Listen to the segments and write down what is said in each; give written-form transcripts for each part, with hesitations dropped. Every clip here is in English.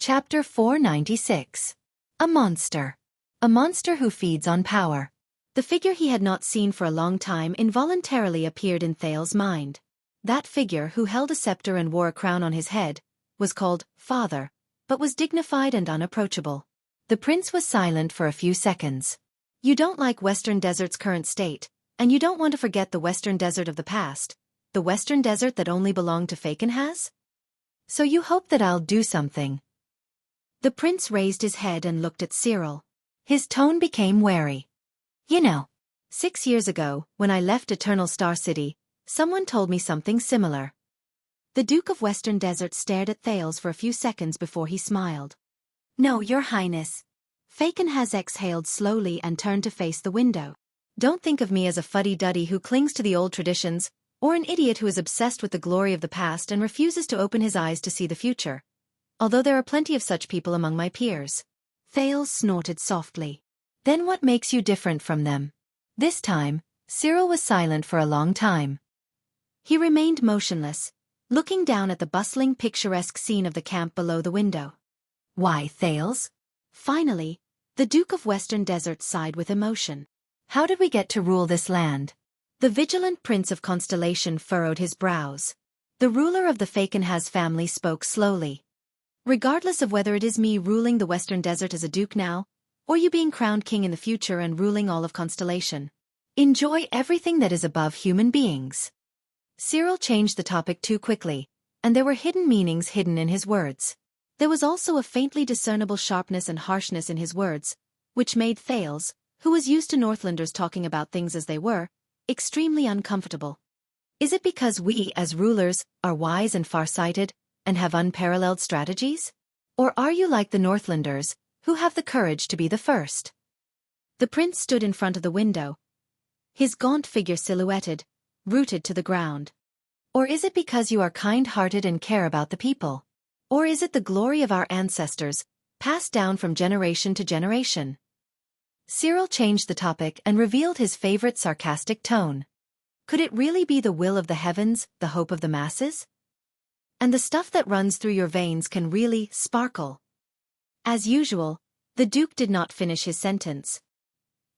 Chapter 496. A monster. A monster who feeds on power. The figure he had not seen for a long time involuntarily appeared in Thales's mind. That figure, who held a scepter and wore a crown on his head, was called Father, but was dignified and unapproachable. The prince was silent for a few seconds. You don't like Western Desert's current state, and you don't want to forget the Western Desert of the past, the Western Desert that only belonged to Fakenhas? So you hope that I'll do something. The prince raised his head and looked at Cyril. His tone became wary. You know, 6 years ago, when I left Eternal Star City, someone told me something similar. The Duke of Western Desert stared at Thales for a few seconds before he smiled. No, Your Highness. Fakenhas exhaled slowly and turned to face the window. Don't think of me as a fuddy-duddy who clings to the old traditions, or an idiot who is obsessed with the glory of the past and refuses to open his eyes to see the future. Although there are plenty of such people among my peers. Thales snorted softly. Then what makes you different from them? This time, Cyril was silent for a long time. He remained motionless, looking down at the bustling, picturesque scene of the camp below the window. Why, Thales? Finally, the Duke of Western Desert sighed with emotion. How did we get to rule this land? The vigilant Prince of Constellation furrowed his brows. The ruler of the Fakenhas family spoke slowly. Regardless of whether it is me ruling the Western Desert as a duke now, or you being crowned king in the future and ruling all of Constellation, enjoy everything that is above human beings. Cyril changed the topic too quickly, and there were hidden meanings hidden in his words. There was also a faintly discernible sharpness and harshness in his words, which made Thales, who was used to Northlanders talking about things as they were, extremely uncomfortable. Is it because we, as rulers, are wise and far-sighted, and have unparalleled strategies? Or are you like the Northlanders, who have the courage to be the first? The prince stood in front of the window, his gaunt figure silhouetted, rooted to the ground. Or is it because you are kind-hearted and care about the people? Or is it the glory of our ancestors, passed down from generation to generation? Cyril changed the topic and revealed his favorite sarcastic tone. Could it really be the will of the heavens, the hope of the masses? And the stuff that runs through your veins can really sparkle. As usual, the Duke did not finish his sentence.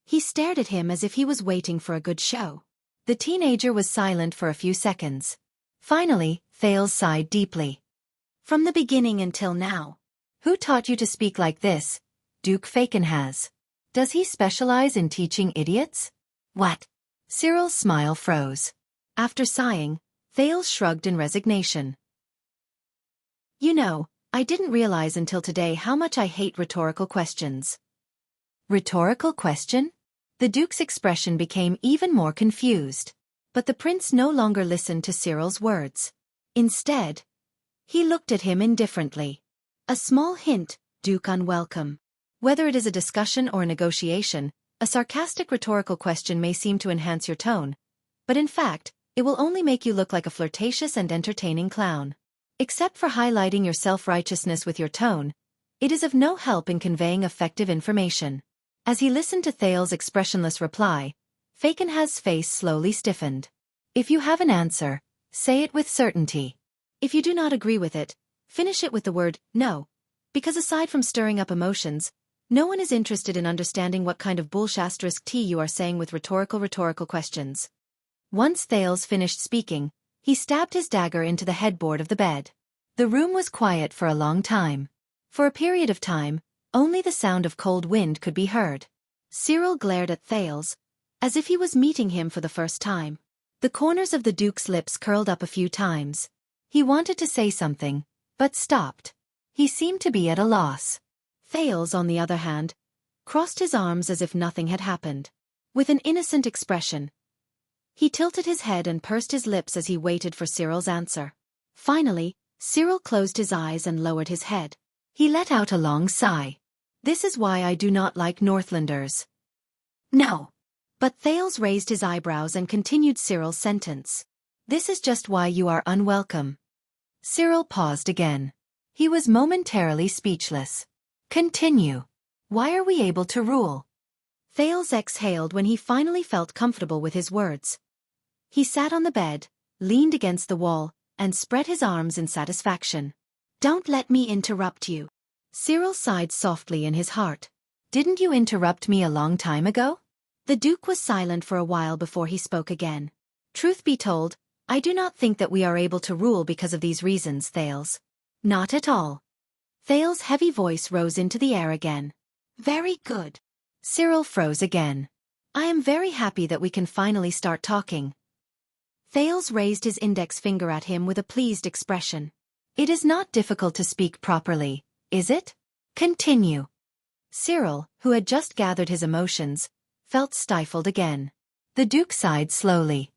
He stared at him as if he was waiting for a good show. The teenager was silent for a few seconds. Finally, Thales sighed deeply. From the beginning until now. Who taught you to speak like this, Duke Fakenhas? Does he specialize in teaching idiots? What? Cyril's smile froze. After sighing, Thales shrugged in resignation. You know, I didn't realize until today how much I hate rhetorical questions. Rhetorical question? The Duke's expression became even more confused. But the prince no longer listened to Cyril's words. Instead, he looked at him indifferently. A small hint, Duke unwelcome. Whether it is a discussion or a negotiation, a sarcastic rhetorical question may seem to enhance your tone, but in fact, it will only make you look like a flirtatious and entertaining clown. Except for highlighting your self-righteousness with your tone, it is of no help in conveying effective information. As he listened to Thales' expressionless reply, Fakenhas' face slowly stiffened. If you have an answer, say it with certainty. If you do not agree with it, finish it with the word, no. Because aside from stirring up emotions, no one is interested in understanding what kind of bullshit tea you are saying with rhetorical questions. Once Thales finished speaking, he stabbed his dagger into the headboard of the bed. The room was quiet for a long time. For a period of time, only the sound of cold wind could be heard. Cyril glared at Thales, as if he was meeting him for the first time. The corners of the Duke's lips curled up a few times. He wanted to say something, but stopped. He seemed to be at a loss. Thales, on the other hand, crossed his arms as if nothing had happened. With an innocent expression, he tilted his head and pursed his lips as he waited for Cyril's answer. Finally, Cyril closed his eyes and lowered his head. He let out a long sigh. This is why I do not like Northlanders. No. But Thales raised his eyebrows and continued Cyril's sentence. This is just why you are unwelcome. Cyril paused again. He was momentarily speechless. Continue. Why are we able to rule? Thales exhaled when he finally felt comfortable with his words. He sat on the bed, leaned against the wall, and spread his arms in satisfaction. Don't let me interrupt you. Cyril sighed softly in his heart. Didn't you interrupt me a long time ago? The Duke was silent for a while before he spoke again. Truth be told, I do not think that we are able to rule because of these reasons, Thales. Not at all. Thales' heavy voice rose into the air again. Very good. Cyril froze again. I am very happy that we can finally start talking. Thales raised his index finger at him with a pleased expression. It is not difficult to speak properly, is it? Continue. Cyril, who had just gathered his emotions, felt stifled again. The Duke sighed slowly.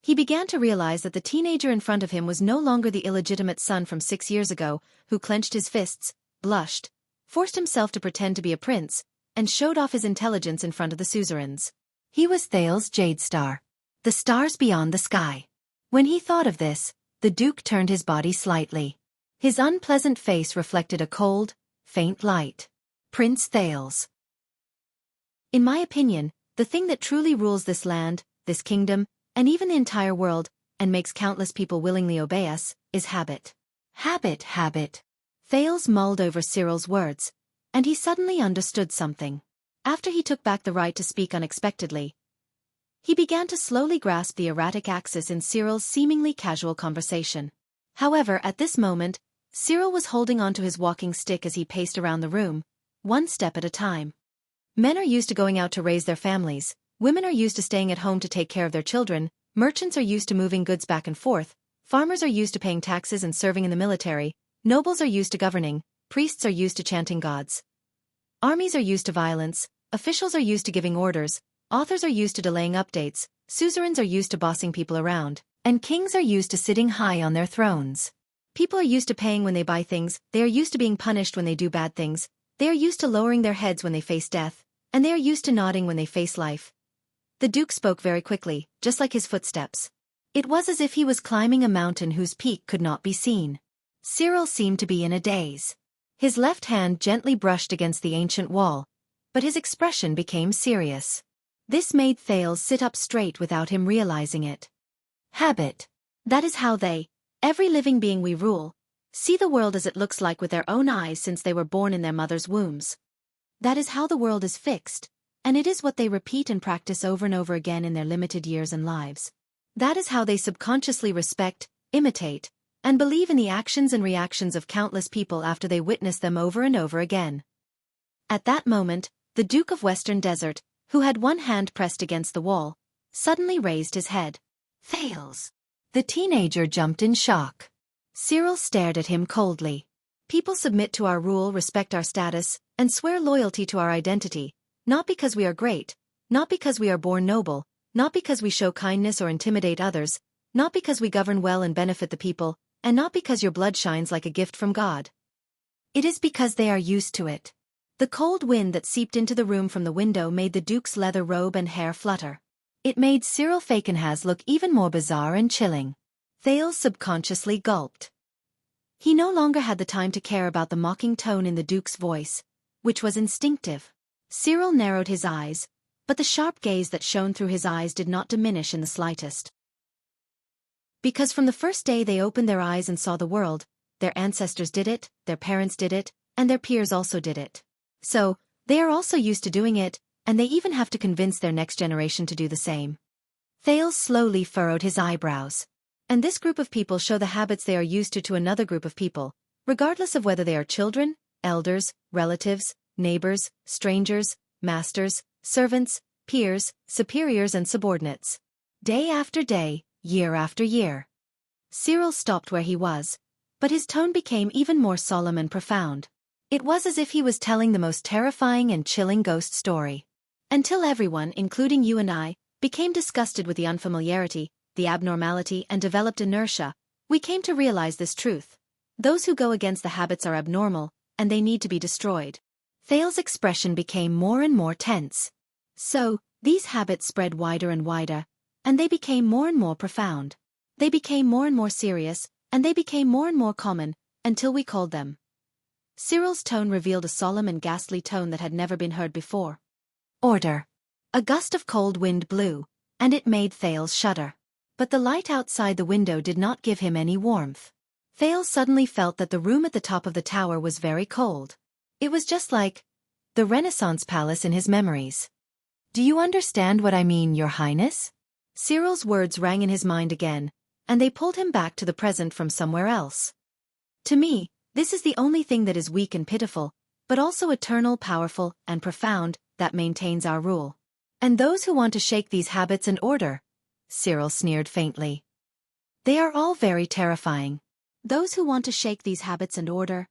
He began to realize that the teenager in front of him was no longer the illegitimate son from 6 years ago, who clenched his fists, blushed, forced himself to pretend to be a prince, and showed off his intelligence in front of the suzerains. He was Thales Jadestar, the stars beyond the sky. When he thought of this, the Duke turned his body slightly. His unpleasant face reflected a cold, faint light. Prince Thales. In my opinion, the thing that truly rules this land, this kingdom, and even the entire world, and makes countless people willingly obey us, is habit. Habit, habit. Thales mulled over Cyril's words, and he suddenly understood something. After he took back the right to speak unexpectedly, he began to slowly grasp the erratic axis in Cyril's seemingly casual conversation. However, at this moment, Cyril was holding onto his walking stick as he paced around the room, one step at a time. Men are used to going out to raise their families, women are used to staying at home to take care of their children, merchants are used to moving goods back and forth, farmers are used to paying taxes and serving in the military, nobles are used to governing, priests are used to chanting gods. Armies are used to violence, officials are used to giving orders, authors are used to delaying updates, suzerains are used to bossing people around, and kings are used to sitting high on their thrones. People are used to paying when they buy things, they are used to being punished when they do bad things, they are used to lowering their heads when they face death, and they are used to nodding when they face life. The Duke spoke very quickly, just like his footsteps. It was as if he was climbing a mountain whose peak could not be seen. Cyril seemed to be in a daze. His left hand gently brushed against the ancient wall, but his expression became serious. This made Thales sit up straight without him realizing it. Habit. That is how they, every living being we rule, see the world as it looks like with their own eyes since they were born in their mother's wombs. That is how the world is fixed, and it is what they repeat and practice over and over again in their limited years and lives. That is how they subconsciously respect, imitate, and believe in the actions and reactions of countless people after they witness them over and over again. At that moment, the Duke of Western Desert, who had one hand pressed against the wall, suddenly raised his head. Thales. The teenager jumped in shock. Cyril stared at him coldly. People submit to our rule, respect our status, and swear loyalty to our identity, not because we are great, not because we are born noble, not because we show kindness or intimidate others, not because we govern well and benefit the people, and not because your blood shines like a gift from God. It is because they are used to it. The cold wind that seeped into the room from the window made the Duke's leather robe and hair flutter. It made Cyril Falkenhaz look even more bizarre and chilling. Thales subconsciously gulped. He no longer had the time to care about the mocking tone in the Duke's voice, which was instinctive. Cyril narrowed his eyes, but the sharp gaze that shone through his eyes did not diminish in the slightest. Because from the first day they opened their eyes and saw the world, their ancestors did it, their parents did it, and their peers also did it. So, they are also used to doing it, and they even have to convince their next generation to do the same. Thales slowly furrowed his eyebrows. And this group of people show the habits they are used to another group of people, regardless of whether they are children, elders, relatives, neighbors, strangers, masters, servants, peers, superiors and subordinates. Day after day, year after year. Cyril stopped where he was, but his tone became even more solemn and profound. It was as if he was telling the most terrifying and chilling ghost story. Until everyone, including you and I, became disgusted with the unfamiliarity, the abnormality and developed inertia, we came to realize this truth. Those who go against the habits are abnormal, and they need to be destroyed. Thales' expression became more and more tense. So, these habits spread wider and wider, and they became more and more profound. They became more and more serious, and they became more and more common, until we called them. Cyril's tone revealed a solemn and ghastly tone that had never been heard before. Order. A gust of cold wind blew, and it made Thales shudder. But the light outside the window did not give him any warmth. Thales suddenly felt that the room at the top of the tower was very cold. It was just like the Renaissance palace in his memories. "Do you understand what I mean, Your Highness?" Cyril's words rang in his mind again, and they pulled him back to the present from somewhere else. "To me, this is the only thing that is weak and pitiful, but also eternal, powerful, and profound, that maintains our rule. And those who want to shake these habits and order," Cyril sneered faintly. "They are all very terrifying. Those who want to shake these habits and order."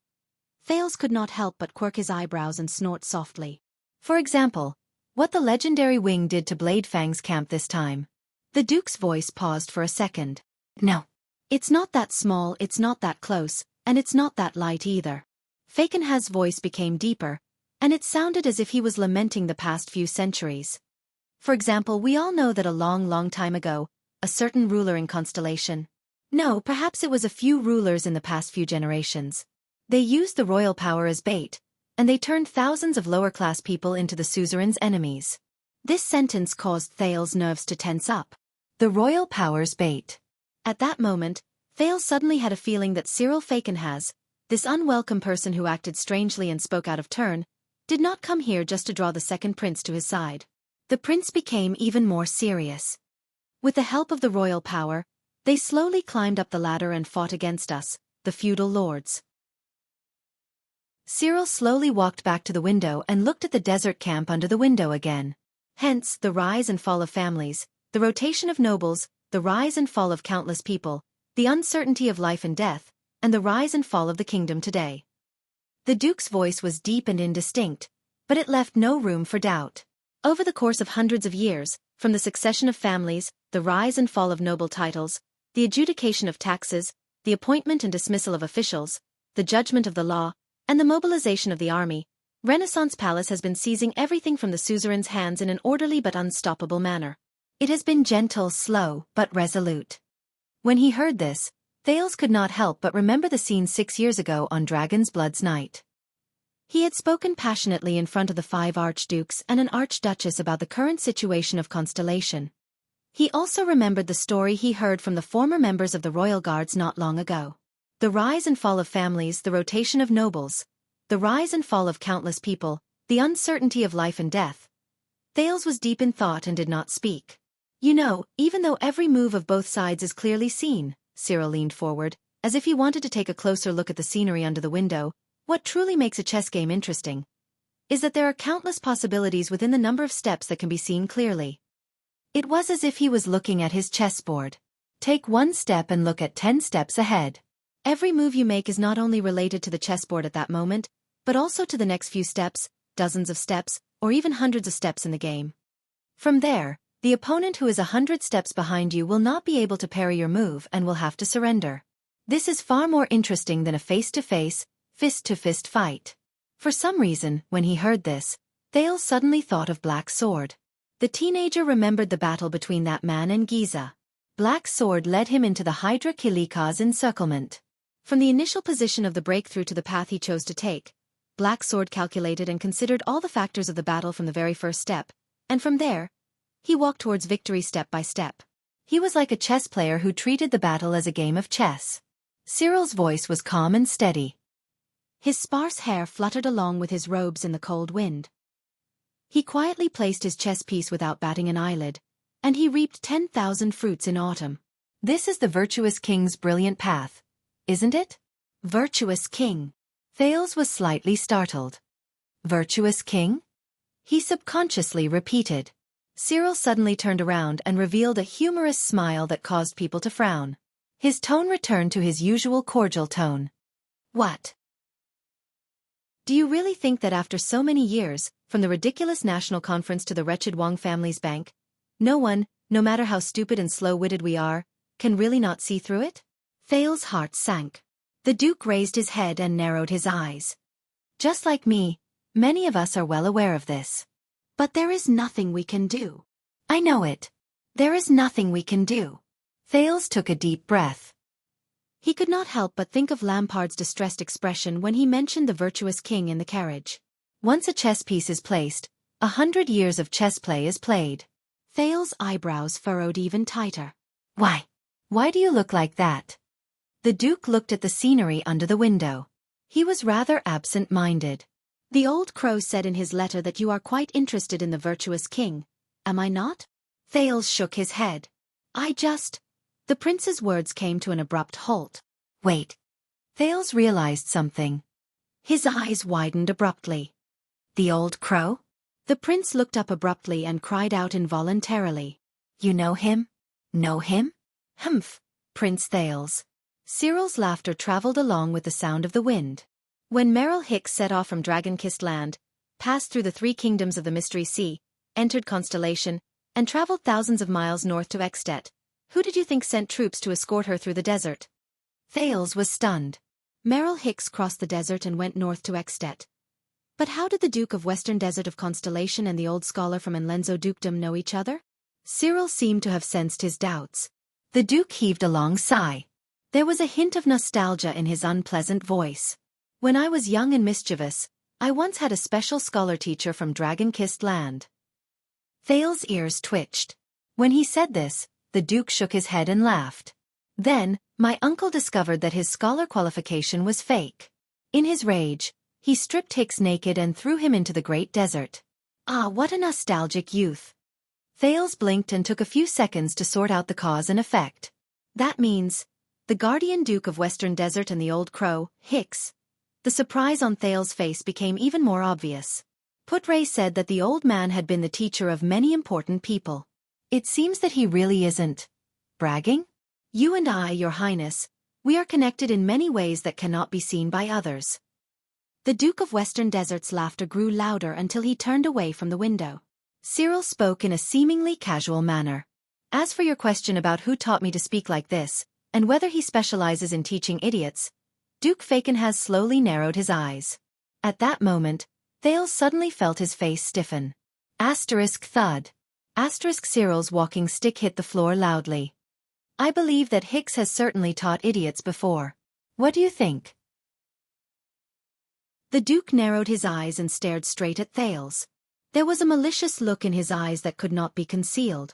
Thales could not help but quirk his eyebrows and snort softly. "For example, what the legendary wing did to Blade Fang's camp this time." The Duke's voice paused for a second. "No. It's not that small, it's not that close, and it's not that light either." Fakenhaz's voice became deeper, and it sounded as if he was lamenting the past few centuries. "For example, we all know that a long, long time ago, a certain ruler in Constellation. No, perhaps it was a few rulers in the past few generations. They used the royal power as bait, and they turned thousands of lower-class people into the suzerain's enemies." This sentence caused Thales' nerves to tense up. The royal power's bait. At that moment, Thales suddenly had a feeling that Cyril Fakenhaz, this unwelcome person who acted strangely and spoke out of turn, did not come here just to draw the second prince to his side. The prince became even more serious. "With the help of the royal power, they slowly climbed up the ladder and fought against us, the feudal lords." Cyril slowly walked back to the window and looked at the desert camp under the window again. Hence, the rise and fall of families, the rotation of nobles, the rise and fall of countless people, the uncertainty of life and death, and the rise and fall of the kingdom today. The Duke's voice was deep and indistinct, but it left no room for doubt. Over the course of hundreds of years, from the succession of families, the rise and fall of noble titles, the adjudication of taxes, the appointment and dismissal of officials, the judgment of the law, and the mobilization of the army, Renaissance Palace has been seizing everything from the suzerain's hands in an orderly but unstoppable manner. It has been gentle, slow, but resolute. When he heard this, Thales could not help but remember the scene 6 years ago on Dragon's Blood's night. He had spoken passionately in front of the 5 archdukes and an archduchess about the current situation of Constellation. He also remembered the story he heard from the former members of the royal guards not long ago. The rise and fall of families, the rotation of nobles, the rise and fall of countless people, the uncertainty of life and death. Thales was deep in thought and did not speak. "You know, even though every move of both sides is clearly seen," Cyril leaned forward, as if he wanted to take a closer look at the scenery under the window, "what truly makes a chess game interesting is that there are countless possibilities within the number of steps that can be seen clearly." It was as if he was looking at his chessboard. Take one step and look at 10 steps ahead. Every move you make is not only related to the chessboard at that moment, but also to the next few steps, dozens of steps, or even hundreds of steps in the game. From there, the opponent who is 100 steps behind you will not be able to parry your move and will have to surrender. This is far more interesting than a face-to-face, fist-to-fist fight. For some reason, when he heard this, Thales suddenly thought of Black Sword. The teenager remembered the battle between that man and Giza. Black Sword led him into the Hydra Kilika's encirclement. From the initial position of the breakthrough to the path he chose to take, Black Sword calculated and considered all the factors of the battle from the very first step, and from there, he walked towards victory step by step. He was like a chess player who treated the battle as a game of chess. Cyril's voice was calm and steady. His sparse hair fluttered along with his robes in the cold wind. He quietly placed his chess piece without batting an eyelid, and he reaped 10,000 fruits in autumn. This is the virtuous king's brilliant path, isn't it? Virtuous king. Thales was slightly startled. Virtuous king? He subconsciously repeated. Cyril suddenly turned around and revealed a humorous smile that caused people to frown. His tone returned to his usual cordial tone. "What? Do you really think that after so many years, from the ridiculous national conference to the wretched Wang family's bank, no one, no matter how stupid and slow-witted we are, can really not see through it?" Thales' heart sank. The Duke raised his head and narrowed his eyes. "Just like me, many of us are well aware of this. But there is nothing we can do." "I know it. There is nothing we can do." Thales took a deep breath. He could not help but think of Lampard's distressed expression when he mentioned the virtuous king in the carriage. Once a chess piece is placed, 100 years of chess play is played. Thales' eyebrows furrowed even tighter. Why do you look like that?" The Duke looked at the scenery under the window. He was rather absent-minded. The old crow said in his letter that you are quite interested in the virtuous king. Am I not? Thales shook his head. The prince's words came to an abrupt halt. Wait. Thales realized something. His eyes widened abruptly. The old crow? The prince looked up abruptly and cried out involuntarily. You know him? Know him? Humph, Prince Thales. Cyril's laughter traveled along with the sound of the wind. When Merrill Hicks set off from Dragon-Kissed Land, passed through the 3 kingdoms of the Mystery Sea, entered Constellation, and traveled thousands of miles north to Extet, who did you think sent troops to escort her through the desert? Thales was stunned. Merrill Hicks crossed the desert and went north to Extet. But how did the Duke of Western Desert of Constellation and the old scholar from Enlenzo Dukedom know each other? Cyril seemed to have sensed his doubts. The Duke heaved a long sigh. There was a hint of nostalgia in his unpleasant voice. When I was young and mischievous, I once had a special scholar teacher from Dragon-Kissed Land. Thales' ears twitched. When he said this, the Duke shook his head and laughed. Then, my uncle discovered that his scholar qualification was fake. In his rage, he stripped Hicks naked and threw him into the great desert. Ah, what a nostalgic youth. Thales blinked and took a few seconds to sort out the cause and effect. That means, the guardian Duke of Western Desert and the old crow, Hicks. The surprise on Thales' face became even more obvious. Putre said that the old man had been the teacher of many important people. It seems that he really isn't bragging? You and I, Your Highness, we are connected in many ways that cannot be seen by others. The Duke of Western Desert's laughter grew louder until he turned away from the window. Cyril spoke in a seemingly casual manner. As for your question about who taught me to speak like this, and whether he specializes in teaching idiots, Duke Fakenhas slowly narrowed his eyes. At that moment, Thales suddenly felt his face stiffen. Thud. Cyril's walking stick hit the floor loudly. I believe that Hicks has certainly taught idiots before. What do you think? The Duke narrowed his eyes and stared straight at Thales. There was a malicious look in his eyes that could not be concealed.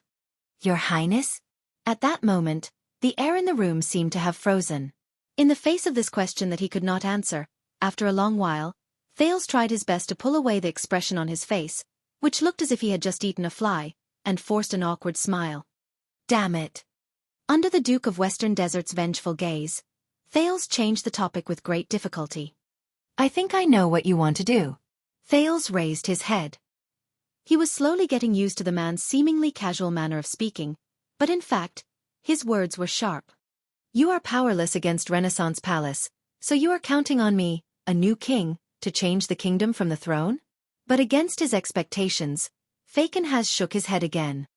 Your Highness? At that moment, the air in the room seemed to have frozen. In the face of this question that he could not answer, after a long while, Thales tried his best to pull away the expression on his face, which looked as if he had just eaten a fly, and forced an awkward smile. Damn it. Under the Duke of Western Desert's vengeful gaze, Thales changed the topic with great difficulty. I think I know what you want to do. Thales raised his head. He was slowly getting used to the man's seemingly casual manner of speaking, but in fact, his words were sharp. You are powerless against Renaissance Palace, so you are counting on me, a new king, to change the kingdom from the throne? But against his expectations, Fakenhas shook his head again.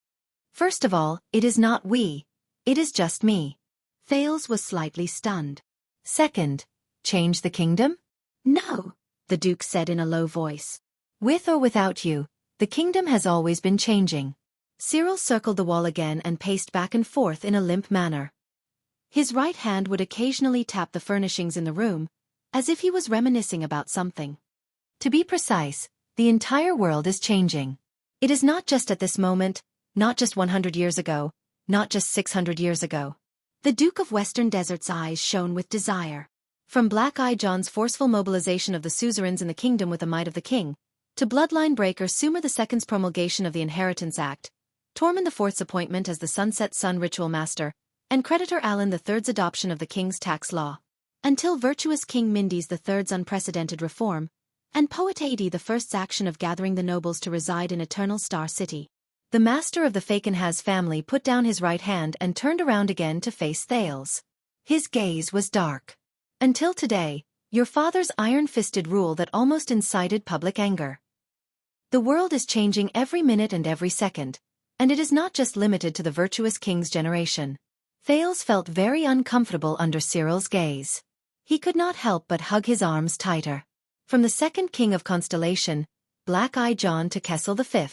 First of all, it is not we. It is just me. Thales was slightly stunned. Second, change the kingdom? No, the Duke said in a low voice. With or without you, the kingdom has always been changing. Cyril circled the wall again and paced back and forth in a limp manner. His right hand would occasionally tap the furnishings in the room, as if he was reminiscing about something. To be precise, the entire world is changing. It is not just at this moment, not just 100 years ago, not just 600 years ago. The Duke of Western Desert's eyes shone with desire. From Black-Eye John's forceful mobilization of the suzerains in the kingdom with the might of the king, to bloodline breaker Sumer II's promulgation of the Inheritance Act, Tormund IV's appointment as the Sunset Sun ritual master, and creditor Alan III's adoption of the king's tax law, until virtuous King Mindes III's unprecedented reform, and poet Adi I's action of gathering the nobles to reside in Eternal Star City. The master of the Fakenhas family put down his right hand and turned around again to face Thales. His gaze was dark. Until today, your father's iron-fisted rule that almost incited public anger. The world is changing every minute and every second, and it is not just limited to the virtuous king's generation. Thales felt very uncomfortable under Cyril's gaze. He could not help but hug his arms tighter. From the second king of Constellation, Black-Eye John to Kessel V.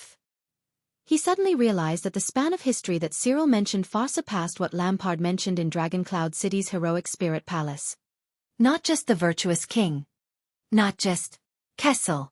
He suddenly realized that the span of history that Cyril mentioned far surpassed what Lampard mentioned in Dragoncloud City's heroic spirit palace. Not just the virtuous king. Not just Kessel.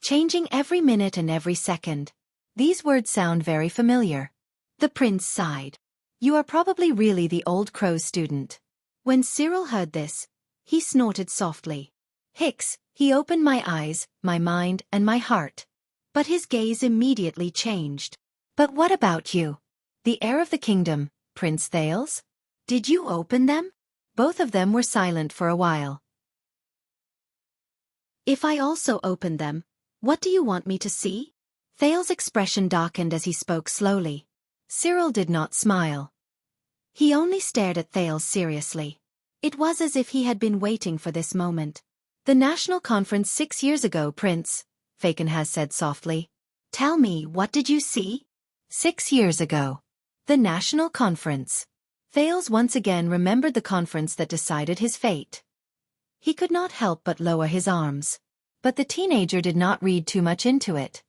Changing every minute and every second. These words sound very familiar. The prince sighed. You are probably really the old crow's student. When Cyril heard this, he snorted softly. Hicks, he opened my eyes, my mind, and my heart. But his gaze immediately changed. But what about you? The heir of the kingdom, Prince Thales? Did you open them? Both of them were silent for a while. If I also opened them, what do you want me to see? Thales' expression darkened as he spoke slowly. Cyril did not smile. He only stared at Thales seriously. It was as if he had been waiting for this moment. The national conference 6 years ago, Prince, Xiaofan said softly. Tell me, what did you see? 6 years ago. The national conference. Thales once again remembered the conference that decided his fate. He could not help but lower his arms. But the teenager did not read too much into it.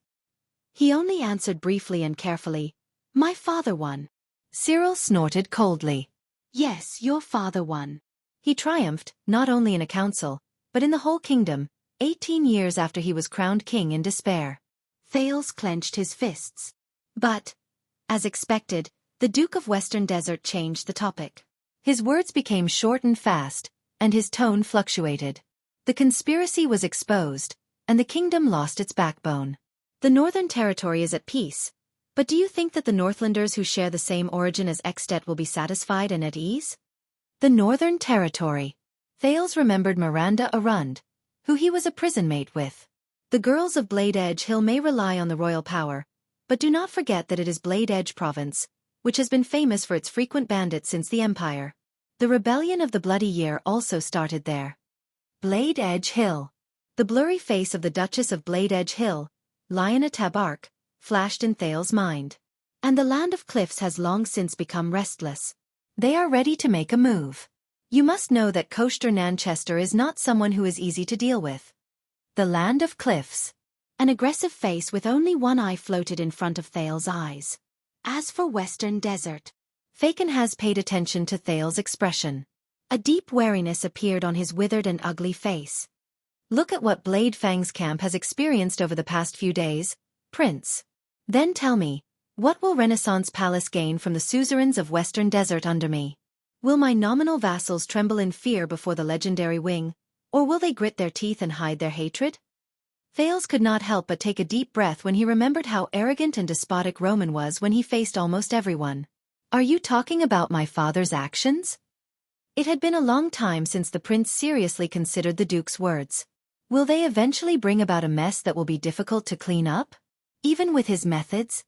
He only answered briefly and carefully, My father won. Cyril snorted coldly. Yes, your father won. He triumphed, not only in a council, but in the whole kingdom, 18 years after he was crowned king in despair. Thales clenched his fists. But, as expected, the Duke of Western Desert changed the topic. His words became short and fast, and his tone fluctuated. The conspiracy was exposed, and the kingdom lost its backbone. The Northern Territory is at peace, but do you think that the Northlanders who share the same origin as Extet will be satisfied and at ease? The Northern Territory. Thales remembered Miranda Arund, who he was a prison mate with. The girls of Blade Edge Hill may rely on the royal power, but do not forget that it is Blade Edge Province, which has been famous for its frequent bandits since the Empire. The rebellion of the Bloody Year also started there. Blade Edge Hill. The blurry face of the Duchess of Blade Edge Hill, Lionel Tabark, flashed in Thales' mind. And the Land of Cliffs has long since become restless. They are ready to make a move. You must know that Coaster Nanchester is not someone who is easy to deal with. The Land of Cliffs. An aggressive face with only one eye floated in front of Thales' eyes. As for Western Desert, Xiaofan has paid attention to Thales' expression. A deep wariness appeared on his withered and ugly face. Look at what Blade Fang's camp has experienced over the past few days, Prince. Then tell me, what will Renaissance Palace gain from the suzerains of Western Desert under me? Will my nominal vassals tremble in fear before the legendary wing, or will they grit their teeth and hide their hatred? Thales could not help but take a deep breath when he remembered how arrogant and despotic Roman was when he faced almost everyone. Are you talking about my father's actions? It had been a long time since the prince seriously considered the Duke's words. Will they eventually bring about a mess that will be difficult to clean up? Even with his methods?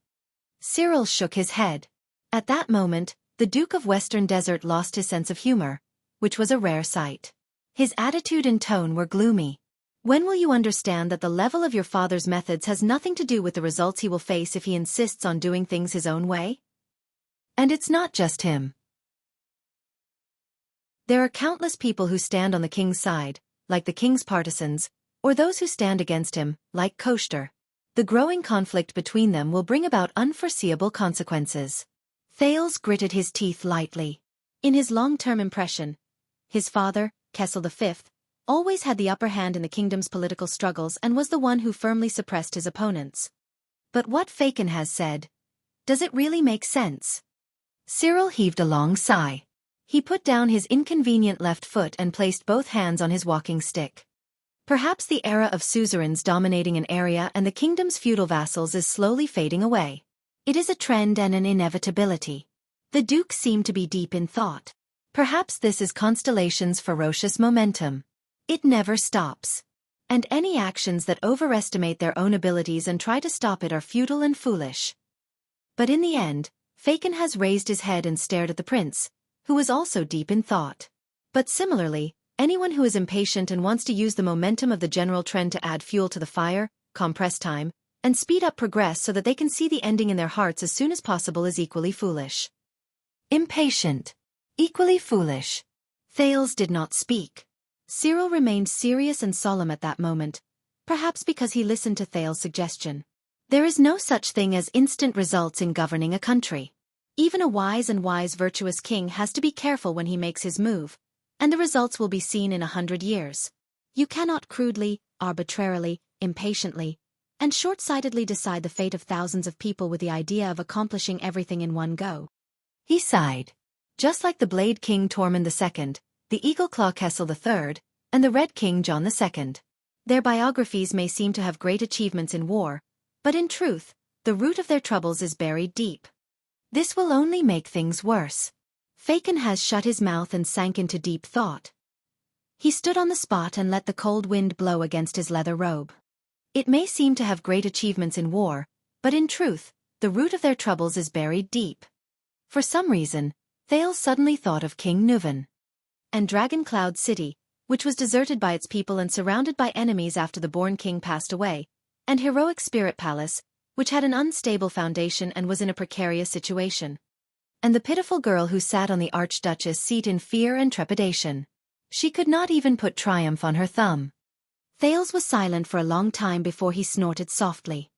Cyril shook his head. At that moment, the Duke of Western Desert lost his sense of humor, which was a rare sight. His attitude and tone were gloomy. When will you understand that the level of your father's methods has nothing to do with the results he will face if he insists on doing things his own way? And it's not just him. There are countless people who stand on the king's side, like the king's partisans, or those who stand against him, like Koster. The growing conflict between them will bring about unforeseeable consequences. Thales gritted his teeth lightly. In his long-term impression, his father, Kessel V, always had the upper hand in the kingdom's political struggles and was the one who firmly suppressed his opponents. But what Xiaofan has said, does it really make sense? Cyril heaved a long sigh. He put down his inconvenient left foot and placed both hands on his walking stick. Perhaps the era of suzerains dominating an area and the kingdom's feudal vassals is slowly fading away. It is a trend and an inevitability. The Duke seemed to be deep in thought. Perhaps this is Constellation's ferocious momentum. It never stops. And any actions that overestimate their own abilities and try to stop it are futile and foolish. But in the end, Xiaofan has raised his head and stared at the prince, who was also deep in thought. But similarly, anyone who is impatient and wants to use the momentum of the general trend to add fuel to the fire, compress time, and speed up progress so that they can see the ending in their hearts as soon as possible is equally foolish. Impatient. Equally foolish. Thales did not speak. Cyril remained serious and solemn at that moment, perhaps because he listened to Thales' suggestion. There is no such thing as instant results in governing a country. Even a wise and virtuous king has to be careful when he makes his move, and the results will be seen in 100 years. You cannot crudely, arbitrarily, impatiently, and short-sightedly decide the fate of thousands of people with the idea of accomplishing everything in one go. He sighed. Just like the Blade King Tormund II, the Eagle Claw Kessel III, and the Red King John II. Their biographies may seem to have great achievements in war, but in truth, the root of their troubles is buried deep. This will only make things worse. Faken has shut his mouth and sank into deep thought. He stood on the spot and let the cold wind blow against his leather robe. It may seem to have great achievements in war, but in truth, the root of their troubles is buried deep. For some reason, Thales suddenly thought of King Nuvan and Dragon Cloud City, which was deserted by its people and surrounded by enemies after the born king passed away, and Heroic Spirit Palace, which had an unstable foundation and was in a precarious situation. And the pitiful girl who sat on the Archduchess' seat in fear and trepidation. She could not even put triumph on her thumb. Thales was silent for a long time before he snorted softly.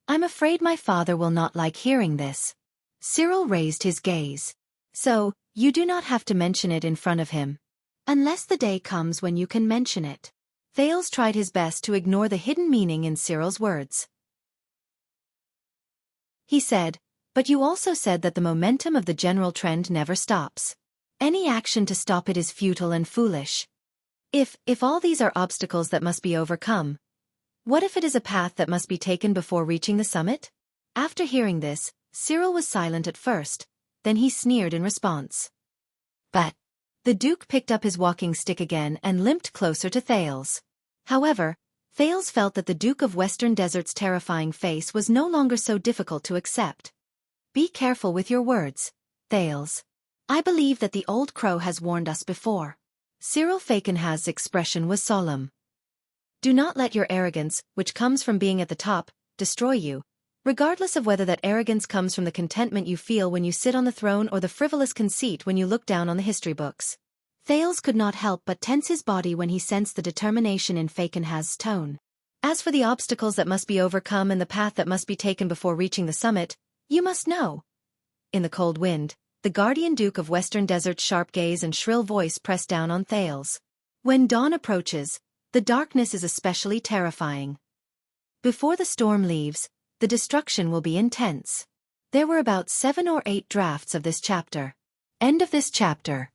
"I'm afraid my father will not like hearing this." Cyril raised his gaze. "So, you do not have to mention it in front of him. Unless the day comes when you can mention it." Thales tried his best to ignore the hidden meaning in Cyril's words. He said, "But you also said that the momentum of the general trend never stops. Any action to stop it is futile and foolish. If all these are obstacles that must be overcome, what if it is a path that must be taken before reaching the summit?" After hearing this, Cyril was silent at first, then he sneered in response. "But..." The Duke picked up his walking stick again and limped closer to Thales. However, Thales felt that the Duke of Western Desert's terrifying face was no longer so difficult to accept. "Be careful with your words, Thales. I believe that the old crow has warned us before." Cyril Fakenhaz's expression was solemn. "Do not let your arrogance, which comes from being at the top, destroy you, regardless of whether that arrogance comes from the contentment you feel when you sit on the throne or the frivolous conceit when you look down on the history books." Thales could not help but tense his body when he sensed the determination in Fakenhaz's tone. "As for the obstacles that must be overcome and the path that must be taken before reaching the summit, you must know." In the cold wind, the guardian Duke of Western Desert's sharp gaze and shrill voice pressed down on Thales. "When dawn approaches, the darkness is especially terrifying. Before the storm leaves, the destruction will be intense." There were about 7 or 8 drafts of this chapter. End of this chapter.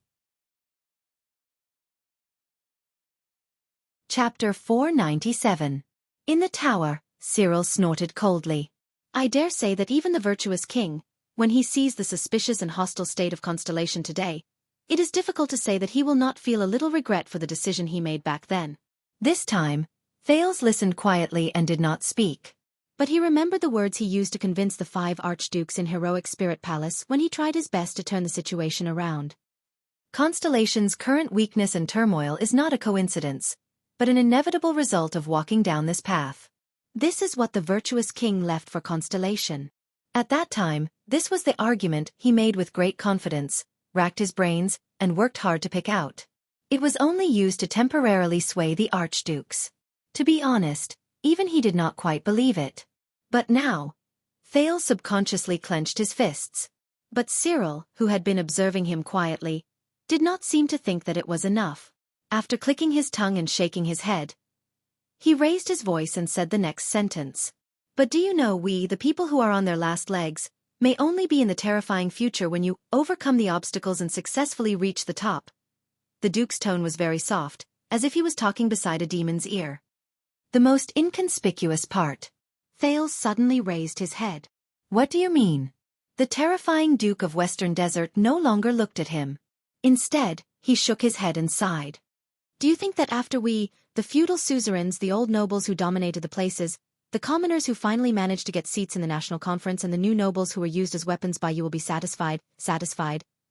Chapter 497. In the tower, Cyril snorted coldly. "I dare say that even the virtuous king, when he sees the suspicious and hostile state of Constellation today, it is difficult to say that he will not feel a little regret for the decision he made back then." This time, Thales listened quietly and did not speak. But he remembered the words he used to convince the 5 archdukes in Heroic Spirit Palace when he tried his best to turn the situation around. Constellation's current weakness and turmoil is not a coincidence, but an inevitable result of walking down this path. This is what the virtuous king left for Constellation. At that time, this was the argument he made with great confidence, racked his brains, and worked hard to pick out. It was only used to temporarily sway the archdukes. To be honest, even he did not quite believe it. But now, Thales subconsciously clenched his fists. But Cyril, who had been observing him quietly, did not seem to think that it was enough. After clicking his tongue and shaking his head, he raised his voice and said the next sentence. "But do you know we, the people who are on their last legs, may only be in the terrifying future when you overcome the obstacles and successfully reach the top." The Duke's tone was very soft, as if he was talking beside a demon's ear. "The most inconspicuous part." Thales suddenly raised his head. "What do you mean?" The terrifying Duke of Western Desert no longer looked at him. Instead, he shook his head and sighed. "Do you think that after we, the feudal suzerains, the old nobles who dominated the places, the commoners who finally managed to get seats in the national conference and the new nobles who were used as weapons by you will be satisfied,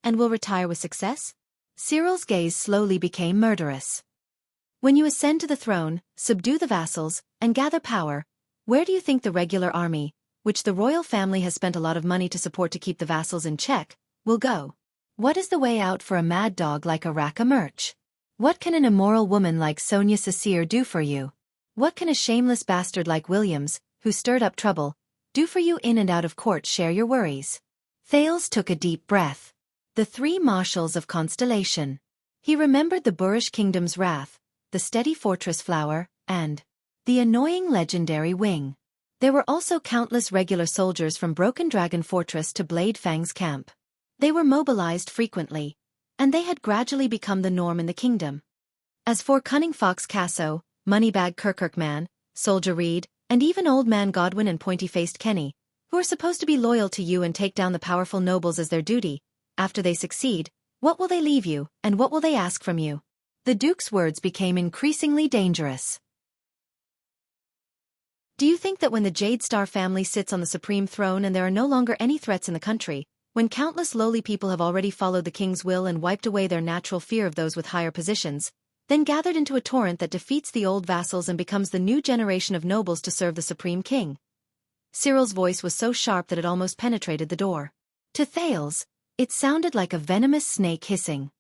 and will retire with success?" Cyril's gaze slowly became murderous. "When you ascend to the throne, subdue the vassals, and gather power, where do you think the regular army, which the royal family has spent a lot of money to support to keep the vassals in check, will go? What is the way out for a mad dog like Araka Murch? What can an immoral woman like Sonia Cecere do for you? What can a shameless bastard like Williams, who stirred up trouble, do for you in and out of court? Share your worries." Thales took a deep breath. The 3 marshals of Constellation. He remembered the boorish kingdom's wrath, the steady fortress flower, and the annoying legendary wing. There were also countless regular soldiers from Broken Dragon Fortress to Blade Fang's camp. They were mobilized frequently, and they had gradually become the norm in the kingdom. As for Cunning Fox Casso, Moneybag Kirkirkman, Soldier Reed, and even Old Man Godwin and Pointy-Faced Kenny, who are supposed to be loyal to you and take down the powerful nobles as their duty, after they succeed, what will they leave you, and what will they ask from you? The Duke's words became increasingly dangerous. Do you think that when the Jade Star family sits on the supreme throne and there are no longer any threats in the country, when countless lowly people have already followed the king's will and wiped away their natural fear of those with higher positions, then gathered into a torrent that defeats the old vassals and becomes the new generation of nobles to serve the supreme king? Cyril's voice was so sharp that it almost penetrated the door. To Thales, it sounded like a venomous snake hissing.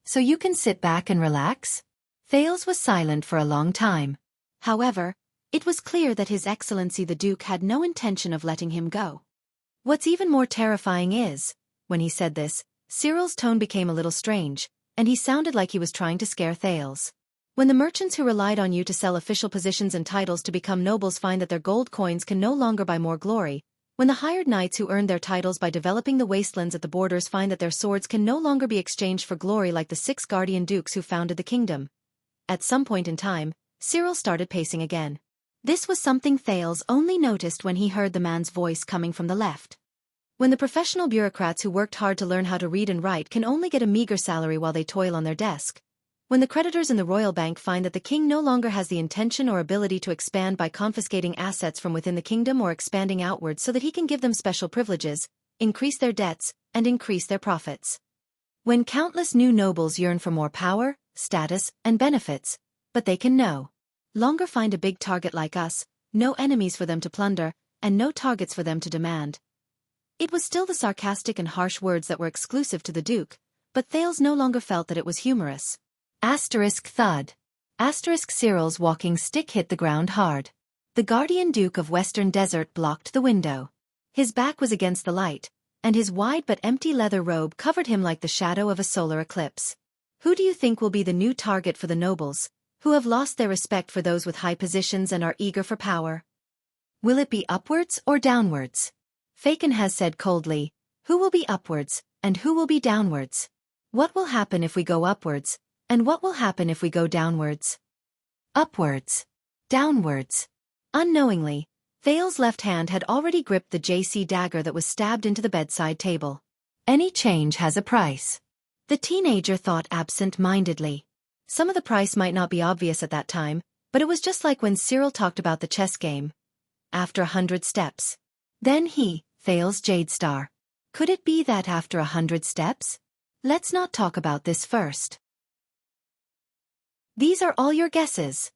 So you can sit back and relax? Thales was silent for a long time. However, it was clear that His Excellency the Duke had no intention of letting him go. What's even more terrifying is, when he said this, Cyril's tone became a little strange, and he sounded like he was trying to scare Thales. When the merchants who relied on you to sell official positions and titles to become nobles find that their gold coins can no longer buy more glory, when the hired knights who earned their titles by developing the wastelands at the borders find that their swords can no longer be exchanged for glory like the 6 guardian dukes who founded the kingdom. At some point in time, Cyril started pacing again. This was something Thales only noticed when he heard the man's voice coming from the left. When the professional bureaucrats who worked hard to learn how to read and write can only get a meager salary while they toil on their desk, when the creditors in the royal bank find that the king no longer has the intention or ability to expand by confiscating assets from within the kingdom or expanding outwards so that he can give them special privileges, increase their debts, and increase their profits. When countless new nobles yearn for more power, status, and benefits, but they can no longer find a big target like us, no enemies for them to plunder, and no targets for them to demand. It was still the sarcastic and harsh words that were exclusive to the Duke, but Thales no longer felt that it was humorous. Thud. Cyril's walking stick hit the ground hard. The Guardian Duke of Western Desert blocked the window. His back was against the light, and his wide but empty leather robe covered him like the shadow of a solar eclipse. Who do you think will be the new target for the nobles, who have lost their respect for those with high positions and are eager for power? Will it be upwards or downwards? Fakin has said coldly, who will be upwards, and who will be downwards? What will happen if we go upwards, and what will happen if we go downwards? Upwards. Downwards. Unknowingly, Thales' left hand had already gripped the JC dagger that was stabbed into the bedside table. Any change has a price. The teenager thought absent-mindedly. Some of the price might not be obvious at that time, but it was just like when Cyril talked about the chess game. After 100 steps. Then Thales Jade Star. Could it be that after 100 steps? Let's not talk about this first. These are all your guesses.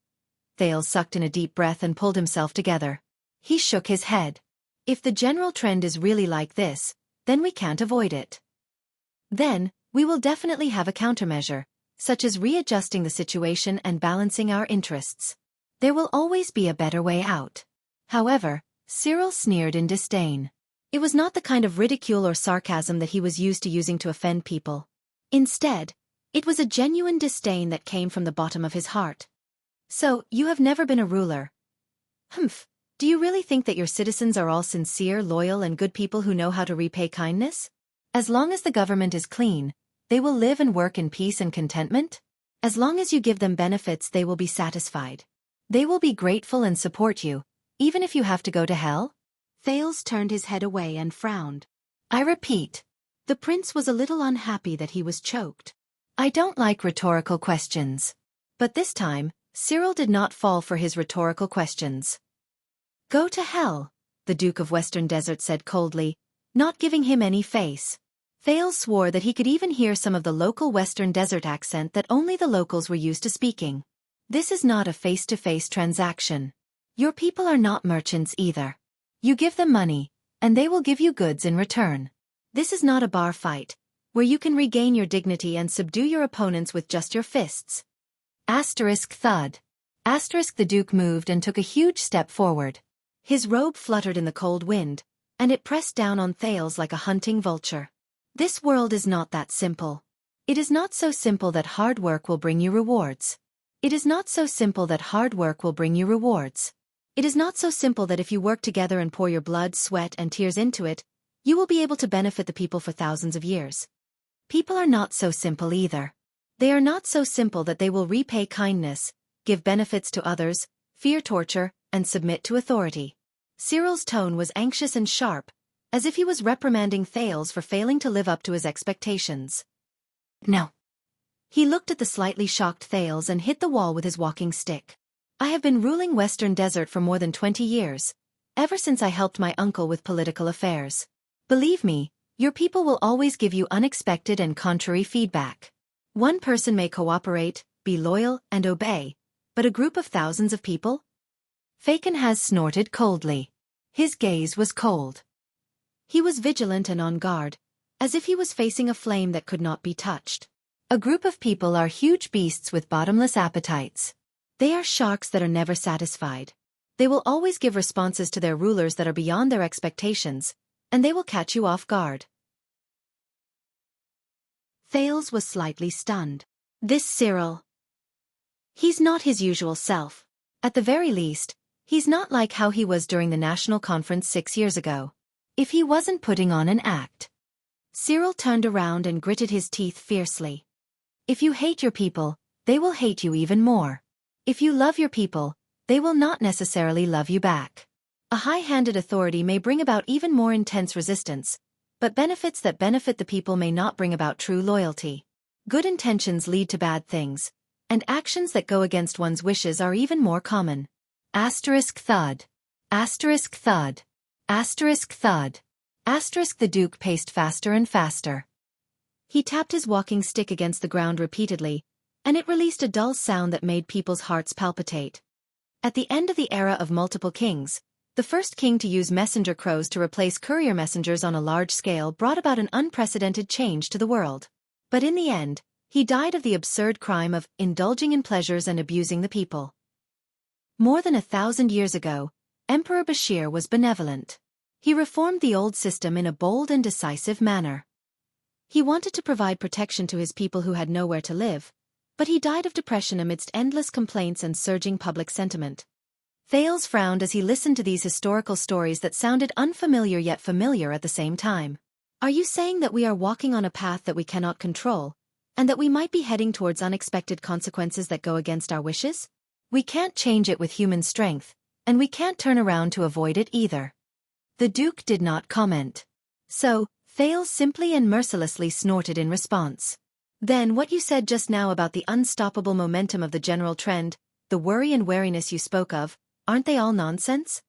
Thales sucked in a deep breath and pulled himself together. He shook his head. If the general trend is really like this, then we can't avoid it. Then, we will definitely have a countermeasure, such as readjusting the situation and balancing our interests. There will always be a better way out. However, Cyril sneered in disdain. It was not the kind of ridicule or sarcasm that he was used to using to offend people. Instead, it was a genuine disdain that came from the bottom of his heart. So, you have never been a ruler. Humph, do you really think that your citizens are all sincere, loyal, and good people who know how to repay kindness? As long as the government is clean, they will live and work in peace and contentment? As long as you give them benefits, they will be satisfied. They will be grateful and support you, even if you have to go to hell? Thales turned his head away and frowned. I repeat. The prince was a little unhappy that he was choked. I don't like rhetorical questions. But this time, Cyril did not fall for his rhetorical questions. Go to hell, the Duke of Western Desert said coldly, not giving him any face. Thales swore that he could even hear some of the local Western Desert accent that only the locals were used to speaking. This is not a face-to-face transaction. Your people are not merchants either. You give them money, and they will give you goods in return. This is not a bar fight, where you can regain your dignity and subdue your opponents with just your fists. Thud. The Duke moved and took a huge step forward. His robe fluttered in the cold wind, and it pressed down on Thales like a hunting vulture. This world is not that simple. It is not so simple that hard work will bring you rewards. It is not so simple that hard work will bring you rewards. It is not so simple that if you work together and pour your blood, sweat, and tears into it, you will be able to benefit the people for thousands of years. People are not so simple either. They are not so simple that they will repay kindness, give benefits to others, fear torture, and submit to authority. Cyril's tone was anxious and sharp, as if he was reprimanding Thales for failing to live up to his expectations. No. He looked at the slightly shocked Thales and hit the wall with his walking stick. I have been ruling Western Desert for more than 20 years, ever since I helped my uncle with political affairs. Believe me, your people will always give you unexpected and contrary feedback. One person may cooperate, be loyal, and obey, but a group of thousands of people? Xiaofan snorted coldly. His gaze was cold. He was vigilant and on guard, as if he was facing a flame that could not be touched. A group of people are huge beasts with bottomless appetites. They are sharks that are never satisfied. They will always give responses to their rulers that are beyond their expectations, and they will catch you off guard. Thales was slightly stunned. This Cyril. He's not his usual self. At the very least, he's not like how he was during the national conference 6 years ago. If he wasn't putting on an act. Cyril turned around and gritted his teeth fiercely. If you hate your people, they will hate you even more. If you love your people, they will not necessarily love you back. A high-handed authority may bring about even more intense resistance, but benefits that benefit the people may not bring about true loyalty. Good intentions lead to bad things, and actions that go against one's wishes are even more common. Asterisk thud. Asterisk thud. Asterisk thud. Asterisk the Duke paced faster and faster. He tapped his walking stick against the ground repeatedly, and it released a dull sound that made people's hearts palpitate. At the end of the era of multiple kings, the first king to use messenger crows to replace courier messengers on a large scale brought about an unprecedented change to the world. But in the end, he died of the absurd crime of indulging in pleasures and abusing the people. More than 1,000 years ago, Emperor Bashir was benevolent. He reformed the old system in a bold and decisive manner. He wanted to provide protection to his people who had nowhere to live, but he died of depression amidst endless complaints and surging public sentiment. Thales frowned as he listened to these historical stories that sounded unfamiliar yet familiar at the same time. Are you saying that we are walking on a path that we cannot control, and that we might be heading towards unexpected consequences that go against our wishes? We can't change it with human strength, and we can't turn around to avoid it either. The Duke did not comment. So, Thales simply and mercilessly snorted in response. Then what you said just now about the unstoppable momentum of the general trend, the worry and wariness you spoke of, aren't they all nonsense?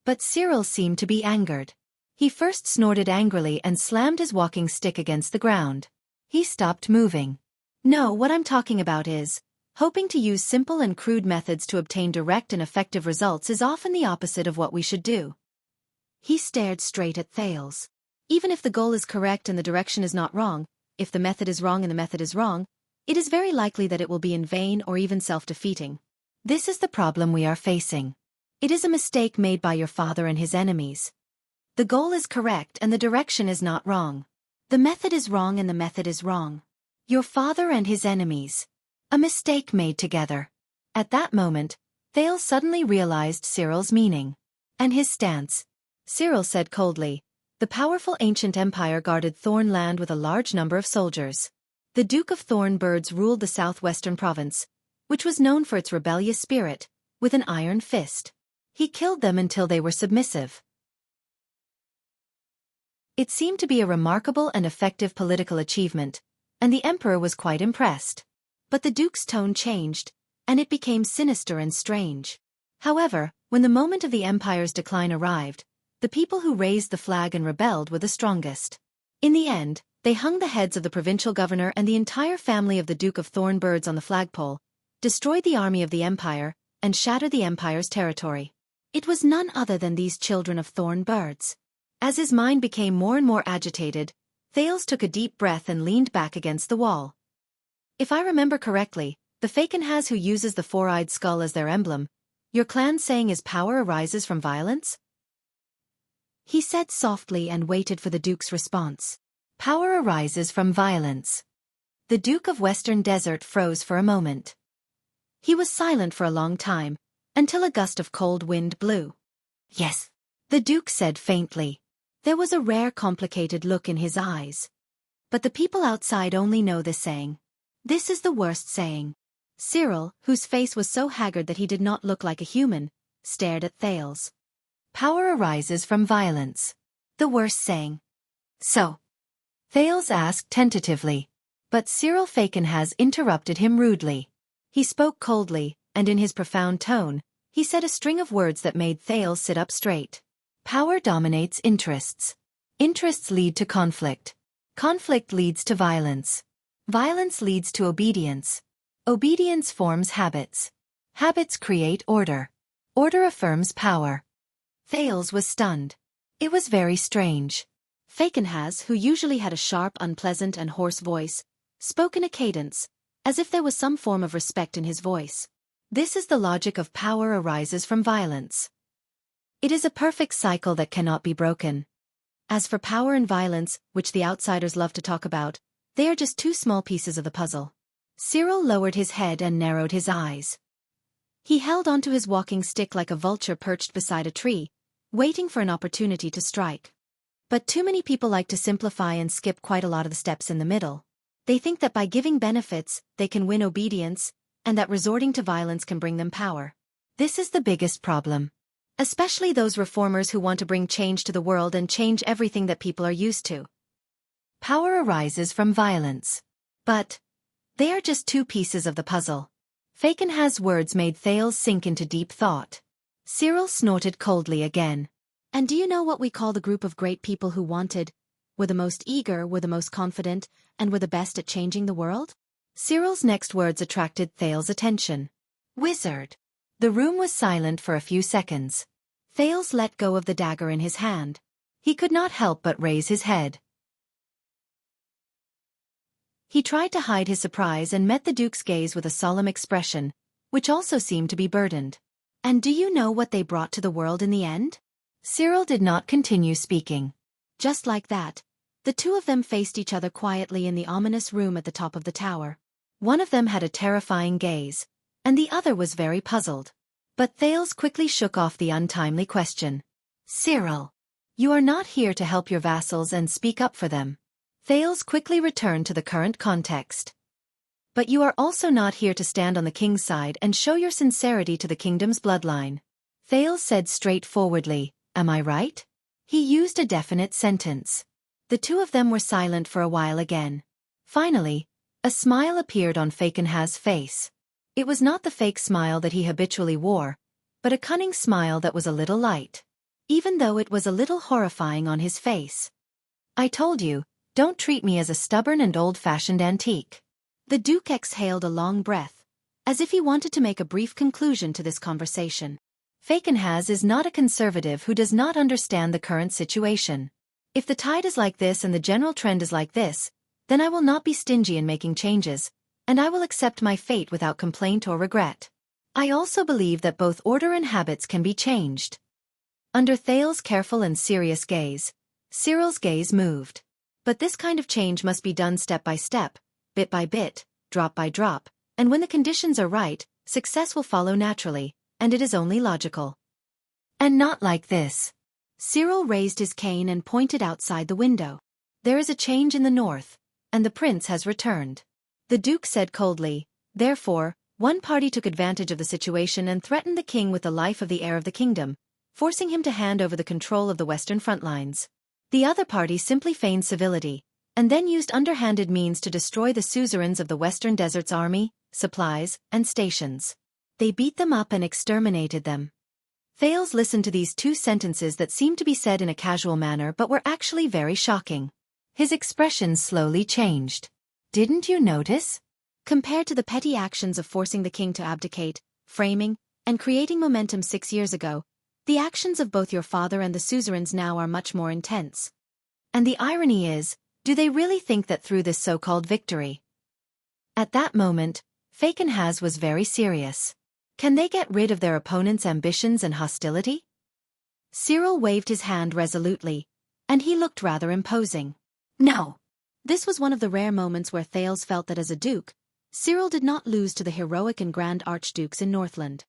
But Cyril seemed to be angered. He first snorted angrily and slammed his walking stick against the ground. He stopped moving. No, what I'm talking about is, hoping to use simple and crude methods to obtain direct and effective results is often the opposite of what we should do. He stared straight at Thales. Even if the goal is correct and the direction is not wrong, if the method is wrong and the method is wrong, it is very likely that it will be in vain or even self-defeating. This is the problem we are facing. It is a mistake made by your father and his enemies. The goal is correct and the direction is not wrong. The method is wrong and the method is wrong. Your father and his enemies. A mistake made together. At that moment, Thales suddenly realized Cyril's meaning. And his stance. Cyril said coldly, the powerful ancient empire guarded Thorn land with a large number of soldiers. The Duke of Thorn Birds ruled the southwestern province, which was known for its rebellious spirit, with an iron fist. He killed them until they were submissive. It seemed to be a remarkable and effective political achievement, and the emperor was quite impressed. But the Duke's tone changed, and it became sinister and strange. However, when the moment of the empire's decline arrived, the people who raised the flag and rebelled were the strongest. In the end, they hung the heads of the provincial governor and the entire family of the Duke of Thorn Birds on the flagpole, destroyed the army of the empire, and shattered the empire's territory. It was none other than these children of Thorn Birds. As his mind became more and more agitated, Thales took a deep breath and leaned back against the wall. If I remember correctly, the Xiaofan who uses the four-eyed skull as their emblem, your clan's saying is power arises from violence? He said softly and waited for the Duke's response. Power arises from violence. The Duke of Western Desert froze for a moment. He was silent for a long time, until a gust of cold wind blew. Yes, the Duke said faintly. There was a rare complicated look in his eyes. But the people outside only know this saying. This is the worst saying. Cyril, whose face was so haggard that he did not look like a human, stared at Thales. Power arises from violence. The worst saying. So? Thales asked tentatively. But Cyril has interrupted him rudely. He spoke coldly, and in his profound tone, he said a string of words that made Thales sit up straight. Power dominates interests. Interests lead to conflict. Conflict leads to violence. Violence leads to obedience. Obedience forms habits. Habits create order. Order affirms power. Thales was stunned. It was very strange. Fakenhas, who usually had a sharp, unpleasant and hoarse voice, spoke in a cadence, as if there was some form of respect in his voice. This is the logic of power arises from violence. It is a perfect cycle that cannot be broken. As for power and violence, which the outsiders love to talk about, they are just two small pieces of the puzzle. Cyril lowered his head and narrowed his eyes. He held onto his walking stick like a vulture perched beside a tree, waiting for an opportunity to strike. But too many people like to simplify and skip quite a lot of the steps in the middle. They think that by giving benefits, they can win obedience, and that resorting to violence can bring them power. This is the biggest problem. Especially those reformers who want to bring change to the world and change everything that people are used to. Power arises from violence. But they are just two pieces of the puzzle. Fakenhas' words made Thales sink into deep thought. Cyril snorted coldly again. And do you know what we call the group of great people who were the most eager, were the most confident, and were the best at changing the world? Cyril's next words attracted Thales' attention. Wizard. The room was silent for a few seconds. Thales let go of the dagger in his hand. He could not help but raise his head. He tried to hide his surprise and met the Duke's gaze with a solemn expression, which also seemed to be burdened. And do you know what they brought to the world in the end? Cyril did not continue speaking. Just like that, the two of them faced each other quietly in the ominous room at the top of the tower. One of them had a terrifying gaze, and the other was very puzzled. But Thales quickly shook off the untimely question. Cyril, you are not here to help your vassals and speak up for them. Thales quickly returned to the current context. But you are also not here to stand on the king's side and show your sincerity to the kingdom's bloodline. Thales said straightforwardly, am I right? He used a definite sentence. The two of them were silent for a while again. Finally, a smile appeared on Fakenhas' face. It was not the fake smile that he habitually wore, but a cunning smile that was a little light. Even though it was a little horrifying on his face. I told you, don't treat me as a stubborn and old-fashioned antique. The Duke exhaled a long breath, as if he wanted to make a brief conclusion to this conversation. Fakenhas is not a conservative who does not understand the current situation. If the tide is like this and the general trend is like this, then I will not be stingy in making changes, and I will accept my fate without complaint or regret. I also believe that both order and habits can be changed. Under Thales' careful and serious gaze, Cyril's gaze moved. But this kind of change must be done step by step, bit by bit, drop by drop, and when the conditions are right, success will follow naturally, and it is only logical. And not like this. Cyril raised his cane and pointed outside the window. There is a change in the north, and the prince has returned. The Duke said coldly, therefore, one party took advantage of the situation and threatened the king with the life of the heir of the kingdom, forcing him to hand over the control of the western front lines. The other party simply feigned civility, and then used underhanded means to destroy the suzerains of the Western Desert's army, supplies, and stations. They beat them up and exterminated them. Thales listened to these two sentences that seemed to be said in a casual manner but were actually very shocking. His expression slowly changed. Didn't you notice? Compared to the petty actions of forcing the king to abdicate, framing, and creating momentum 6 years ago, the actions of both your father and the suzerains now are much more intense. And the irony is, do they really think that through this so-called victory? At that moment, Fakenhas was very serious. Can they get rid of their opponent's ambitions and hostility? Cyril waved his hand resolutely, and he looked rather imposing. No. This was one of the rare moments where Thales felt that as a duke, Cyril did not lose to the heroic and grand archdukes in Northland.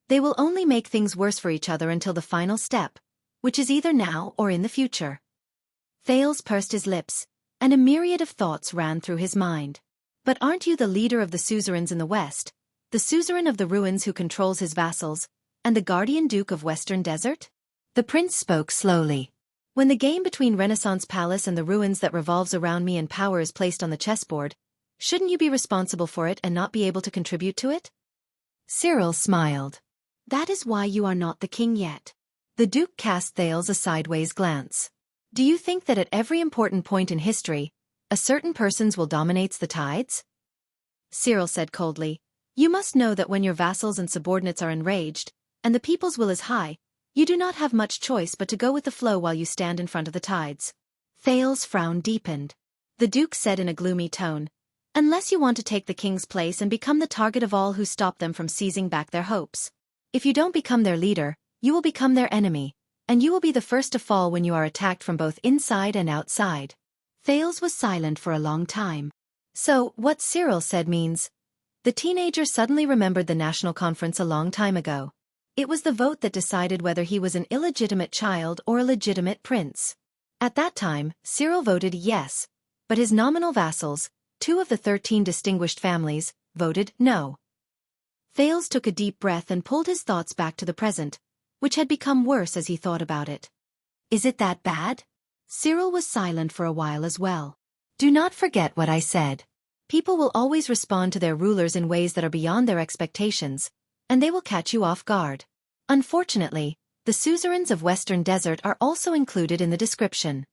They will only make things worse for each other until the final step, which is either now or in the future. Thales pursed his lips, and a myriad of thoughts ran through his mind. But aren't you the leader of the suzerains in the west, the suzerain of the ruins who controls his vassals, and the guardian duke of Western Desert? The prince spoke slowly. When the game between Renaissance Palace and the ruins that revolves around me and power is placed on the chessboard, shouldn't you be responsible for it and not be able to contribute to it? Cyril smiled. That is why you are not the king yet. The duke cast Thales a sideways glance. Do you think that at every important point in history, a certain person's will dominates the tides? Cyril said coldly, you must know that when your vassals and subordinates are enraged, and the people's will is high, you do not have much choice but to go with the flow while you stand in front of the tides. Thales' frown deepened. The duke said in a gloomy tone, unless you want to take the king's place and become the target of all who stop them from seizing back their hopes. If you don't become their leader, you will become their enemy, and you will be the first to fall when you are attacked from both inside and outside. Thales was silent for a long time. So, what Cyril said means? The teenager suddenly remembered the national conference a long time ago. It was the vote that decided whether he was an illegitimate child or a legitimate prince. At that time, Cyril voted yes, but his nominal vassals, 2 of the 13 distinguished families, voted no. Thales took a deep breath and pulled his thoughts back to the present, which had become worse as he thought about it. Is it that bad? Cyril was silent for a while as well. Do not forget what I said. People will always respond to their rulers in ways that are beyond their expectations, and they will catch you off guard. Unfortunately, the suzerains of Western Desert are also included in the description.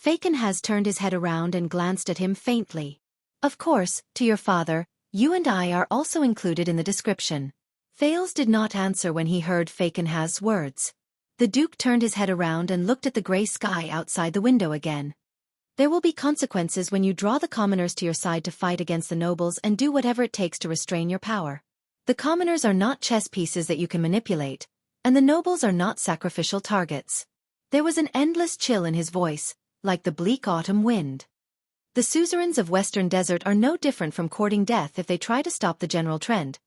Xiaofan has turned his head around and glanced at him faintly. Of course, to your father, you and I are also included in the description. Thales did not answer when he heard Xiaofan's words. The duke turned his head around and looked at the gray sky outside the window again. There will be consequences when you draw the commoners to your side to fight against the nobles and do whatever it takes to restrain your power. The commoners are not chess pieces that you can manipulate, and the nobles are not sacrificial targets. There was an endless chill in his voice, like the bleak autumn wind. The suzerains of Western Desert are no different from courting death if they try to stop the general trend.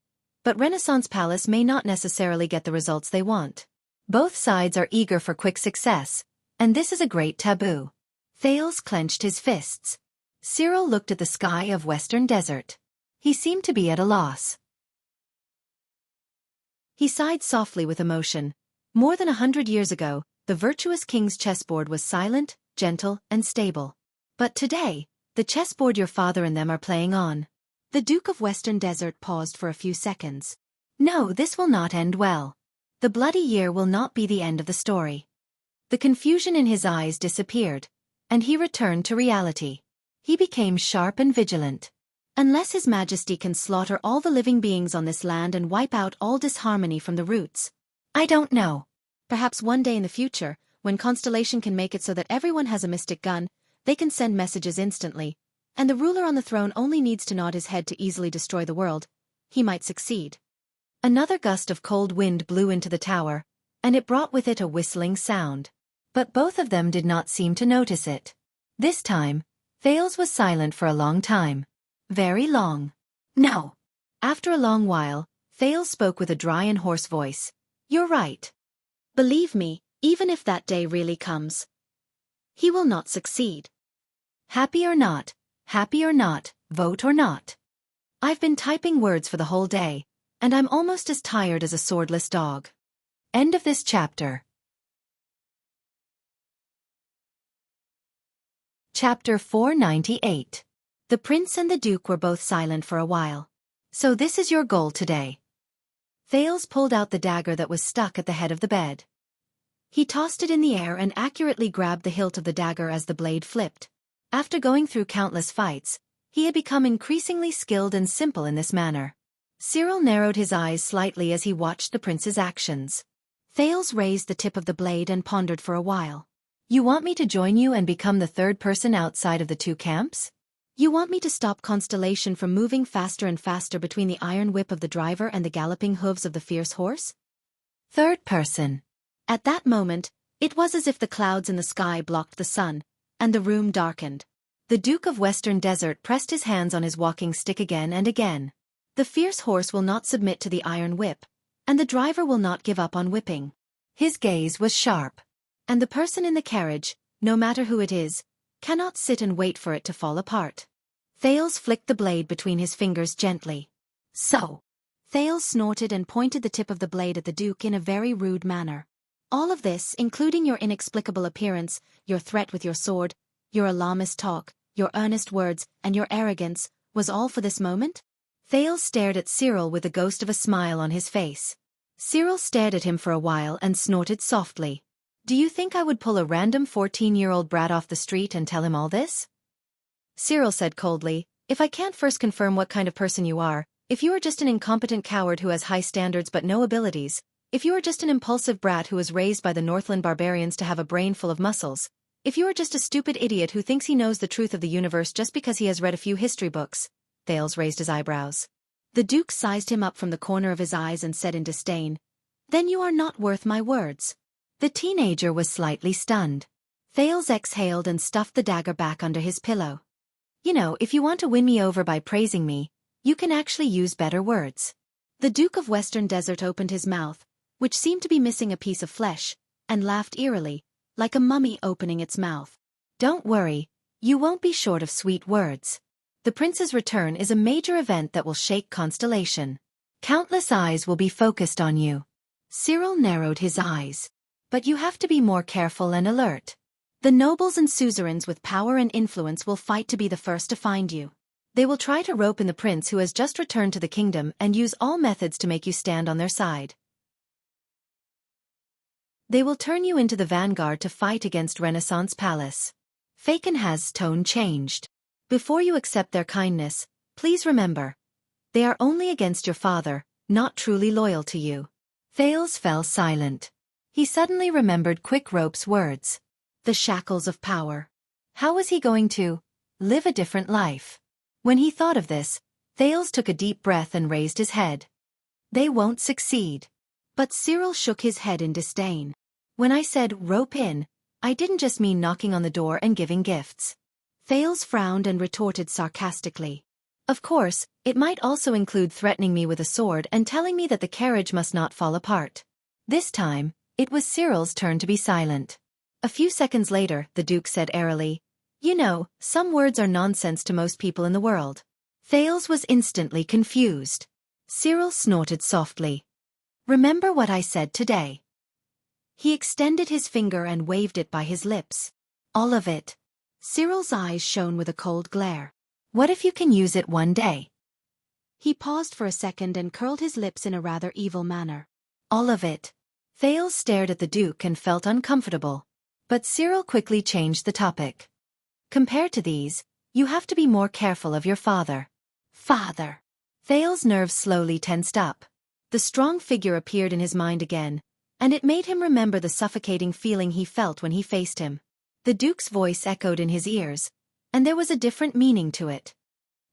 But Renaissance Palace may not necessarily get the results they want. Both sides are eager for quick success, and this is a great taboo. Thales clenched his fists. Cyril looked at the sky of Western Desert. He seemed to be at a loss. He sighed softly with emotion. More than 100 years ago, the virtuous king's chessboard was silent, gentle, and stable. But today, the chessboard your father and them are playing on. The Duke of Western Desert paused for a few seconds. No, this will not end well. The bloody year will not be the end of the story. The confusion in his eyes disappeared, and he returned to reality. He became sharp and vigilant. Unless His Majesty can slaughter all the living beings on this land and wipe out all disharmony from the roots. I don't know. Perhaps one day in the future, when Constellation can make it so that everyone has a mystic gun, they can send messages instantly, and the ruler on the throne only needs to nod his head to easily destroy the world. He might succeed. Another gust of cold wind blew into the tower, and it brought with it a whistling sound. But both of them did not seem to notice it. This time, Thales was silent for a long time. Very long. No. After a long while, Thales spoke with a dry and hoarse voice. You're right. Believe me, even if that day really comes, he will not succeed. Happy or not, vote or not. I've been typing words for the whole day, and I'm almost as tired as a swordless dog. End of this chapter. Chapter 498. The prince and the duke were both silent for a while. So this is your goal today. Thales pulled out the dagger that was stuck at the head of the bed. He tossed it in the air and accurately grabbed the hilt of the dagger as the blade flipped. After going through countless fights, he had become increasingly skilled and simple in this manner. Cyril narrowed his eyes slightly as he watched the prince's actions. Thales raised the tip of the blade and pondered for a while. You want me to join you and become the third person outside of the two camps? You want me to stop Constellation from moving faster and faster between the iron whip of the driver and the galloping hooves of the fierce horse? Third person. At that moment, it was as if the clouds in the sky blocked the sun, and the room darkened. The Duke of Western Desert pressed his hands on his walking stick again and again. The fierce horse will not submit to the iron whip, and the driver will not give up on whipping. His gaze was sharp. And the person in the carriage, no matter who it is, cannot sit and wait for it to fall apart. Thales flicked the blade between his fingers gently. So. Thales snorted and pointed the tip of the blade at the Duke in a very rude manner. All of this, including your inexplicable appearance, your threat with your sword, your alarmist talk, your earnest words, and your arrogance, was all for this moment? Thales stared at Cyril with the ghost of a smile on his face. Cyril stared at him for a while and snorted softly. Do you think I would pull a random 14-year-old brat off the street and tell him all this? Cyril said coldly, if I can't first confirm what kind of person you are, if you are just an incompetent coward who has high standards but no abilities, if you are just an impulsive brat who was raised by the Northland barbarians to have a brain full of muscles, if you are just a stupid idiot who thinks he knows the truth of the universe just because he has read a few history books, Thales raised his eyebrows. The Duke sized him up from the corner of his eyes and said in disdain, then you are not worth my words. The teenager was slightly stunned. Thales exhaled and stuffed the dagger back under his pillow. You know, if you want to win me over by praising me, you can actually use better words. The Duke of Western Desert opened his mouth, which seemed to be missing a piece of flesh, and laughed eerily, like a mummy opening its mouth. Don't worry, you won't be short of sweet words. The prince's return is a major event that will shake Constellation. Countless eyes will be focused on you. Cyril narrowed his eyes. But you have to be more careful and alert. The nobles and suzerains with power and influence will fight to be the first to find you. They will try to rope in the prince who has just returned to the kingdom and use all methods to make you stand on their side. They will turn you into the vanguard to fight against Renaissance Palace. Falcon's tone changed. Before you accept their kindness, please remember, they are only against your father, not truly loyal to you. Thales fell silent. He suddenly remembered Quick Rope's words. The shackles of power. How was he going to live a different life? When he thought of this, Thales took a deep breath and raised his head. They won't succeed. But Cyril shook his head in disdain. When I said rope in, I didn't just mean knocking on the door and giving gifts. Thales frowned and retorted sarcastically. Of course, it might also include threatening me with a sword and telling me that the carriage must not fall apart. This time, it was Cyril's turn to be silent. A few seconds later, the Duke said airily, you know, some words are nonsense to most people in the world. Thales was instantly confused. Cyril snorted softly. Remember what I said today. He extended his finger and waved it by his lips. All of it. Cyril's eyes shone with a cold glare. What if you can use it one day? He paused for a second and curled his lips in a rather evil manner. All of it. Thales stared at the Duke and felt uncomfortable. But Cyril quickly changed the topic. Compared to these, you have to be more careful of your father. Father. Thales' nerves slowly tensed up. The strong figure appeared in his mind again, and it made him remember the suffocating feeling he felt when he faced him. The Duke's voice echoed in his ears, and there was a different meaning to it.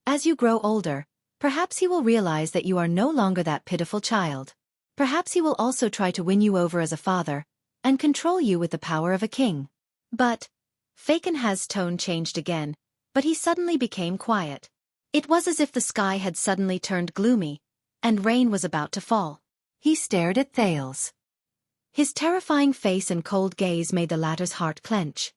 As you grow older, perhaps he will realize that you are no longer that pitiful child. Perhaps he will also try to win you over as a father, and control you with the power of a king. But, Falcon's tone changed again, but he suddenly became quiet. It was as if the sky had suddenly turned gloomy, and rain was about to fall. He stared at Thales. His terrifying face and cold gaze made the latter's heart clench.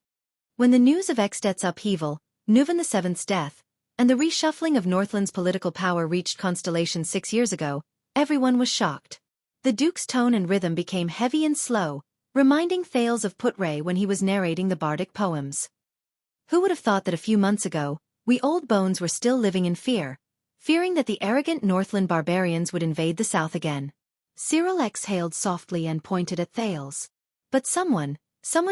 When the news of Extet's upheaval, Nuvan VII's death, and the reshuffling of Northland's political power reached Constellation 6 years ago, everyone was shocked. The Duke's tone and rhythm became heavy and slow, reminding Thales of Putray when he was narrating the bardic poems. Who would have thought that a few months ago, we old bones were still living in fear, fearing that the arrogant Northland barbarians would invade the south again? Cyril exhaled softly and pointed at Thales. But someone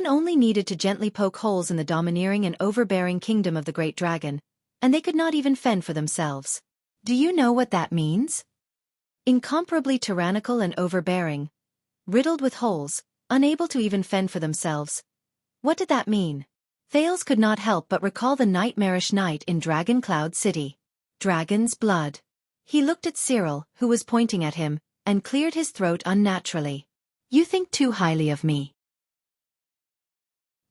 only needed to gently poke holes in the domineering and overbearing kingdom of the Great Dragon, and they could not even fend for themselves. Do you know what that means? Incomparably tyrannical and overbearing, riddled with holes, unable to even fend for themselves. What did that mean? Thales could not help but recall the nightmarish night in Dragon Cloud City. Dragon's blood. He looked at Cyril, who was pointing at him, and cleared his throat unnaturally. You think too highly of me.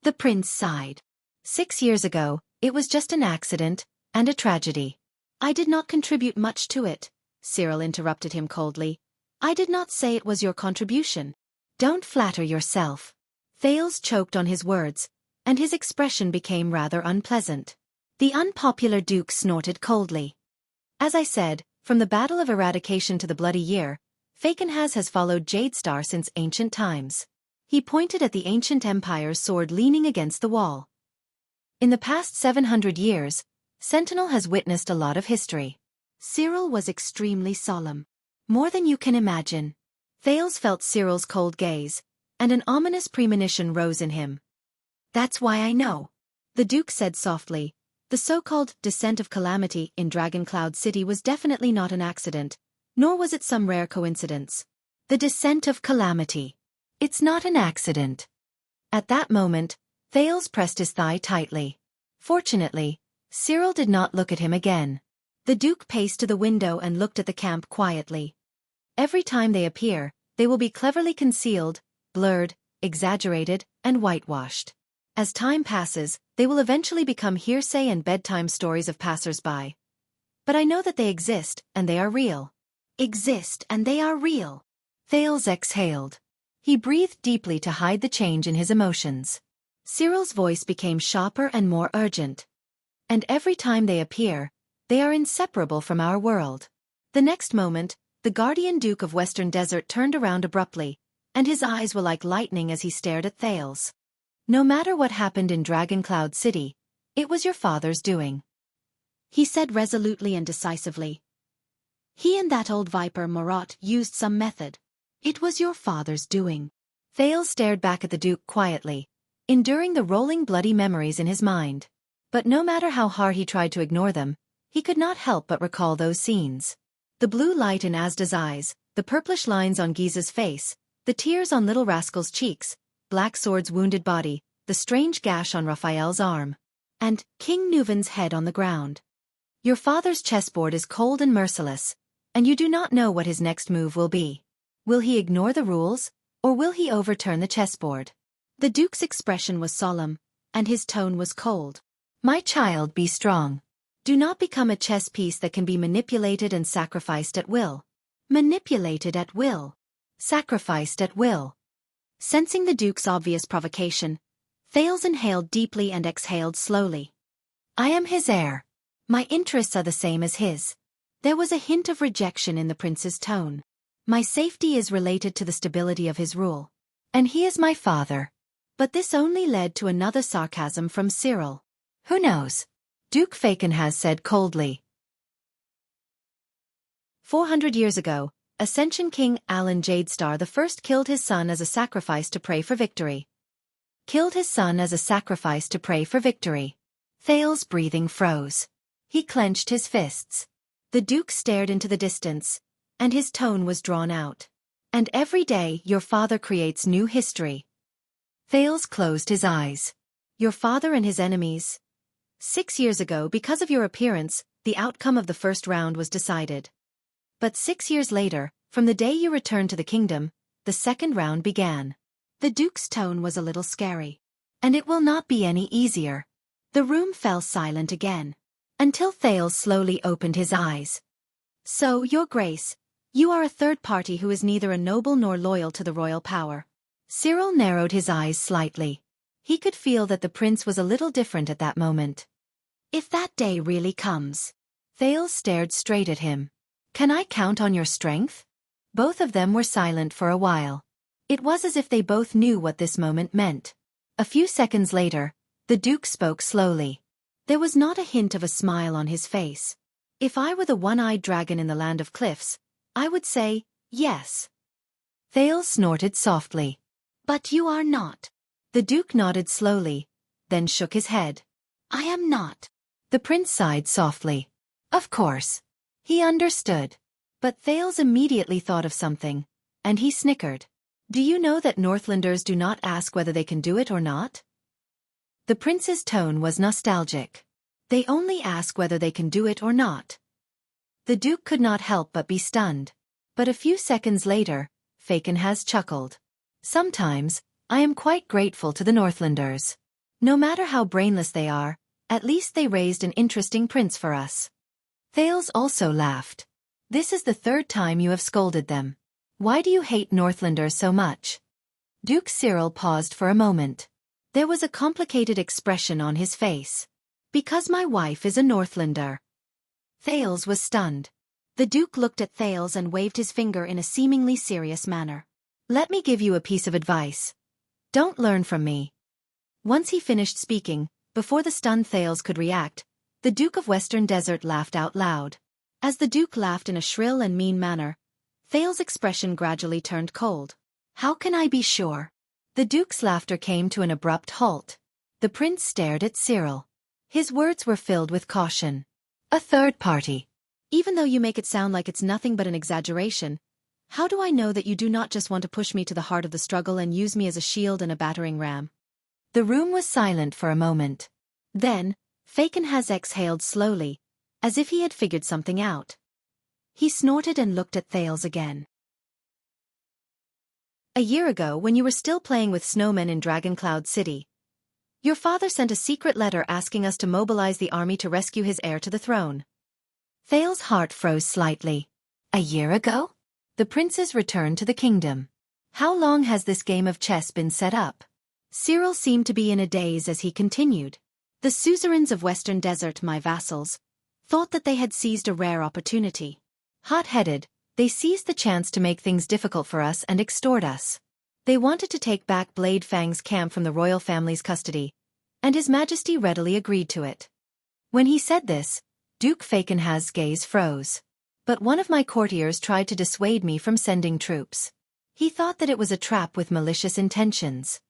The prince sighed. 6 years ago, it was just an accident, and a tragedy. I did not contribute much to it, Cyril interrupted him coldly. I did not say it was your contribution. Don't flatter yourself. Thales choked on his words, and his expression became rather unpleasant. The unpopular Duke snorted coldly. As I said, from the Battle of Eradication to the Bloody Year, Fakenhas has followed Jadestar since ancient times. He pointed at the ancient empire's sword leaning against the wall. In the past 700 years, Sentinel has witnessed a lot of history. Cyril was extremely solemn. More than you can imagine. Thales felt Cyril's cold gaze, and an ominous premonition rose in him. That's why I know. The Duke said softly. The so-called descent of calamity in Dragon Cloud City was definitely not an accident, nor was it some rare coincidence. The descent of calamity. It's not an accident. At that moment, Thales pressed his thigh tightly. Fortunately, Cyril did not look at him again. The Duke paced to the window and looked at the camp quietly. Every time they appear, they will be cleverly concealed, blurred, exaggerated, and whitewashed. As time passes, they will eventually become hearsay and bedtime stories of passers-by. But I know that they exist, and they are real. Exist and they are real. Thales exhaled. He breathed deeply to hide the change in his emotions. Cyril's voice became sharper and more urgent. And every time they appear, they are inseparable from our world. The next moment, the Guardian Duke of Western Desert turned around abruptly, and his eyes were like lightning as he stared at Thales. No matter what happened in Dragon Cloud City, it was your father's doing. He said resolutely and decisively. He and that old viper Marat used some method. It was your father's doing. Thales stared back at the Duke quietly, enduring the rolling bloody memories in his mind. But no matter how hard he tried to ignore them, he could not help but recall those scenes. The blue light in Asda's eyes, the purplish lines on Giza's face, the tears on Little Rascal's cheeks, Black Sword's wounded body, the strange gash on Raphael's arm, and King Nuvan's head on the ground. Your father's chessboard is cold and merciless, and you do not know what his next move will be. Will he ignore the rules, or will he overturn the chessboard? The Duke's expression was solemn, and his tone was cold. My child, be strong. Do not become a chess piece that can be manipulated and sacrificed at will. Manipulated at will. Sacrificed at will. Sensing the Duke's obvious provocation, Thales inhaled deeply and exhaled slowly. I am his heir. My interests are the same as his. There was a hint of rejection in the prince's tone. My safety is related to the stability of his rule. And he is my father. But this only led to another sarcasm from Cyril. Who knows? Duke Fakenhas said coldly. 400 years ago, Ascension King Alan Jadestar I killed his son as a sacrifice to pray for victory. Killed his son as a sacrifice to pray for victory. Thales' breathing froze. He clenched his fists. The Duke stared into the distance, and his tone was drawn out. And every day your father creates new history. Thales closed his eyes. Your father and his enemies. 6 years ago, because of your appearance, the outcome of the first round was decided. But 6 years later, from the day you returned to the kingdom, the second round began. The Duke's tone was a little scary. And it will not be any easier. The room fell silent again. Until Thales slowly opened his eyes. So, Your Grace, you are a third party who is neither a noble nor loyal to the royal power. Cyril narrowed his eyes slightly. He could feel that the prince was a little different at that moment. If that day really comes. Thales stared straight at him. Can I count on your strength? Both of them were silent for a while. It was as if they both knew what this moment meant. A few seconds later, the Duke spoke slowly. There was not a hint of a smile on his face. If I were the one-eyed dragon in the land of cliffs, I would say, yes. Thales snorted softly. But you are not. The Duke nodded slowly, then shook his head. I am not. The prince sighed softly. Of course. He understood. But Thales immediately thought of something, and he snickered. Do you know that Northlanders do not ask whether they can do it or not? The prince's tone was nostalgic. They only ask whether they can do it or not. The Duke could not help but be stunned. But a few seconds later, Fakenhas chuckled. Sometimes, I am quite grateful to the Northlanders. No matter how brainless they are, at least they raised an interesting prince for us. Thales also laughed. This is the third time you have scolded them. Why do you hate Northlanders so much? Duke Cyril paused for a moment. There was a complicated expression on his face. Because my wife is a Northlander. Thales was stunned. The Duke looked at Thales and waved his finger in a seemingly serious manner. Let me give you a piece of advice. Don't learn from me. Once he finished speaking, before the stunned Thales could react, the Duke of Western Desert laughed out loud. As the Duke laughed in a shrill and mean manner, Thales' expression gradually turned cold. How can I be sure? The Duke's laughter came to an abrupt halt. The prince stared at Cyril. His words were filled with caution. A third party. Even though you make it sound like it's nothing but an exaggeration, how do I know that you do not just want to push me to the heart of the struggle and use me as a shield and a battering ram? The room was silent for a moment. Then, Fakenhaz exhaled slowly, as if he had figured something out. He snorted and looked at Thales again. A year ago, when you were still playing with snowmen in Dragoncloud City, your father sent a secret letter asking us to mobilize the army to rescue his heir to the throne. Thales' heart froze slightly. A year ago? The princes returned to the kingdom. How long has this game of chess been set up? Cyril seemed to be in a daze as he continued. The suzerains of Western Desert, my vassals, thought that they had seized a rare opportunity. Hot-headed, they seized the chance to make things difficult for us and extort us. They wanted to take back Blade Fang's camp from the royal family's custody, and His Majesty readily agreed to it. When he said this, Duke Fakenhaz's gaze froze. But one of my courtiers tried to dissuade me from sending troops. He thought that it was a trap with malicious intentions.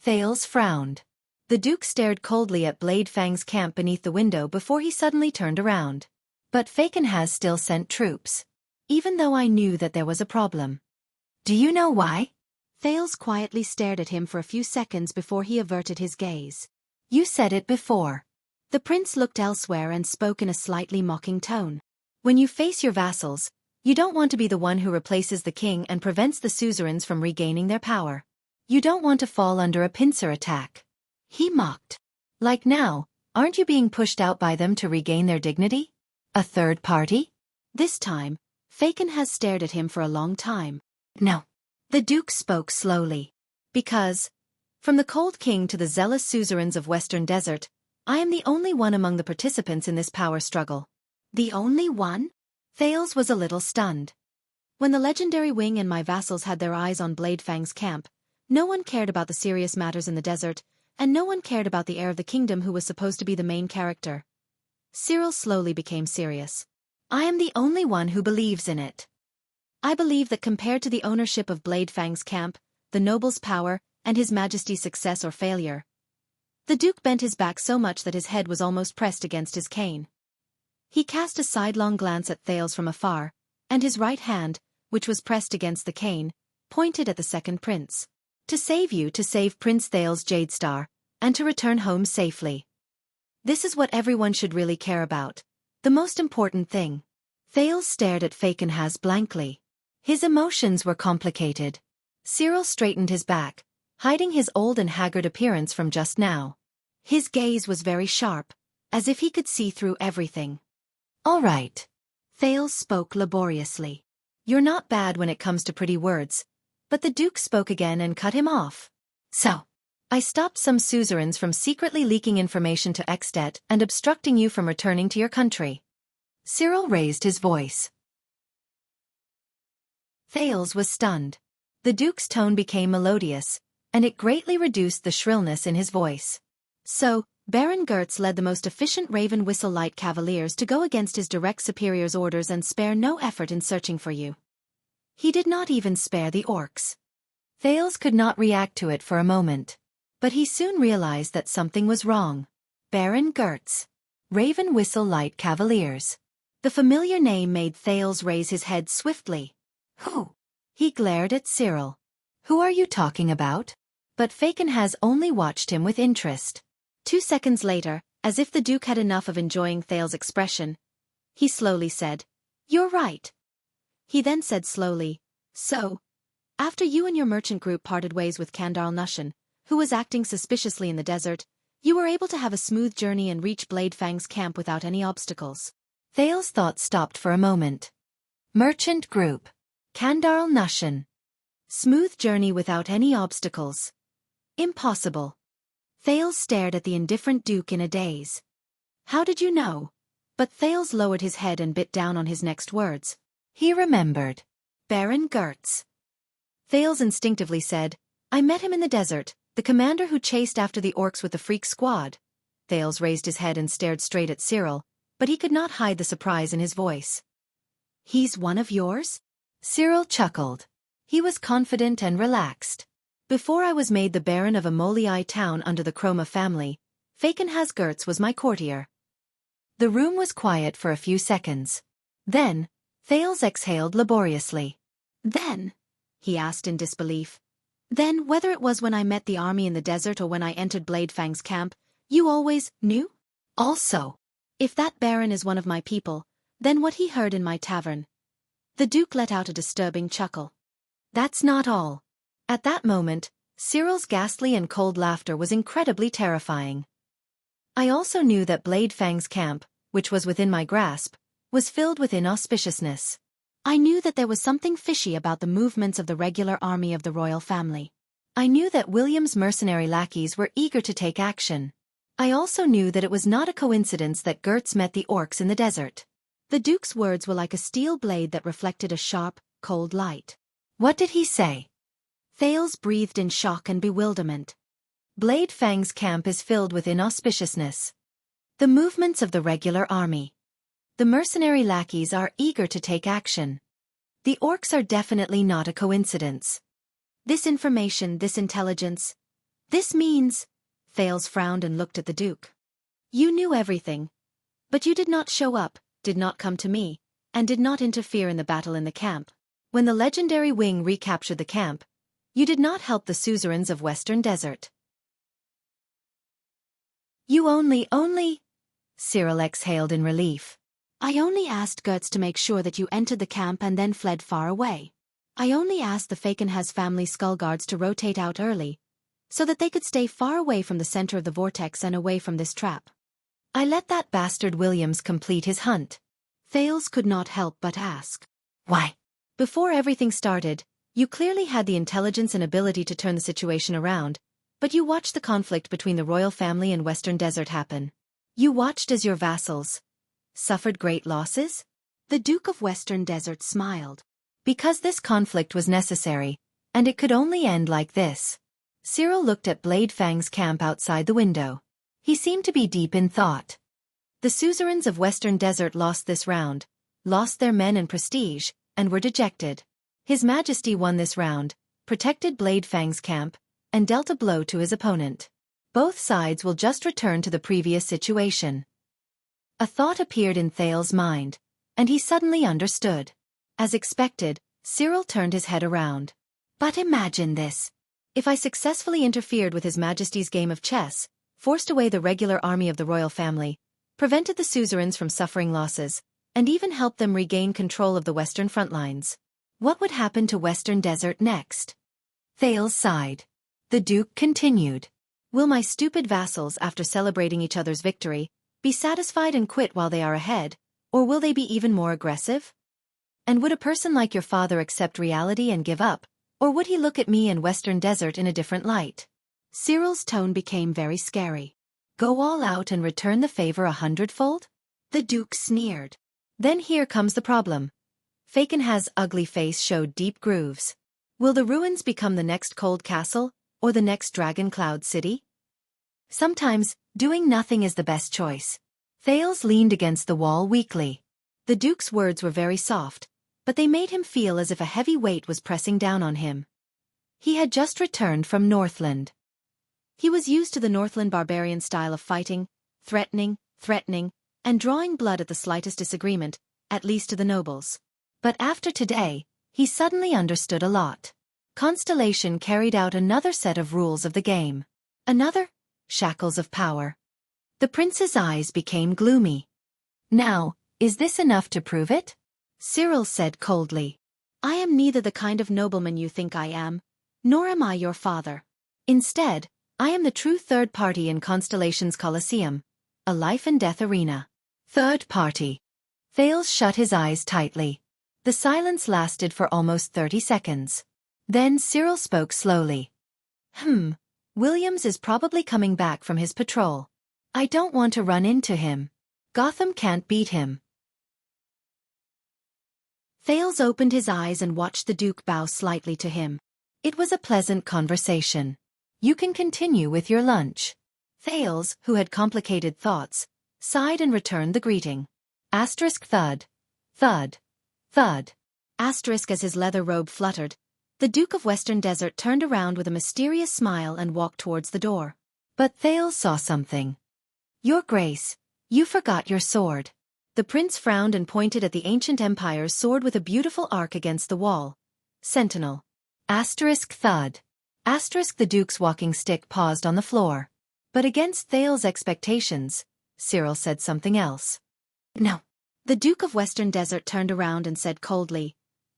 Thales frowned. The Duke stared coldly at Blade Fang's camp beneath the window before he suddenly turned around. But Fakenhaz still sent troops, even though I knew that there was a problem. Do you know why? Thales quietly stared at him for a few seconds before he averted his gaze. You said it before. The prince looked elsewhere and spoke in a slightly mocking tone. When you face your vassals, you don't want to be the one who replaces the king and prevents the suzerains from regaining their power. You don't want to fall under a pincer attack. He mocked. Like now, aren't you being pushed out by them to regain their dignity? A third party? This time, Fakenhaz stared at him for a long time. No. The Duke spoke slowly. Because, from the cold king to the zealous suzerains of Western Desert, I am the only one among the participants in this power struggle. The only one? Thales was a little stunned. When the legendary wing and my vassals had their eyes on Blade Fang's camp, no one cared about the serious matters in the desert, and no one cared about the heir of the kingdom who was supposed to be the main character. Cyril slowly became serious. I am the only one who believes in it. I believe that compared to the ownership of Blade Fang's camp, the noble's power, and His Majesty's success or failure. The Duke bent his back so much that his head was almost pressed against his cane. He cast a sidelong glance at Thales from afar, and his right hand, which was pressed against the cane, pointed at the second prince. To save you, to save Prince Thales Jadestar, and to return home safely. This is what everyone should really care about. The most important thing. Thales stared at Fakenhaz blankly. His emotions were complicated. Cyril straightened his back, hiding his old and haggard appearance from just now. His gaze was very sharp, as if he could see through everything. All right. Thales spoke laboriously. You're not bad when it comes to pretty words. But the Duke spoke again and cut him off. So, I stopped some suzerains from secretly leaking information to Extet and obstructing you from returning to your country. Cyril raised his voice. Thales was stunned. The Duke's tone became melodious, and it greatly reduced the shrillness in his voice. So, Baron Gertz led the most efficient Raven Whistle Light Cavaliers to go against his direct superior's orders and spare no effort in searching for you. He did not even spare the orcs. Thales could not react to it for a moment. But he soon realized that something was wrong. Baron Gertz. Raven Whistle Light Cavaliers. The familiar name made Thales raise his head swiftly. Who? He glared at Cyril. Who are you talking about? But Fakenhaz only watched him with interest. 2 seconds later, as if the Duke had enough of enjoying Thales' expression, he slowly said, You're right. He then said slowly, So, after you and your merchant group parted ways with Kandarl Nushan, who was acting suspiciously in the desert, you were able to have a smooth journey and reach Blade Fang's camp without any obstacles. Thales' thoughts stopped for a moment. Merchant group. Kandarl Nushan. Smooth journey without any obstacles. Impossible. Thales stared at the indifferent Duke in a daze. How did you know? But Thales lowered his head and bit down on his next words. He remembered. Baron Gertz. Thales instinctively said, I met him in the desert, the commander who chased after the orcs with the freak squad. Thales raised his head and stared straight at Cyril, but he could not hide the surprise in his voice. He's one of yours? Cyril chuckled. He was confident and relaxed. Before I was made the Baron of a Molii town under the Chroma family, Fakenhas Gertz was my courtier. The room was quiet for a few seconds. Then, Thales exhaled laboriously. Then? He asked in disbelief. Then, whether it was when I met the army in the desert or when I entered Bladefang's camp, you always knew? Also, if that Baron is one of my people, then what he heard in my tavern. The Duke let out a disturbing chuckle. That's not all. At that moment, Cyril's ghastly and cold laughter was incredibly terrifying. I also knew that Bladefang's camp, which was within my grasp, was filled with inauspiciousness. I knew that there was something fishy about the movements of the regular army of the royal family. I knew that William's mercenary lackeys were eager to take action. I also knew that it was not a coincidence that Gertz met the orcs in the desert. The Duke's words were like a steel blade that reflected a sharp, cold light. What did he say? Thales breathed in shock and bewilderment. Bladefang's camp is filled with inauspiciousness. The movements of the regular army. The mercenary lackeys are eager to take action. The orcs are definitely not a coincidence. This information, this intelligence, this means... Thales frowned and looked at the Duke. You knew everything. But you did not show up, did not come to me, and did not interfere in the battle in the camp. When the legendary wing recaptured the camp, you did not help the suzerains of Western Desert. You only... Cyril exhaled in relief. I only asked Gertz to make sure that you entered the camp and then fled far away. I only asked the Fakenhas family skull guards to rotate out early, so that they could stay far away from the center of the vortex and away from this trap. I let that bastard Williams complete his hunt. Thales could not help but ask. Why? Before everything started, you clearly had the intelligence and ability to turn the situation around, but you watched the conflict between the royal family and Western Desert happen. You watched as your vassals suffered great losses? The Duke of Western Desert smiled. Because this conflict was necessary, and it could only end like this. Cyril looked at Bladefang's camp outside the window. He seemed to be deep in thought. The suzerains of Western Desert lost this round, lost their men and prestige, and were dejected. His Majesty won this round, protected Bladefang's camp, and dealt a blow to his opponent. Both sides will just return to the previous situation. A thought appeared in Thales's mind, and he suddenly understood. As expected, Cyril turned his head around. But imagine this. If I successfully interfered with His Majesty's game of chess, forced away the regular army of the royal family, prevented the suzerains from suffering losses, and even helped them regain control of the western front lines, what would happen to Western Desert next? Thales sighed. The Duke continued. Will my stupid vassals, after celebrating each other's victory, be satisfied and quit while they are ahead, or will they be even more aggressive? And would a person like your father accept reality and give up, or would he look at me and Western Desert in a different light? Cyril's tone became very scary. Go all out and return the favor 100-fold? The Duke sneered. Then here comes the problem. Fakenhas' ugly face showed deep grooves. Will the ruins become the next cold castle, or the next dragon cloud city? Sometimes, doing nothing is the best choice. Thales leaned against the wall weakly. The Duke's words were very soft, but they made him feel as if a heavy weight was pressing down on him. He had just returned from Northland. He was used to the Northland barbarian style of fighting, threatening, and drawing blood at the slightest disagreement, at least to the nobles. But after today, he suddenly understood a lot. Constellation carried out another set of rules of the game. Another? Shackles of power. The prince's eyes became gloomy. Now, is this enough to prove it? Cyril said coldly. I am neither the kind of nobleman you think I am, nor am I your father. Instead, I am the true third party in Constellation's Colosseum, a life and death arena. Third party. Thales shut his eyes tightly. The silence lasted for almost 30 seconds. Then Cyril spoke slowly. Williams is probably coming back from his patrol. I don't want to run into him. Gotham can't beat him. Thales opened his eyes and watched the Duke bow slightly to him. It was a pleasant conversation. You can continue with your lunch. Thales, who had complicated thoughts, sighed and returned the greeting. Asterisk thud. Thud. Thud. Asterisk as his leather robe fluttered. The Duke of Western Desert turned around with a mysterious smile and walked towards the door. But Thales saw something. Your Grace, you forgot your sword. The prince frowned and pointed at the ancient empire's sword with a beautiful arc against the wall. Sentinel. Asterisk thud. Asterisk the Duke's walking stick paused on the floor. But against Thales' expectations, Cyril said something else. No. The Duke of Western Desert turned around and said coldly,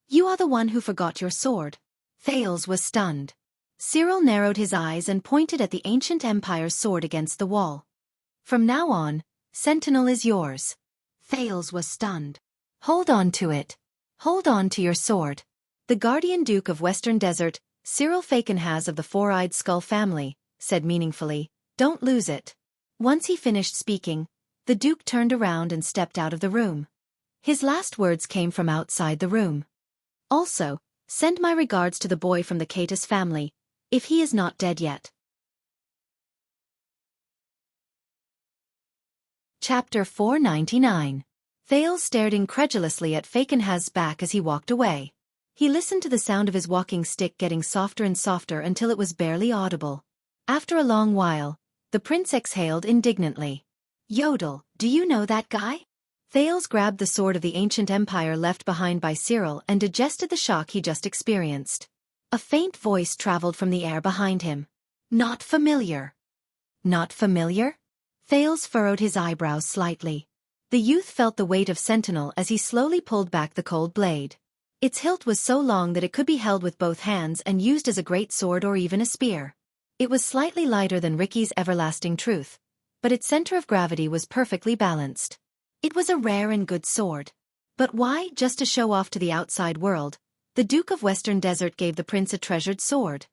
You are the one who forgot your sword. Thales was stunned. Cyril narrowed his eyes and pointed at the ancient empire's sword against the wall. From now on, Sentinel is yours. Thales was stunned. Hold on to it. Hold on to your sword. The Guardian Duke of Western Desert, Cyril Falkenhas of the Four-Eyed Skull family, said meaningfully, Don't lose it. Once he finished speaking, the Duke turned around and stepped out of the room. His last words came from outside the room. Also, send my regards to the boy from the Catus family, if he is not dead yet. Chapter 499. Thales stared incredulously at Falkenhas' back as he walked away. He listened to the sound of his walking stick getting softer and softer until it was barely audible. After a long while, the prince exhaled indignantly. Yodel, do you know that guy? Thales grabbed the sword of the ancient empire left behind by Cyril and digested the shock he just experienced. A faint voice traveled from the air behind him. Not familiar. Not familiar? Thales furrowed his eyebrows slightly. The youth felt the weight of Sentinel as he slowly pulled back the cold blade. Its hilt was so long that it could be held with both hands and used as a great sword or even a spear. It was slightly lighter than Ricky's Everlasting Truth, but its center of gravity was perfectly balanced. It was a rare and good sword. But why, just to show off to the outside world, the Duke of Western Desert gave the prince a treasured sword?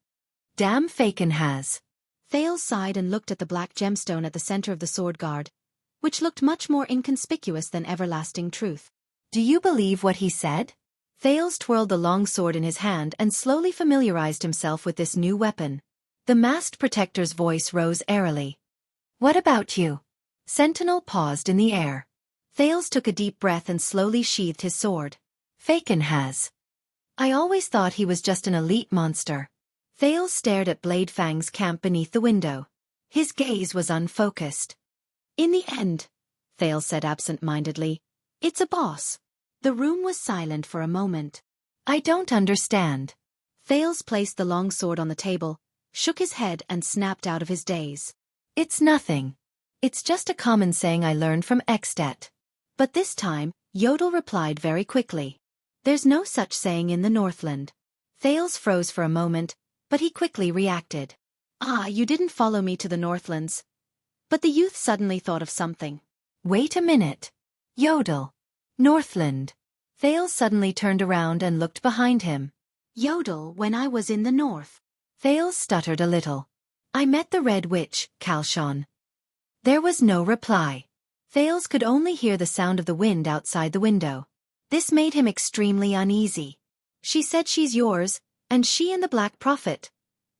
Damn Falkenhas. Thales sighed and looked at the black gemstone at the center of the sword guard, which looked much more inconspicuous than Everlasting Truth. Do you believe what he said? Thales twirled the long sword in his hand and slowly familiarized himself with this new weapon. The masked protector's voice rose airily. What about you? Sentinel paused in the air. Thales took a deep breath and slowly sheathed his sword. Falkenhas. I always thought he was just an elite monster. Thales stared at Blade Fang's camp beneath the window. His gaze was unfocused. In the end, Thales said absent-mindedly, it's a boss. The room was silent for a moment. I don't understand. Thales placed the long sword on the table, shook his head and snapped out of his daze. It's nothing. It's just a common saying I learned from Extet. But this time, Yodel replied very quickly. There's no such saying in the Northland. Thales froze for a moment, but he quickly reacted. Ah, you didn't follow me to the Northlands. But the youth suddenly thought of something. Wait a minute. Yodel. Northland. Thales suddenly turned around and looked behind him. Yodel, when I was in the north. Thales stuttered a little. I met the Red Witch, Kalshon. There was no reply. Thales could only hear the sound of the wind outside the window. This made him extremely uneasy. She said she's yours, and she and the Black Prophet.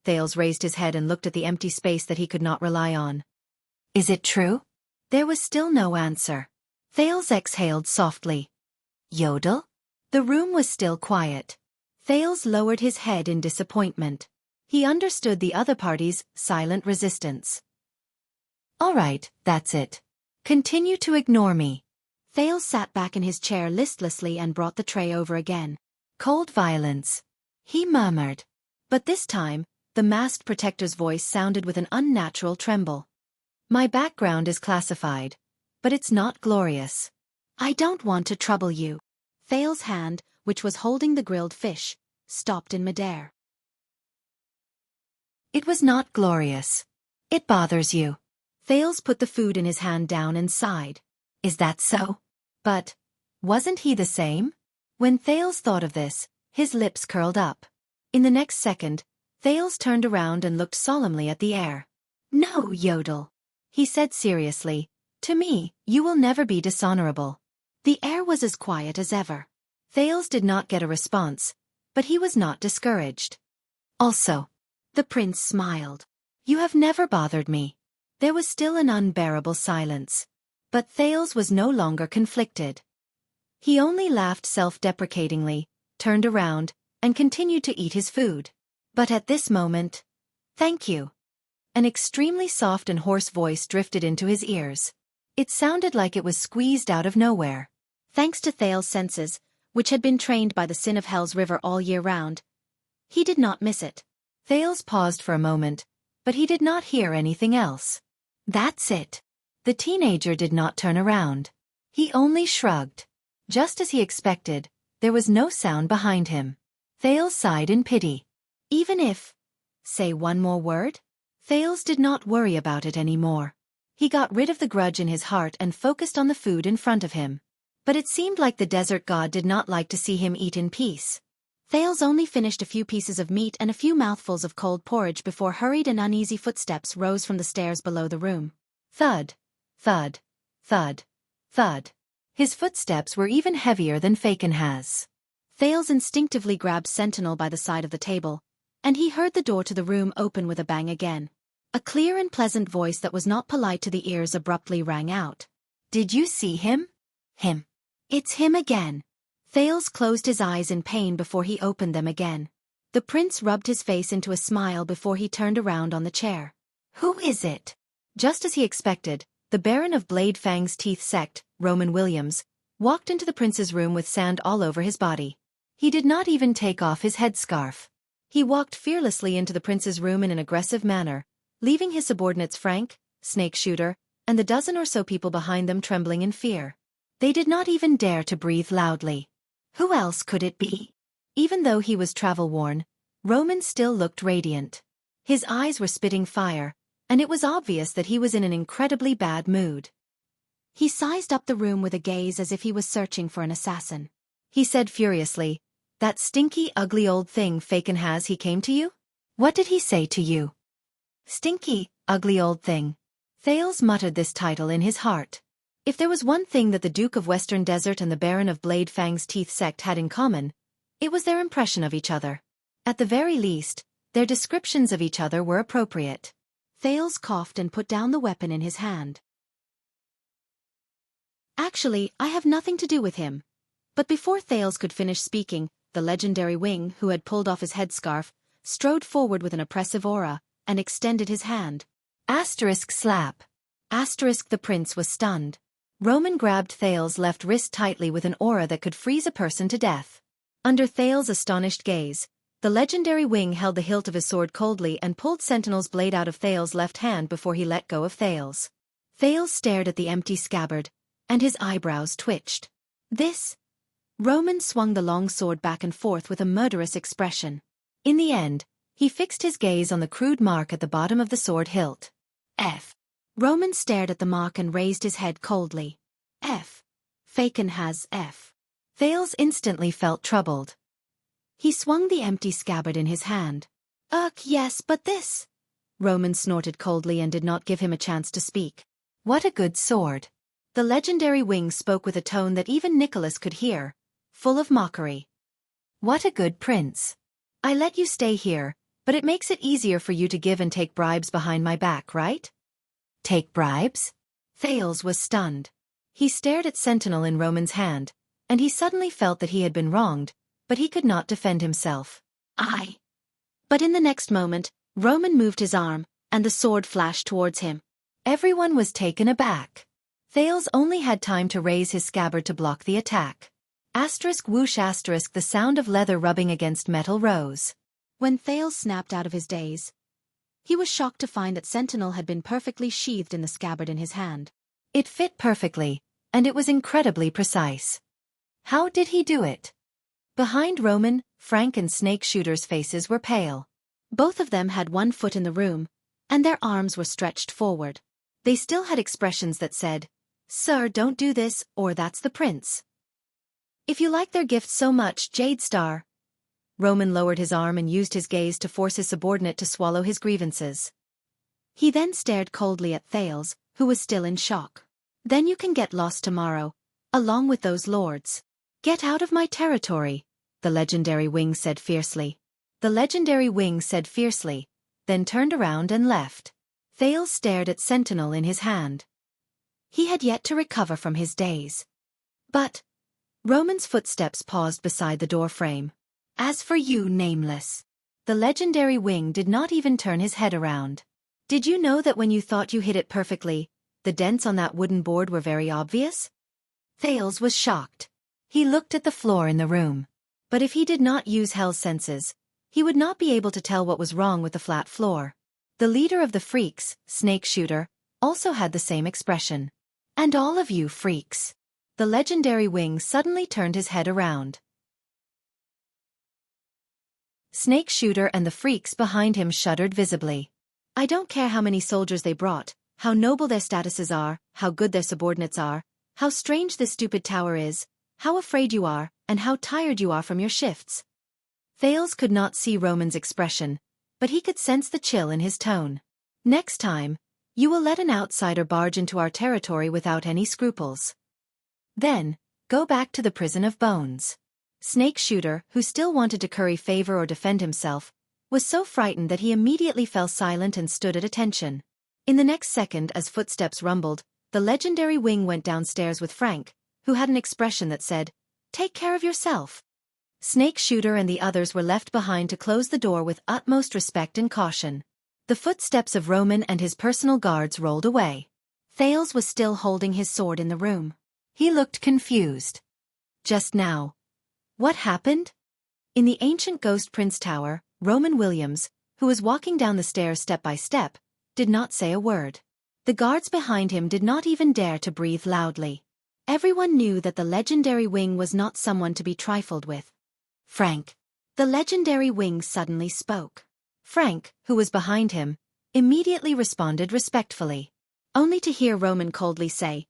Thales raised his head and looked at the empty space that he could not rely on. Is it true? There was still no answer. Thales exhaled softly. Yodel? The room was still quiet. Thales lowered his head in disappointment. He understood the other party's silent resistance. All right, that's it. Continue to ignore me. Thales sat back in his chair listlessly and brought the tray over again. Cold violence. He murmured. But this time, the masked protector's voice sounded with an unnatural tremble. My background is classified, but it's not glorious. I don't want to trouble you. Thales' hand, which was holding the grilled fish, stopped in midair. It was not glorious. It bothers you. Thales put the food in his hand down and sighed. Is that so? But, wasn't he the same? When Thales thought of this, his lips curled up. In the next second, Thales turned around and looked solemnly at the air. "No, Yodel," he said seriously. "To me, you will never be dishonorable." The air was as quiet as ever. Thales did not get a response, but he was not discouraged. "Also," the prince smiled, "you have never bothered me." There was still an unbearable silence. But Thales was no longer conflicted. He only laughed self-deprecatingly, turned around, and continued to eat his food. But at this moment, "Thank you." An extremely soft and hoarse voice drifted into his ears. It sounded like it was squeezed out of nowhere. Thanks to Thales' senses, which had been trained by the sin of Hell's river all year round, he did not miss it. Thales paused for a moment, but he did not hear anything else. "That's it." The teenager did not turn around. He only shrugged. Just as he expected, there was no sound behind him. Thales sighed in pity. Even if, say one more word? Thales did not worry about it anymore. He got rid of the grudge in his heart and focused on the food in front of him. But it seemed like the desert god did not like to see him eat in peace. Thales only finished a few pieces of meat and a few mouthfuls of cold porridge before hurried and uneasy footsteps rose from the stairs below the room. Thud, thud, thud, thud. His footsteps were even heavier than Fakenhas. Thales instinctively grabbed Sentinel by the side of the table, and he heard the door to the room open with a bang again. A clear and pleasant voice that was not polite to the ears abruptly rang out. "Did you see him?" "Him. It's him again." Thales closed his eyes in pain before he opened them again. The prince rubbed his face into a smile before he turned around on the chair. "Who is it?" Just as he expected, the Baron of Blade Fang's teeth sect, Roman Williams, walked into the prince's room with sand all over his body. He did not even take off his headscarf. He walked fearlessly into the prince's room in an aggressive manner, leaving his subordinates Frank, Snake Shooter, and the dozen or so people behind them trembling in fear. They did not even dare to breathe loudly. Who else could it be? Even though he was travel-worn, Roman still looked radiant. His eyes were spitting fire, and it was obvious that he was in an incredibly bad mood. He sized up the room with a gaze as if he was searching for an assassin. He said furiously, "That stinky, ugly old thing Fakenhas, he came to you? What did he say to you?" Stinky, ugly old thing. Thales muttered this title in his heart. If there was one thing that the Duke of Western Desert and the Baron of Blade Fang's teeth sect had in common, it was their impression of each other. At the very least, their descriptions of each other were appropriate. Thales coughed and put down the weapon in his hand. "Actually, I have nothing to do with him." But before Thales could finish speaking, the legendary Wing, who had pulled off his headscarf, strode forward with an oppressive aura, and extended his hand. Asterisk slap. Asterisk the prince was stunned. Roman grabbed Thales' left wrist tightly with an aura that could freeze a person to death. Under Thales' astonished gaze, the legendary Wing held the hilt of his sword coldly and pulled Sentinel's blade out of Thales' left hand before he let go of Thales. Thales stared at the empty scabbard, and his eyebrows twitched. "This?" Roman swung the long sword back and forth with a murderous expression. In the end, he fixed his gaze on the crude mark at the bottom of the sword hilt. F. Roman stared at the mark and raised his head coldly. F. Fakenhas F. Thales instantly felt troubled. He swung the empty scabbard in his hand. Yes, but this." Roman snorted coldly and did not give him a chance to speak. "What a good sword." The legendary Wing spoke with a tone that even Nicholas could hear, full of mockery. "What a good prince. I let you stay here, but it makes it easier for you to give and take bribes behind my back, right?" "Take bribes?" Thales was stunned. He stared at Sentinel in Roman's hand, and he suddenly felt that he had been wronged, but he could not defend himself. But in the next moment, Roman moved his arm, and the sword flashed towards him. Everyone was taken aback. Thales only had time to raise his scabbard to block the attack. Asterisk whoosh asterisk the sound of leather rubbing against metal rose. When Thales snapped out of his daze, he was shocked to find that Sentinel had been perfectly sheathed in the scabbard in his hand. It fit perfectly, and it was incredibly precise. How did he do it? Behind Roman, Frank and Snake Shooter's faces were pale. Both of them had one foot in the room, and their arms were stretched forward. They still had expressions that said, "Sir, don't do this," or "That's the prince." "If you like their gift so much, Jade Star." Roman lowered his arm and used his gaze to force his subordinate to swallow his grievances. He then stared coldly at Thales, who was still in shock. Then you can get lost tomorrow, along with those lords. Get out of my territory, the legendary wing said fiercely. The legendary wing said fiercely, then turned around and left. Thales stared at Sentinel in his hand. He had yet to recover from his daze. But Roman's footsteps paused beside the doorframe. As for you, nameless. The legendary wing did not even turn his head around. Did you know that when you thought you hit it perfectly, the dents on that wooden board were very obvious? Thales was shocked. He looked at the floor in the room. But if he did not use Hell's senses, he would not be able to tell what was wrong with the flat floor. The leader of the freaks, Snake Shooter, also had the same expression. And all of you freaks. The legendary wing suddenly turned his head around. Snake Shooter and the freaks behind him shuddered visibly. I don't care how many soldiers they brought, how noble their statuses are, how good their subordinates are, how strange this stupid tower is, how afraid you are, and how tired you are from your shifts. Thales could not see Roman's expression, but he could sense the chill in his tone. Next time, you will let an outsider barge into our territory without any scruples. Then, go back to the prison of bones. Snake Shooter, who still wanted to curry favor or defend himself, was so frightened that he immediately fell silent and stood at attention. In the next second, as footsteps rumbled, the legendary wing went downstairs with Frank, who had an expression that said, "Take care of yourself." Snake Shooter and the others were left behind to close the door with utmost respect and caution. The footsteps of Roman and his personal guards rolled away. Thales was still holding his sword in the room. He looked confused. Just now. What happened? In the ancient Ghost Prince Tower, Roman Williams, who was walking down the stairs step by step, did not say a word. The guards behind him did not even dare to breathe loudly. Everyone knew that the legendary wing was not someone to be trifled with. Frank. The legendary wing suddenly spoke. Frank, who was behind him, immediately responded respectfully. Only to hear Roman coldly say,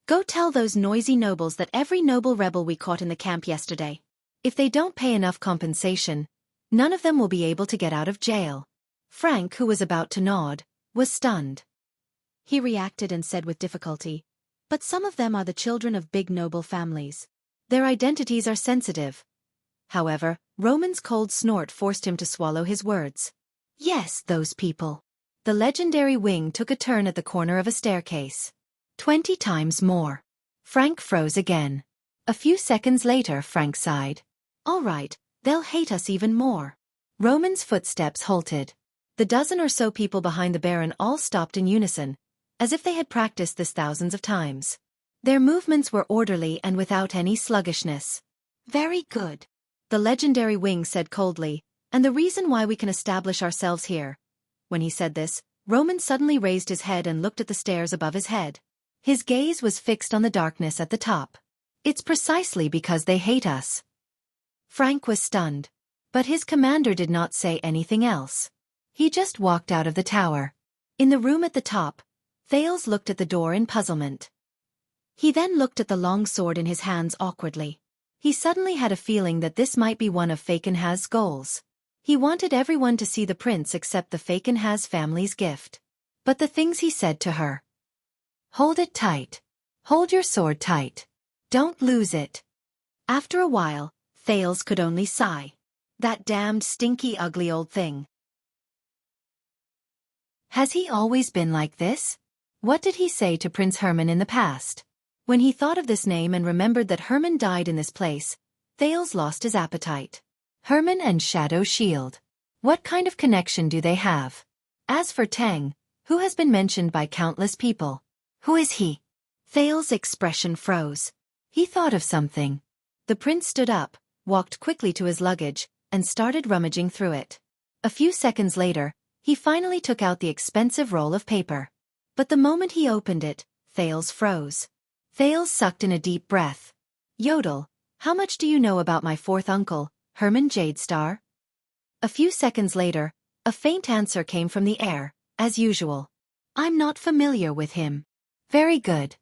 "Go tell those noisy nobles that every noble rebel we caught in the camp yesterday. If they don't pay enough compensation, none of them will be able to get out of jail." Frank, who was about to nod, was stunned. He reacted and said with difficulty, "But some of them are the children of big noble families. Their identities are sensitive." However, Roman's cold snort forced him to swallow his words. Yes, those people. The legendary wing took a turn at the corner of a staircase. 20 times more. Frank froze again. A few seconds later, Frank sighed. All right, they'll hate us even more. Roman's footsteps halted. The dozen or so people behind the Baron all stopped in unison, as if they had practiced this thousands of times. Their movements were orderly and without any sluggishness. Very good. The legendary wing said coldly, and the reason why we can establish ourselves here. When he said this, Roman suddenly raised his head and looked at the stairs above his head. His gaze was fixed on the darkness at the top. It's precisely because they hate us. Frank was stunned. But his commander did not say anything else. He just walked out of the tower. In the room at the top, Thales looked at the door in puzzlement. He then looked at the long sword in his hands awkwardly. He suddenly had a feeling that this might be one of Fakenhaz's goals. He wanted everyone to see the prince except the Fakenhaz family's gift. But the things he said to her. Hold it tight. Hold your sword tight. Don't lose it. After a while, Thales could only sigh. That damned stinky ugly old thing. Has he always been like this? What did he say to Prince Herman in the past? When he thought of this name and remembered that Herman died in this place, Thales lost his appetite. Herman and Shadow Shield. What kind of connection do they have? As for Tang, who has been mentioned by countless people. Who is he? Thales' expression froze. He thought of something. The prince stood up, walked quickly to his luggage, and started rummaging through it. A few seconds later, he finally took out the expensive roll of paper. But the moment he opened it, Thales froze. Thales sucked in a deep breath. Yodel, how much do you know about my fourth uncle, Herman Jadestar? A few seconds later, a faint answer came from the air, as usual. I'm not familiar with him. Very good.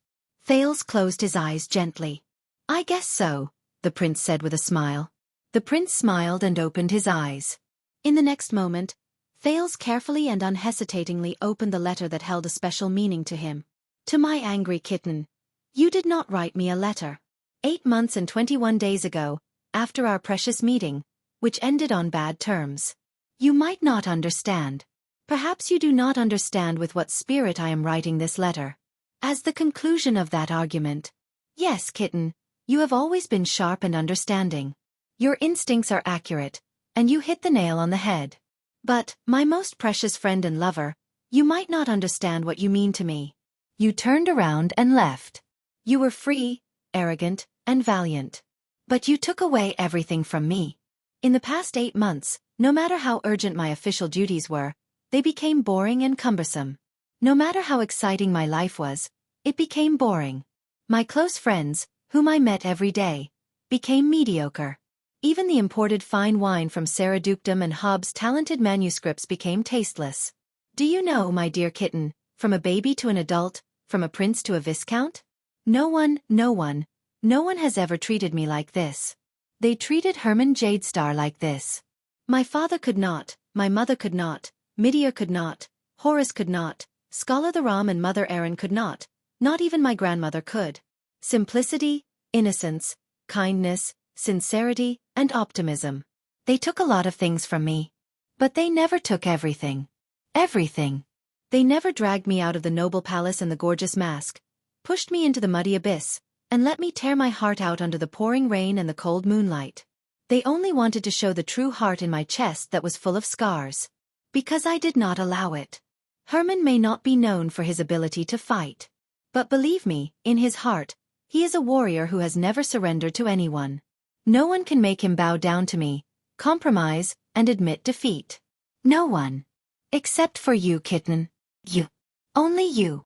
Thales closed his eyes gently. I guess so, the prince said with a smile. The prince smiled and opened his eyes. In the next moment, Thales carefully and unhesitatingly opened the letter that held a special meaning to him. To my angry kitten, you did not write me a letter. 8 months and 21 days ago, after our precious meeting, which ended on bad terms. You might not understand. Perhaps you do not understand with what spirit I am writing this letter. As the conclusion of that argument. Yes, kitten, you have always been sharp and understanding. Your instincts are accurate, and you hit the nail on the head. But, my most precious friend and lover, you might not understand what you mean to me. You turned around and left. You were free, arrogant, and valiant. But you took away everything from me. In the past 8 months, no matter how urgent my official duties were, they became boring and cumbersome. No matter how exciting my life was, it became boring. My close friends, whom I met every day, became mediocre. Even the imported fine wine from Sarah Dukedom and Hobbes' talented manuscripts became tasteless. Do you know, my dear kitten, from a baby to an adult, from a prince to a viscount? No one has ever treated me like this. They treated Hermann Jadestar like this. My father could not, my mother could not, Midier could not, Horace could not, Skala the Ram and Mother Erin could not even my grandmother could. Simplicity, innocence, kindness, sincerity, and optimism. They took a lot of things from me. But they never took everything. Everything. They never dragged me out of the noble palace and the gorgeous mask, pushed me into the muddy abyss, and let me tear my heart out under the pouring rain and the cold moonlight. They only wanted to show the true heart in my chest that was full of scars. Because I did not allow it. Hermann may not be known for his ability to fight. But believe me, in his heart, he is a warrior who has never surrendered to anyone. No one can make him bow down to me, compromise, and admit defeat. No one. Except for you, kitten. You. Only you.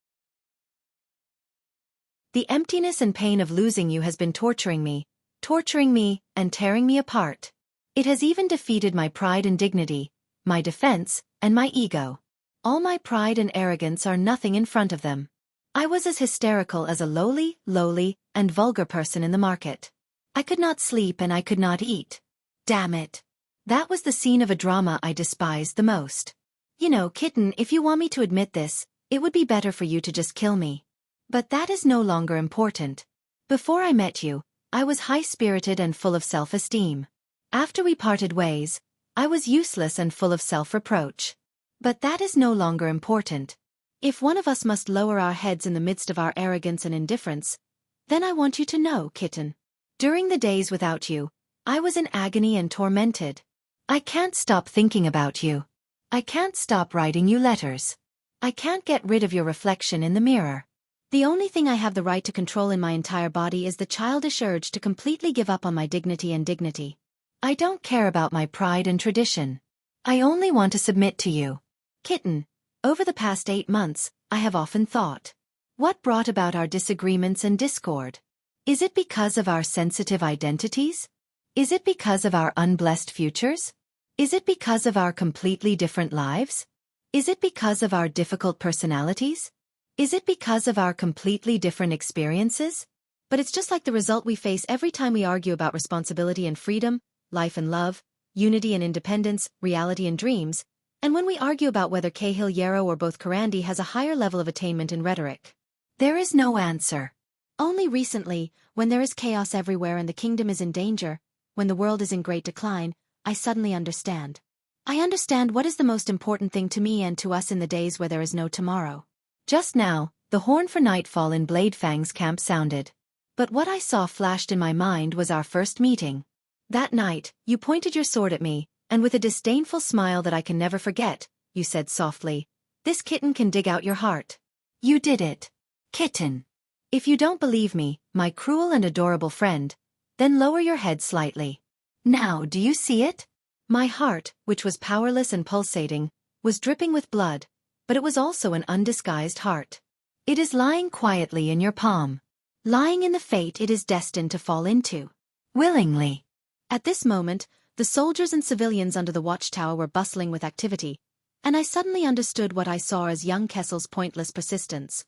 The emptiness and pain of losing you has been torturing me, and tearing me apart. It has even defeated my pride and dignity, my defense, and my ego. All my pride and arrogance are nothing in front of them. I was as hysterical as a lowly, and vulgar person in the market. I could not sleep and I could not eat. Damn it. That was the scene of a drama I despised the most. You know, kitten, if you want me to admit this, it would be better for you to just kill me. But that is no longer important. Before I met you, I was high-spirited and full of self-esteem. After we parted ways, I was useless and full of self-reproach. But that is no longer important. If one of us must lower our heads in the midst of our arrogance and indifference, then I want you to know, kitten. During the days without you, I was in agony and tormented. I can't stop thinking about you. I can't stop writing you letters. I can't get rid of your reflection in the mirror. The only thing I have the right to control in my entire body is the childish urge to completely give up on my dignity and dignity. I don't care about my pride and tradition. I only want to submit to you. Kitten, over the past 8 months, I have often thought. What brought about our disagreements and discord? Is it because of our sensitive identities? Is it because of our unblessed futures? Is it because of our completely different lives? Is it because of our difficult personalities? Is it because of our completely different experiences? But it's just like the result we face every time we argue about responsibility and freedom, life and love, unity and independence, reality and dreams, and when we argue about whether Cahill Yarrow or both Karandi has a higher level of attainment in rhetoric. There is no answer. Only recently, when there is chaos everywhere and the kingdom is in danger, when the world is in great decline, I suddenly understand. I understand what is the most important thing to me and to us in the days where there is no tomorrow. Just now, the horn for nightfall in Bladefang's camp sounded. But what I saw flashed in my mind was our first meeting. That night, you pointed your sword at me, and with a disdainful smile that I can never forget, you said softly, "This kitten can dig out your heart." You did it. Kitten. If you don't believe me, my cruel and adorable friend, then lower your head slightly. Now, do you see it? My heart, which was powerless and pulsating, was dripping with blood, but it was also an undisguised heart. It is lying quietly in your palm. Lying in the fate it is destined to fall into. Willingly. At this moment, the soldiers and civilians under the watchtower were bustling with activity, and I suddenly understood what I saw as young Kessel's pointless persistence.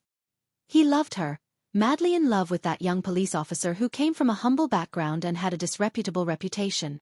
He loved her, madly in love with that young police officer who came from a humble background and had a disreputable reputation.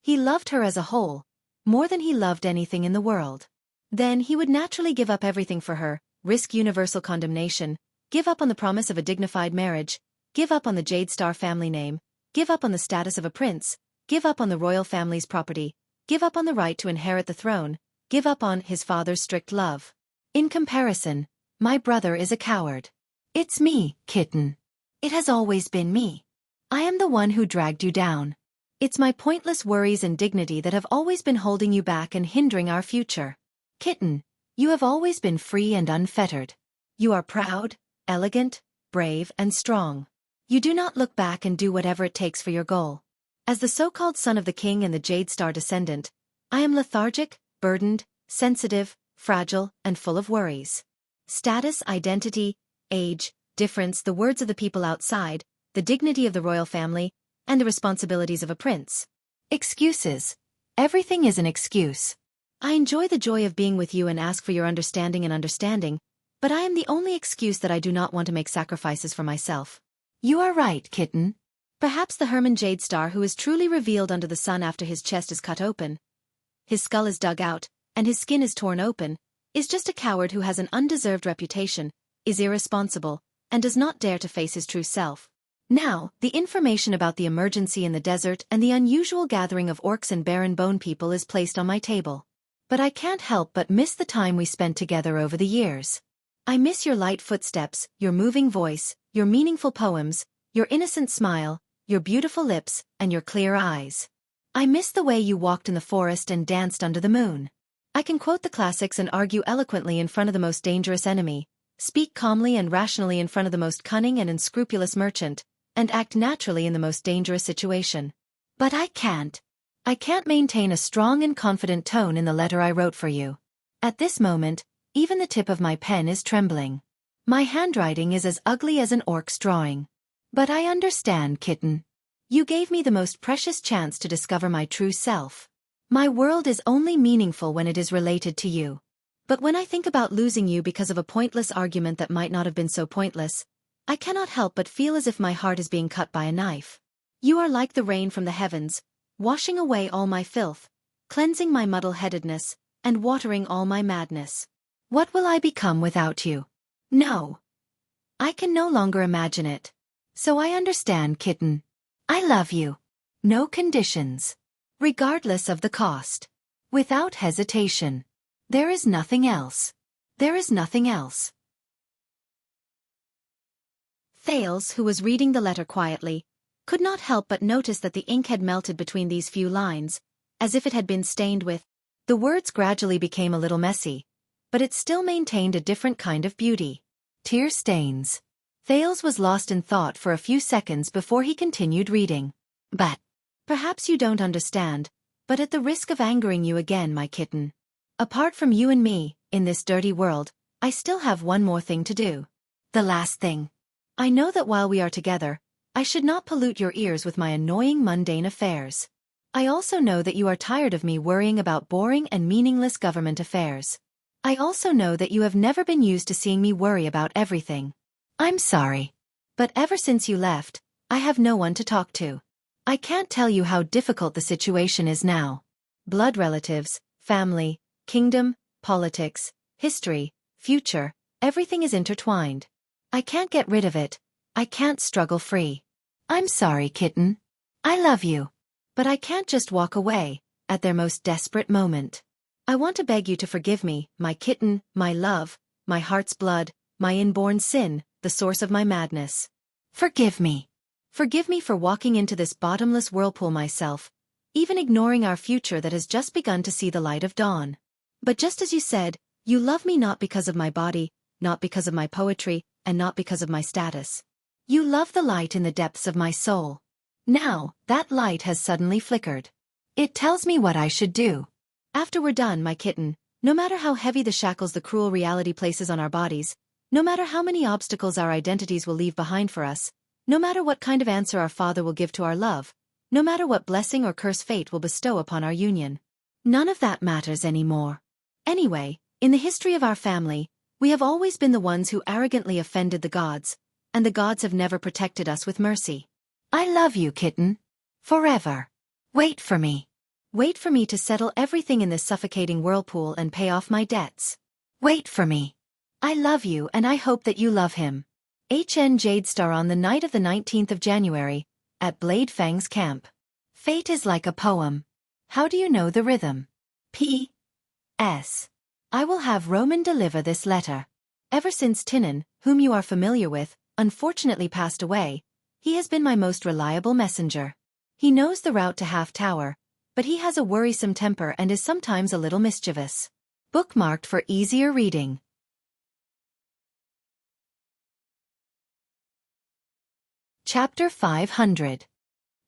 He loved her as a whole, more than he loved anything in the world. Then he would naturally give up everything for her, risk universal condemnation, give up on the promise of a dignified marriage, give up on the Jade Star family name, give up on the status of a prince, give up on the royal family's property, give up on the right to inherit the throne, give up on his father's strict love. In comparison, my brother is a coward. It's me, kitten. It has always been me. I am the one who dragged you down. It's my pointless worries and dignity that have always been holding you back and hindering our future. Kitten, you have always been free and unfettered. You are proud, elegant, brave, and strong. You do not look back and do whatever it takes for your goal. As the so-called son of the king and the Jade Star descendant, I am lethargic, burdened, sensitive, fragile, and full of worries. Status, identity, age, difference, the words of the people outside, the dignity of the royal family, and the responsibilities of a prince. Excuses. Everything is an excuse. I enjoy the joy of being with you and ask for your understanding, but I am the only excuse that I do not want to make sacrifices for myself. You are right, kitten. Perhaps the Herman Jade Star who is truly revealed under the sun after his chest is cut open, his skull is dug out, and his skin is torn open, is just a coward who has an undeserved reputation, is irresponsible, and does not dare to face his true self. Now, the information about the emergency in the desert and the unusual gathering of orcs and barren bone people is placed on my table. But I can't help but miss the time we spent together over the years. I miss your light footsteps, your moving voice, your meaningful poems, your innocent smile, your beautiful lips, and your clear eyes. I miss the way you walked in the forest and danced under the moon. I can quote the classics and argue eloquently in front of the most dangerous enemy, speak calmly and rationally in front of the most cunning and unscrupulous merchant, and act naturally in the most dangerous situation. But I can't. I can't maintain a strong and confident tone in the letter I wrote for you. At this moment, even the tip of my pen is trembling. My handwriting is as ugly as an orc's drawing. But I understand, kitten. You gave me the most precious chance to discover my true self. My world is only meaningful when it is related to you. But when I think about losing you because of a pointless argument that might not have been so pointless, I cannot help but feel as if my heart is being cut by a knife. You are like the rain from the heavens, washing away all my filth, cleansing my muddle-headedness, and watering all my madness. What will I become without you? No. I can no longer imagine it. So I understand, kitten. I love you. No conditions. Regardless of the cost. Without hesitation. There is nothing else. There is nothing else. Thales, who was reading the letter quietly, could not help but notice that the ink had melted between these few lines, as if it had been stained with. The words gradually became a little messy, but it still maintained a different kind of beauty. Tear stains. Thales was lost in thought for a few seconds before he continued reading. But perhaps you don't understand, but at the risk of angering you again, my kitten. Apart from you and me, in this dirty world, I still have one more thing to do. The last thing. I know that while we are together, I should not pollute your ears with my annoying mundane affairs. I also know that you are tired of me worrying about boring and meaningless government affairs. I also know that you have never been used to seeing me worry about everything. I'm sorry. But ever since you left, I have no one to talk to. I can't tell you how difficult the situation is now. Blood relatives, family, kingdom, politics, history, future, everything is intertwined. I can't get rid of it. I can't struggle free. I'm sorry, kitten. I love you. But I can't just walk away, at their most desperate moment. I want to beg you to forgive me, my kitten, my love, my heart's blood, my inborn sin, the source of my madness. Forgive me. Forgive me for walking into this bottomless whirlpool myself, even ignoring our future that has just begun to see the light of dawn. But just as you said, you love me not because of my body, not because of my poetry, and not because of my status. You love the light in the depths of my soul. Now, that light has suddenly flickered. It tells me what I should do. After we're done, my kitten, no matter how heavy the shackles the cruel reality places on our bodies, no matter how many obstacles our identities will leave behind for us, no matter what kind of answer our Father will give to our love, no matter what blessing or curse fate will bestow upon our union, none of that matters anymore. Anyway, in the history of our family, we have always been the ones who arrogantly offended the gods, and the gods have never protected us with mercy. I love you, kitten. Forever. Wait for me. Wait for me to settle everything in this suffocating whirlpool and pay off my debts. Wait for me. I love you and I hope that you love him. HN Jadestar on the night of the 19th of January, at Blade Fang's camp. Fate is like a poem. How do you know the rhythm? P.S. I will have Roman deliver this letter. Ever since Tinan, whom you are familiar with, unfortunately passed away, he has been my most reliable messenger. He knows the route to Half Tower, but he has a worrisome temper and is sometimes a little mischievous. Bookmarked for easier reading. Chapter 500.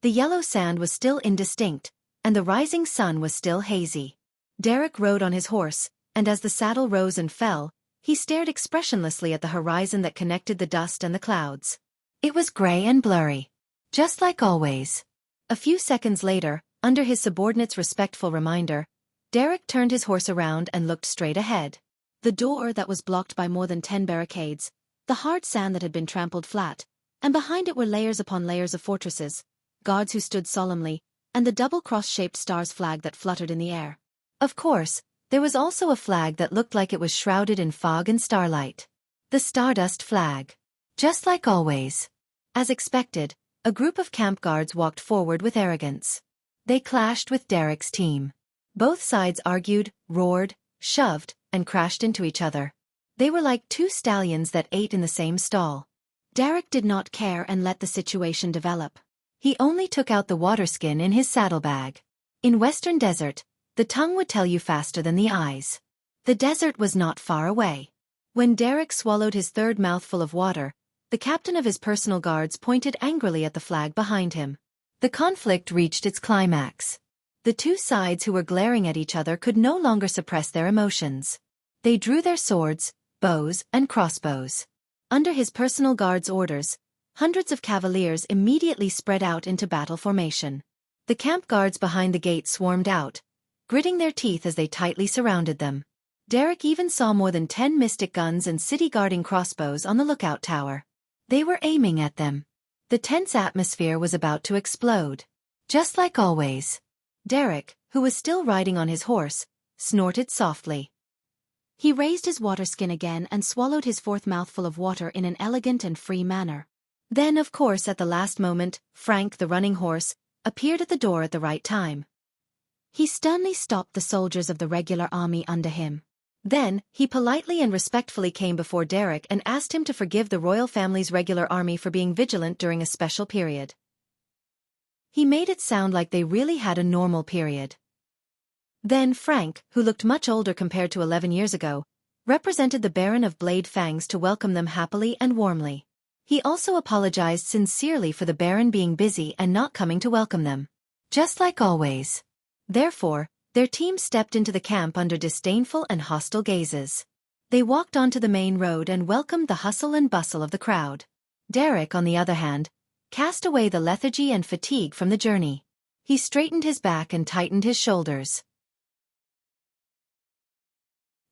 The yellow sand was still indistinct, and the rising sun was still hazy. Derek rode on his horse, and as the saddle rose and fell, he stared expressionlessly at the horizon that connected the dust and the clouds. It was gray and blurry. Just like always. A few seconds later, under his subordinate's respectful reminder, Derek turned his horse around and looked straight ahead. The door that was blocked by more than 10 barricades, the hard sand that had been trampled flat, and behind it were layers upon layers of fortresses, guards who stood solemnly, and the double cross-shaped stars flag that fluttered in the air. Of course, there was also a flag that looked like it was shrouded in fog and starlight. The Stardust flag. Just like always. As expected, a group of camp guards walked forward with arrogance. They clashed with Derek's team. Both sides argued, roared, shoved, and crashed into each other. They were like two stallions that ate in the same stall. Derek did not care and let the situation develop. He only took out the water skin in his saddlebag. In Western Desert, the tongue would tell you faster than the eyes. The desert was not far away. When Derek swallowed his third mouthful of water, the captain of his personal guards pointed angrily at the flag behind him. The conflict reached its climax. The two sides who were glaring at each other could no longer suppress their emotions. They drew their swords, bows, and crossbows. Under his personal guard's orders, hundreds of cavaliers immediately spread out into battle formation. The camp guards behind the gate swarmed out, gritting their teeth as they tightly surrounded them. Derek even saw more than 10 mystic guns and city-guarding crossbows on the lookout tower. They were aiming at them. The tense atmosphere was about to explode. Just like always. Derek, who was still riding on his horse, snorted softly. He raised his water skin again and swallowed his fourth mouthful of water in an elegant and free manner. Then, of course, at the last moment, Frank, the running horse, appeared at the door at the right time. He sternly stopped the soldiers of the regular army under him. Then, he politely and respectfully came before Derek and asked him to forgive the royal family's regular army for being vigilant during a special period. He made it sound like they really had a normal period. Then Frank, who looked much older compared to 11 years ago, represented the Baron of Blade Fangs to welcome them happily and warmly. He also apologized sincerely for the Baron being busy and not coming to welcome them. Just like always. Therefore, their team stepped into the camp under disdainful and hostile gazes. They walked onto the main road and welcomed the hustle and bustle of the crowd. Derek, on the other hand, cast away the lethargy and fatigue from the journey. He straightened his back and tightened his shoulders.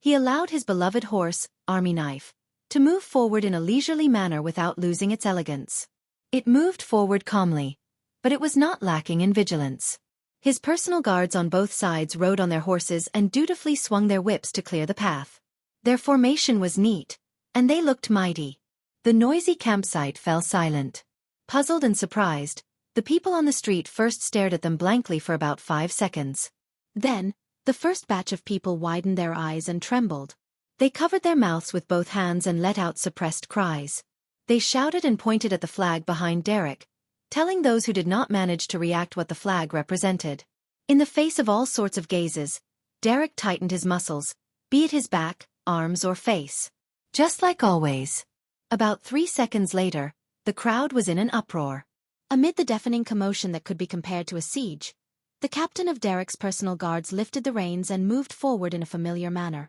He allowed his beloved horse, Army Knife, to move forward in a leisurely manner without losing its elegance. It moved forward calmly, but it was not lacking in vigilance. His personal guards on both sides rode on their horses and dutifully swung their whips to clear the path. Their formation was neat, and they looked mighty. The noisy campsite fell silent. Puzzled and surprised, the people on the street first stared at them blankly for about 5 seconds. Then, the first batch of people widened their eyes and trembled. They covered their mouths with both hands and let out suppressed cries. They shouted and pointed at the flag behind Derek, telling those who did not manage to react what the flag represented. In the face of all sorts of gazes, Derek tightened his muscles, be it his back, arms or face. Just like always. About 3 seconds later, the crowd was in an uproar. Amid the deafening commotion that could be compared to a siege, the captain of Derek's personal guards lifted the reins and moved forward in a familiar manner.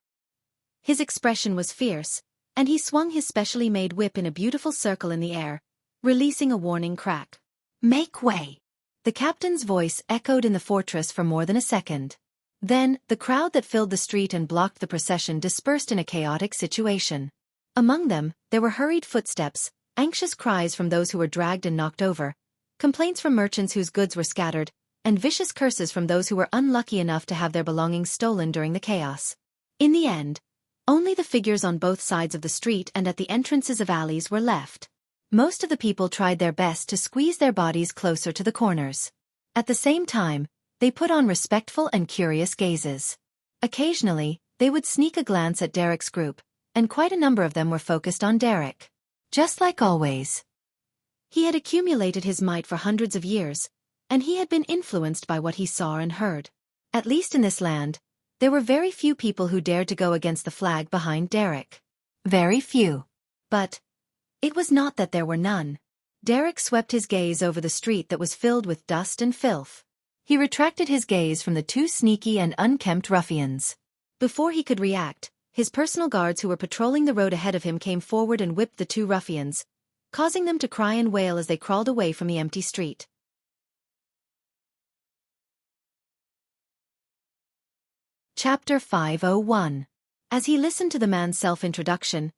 His expression was fierce, and he swung his specially made whip in a beautiful circle in the air, releasing a warning crack. "Make way!" The captain's voice echoed in the fortress for more than a second. Then, the crowd that filled the street and blocked the procession dispersed in a chaotic situation. Among them, there were hurried footsteps, anxious cries from those who were dragged and knocked over, complaints from merchants whose goods were scattered, and vicious curses from those who were unlucky enough to have their belongings stolen during the chaos. In the end, only the figures on both sides of the street and at the entrances of alleys were left. Most of the people tried their best to squeeze their bodies closer to the corners. At the same time, they put on respectful and curious gazes. Occasionally, they would sneak a glance at Derek's group, and quite a number of them were focused on Derek. Just like always. He had accumulated his might for hundreds of years, and he had been influenced by what he saw and heard. At least in this land, there were very few people who dared to go against the flag behind Derek. Very few. But it was not that there were none. Derek swept his gaze over the street that was filled with dust and filth. He retracted his gaze from the two sneaky and unkempt ruffians. Before he could react, his personal guards who were patrolling the road ahead of him came forward and whipped the two ruffians, causing them to cry and wail as they crawled away from the empty street. Chapter 501. As he listened to the man's self-introduction,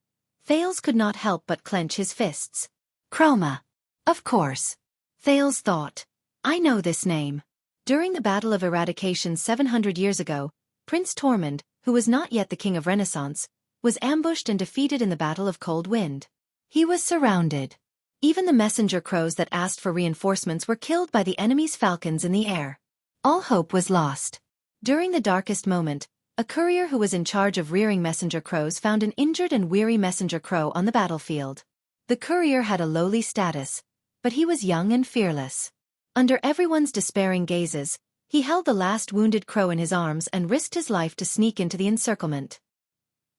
Thales could not help but clench his fists. Chroma. Of course. Thales thought. I know this name. During the Battle of Eradication 700 years ago, Prince Tormund, who was not yet the king of Renaissance, was ambushed and defeated in the Battle of Cold Wind. He was surrounded. Even the messenger crows that asked for reinforcements were killed by the enemy's falcons in the air. All hope was lost. During the darkest moment, a courier who was in charge of rearing messenger crows found an injured and weary messenger crow on the battlefield. The courier had a lowly status, but he was young and fearless. Under everyone's despairing gazes, he held the last wounded crow in his arms and risked his life to sneak into the encirclement.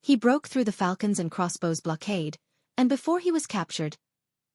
He broke through the falcons and crossbows blockade, and before he was captured,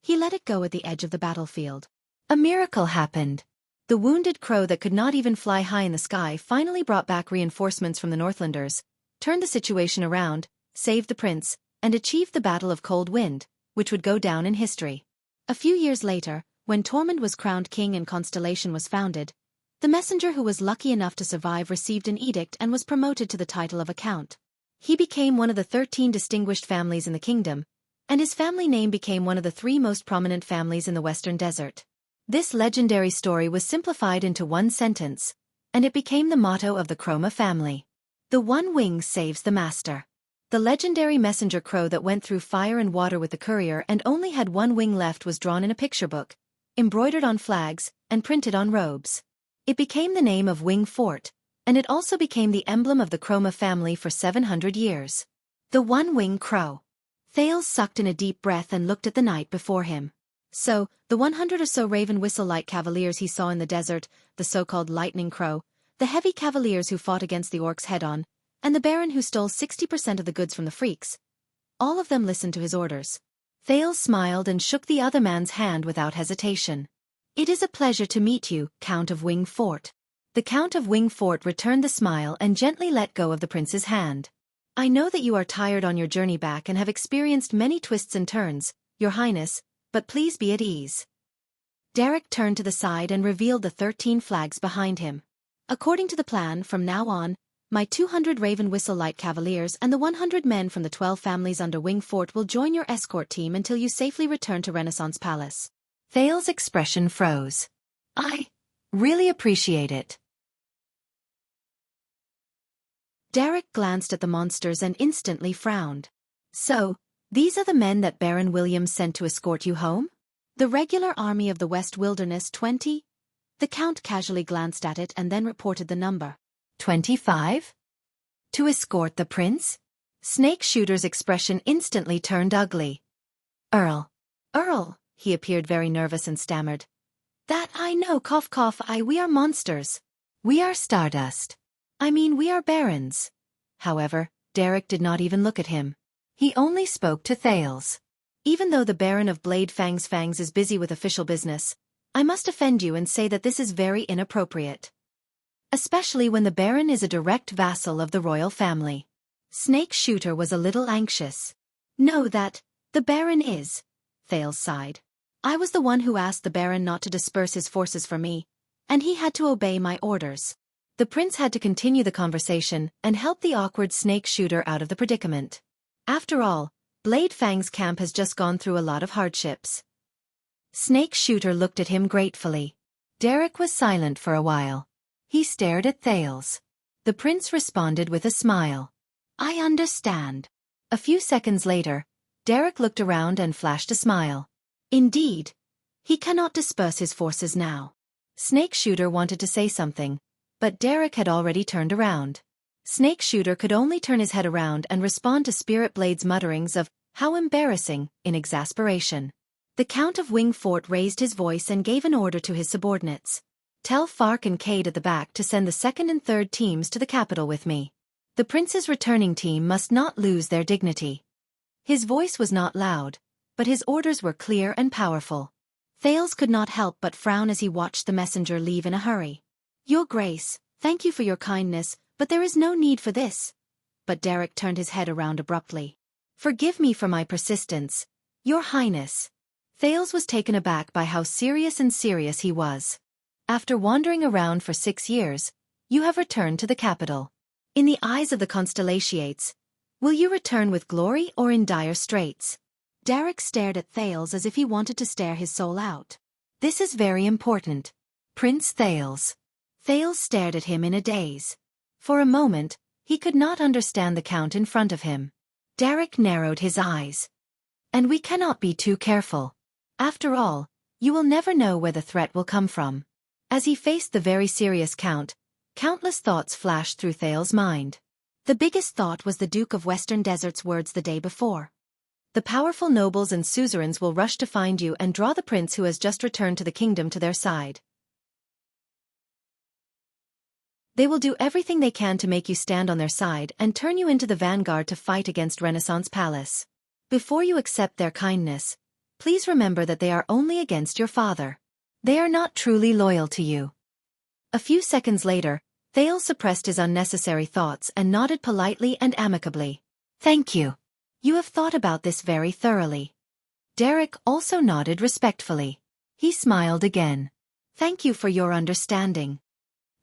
he let it go at the edge of the battlefield. A miracle happened. The wounded crow that could not even fly high in the sky finally brought back reinforcements from the Northlanders, turned the situation around, saved the prince, and achieved the Battle of Cold Wind, which would go down in history. A few years later, when Tormund was crowned king and Constellation was founded, the messenger who was lucky enough to survive received an edict and was promoted to the title of a count. He became one of the 13 distinguished families in the kingdom, and his family name became one of the 3 most prominent families in the Western Desert. This legendary story was simplified into one sentence, and it became the motto of the Chroma family. The one wing saves the master. The legendary messenger crow that went through fire and water with the courier and only had one wing left was drawn in a picture book, embroidered on flags, and printed on robes. It became the name of Wing Fort, and it also became the emblem of the Chroma family for 700 years. The one-wing crow. Thales sucked in a deep breath and looked at the night before him. So, the 100 or so raven whistle-like cavaliers he saw in the desert, the so-called lightning crow, the heavy cavaliers who fought against the orcs head-on, and the baron who stole 60% of the goods from the freaks. All of them listened to his orders. Thales smiled and shook the other man's hand without hesitation. It is a pleasure to meet you, Count of Wing Fort. The Count of Wing Fort returned the smile and gently let go of the prince's hand. I know that you are tired on your journey back and have experienced many twists and turns, Your Highness, but please be at ease. Derek turned to the side and revealed the 13 flags behind him. According to the plan, from now on, my 200 Raven Whistle Light Cavaliers and the 100 men from the 12 families under Wing Fort will join your escort team until you safely return to Renaissance Palace. Thales' expression froze. I really appreciate it. Derek glanced at the monsters and instantly frowned. So, these are the men that Baron Williams sent to escort you home? The regular army of the West Wilderness 20? The Count casually glanced at it and then reported the number. 25? To escort the prince? Snake Shooter's expression instantly turned ugly. Earl, he appeared very nervous and stammered. That I know, cough cough, we are monsters. We are stardust. We are barons. However, Derek did not even look at him. He only spoke to Thales. Even though the Baron of Blade Fangs is busy with official business, I must offend you and say that this is very inappropriate. Especially when the Baron is a direct vassal of the royal family. Snake Shooter was a little anxious. No, that, the Baron is, Thales sighed. I was the one who asked the Baron not to disperse his forces for me, and he had to obey my orders. The prince had to continue the conversation and help the awkward Snake Shooter out of the predicament. After all, Blade Fang's camp has just gone through a lot of hardships. Snake Shooter looked at him gratefully. Derek was silent for a while. He stared at Thales. The prince responded with a smile. I understand. A few seconds later, Derek looked around and flashed a smile. Indeed. He cannot disperse his forces now. Snake Shooter wanted to say something, but Derek had already turned around. Snake Shooter could only turn his head around and respond to Spirit Blade's mutterings of, how embarrassing, in exasperation. The Count of Wing Fort raised his voice and gave an order to his subordinates. Tell Fark and Cade at the back to send the second and third teams to the capital with me. The prince's returning team must not lose their dignity. His voice was not loud, but his orders were clear and powerful. Thales could not help but frown as he watched the messenger leave in a hurry. Your Grace, thank you for your kindness, but there is no need for this. But Derek turned his head around abruptly. Forgive me for my persistence, Your Highness. Thales was taken aback by how serious he was. After wandering around for 6 years, you have returned to the capital. In the eyes of the Constellations, will you return with glory or in dire straits? Derek stared at Thales as if he wanted to stare his soul out. This is very important. Prince Thales. Thales stared at him in a daze. For a moment, he could not understand the Count in front of him. Derek narrowed his eyes. And we cannot be too careful. After all, you will never know where the threat will come from. As he faced the very serious Count, countless thoughts flashed through Thales' mind. The biggest thought was the Duke of Western Desert's words the day before. The powerful nobles and suzerains will rush to find you and draw the prince who has just returned to the kingdom to their side. They will do everything they can to make you stand on their side and turn you into the vanguard to fight against Renaissance Palace. Before you accept their kindness, please remember that they are only against your father. They are not truly loyal to you. A few seconds later, Thales suppressed his unnecessary thoughts and nodded politely and amicably. Thank you. You have thought about this very thoroughly. Derek also nodded respectfully. He smiled again. Thank you for your understanding.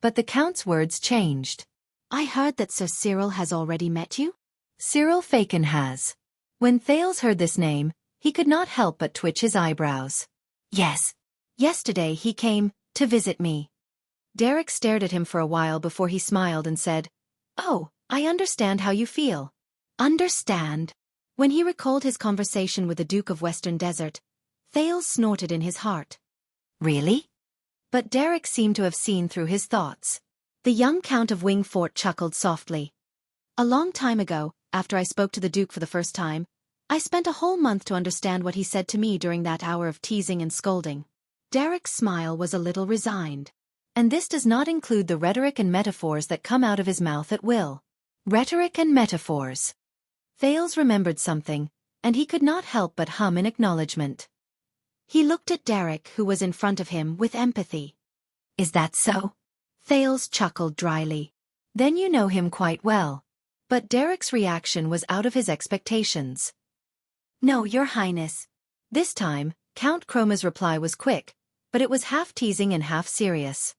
But the Count's words changed. I heard that Sir Cyril has already met you? Cyril Faken has. When Thales heard this name, he could not help but twitch his eyebrows. Yes. Yesterday he came to visit me. Derek stared at him for a while before he smiled and said, Oh, I understand how you feel. Understand? When he recalled his conversation with the Duke of Western Desert, Thales snorted in his heart. Really? But Derek seemed to have seen through his thoughts. The young Count of Wing Fort chuckled softly. A long time ago, after I spoke to the Duke for the first time, I spent a whole month to understand what he said to me during that hour of teasing and scolding. Derek's smile was a little resigned. And this does not include the rhetoric and metaphors that come out of his mouth at will. Rhetoric and metaphors. Thales remembered something, and he could not help but hum in acknowledgement. He looked at Derek, who was in front of him, with empathy. Is that so? Thales chuckled dryly. Then you know him quite well. But Derek's reaction was out of his expectations. No, Your Highness. This time, Count Chroma's reply was quick, but it was half teasing and half serious.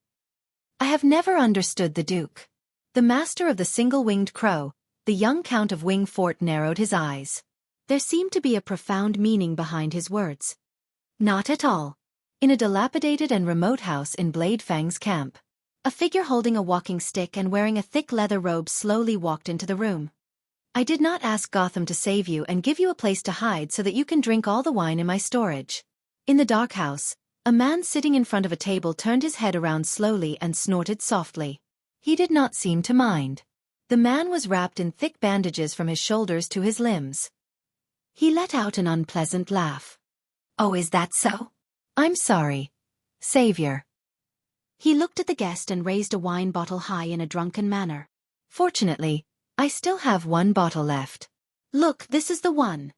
I have never understood the Duke. The master of the single-winged crow, the young Count of Wing Fort narrowed his eyes. There seemed to be a profound meaning behind his words. Not at all. In a dilapidated and remote house in Blade Fang's camp, a figure holding a walking stick and wearing a thick leather robe slowly walked into the room. I did not ask Gotham to save you and give you a place to hide so that you can drink all the wine in my storage. In the dark house, a man sitting in front of a table turned his head around slowly and snorted softly. He did not seem to mind. The man was wrapped in thick bandages from his shoulders to his limbs. He let out an unpleasant laugh. Oh, is that so? I'm sorry, Savior. He looked at the guest and raised a wine bottle high in a drunken manner. Fortunately, I still have one bottle left. Look, this is the one.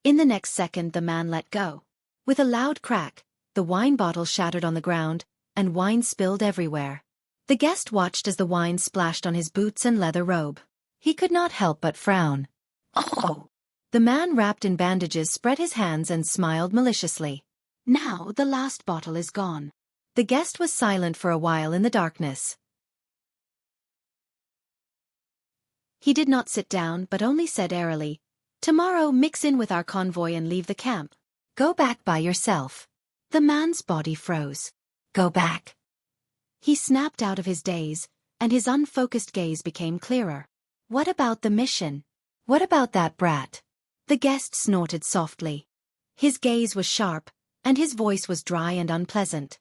In the next second the man let go. With a loud crack, the wine bottle shattered on the ground, and wine spilled everywhere. The guest watched as the wine splashed on his boots and leather robe. He could not help but frown. Oh! The man wrapped in bandages spread his hands and smiled maliciously. Now the last bottle is gone. The guest was silent for a while in the darkness. He did not sit down but only said airily, Tomorrow mix in with our convoy and leave the camp. Go back by yourself. The man's body froze. Go back. He snapped out of his daze, and his unfocused gaze became clearer. What about the mission? What about that brat? The guest snorted softly. His gaze was sharp, and his voice was dry and unpleasant.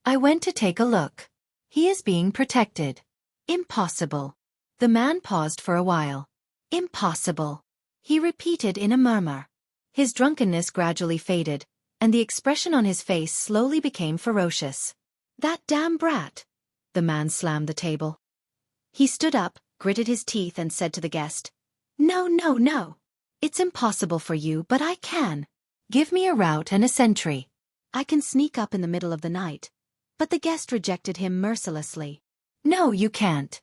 I went to take a look. He is being protected. Impossible. The man paused for a while. Impossible. He repeated in a murmur. His drunkenness gradually faded, and the expression on his face slowly became ferocious. That damn brat. The man slammed the table. He stood up, gritted his teeth and said to the guest, No, no, no. It's impossible for you, but I can. Give me a route and a sentry. I can sneak up in the middle of the night. But the guest rejected him mercilessly. No, you can't.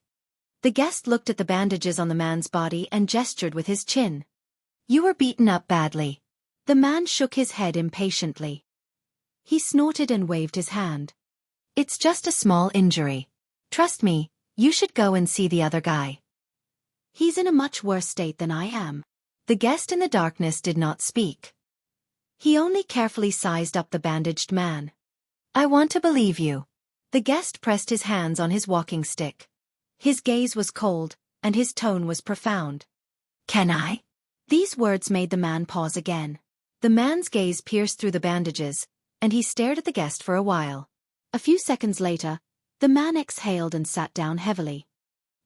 The guest looked at the bandages on the man's body and gestured with his chin. You were beaten up badly. The man shook his head impatiently. He snorted and waved his hand. It's just a small injury. Trust me, you should go and see the other guy. He's in a much worse state than I am. The guest in the darkness did not speak. He only carefully sized up the bandaged man. I want to believe you. The guest pressed his hands on his walking stick. His gaze was cold, and his tone was profound. Can I? These words made the man pause again. The man's gaze pierced through the bandages, and he stared at the guest for a while. A few seconds later, the man exhaled and sat down heavily.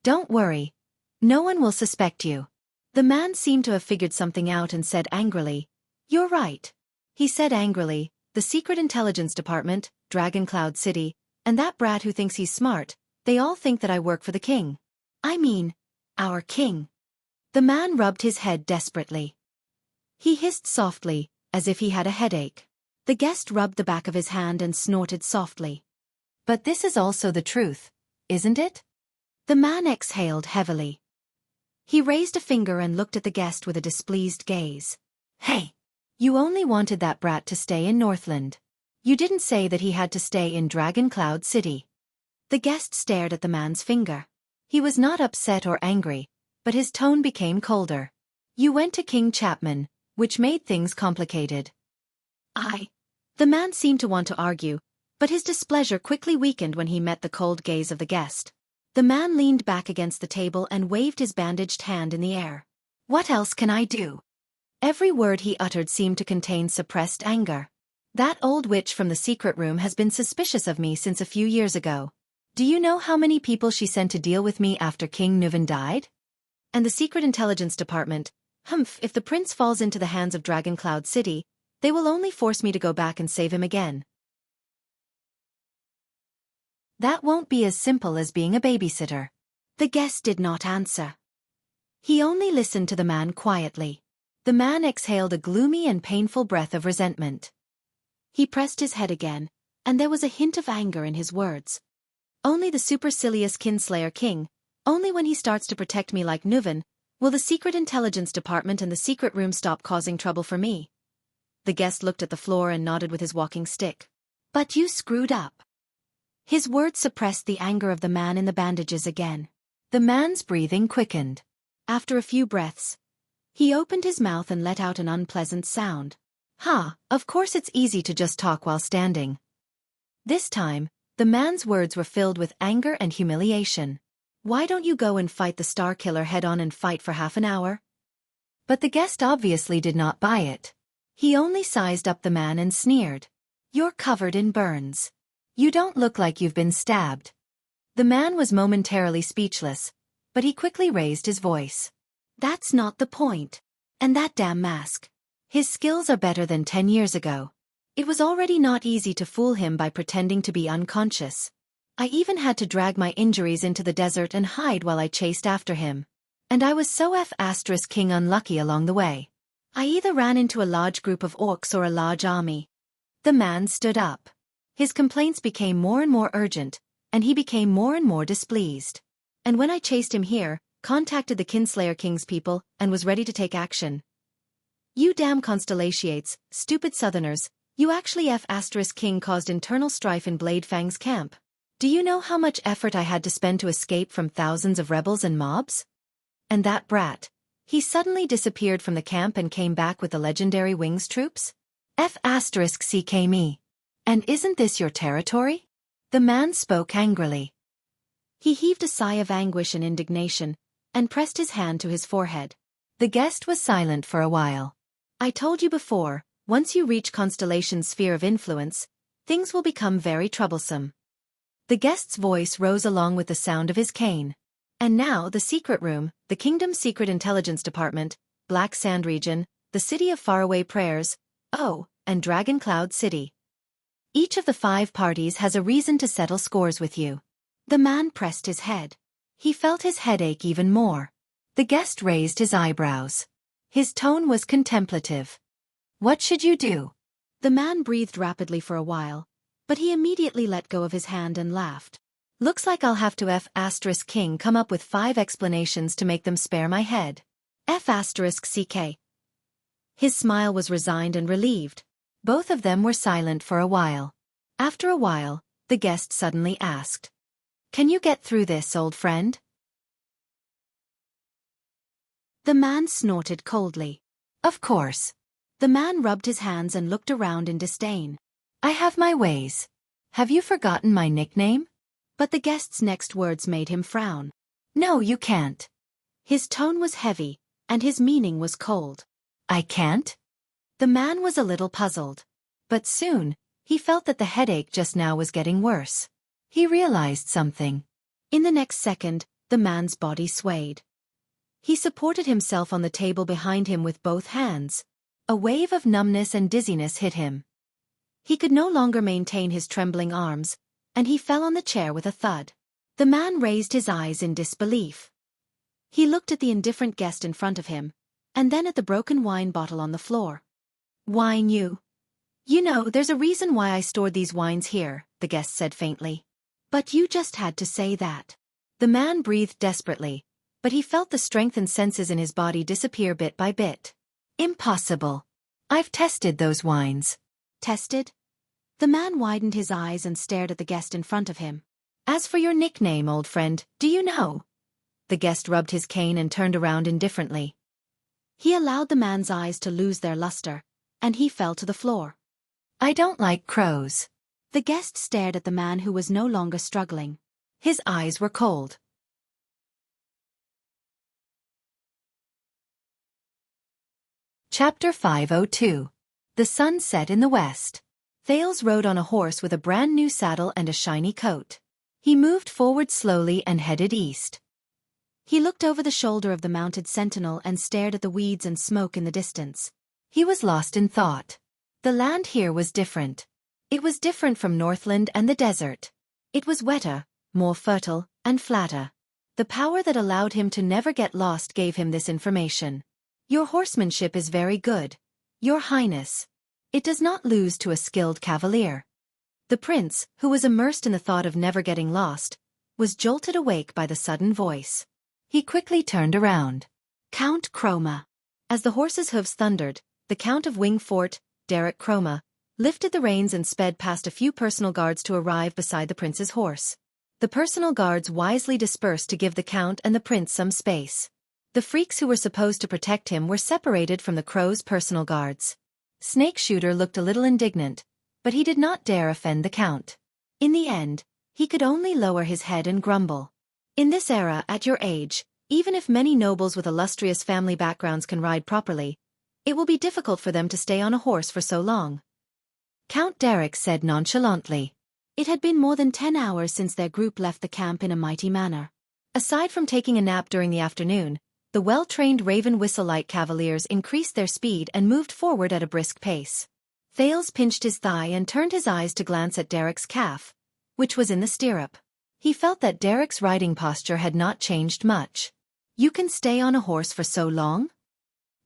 Don't worry. No one will suspect you. The man seemed to have figured something out and said angrily, You're right. He said angrily, the Secret Intelligence Department, Dragon Cloud City, and that brat who thinks he's smart, they all think that I work for the king. I mean, our king. The man rubbed his head desperately. He hissed softly, as if he had a headache. The guest rubbed the back of his hand and snorted softly. But this is also the truth, isn't it? The man exhaled heavily. He raised a finger and looked at the guest with a displeased gaze. Hey! You only wanted that brat to stay in Northland. You didn't say that he had to stay in Dragon Cloud City. The guest stared at the man's finger. He was not upset or angry, but his tone became colder. You went to King Chapman, which made things complicated. The man seemed to want to argue, but his displeasure quickly weakened when he met the cold gaze of the guest. The man leaned back against the table and waved his bandaged hand in the air. What else can I do? Every word he uttered seemed to contain suppressed anger. That old witch from the secret room has been suspicious of me since a few years ago. Do you know how many people she sent to deal with me after King Nuvan died? And the Secret Intelligence Department, if the prince falls into the hands of Dragon Cloud City, they will only force me to go back and save him again. That won't be as simple as being a babysitter. The guest did not answer. He only listened to the man quietly. The man exhaled a gloomy and painful breath of resentment. He pressed his head again, and there was a hint of anger in his words. Only the supercilious Kinslayer King, only when he starts to protect me like Nuvan, will the Secret Intelligence Department and the secret room stop causing trouble for me. The guest looked at the floor and nodded with his walking stick. But you screwed up. His words suppressed the anger of the man in the bandages again. The man's breathing quickened. After a few breaths, he opened his mouth and let out an unpleasant sound. Of course it's easy to just talk while standing. This time, the man's words were filled with anger and humiliation. Why don't you go and fight the Star Killer head-on and fight for half an hour? But the guest obviously did not buy it. He only sized up the man and sneered. You're covered in burns. You don't look like you've been stabbed. The man was momentarily speechless, but he quickly raised his voice. That's not the point. And that damn mask. His skills are better than 10 years ago. It was already not easy to fool him by pretending to be unconscious. I even had to drag my injuries into the desert and hide while I chased after him. And I was so King unlucky along the way. I either ran into a large group of orcs or a large army. The man stood up. His complaints became more and more urgent, and he became more and more displeased. And when I chased him here, contacted the Kinslayer King's people, and was ready to take action. You damn Constellations, stupid southerners, you actually King caused internal strife in Bladefang's camp. Do you know how much effort I had to spend to escape from thousands of rebels and mobs? And that brat, he suddenly disappeared from the camp and came back with the legendary Wings troops? CK me. And isn't this your territory? The man spoke angrily. He heaved a sigh of anguish and indignation, and pressed his hand to his forehead. The guest was silent for a while. I told you before, once you reach Constellation's sphere of influence, things will become very troublesome. The guest's voice rose along with the sound of his cane. And now the secret room, the kingdom's secret intelligence department, Black Sand region, the city of faraway prayers, and Dragon Cloud City. Each of the 5 parties has a reason to settle scores with you. The man pressed his head. He felt his headache even more. The guest raised his eyebrows. His tone was contemplative. What should you do? The man breathed rapidly for a while, but he immediately let go of his hand and laughed. Looks like I'll have to F*King come up with 5 explanations to make them spare my head. F*CK. His smile was resigned and relieved. Both of them were silent for a while. After a while, the guest suddenly asked, "Can you get through this, old friend?" The man snorted coldly. Of course. The man rubbed his hands and looked around in disdain. I have my ways. Have you forgotten my nickname? But the guest's next words made him frown. No, you can't. His tone was heavy, and his meaning was cold. I can't? The man was a little puzzled. But soon, he felt that the headache just now was getting worse. He realized something. In the next second, the man's body swayed. He supported himself on the table behind him with both hands. A wave of numbness and dizziness hit him. He could no longer maintain his trembling arms, and he fell on the chair with a thud. The man raised his eyes in disbelief. He looked at the indifferent guest in front of him, and then at the broken wine bottle on the floor. Wine you? You know, there's a reason why I stored these wines here, the guest said faintly. But you just had to say that. The man breathed desperately, but he felt the strength and senses in his body disappear bit by bit. Impossible. I've tested those wines. Tested? The man widened his eyes and stared at the guest in front of him. As for your nickname, old friend, do you know? The guest rubbed his cane and turned around indifferently. He allowed the man's eyes to lose their luster, and he fell to the floor. I don't like crows. The guest stared at the man who was no longer struggling. His eyes were cold. Chapter 502. The sun set in the west. Thales rode on a horse with a brand new saddle and a shiny coat. He moved forward slowly and headed east. He looked over the shoulder of the mounted sentinel and stared at the weeds and smoke in the distance. He was lost in thought. The land here was different. It was different from Northland and the desert. It was wetter, more fertile, and flatter. The power that allowed him to never get lost gave him this information. Your horsemanship is very good, Your Highness. It does not lose to a skilled cavalier. The prince, who was immersed in the thought of never getting lost, was jolted awake by the sudden voice. He quickly turned around. Count Chroma. As the horse's hooves thundered, the Count of Wingfort, Derek Chroma, lifted the reins and sped past a few personal guards to arrive beside the prince's horse. The personal guards wisely dispersed to give the count and the prince some space. The freaks who were supposed to protect him were separated from the crow's personal guards. Snake Shooter looked a little indignant, but he did not dare offend the count. In the end, he could only lower his head and grumble. In this era, at your age, even if many nobles with illustrious family backgrounds can ride properly, it will be difficult for them to stay on a horse for so long. Count Derek said nonchalantly. It had been more than 10 hours since their group left the camp in a mighty manner. Aside from taking a nap during the afternoon, the well-trained Raven Whistle-like cavaliers increased their speed and moved forward at a brisk pace. Thales pinched his thigh and turned his eyes to glance at Derek's calf, which was in the stirrup. He felt that Derek's riding posture had not changed much. You can stay on a horse for so long?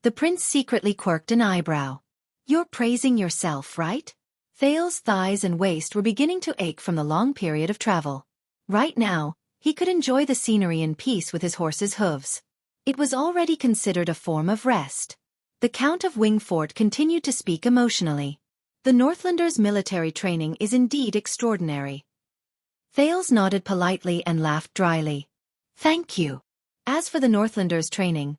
The prince secretly quirked an eyebrow. You're praising yourself, right? Thales' thighs and waist were beginning to ache from the long period of travel. Right now, he could enjoy the scenery in peace with his horse's hooves. It was already considered a form of rest. The Count of Wingfort continued to speak emotionally. The Northlanders' military training is indeed extraordinary. Thales nodded politely and laughed dryly. Thank you. As for the Northlanders' training,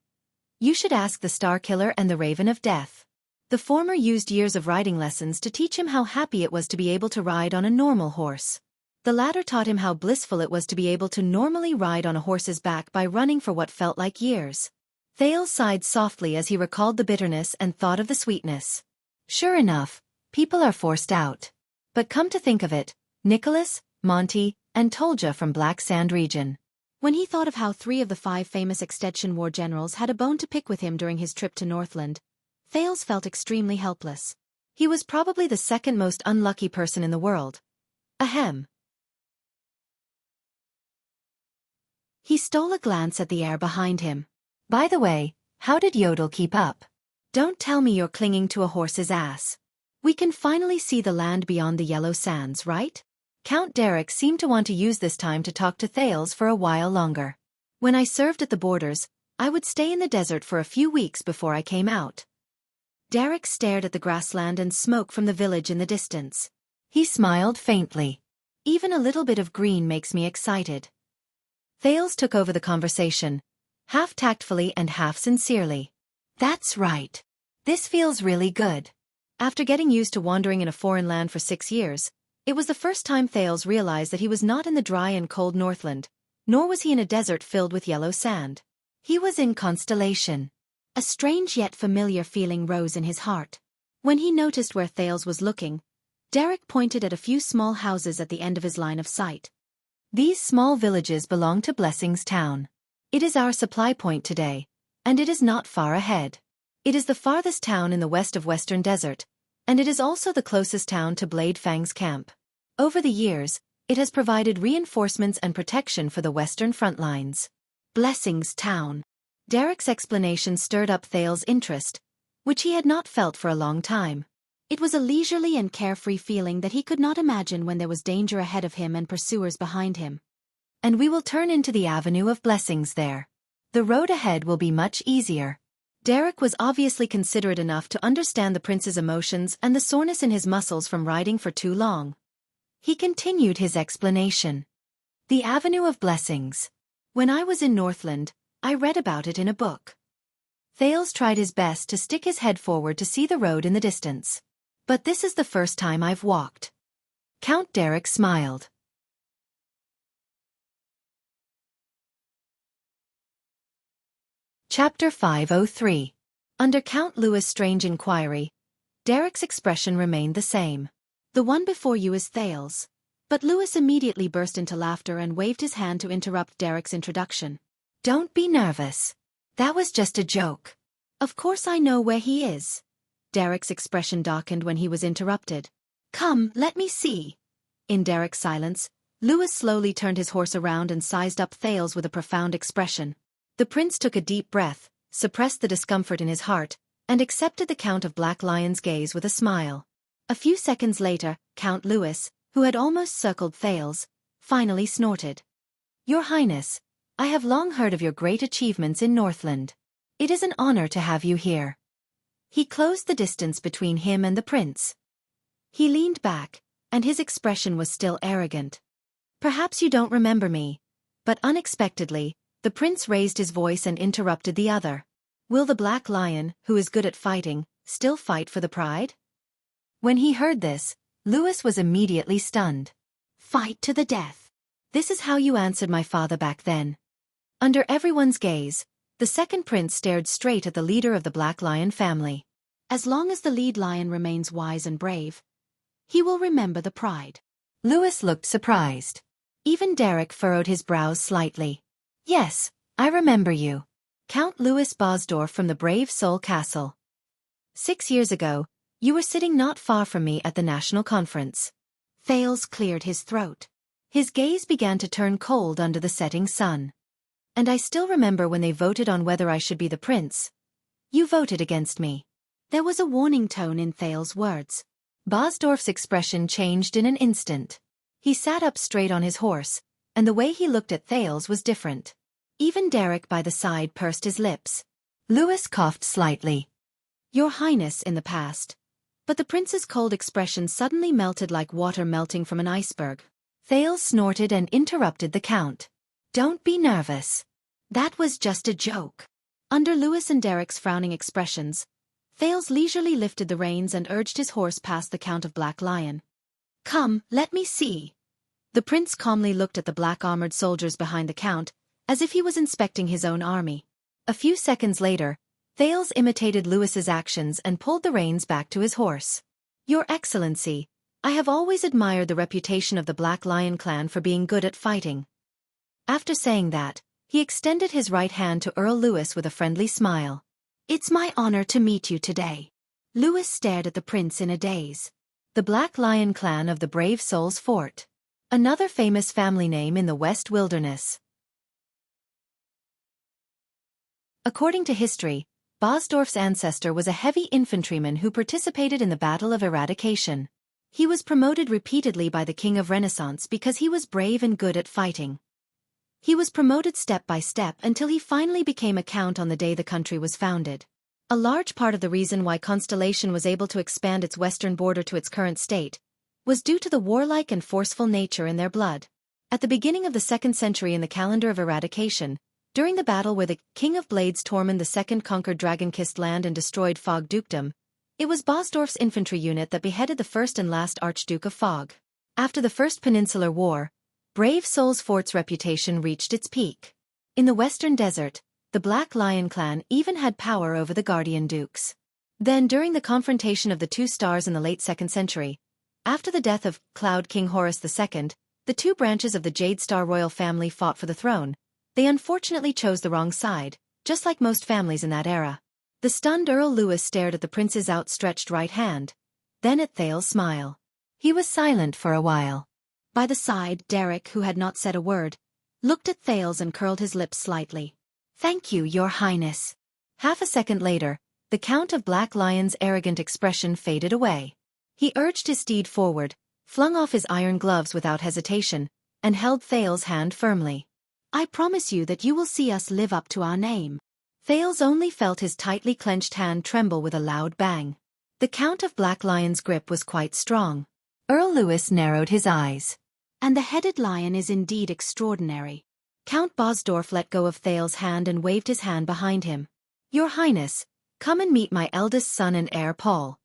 you should ask the Starkiller and the Raven of Death. The former used years of riding lessons to teach him how happy it was to be able to ride on a normal horse. The latter taught him how blissful it was to be able to normally ride on a horse's back by running for what felt like years. Thales sighed softly as he recalled the bitterness and thought of the sweetness. Sure enough, people are forced out. But come to think of it, Nicholas, Monty, and Tolja from Black Sand region. When he thought of how 3 of the 5 famous Extension War generals had a bone to pick with him during his trip to Northland, Thales felt extremely helpless. He was probably the second most unlucky person in the world. Ahem. He stole a glance at the air behind him. By the way, how did Yodel keep up? Don't tell me you're clinging to a horse's ass. We can finally see the land beyond the yellow sands, right? Count Derek seemed to want to use this time to talk to Thales for a while longer. When I served at the borders, I would stay in the desert for a few weeks before I came out. Derek stared at the grassland and smoke from the village in the distance. He smiled faintly. Even a little bit of green makes me excited. Thales took over the conversation, half tactfully and half sincerely. That's right. This feels really good. After getting used to wandering in a foreign land for 6 years, it was the first time Thales realized that he was not in the dry and cold Northland, nor was he in a desert filled with yellow sand. He was in Constellation. A strange yet familiar feeling rose in his heart. When he noticed where Thales was looking, Derek pointed at a few small houses at the end of his line of sight. These small villages belong to Blessings Town. It is our supply point today, and it is not far ahead. It is the farthest town in the west of Western Desert, and it is also the closest town to Blade Fang's camp. Over the years, it has provided reinforcements and protection for the western front lines. Blessings Town. Derek's explanation stirred up Thales' interest, which he had not felt for a long time. It was a leisurely and carefree feeling that he could not imagine when there was danger ahead of him and pursuers behind him. And we will turn into the Avenue of Blessings there. The road ahead will be much easier. Derek was obviously considerate enough to understand the prince's emotions and the soreness in his muscles from riding for too long. He continued his explanation. The Avenue of Blessings. When I was in Northland, I read about it in a book. Thales tried his best to stick his head forward to see the road in the distance. But this is the first time I've walked. Count Derek smiled. Chapter 503. Under Count Louis' strange inquiry, Derek's expression remained the same. The one before you is Thales. But Louis immediately burst into laughter and waved his hand to interrupt Derek's introduction. Don't be nervous. That was just a joke. Of course I know where he is. Derek's expression darkened when he was interrupted. Come, let me see. In Derek's silence, Louis slowly turned his horse around and sized up Thales with a profound expression. The prince took a deep breath, suppressed the discomfort in his heart, and accepted the Count of Black Lion's gaze with a smile. A few seconds later, Count Louis, who had almost circled Thales, finally snorted. Your Highness, I have long heard of your great achievements in Northland. It is an honor to have you here. He closed the distance between him and the prince. He leaned back, and his expression was still arrogant. Perhaps you don't remember me, but unexpectedly, the prince raised his voice and interrupted the other. Will the Black Lion, who is good at fighting, still fight for the pride? When he heard this, Louis was immediately stunned. Fight to the death. This is how you answered my father back then. Under everyone's gaze, the second prince stared straight at the leader of the Black Lion family. As long as the lead lion remains wise and brave, he will remember the pride. Louis looked surprised. Even Derek furrowed his brows slightly. Yes, I remember you. Count Louis Bosdorf from the Brave Soul Castle. 6 years ago, you were sitting not far from me at the national conference. Thales cleared his throat. His gaze began to turn cold under the setting sun. And I still remember when they voted on whether I should be the prince. You voted against me. There was a warning tone in Thales' words. Bosdorf's expression changed in an instant. He sat up straight on his horse, and the way he looked at Thales was different. Even Derek by the side pursed his lips. Louis coughed slightly. Your Highness in the past. But the prince's cold expression suddenly melted like water melting from an iceberg. Thales snorted and interrupted the count. Don't be nervous. That was just a joke. Under Louis and Derek's frowning expressions, Thales leisurely lifted the reins and urged his horse past the Count of Black Lion. Come, let me see. The prince calmly looked at the black-armored soldiers behind the count, as if he was inspecting his own army. A few seconds later, Thales imitated Lewis's actions and pulled the reins back to his horse. "Your Excellency, I have always admired the reputation of the Black Lion clan for being good at fighting." After saying that, he extended his right hand to Earl Lewis with a friendly smile. "It's my honor to meet you today." Lewis stared at the prince in a daze. The Black Lion clan of the Brave Souls Fort. Another famous family name in the West Wilderness. According to history, Bosdorf's ancestor was a heavy infantryman who participated in the Battle of Eradication. He was promoted repeatedly by the King of Renaissance because he was brave and good at fighting. He was promoted step by step until he finally became a count on the day the country was founded. A large part of the reason why Constellation was able to expand its western border to its current state was due to the warlike and forceful nature in their blood. At the beginning of the 2nd century in the calendar of Eradication, during the battle where the King of Blades Tormund II conquered Dragon-Kissed Land and destroyed Fog Dukedom, it was Bosdorf's infantry unit that beheaded the first and last Archduke of Fog. After the First Peninsular War, Brave Souls Fort's reputation reached its peak. In the Western Desert, the Black Lion clan even had power over the Guardian Dukes. Then during the confrontation of the two stars in the late 2nd century, after the death of Cloud King Horus II, the two branches of the Jade Star royal family fought for the throne. They unfortunately chose the wrong side, just like most families in that era. The stunned Earl Lewis stared at the prince's outstretched right hand, then at Thales' smile. He was silent for a while. By the side, Derek, who had not said a word, looked at Thales and curled his lips slightly. "Thank you, Your Highness." Half a second later, the Count of Black Lion's arrogant expression faded away. He urged his steed forward, flung off his iron gloves without hesitation, and held Thales' hand firmly. "I promise you that you will see us live up to our name." Thales only felt his tightly clenched hand tremble with a loud bang. The Count of Black Lion's grip was quite strong. Earl Lewis narrowed his eyes. "And the headed lion is indeed extraordinary." Count Bosdorf let go of Thales' hand and waved his hand behind him. "Your Highness, come and meet my eldest son and heir Paul."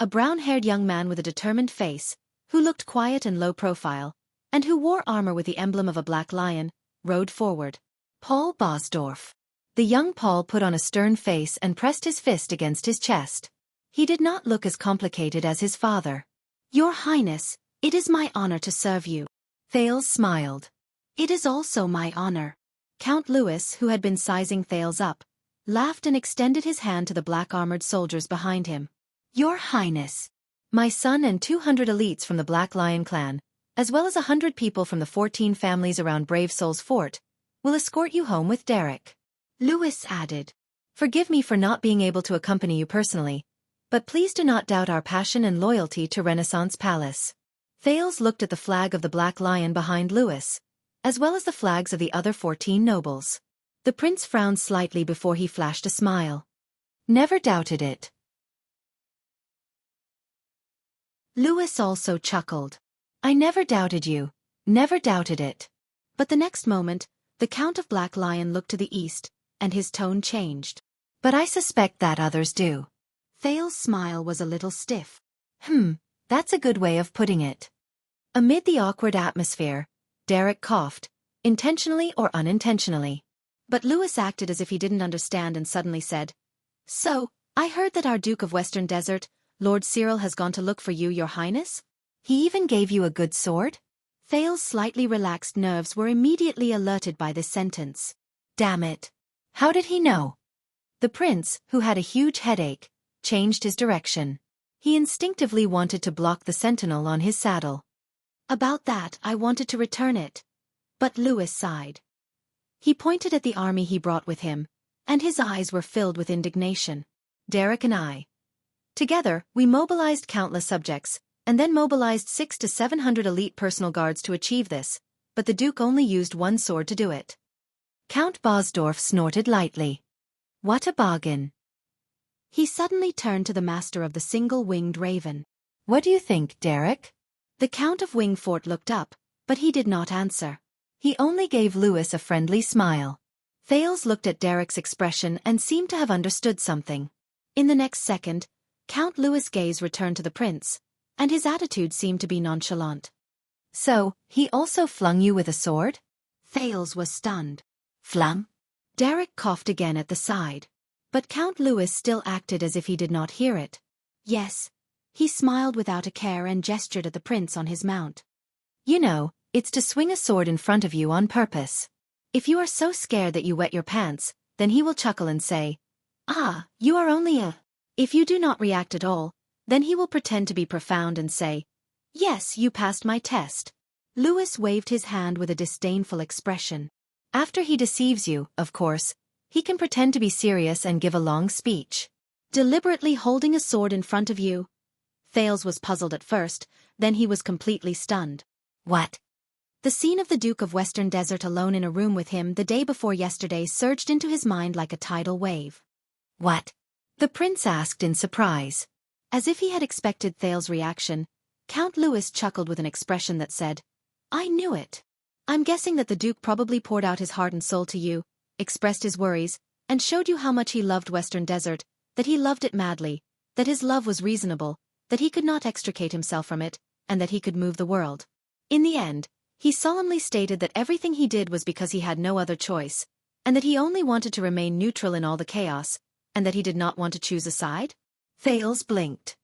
A brown-haired young man with a determined face, who looked quiet and low-profile, and who wore armor with the emblem of a black lion, rode forward. Paul Bosdorf. The young Paul put on a stern face and pressed his fist against his chest. He did not look as complicated as his father. "Your Highness, it is my honor to serve you." Thales smiled. "It is also my honor." Count Lewis, who had been sizing Thales up, laughed and extended his hand to the black-armored soldiers behind him. "Your Highness, my son and 200 elites from the Black Lion clan, as well as 100 people from the 14 families around Brave Souls Fort, will escort you home with Derek." Lewis added, "Forgive me for not being able to accompany you personally, but please do not doubt our passion and loyalty to Renaissance Palace." Thales looked at the flag of the Black Lion behind Lewis, as well as the flags of the other 14 nobles. The prince frowned slightly before he flashed a smile. "Never doubted it." Lewis also chuckled. "I never doubted you, never doubted it." But the next moment, the Count of Black Lion looked to the east, and his tone changed. "But I suspect that others do." Thales' smile was a little stiff. That's a good way of putting it." Amid the awkward atmosphere, Derek coughed, intentionally or unintentionally. But Lewis acted as if he didn't understand and suddenly said, "So, I heard that our Duke of Western Desert, Lord Cyril, has gone to look for you, Your Highness? He even gave you a good sword?" Thales' slightly relaxed nerves were immediately alerted by this sentence. Damn it. How did he know? The prince, who had a huge headache, changed his direction. He instinctively wanted to block the sentinel on his saddle. "About that, I wanted to return it." But Lewis sighed. He pointed at the army he brought with him, and his eyes were filled with indignation. "Derek and I. Together, we mobilized countless subjects, and then mobilized 600 to 700 elite personal guards to achieve this, but the Duke only used one sword to do it." Count Bosdorf snorted lightly. "What a bargain." He suddenly turned to the master of the single-winged raven. "What do you think, Derek?" The Count of Wingfort looked up, but he did not answer. He only gave Lewis a friendly smile. Thales looked at Derek's expression and seemed to have understood something. In the next second, Count Lewis' gaze returned to the prince, and his attitude seemed to be nonchalant. So, he also flung you with a sword? Thales was stunned. Flung? Derek coughed again at the side. But Count Louis still acted as if he did not hear it. Yes. He smiled without a care and gestured at the prince on his mount. You know, it's to swing a sword in front of you on purpose. If you are so scared that you wet your pants, then he will chuckle and say, "Ah, you are only a..." If you do not react at all, then he will pretend to be profound and say, "Yes, you passed my test." Louis waved his hand with a disdainful expression. After he deceives you, of course, he can pretend to be serious and give a long speech. Deliberately holding a sword in front of you? Thales was puzzled at first, then he was completely stunned. What? The scene of the Duke of Western Desert alone in a room with him the day before yesterday surged into his mind like a tidal wave. What? The prince asked in surprise. As if he had expected Thales' reaction, Count Louis chuckled with an expression that said, "I knew it. I'm guessing that the Duke probably poured out his heart and soul to you, expressed his worries, and showed you how much he loved Western Desert, that he loved it madly, that his love was reasonable, that he could not extricate himself from it, and that he could move the world. In the end, he solemnly stated that everything he did was because he had no other choice, and that he only wanted to remain neutral in all the chaos, and that he did not want to choose a side?" Thales blinked.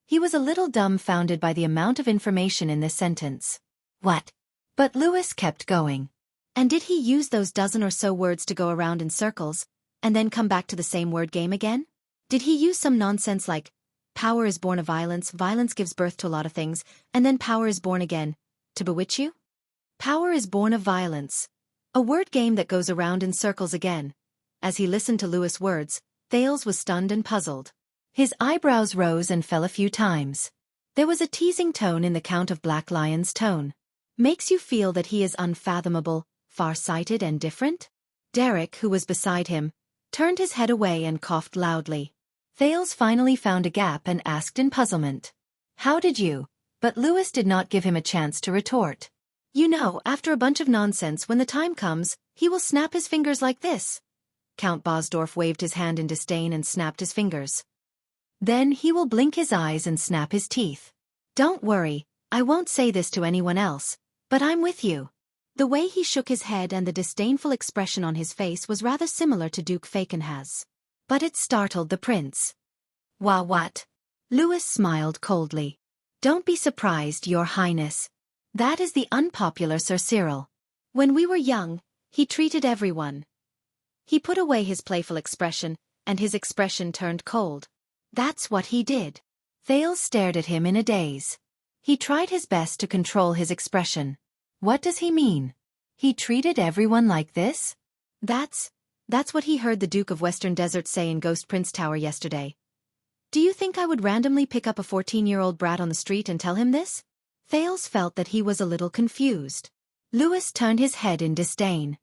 He was a little dumbfounded by the amount of information in this sentence. What? But Louis kept going. And did he use those dozen or so words to go around in circles, and then come back to the same word game again? Did he use some nonsense like, "Power is born of violence, violence gives birth to a lot of things, and then power is born again," to bewitch you? Power is born of violence. A word game that goes around in circles again. As he listened to Louis' words, Thales was stunned and puzzled. His eyebrows rose and fell a few times. There was a teasing tone in the Count of Black Lion's tone. Makes you feel that he is unfathomable, far-sighted and different? Derek, who was beside him, turned his head away and coughed loudly. Thales finally found a gap and asked in puzzlement, "How did you?" But Louis did not give him a chance to retort. "You know, after a bunch of nonsense, when the time comes, he will snap his fingers like this." Count Bosdorf waved his hand in disdain and snapped his fingers. "Then he will blink his eyes and snap his teeth. Don't worry, I won't say this to anyone else, but I'm with you." The way he shook his head and the disdainful expression on his face was rather similar to Duke Fakenhas. But it startled the prince. "Wah, what?" Louis smiled coldly. "Don't be surprised, Your Highness. That is the unpopular Sir Cyril. When we were young, he treated everyone." He put away his playful expression, and his expression turned cold. "That's what he did." Thales stared at him in a daze. He tried his best to control his expression. What does he mean? He treated everyone like this? That's what he heard the Duke of Western Desert say in Ghost Prince Tower yesterday. Do you think I would randomly pick up a 14-year-old brat on the street and tell him this? Thales felt that he was a little confused. Louis turned his head in disdain.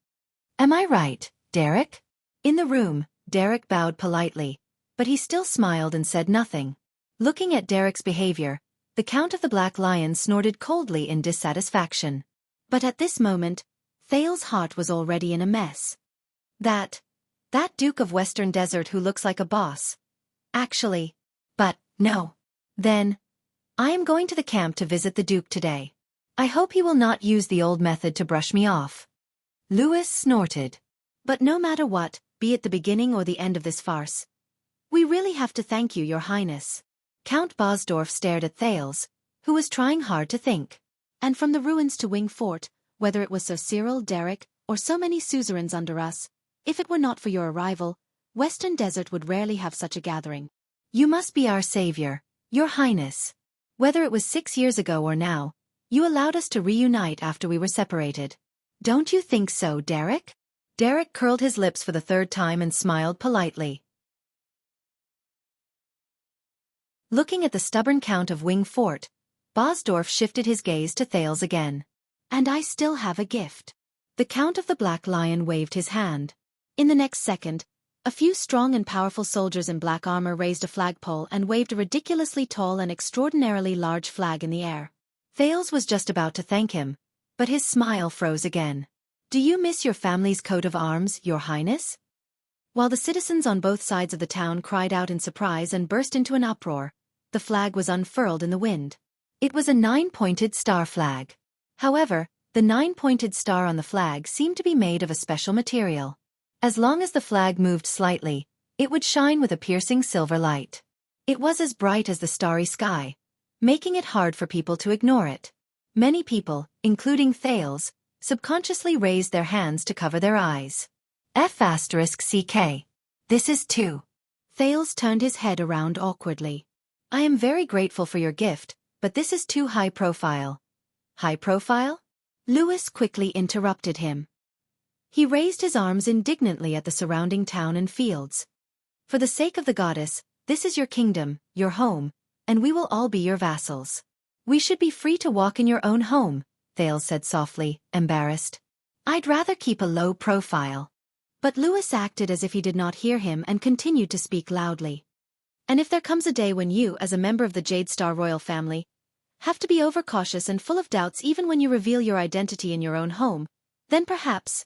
"Am I right, Derek?" In the room, Derek bowed politely, but he still smiled and said nothing. Looking at Derek's behavior, the Count of the Black Lion snorted coldly in dissatisfaction. But at this moment, Thales' heart was already in a mess. That Duke of Western Desert who looks like a boss. Actually. But, no. Then, I am going to the camp to visit the Duke today. I hope he will not use the old method to brush me off. Louis snorted. But no matter what, be it the beginning or the end of this farce, we really have to thank you, Your Highness. Count Bosdorf stared at Thales, who was trying hard to think. And from the ruins to Wing Fort, whether it was Sir Cyril, Derek, or so many suzerains under us, if it were not for your arrival, Western Desert would rarely have such a gathering. You must be our savior, Your Highness. Whether it was 6 years ago or now, you allowed us to reunite after we were separated. Don't you think so, Derek? Derek curled his lips for the third time and smiled politely. Looking at the stubborn Count of Wing Fort, Bosdorf shifted his gaze to Thales again. And I still have a gift. The Count of the Black Lion waved his hand. In the next second, a few strong and powerful soldiers in black armor raised a flagpole and waved a ridiculously tall and extraordinarily large flag in the air. Thales was just about to thank him, but his smile froze again. Do you miss your family's coat of arms, Your Highness? While the citizens on both sides of the town cried out in surprise and burst into an uproar, the flag was unfurled in the wind. It was a 9-pointed star flag. However, the 9-pointed star on the flag seemed to be made of a special material. As long as the flag moved slightly, it would shine with a piercing silver light. It was as bright as the starry sky, making it hard for people to ignore it. Many people, including Thales, subconsciously raised their hands to cover their eyes. F***CK. This is too. Thales turned his head around awkwardly. I am very grateful for your gift, but this is too high profile. High profile? Lewis quickly interrupted him. He raised his arms indignantly at the surrounding town and fields. For the sake of the goddess, this is your kingdom, your home, and we will all be your vassals. We should be free to walk in your own home, Thales said softly, embarrassed. I'd rather keep a low profile. But Lewis acted as if he did not hear him and continued to speak loudly. And if there comes a day when you, as a member of the Jade Star royal family, have to be overcautious and full of doubts even when you reveal your identity in your own home, then perhaps...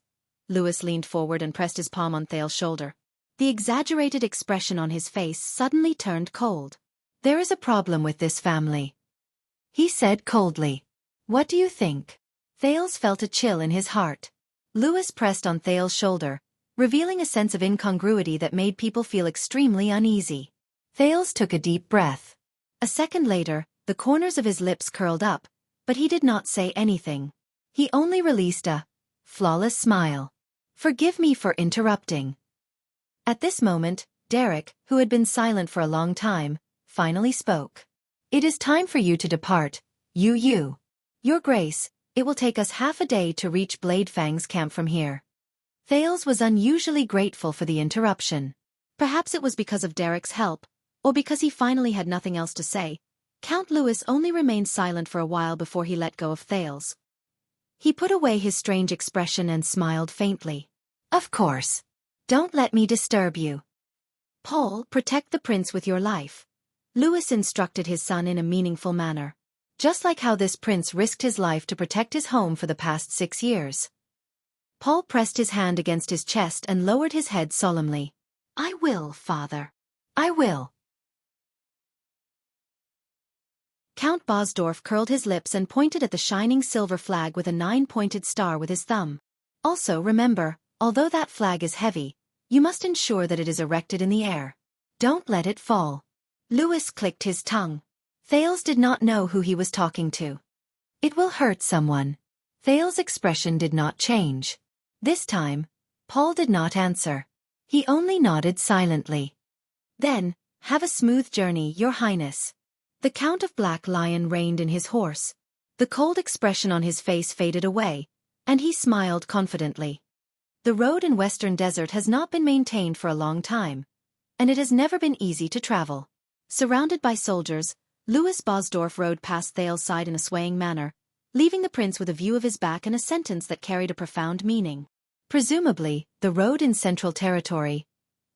Lewis leaned forward and pressed his palm on Thales' shoulder. The exaggerated expression on his face suddenly turned cold. There is a problem with this family, he said coldly. What do you think? Thales felt a chill in his heart. Lewis pressed on Thales' shoulder, revealing a sense of incongruity that made people feel extremely uneasy. Thales took a deep breath. A second later, the corners of his lips curled up, but he did not say anything. He only released a flawless smile. Forgive me for interrupting. At this moment, Derek, who had been silent for a long time, finally spoke. It is time for you to depart, you. Your Grace, it will take us half a day to reach Bladefang's camp from here. Thales was unusually grateful for the interruption. Perhaps it was because of Derek's help, or because he finally had nothing else to say. Count Lewis only remained silent for a while before he let go of Thales. He put away his strange expression and smiled faintly. Of course. Don't let me disturb you. Paul, protect the prince with your life. Lewis instructed his son in a meaningful manner. Just like how this prince risked his life to protect his home for the past 6 years. Paul pressed his hand against his chest and lowered his head solemnly. I will, father. I will. Count Bosdorf curled his lips and pointed at the shining silver flag with a 9-pointed star with his thumb. Also remember, although that flag is heavy, you must ensure that it is erected in the air. Don't let it fall. Lewis clicked his tongue. Thales did not know who he was talking to. It will hurt someone. Thales' expression did not change. This time, Paul did not answer. He only nodded silently. Then, have a smooth journey, Your Highness. The Count of Black Lion reined in his horse. The cold expression on his face faded away, and he smiled confidently. The road in Western Desert has not been maintained for a long time, and it has never been easy to travel. Surrounded by soldiers, Louis Bosdorf rode past Thales' side in a swaying manner, leaving the prince with a view of his back and a sentence that carried a profound meaning. Presumably, the road in Central Territory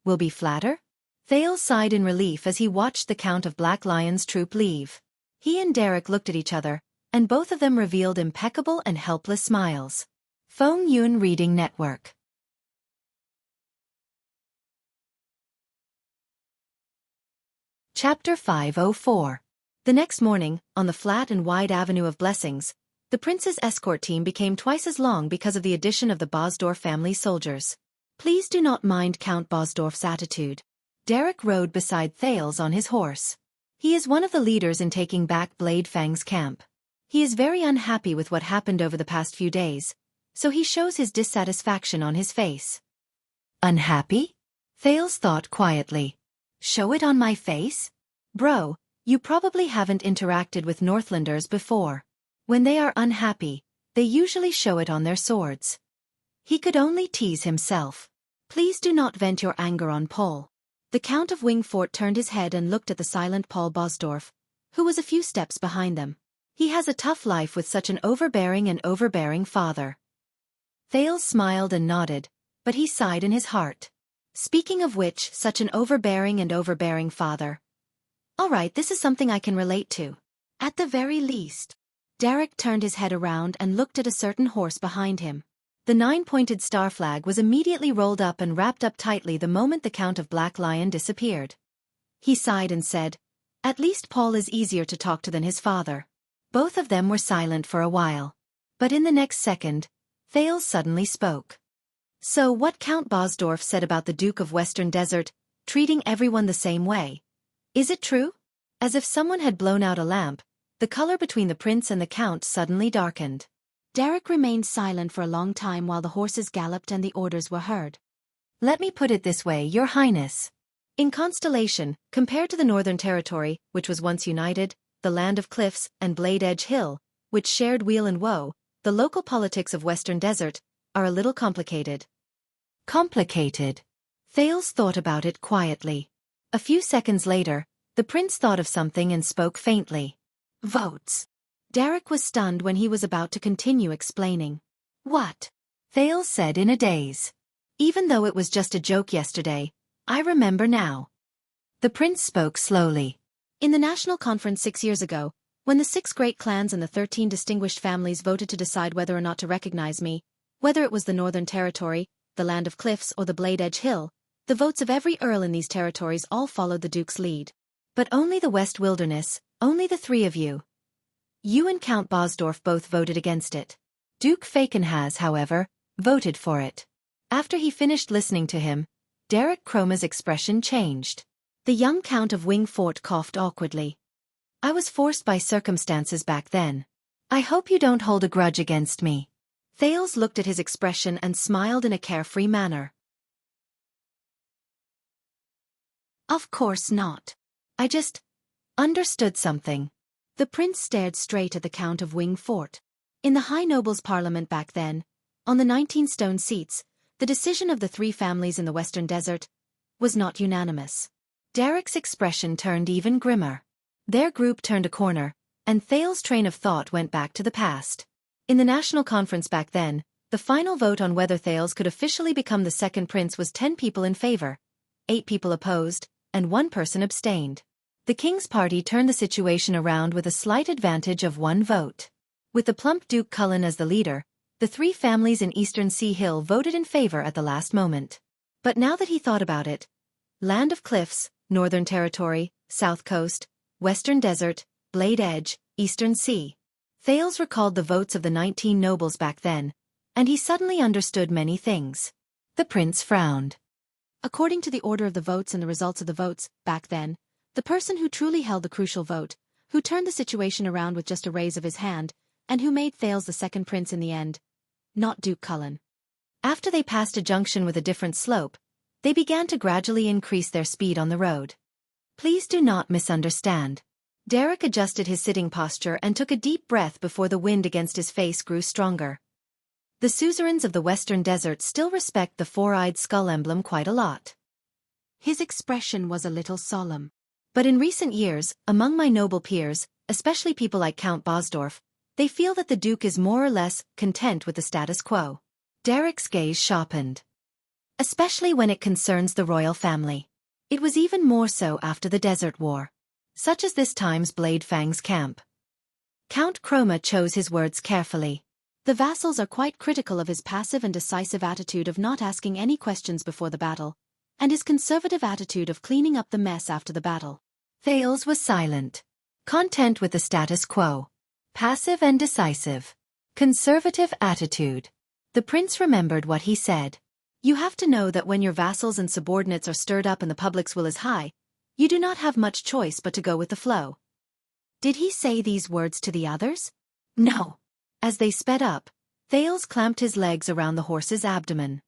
will be flatter? Thales sighed in relief as he watched the Count of Black Lion's troop leave. He and Derek looked at each other, and both of them revealed impeccable and helpless smiles. Feng Yun Reading Network. Chapter 504. The next morning, on the flat and wide Avenue of Blessings, the prince's escort team became twice as long because of the addition of the Bosdorf family soldiers. Please do not mind Count Bosdorf's attitude. Derek rode beside Thales on his horse. He is one of the leaders in taking back Bladefang's camp. He is very unhappy with what happened over the past few days, so he shows his dissatisfaction on his face. Unhappy? Thales thought quietly. Show it on my face? Bro, you probably haven't interacted with Northlanders before. When they are unhappy, they usually show it on their swords. He could only tease himself. Please do not vent your anger on Paul. The Count of Wingfort turned his head and looked at the silent Paul Bosdorf, who was a few steps behind them. He has a tough life with such an overbearing father. Thales smiled and nodded, but he sighed in his heart. Speaking of which, such an overbearing father. All right, this is something I can relate to. At the very least. Derek turned his head around and looked at a certain horse behind him. The 9-pointed star flag was immediately rolled up and wrapped up tightly the moment the Count of Black Lion disappeared. He sighed and said, At least Paul is easier to talk to than his father. Both of them were silent for a while. But in the next second, Thales suddenly spoke. So what Count Bosdorf said about the Duke of Western Desert, treating everyone the same way. Is it true? As if someone had blown out a lamp, the color between the prince and the count suddenly darkened. Derek remained silent for a long time while the horses galloped and the orders were heard. Let me put it this way, Your Highness. In constellation, compared to the Northern Territory, which was once united, the land of cliffs, and Blade Edge Hill, which shared weal and woe, the local politics of Western Desert are a little complicated. Complicated. Thales thought about it quietly. A few seconds later, the prince thought of something and spoke faintly. Votes. Derek was stunned when he was about to continue explaining. What? Thales said in a daze. Even though it was just a joke yesterday, I remember now. The prince spoke slowly. In the national conference 6 years ago, when the 6 great clans and the 13 distinguished families voted to decide whether or not to recognize me, whether it was the Northern Territory, the Land of Cliffs or the Blade Edge Hill, the votes of every earl in these territories all followed the Duke's lead. But only the West Wilderness, only the 3 of you. You and Count Bosdorf both voted against it. Duke Fakenhas, however, voted for it. After he finished listening to him, Derek Chroma's expression changed. The young Count of Wingfort coughed awkwardly. I was forced by circumstances back then. I hope you don't hold a grudge against me. Thales looked at his expression and smiled in a carefree manner. Of course not. I just understood something. The prince stared straight at the Count of Wingfort. In the High Nobles' Parliament back then, on the 19 stone seats, the decision of the 3 families in the Western Desert was not unanimous. Derek's expression turned even grimmer. Their group turned a corner, and Thales' train of thought went back to the past. In the national conference back then, the final vote on whether Thales could officially become the second prince was 10 people in favor, 8 people opposed, and 1 person abstained. The king's party turned the situation around with a slight advantage of 1 vote. With the plump Duke Cullen as the leader, the 3 families in Eastern Sea Hill voted in favor at the last moment. But now that he thought about it, Land of Cliffs, Northern Territory, South Coast, Western Desert, Blade Edge, Eastern Sea. Thales recalled the votes of the 19 nobles back then, and he suddenly understood many things. The prince frowned. According to the order of the votes and the results of the votes, back then, the person who truly held the crucial vote, who turned the situation around with just a raise of his hand, and who made Thales the second prince in the end, not Duke Cullen. After they passed a junction with a different slope, they began to gradually increase their speed on the road. Please do not misunderstand. Derek adjusted his sitting posture and took a deep breath before the wind against his face grew stronger. The suzerains of the Western Desert still respect the 4-eyed skull emblem quite a lot. His expression was a little solemn. But in recent years, among my noble peers, especially people like Count Bosdorf, they feel that the Duke is more or less content with the status quo. Derek's gaze sharpened. Especially when it concerns the royal family. It was even more so after the Desert War. Such as this time's Blade Fang's camp. Count Chroma chose his words carefully. The vassals are quite critical of his passive and decisive attitude of not asking any questions before the battle, and his conservative attitude of cleaning up the mess after the battle. Thales was silent. Content with the status quo. Passive and decisive. Conservative attitude. The prince remembered what he said. You have to know that when your vassals and subordinates are stirred up and the public's will is high, you do not have much choice but to go with the flow. Did he say these words to the others? No. As they sped up, Thales clamped his legs around the horse's abdomen.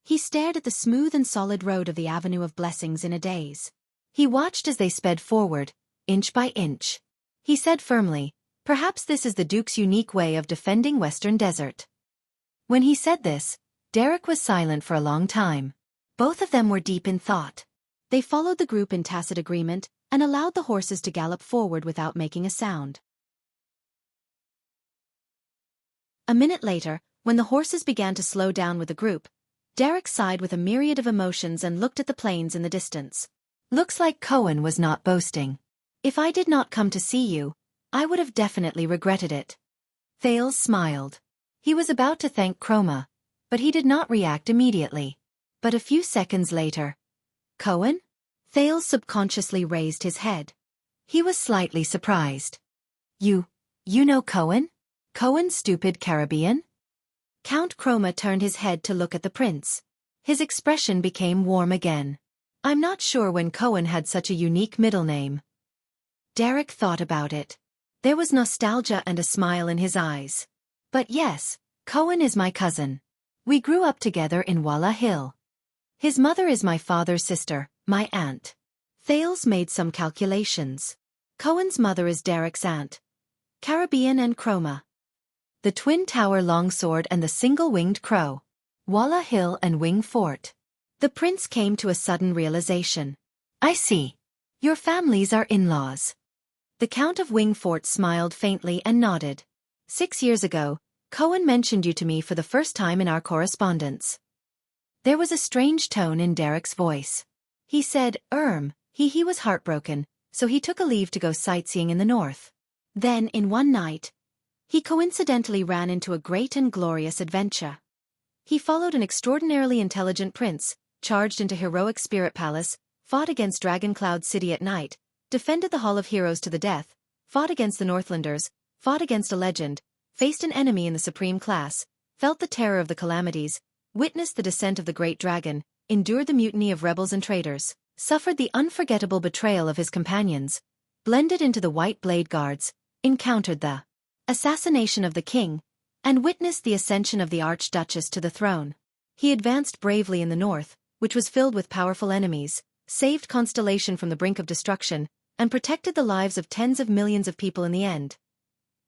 He stared at the smooth and solid road of the Avenue of Blessings in a daze. He watched as they sped forward, inch by inch. He said firmly, perhaps this is the Duke's unique way of defending Western Desert. When he said this, Derek was silent for a long time. Both of them were deep in thought. They followed the group in tacit agreement and allowed the horses to gallop forward without making a sound. A minute later, when the horses began to slow down with the group, Derek sighed with a myriad of emotions and looked at the plains in the distance. Looks like Cohen was not boasting. If I did not come to see you, I would have definitely regretted it. Thales smiled. He was about to thank Chroma, but he did not react immediately. But a few seconds later, Cohen? Thales subconsciously raised his head. He was slightly surprised. You You know Cohen? Cohen, stupid Caribbean? Count Chroma turned his head to look at the prince. His expression became warm again. I'm not sure when Cohen had such a unique middle name. Derek thought about it. There was nostalgia and a smile in his eyes. But yes, Cohen is my cousin. We grew up together in Walla Hill. His mother is my father's sister, my aunt. Thales made some calculations. Cohen's mother is Derek's aunt. Caribbean and Chroma. The Twin Tower Longsword and the Single-Winged Crow. Walla Hill and Wing Fort. The prince came to a sudden realization. I see. Your families are in-laws. The Count of Wing Fort smiled faintly and nodded. 6 years ago, Cohen mentioned you to me for the first time in our correspondence. There was a strange tone in Derek's voice. He said, he was heartbroken, so he took a leave to go sightseeing in the north. Then, in one night, he coincidentally ran into a great and glorious adventure. He followed an extraordinarily intelligent prince, charged into heroic Spirit Palace, fought against Dragon Cloud City at night, defended the Hall of Heroes to the death, fought against the Northlanders, fought against a legend, faced an enemy in the supreme class, felt the terror of the calamities, witnessed the descent of the great dragon, endured the mutiny of rebels and traitors, suffered the unforgettable betrayal of his companions, blended into the White Blade Guards, encountered the assassination of the king, and witnessed the ascension of the Archduchess to the throne. He advanced bravely in the north, which was filled with powerful enemies, saved Constellation from the brink of destruction, and protected the lives of tens of millions of people in the end.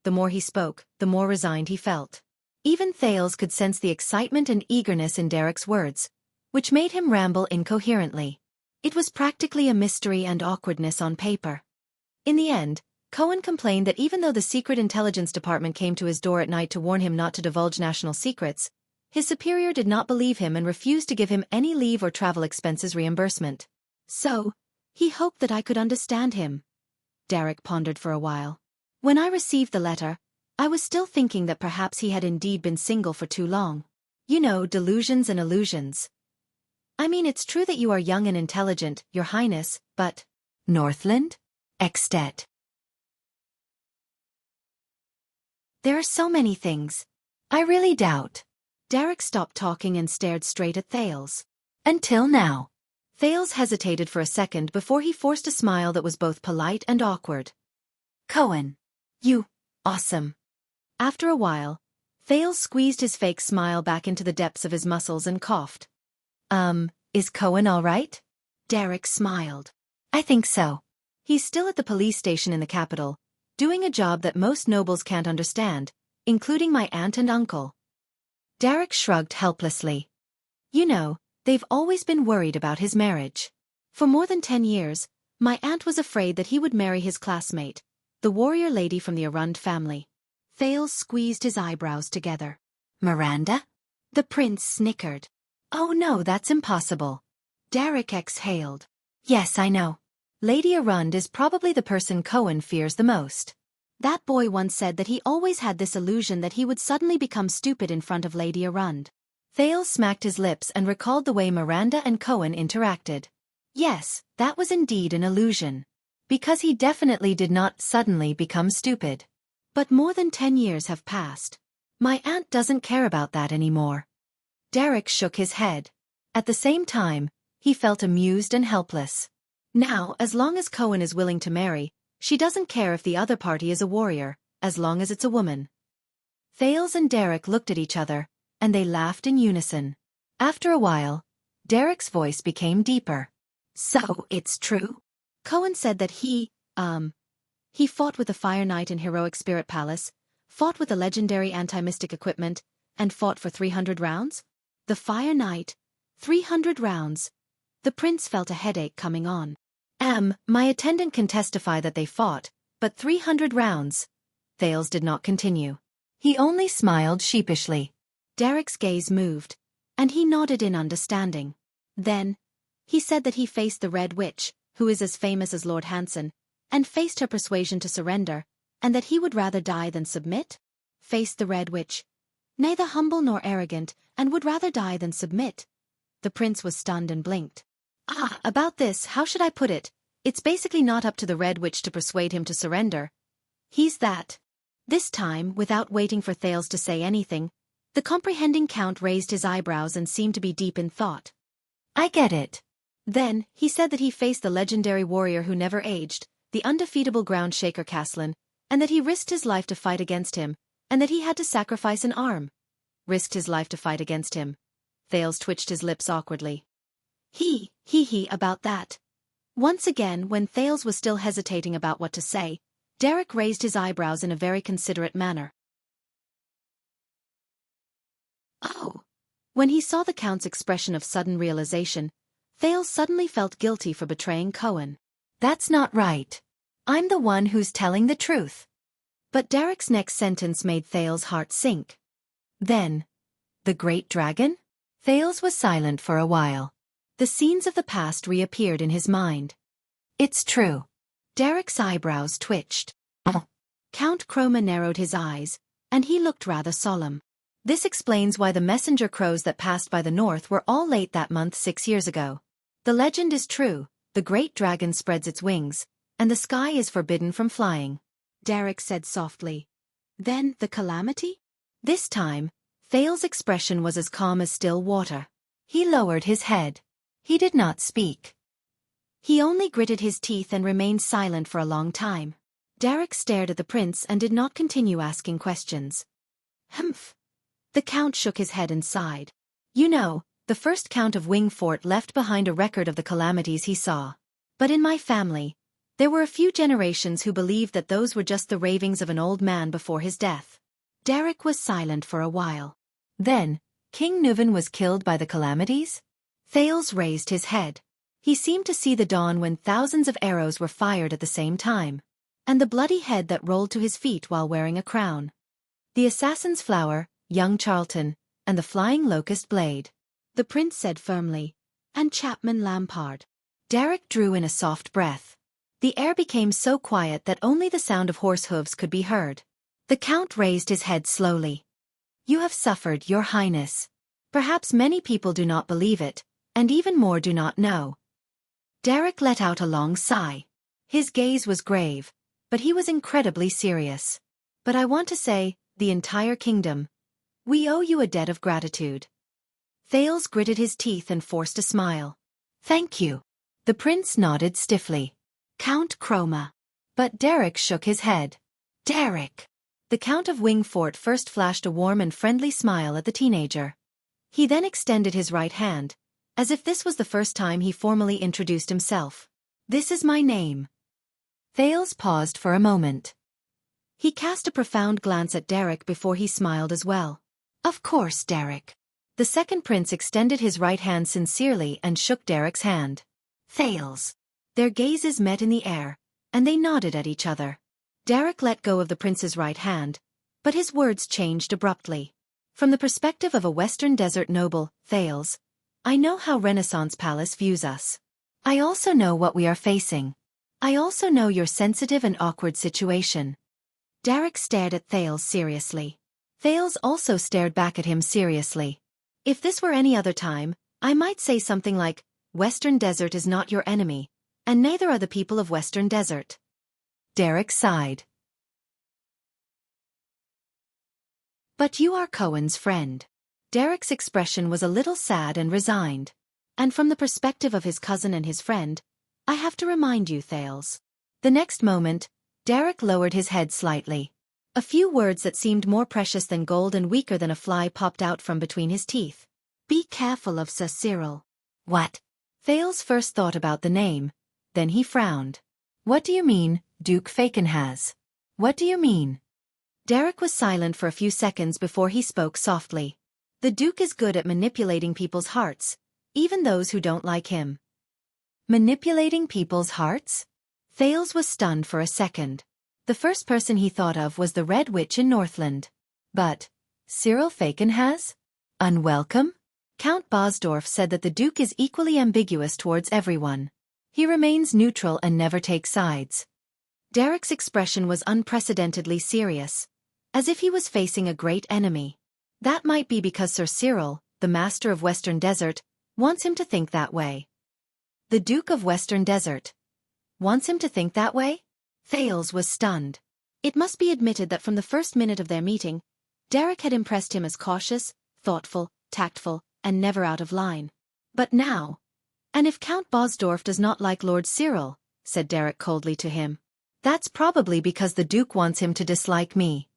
The more he spoke, the more resigned he felt. Even Thales could sense the excitement and eagerness in Derek's words, which made him ramble incoherently. It was practically a mystery and awkwardness on paper. In the end, Cohen complained that even though the Secret Intelligence Department came to his door at night to warn him not to divulge national secrets, his superior did not believe him and refused to give him any leave or travel expenses reimbursement. So, he hoped that I could understand him. Derek pondered for a while. When I received the letter, I was still thinking that perhaps he had indeed been single for too long. You know, delusions and illusions. I mean, it's true that you are young and intelligent, Your Highness, but... Northland? Extet. There are so many things. I really doubt. Derek stopped talking and stared straight at Thales. Until now. Thales hesitated for a second before he forced a smile that was both polite and awkward. Cohen. You. Awesome. After a while, Thales squeezed his fake smile back into the depths of his muscles and coughed. Is Cohen all right? Derek smiled. I think so. He's still at the police station in the capital, doing a job that most nobles can't understand, including my aunt and uncle. Derek shrugged helplessly. You know, they've always been worried about his marriage. For more than 10 years, my aunt was afraid that he would marry his classmate, the warrior lady from the Arund family. Thales squeezed his eyebrows together. Miranda? The prince snickered. Oh no, that's impossible. Derek exhaled. Yes, I know. Lady Arund is probably the person Cohen fears the most. That boy once said that he always had this illusion that he would suddenly become stupid in front of Lady Arund. Thales smacked his lips and recalled the way Miranda and Cohen interacted. Yes, that was indeed an illusion. Because he definitely did not suddenly become stupid. But more than 10 years have passed. My aunt doesn't care about that anymore. Derek shook his head. At the same time, he felt amused and helpless. Now, as long as Cohen is willing to marry, she doesn't care if the other party is a warrior, as long as it's a woman. Thales and Derek looked at each other, and they laughed in unison. After a while, Derek's voice became deeper. So, it's true? Cohen said that he fought with the Fire Knight in heroic Spirit Palace, fought with the legendary anti-mystic equipment, and fought for 300 rounds? The Fire Knight, 300 rounds. The prince felt a headache coming on. My attendant can testify that they fought, but 300 rounds. Thales did not continue. He only smiled sheepishly. Derek's gaze moved, and he nodded in understanding. Then, he said that he faced the Red Witch, who is as famous as Lord Hanson, and faced her persuasion to surrender, and that he would rather die than submit? Faced the Red Witch. Neither humble nor arrogant, and would rather die than submit. The prince was stunned and blinked. About this, how should I put it? It's basically not up to the Red Witch to persuade him to surrender. He's that This time, without waiting for Thales to say anything, the comprehending Count raised his eyebrows and seemed to be deep in thought. I get it. Then, he said that he faced the legendary warrior who never aged, the undefeatable ground shaker Caslin, and that he risked his life to fight against him, and that he had to sacrifice an arm. Risked his life to fight against him. Thales twitched his lips awkwardly. He about that. Once again, when Thales was still hesitating about what to say, Derek raised his eyebrows in a very considerate manner. Oh. When he saw the Count's expression of sudden realization, Thales suddenly felt guilty for betraying Cohen. That's not right. I'm the one who's telling the truth. But Derek's next sentence made Thales' heart sink. Then, the great dragon? Thales was silent for a while. The scenes of the past reappeared in his mind. It's true. Derek's eyebrows twitched. Count Chroma narrowed his eyes, and he looked rather solemn. This explains why the messenger crows that passed by the north were all late that month 6 years ago. The legend is true, the great dragon spreads its wings, and the sky is forbidden from flying. Derek said softly. Then the calamity? This time, Thales' expression was as calm as still water. He lowered his head. He did not speak. He only gritted his teeth and remained silent for a long time. Derek stared at the prince and did not continue asking questions. Humph. The Count shook his head and sighed. You know, the first Count of Wingfort left behind a record of the calamities he saw. But in my family, there were a few generations who believed that those were just the ravings of an old man before his death. Derek was silent for a while. Then, King Nuvan was killed by the calamities? Thales raised his head. He seemed to see the dawn when thousands of arrows were fired at the same time, and the bloody head that rolled to his feet while wearing a crown. The assassin's flower, young Charlton, and the flying locust blade. The prince said firmly, and Chapman Lampard. Derek drew in a soft breath. The air became so quiet that only the sound of horse hooves could be heard. The Count raised his head slowly. You have suffered, Your Highness. Perhaps many people do not believe it, and even more do not know. Derek let out a long sigh. His gaze was grave, but he was incredibly serious. But I want to say, the entire kingdom. We owe you a debt of gratitude. Thales gritted his teeth and forced a smile. Thank you. The prince nodded stiffly. Count Chroma. But Derek shook his head. Derek. The Count of Wingfort first flashed a warm and friendly smile at the teenager. He then extended his right hand, as if this was the first time he formally introduced himself. This is my name. Thales paused for a moment. He cast a profound glance at Derek before he smiled as well. Of course, Derek. The second prince extended his right hand sincerely and shook Derek's hand. Thales. Their gazes met in the air, and they nodded at each other. Derek let go of the prince's right hand, but his words changed abruptly. From the perspective of a Western Desert noble, Thales, I know how Renaissance Palace views us. I also know what we are facing. I also know your sensitive and awkward situation. Derek stared at Thales seriously. Thales also stared back at him seriously. If this were any other time, I might say something like, Western Desert is not your enemy, and neither are the people of Western Desert. Derek sighed. But you are Cohen's friend. Derek's expression was a little sad and resigned. And from the perspective of his cousin and his friend, I have to remind you, Thales. The next moment, Derek lowered his head slightly. A few words that seemed more precious than gold and weaker than a fly popped out from between his teeth. Be careful of Sir Cyril. What? Thales first thought about the name, then he frowned. What do you mean, Duke Fakenhas? What do you mean? Derek was silent for a few seconds before he spoke softly. The Duke is good at manipulating people's hearts, even those who don't like him. Manipulating people's hearts? Thales was stunned for a second. The first person he thought of was the Red Witch in Northland. But, Cyril Fakenhas? Unwelcome? Count Bosdorf said that the Duke is equally ambiguous towards everyone. He remains neutral and never takes sides. Derek's expression was unprecedentedly serious, as if he was facing a great enemy. That might be because Sir Cyril, the master of Western Desert, wants him to think that way. The Duke of Western Desert wants him to think that way? Thales was stunned. It must be admitted that from the first minute of their meeting, Derek had impressed him as cautious, thoughtful, tactful, and never out of line. But now... And if Count Bosdorf does not like Lord Cyril, said Derek coldly to him, that's probably because the Duke wants him to dislike me.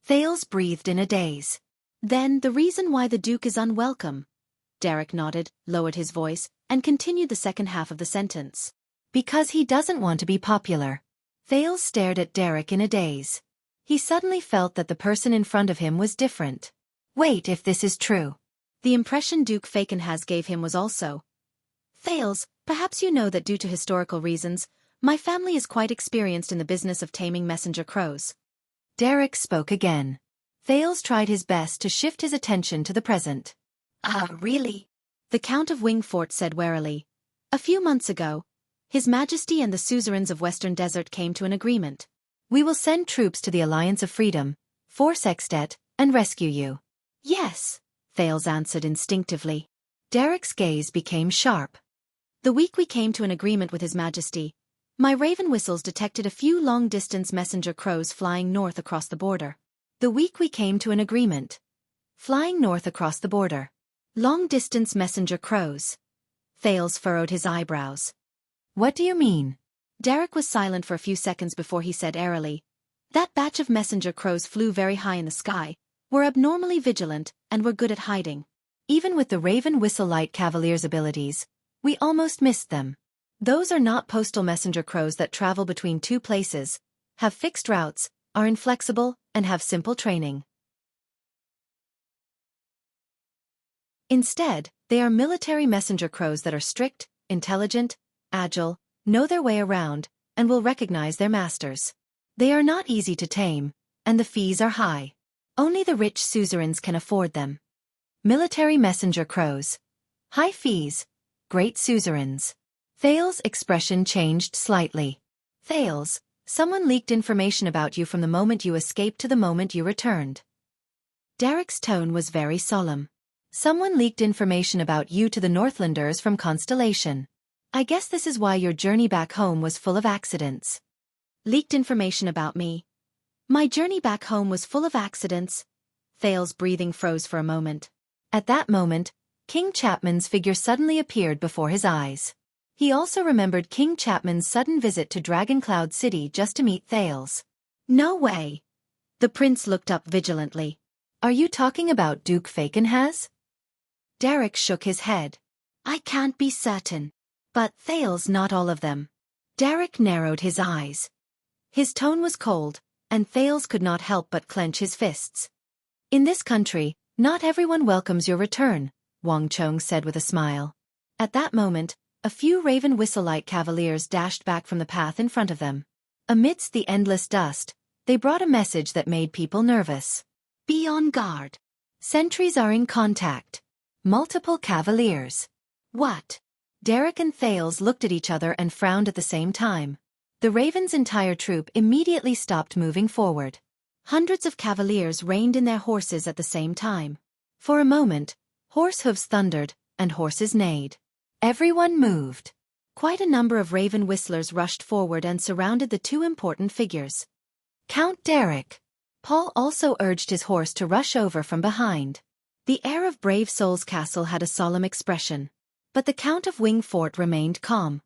Thales breathed in a daze. Then the reason why the Duke is unwelcome. Derek nodded, lowered his voice, and continued the second half of the sentence. Because he doesn't want to be popular. Thales stared at Derek in a daze. He suddenly felt that the person in front of him was different. Wait, if this is true. The impression Duke Fakenhas gave him was also. Thales, perhaps you know that due to historical reasons, my family is quite experienced in the business of taming messenger crows. Derek spoke again. Thales tried his best to shift his attention to the present. Ah, really? The Count of Wingfort said warily. A few months ago, His Majesty and the suzerains of Western Desert came to an agreement. We will send troops to the Alliance of Freedom, force Extet, and rescue you. Yes, Thales answered instinctively. Derek's gaze became sharp. The week we came to an agreement with His Majesty, my raven whistles detected a few long-distance messenger crows flying north across the border. The week we came to an agreement. Flying north across the border. Long-distance messenger crows. Thales furrowed his eyebrows. What do you mean? Derek was silent for a few seconds before he said airily. That batch of messenger crows flew very high in the sky, were abnormally vigilant, and were good at hiding. Even with the Raven Whistle Light Cavalier's abilities, we almost missed them. Those are not postal messenger crows that travel between two places, have fixed routes, are inflexible, and have simple training. Instead, they are military messenger crows that are strict, intelligent, agile, know their way around, and will recognize their masters. They are not easy to tame, and the fees are high. Only the rich suzerains can afford them. Military messenger crows. High fees. Great suzerains. Thales' expression changed slightly. Thales, someone leaked information about you from the moment you escaped to the moment you returned. Derek's tone was very solemn. Someone leaked information about you to the Northlanders from Constellation. I guess this is why your journey back home was full of accidents. Leaked information about me. My journey back home was full of accidents. Thales' breathing froze for a moment. At that moment, King Chapman's figure suddenly appeared before his eyes. He also remembered King Chapman's sudden visit to Dragoncloud City just to meet Thales. No way. The prince looked up vigilantly. Are you talking about Duke Fakenhas? Derek shook his head. I can't be certain. But Thales, not all of them. Derek narrowed his eyes. His tone was cold, and Thales could not help but clench his fists. In this country, not everyone welcomes your return, Wang Chong said with a smile. At that moment, a few Raven Whistle-Light Cavaliers dashed back from the path in front of them. Amidst the endless dust, they brought a message that made people nervous. Be on guard. Sentries are in contact. Multiple Cavaliers. What? Derek and Thales looked at each other and frowned at the same time. The Raven's entire troop immediately stopped moving forward. Hundreds of Cavaliers reined in their horses at the same time. For a moment, horse hooves thundered, and horses neighed. Everyone moved. Quite a number of Raven Whistlers rushed forward and surrounded the two important figures. Count Derek. Paul also urged his horse to rush over from behind. The air of Brave Soul's castle had a solemn expression. But the Count of Wingfort remained calm.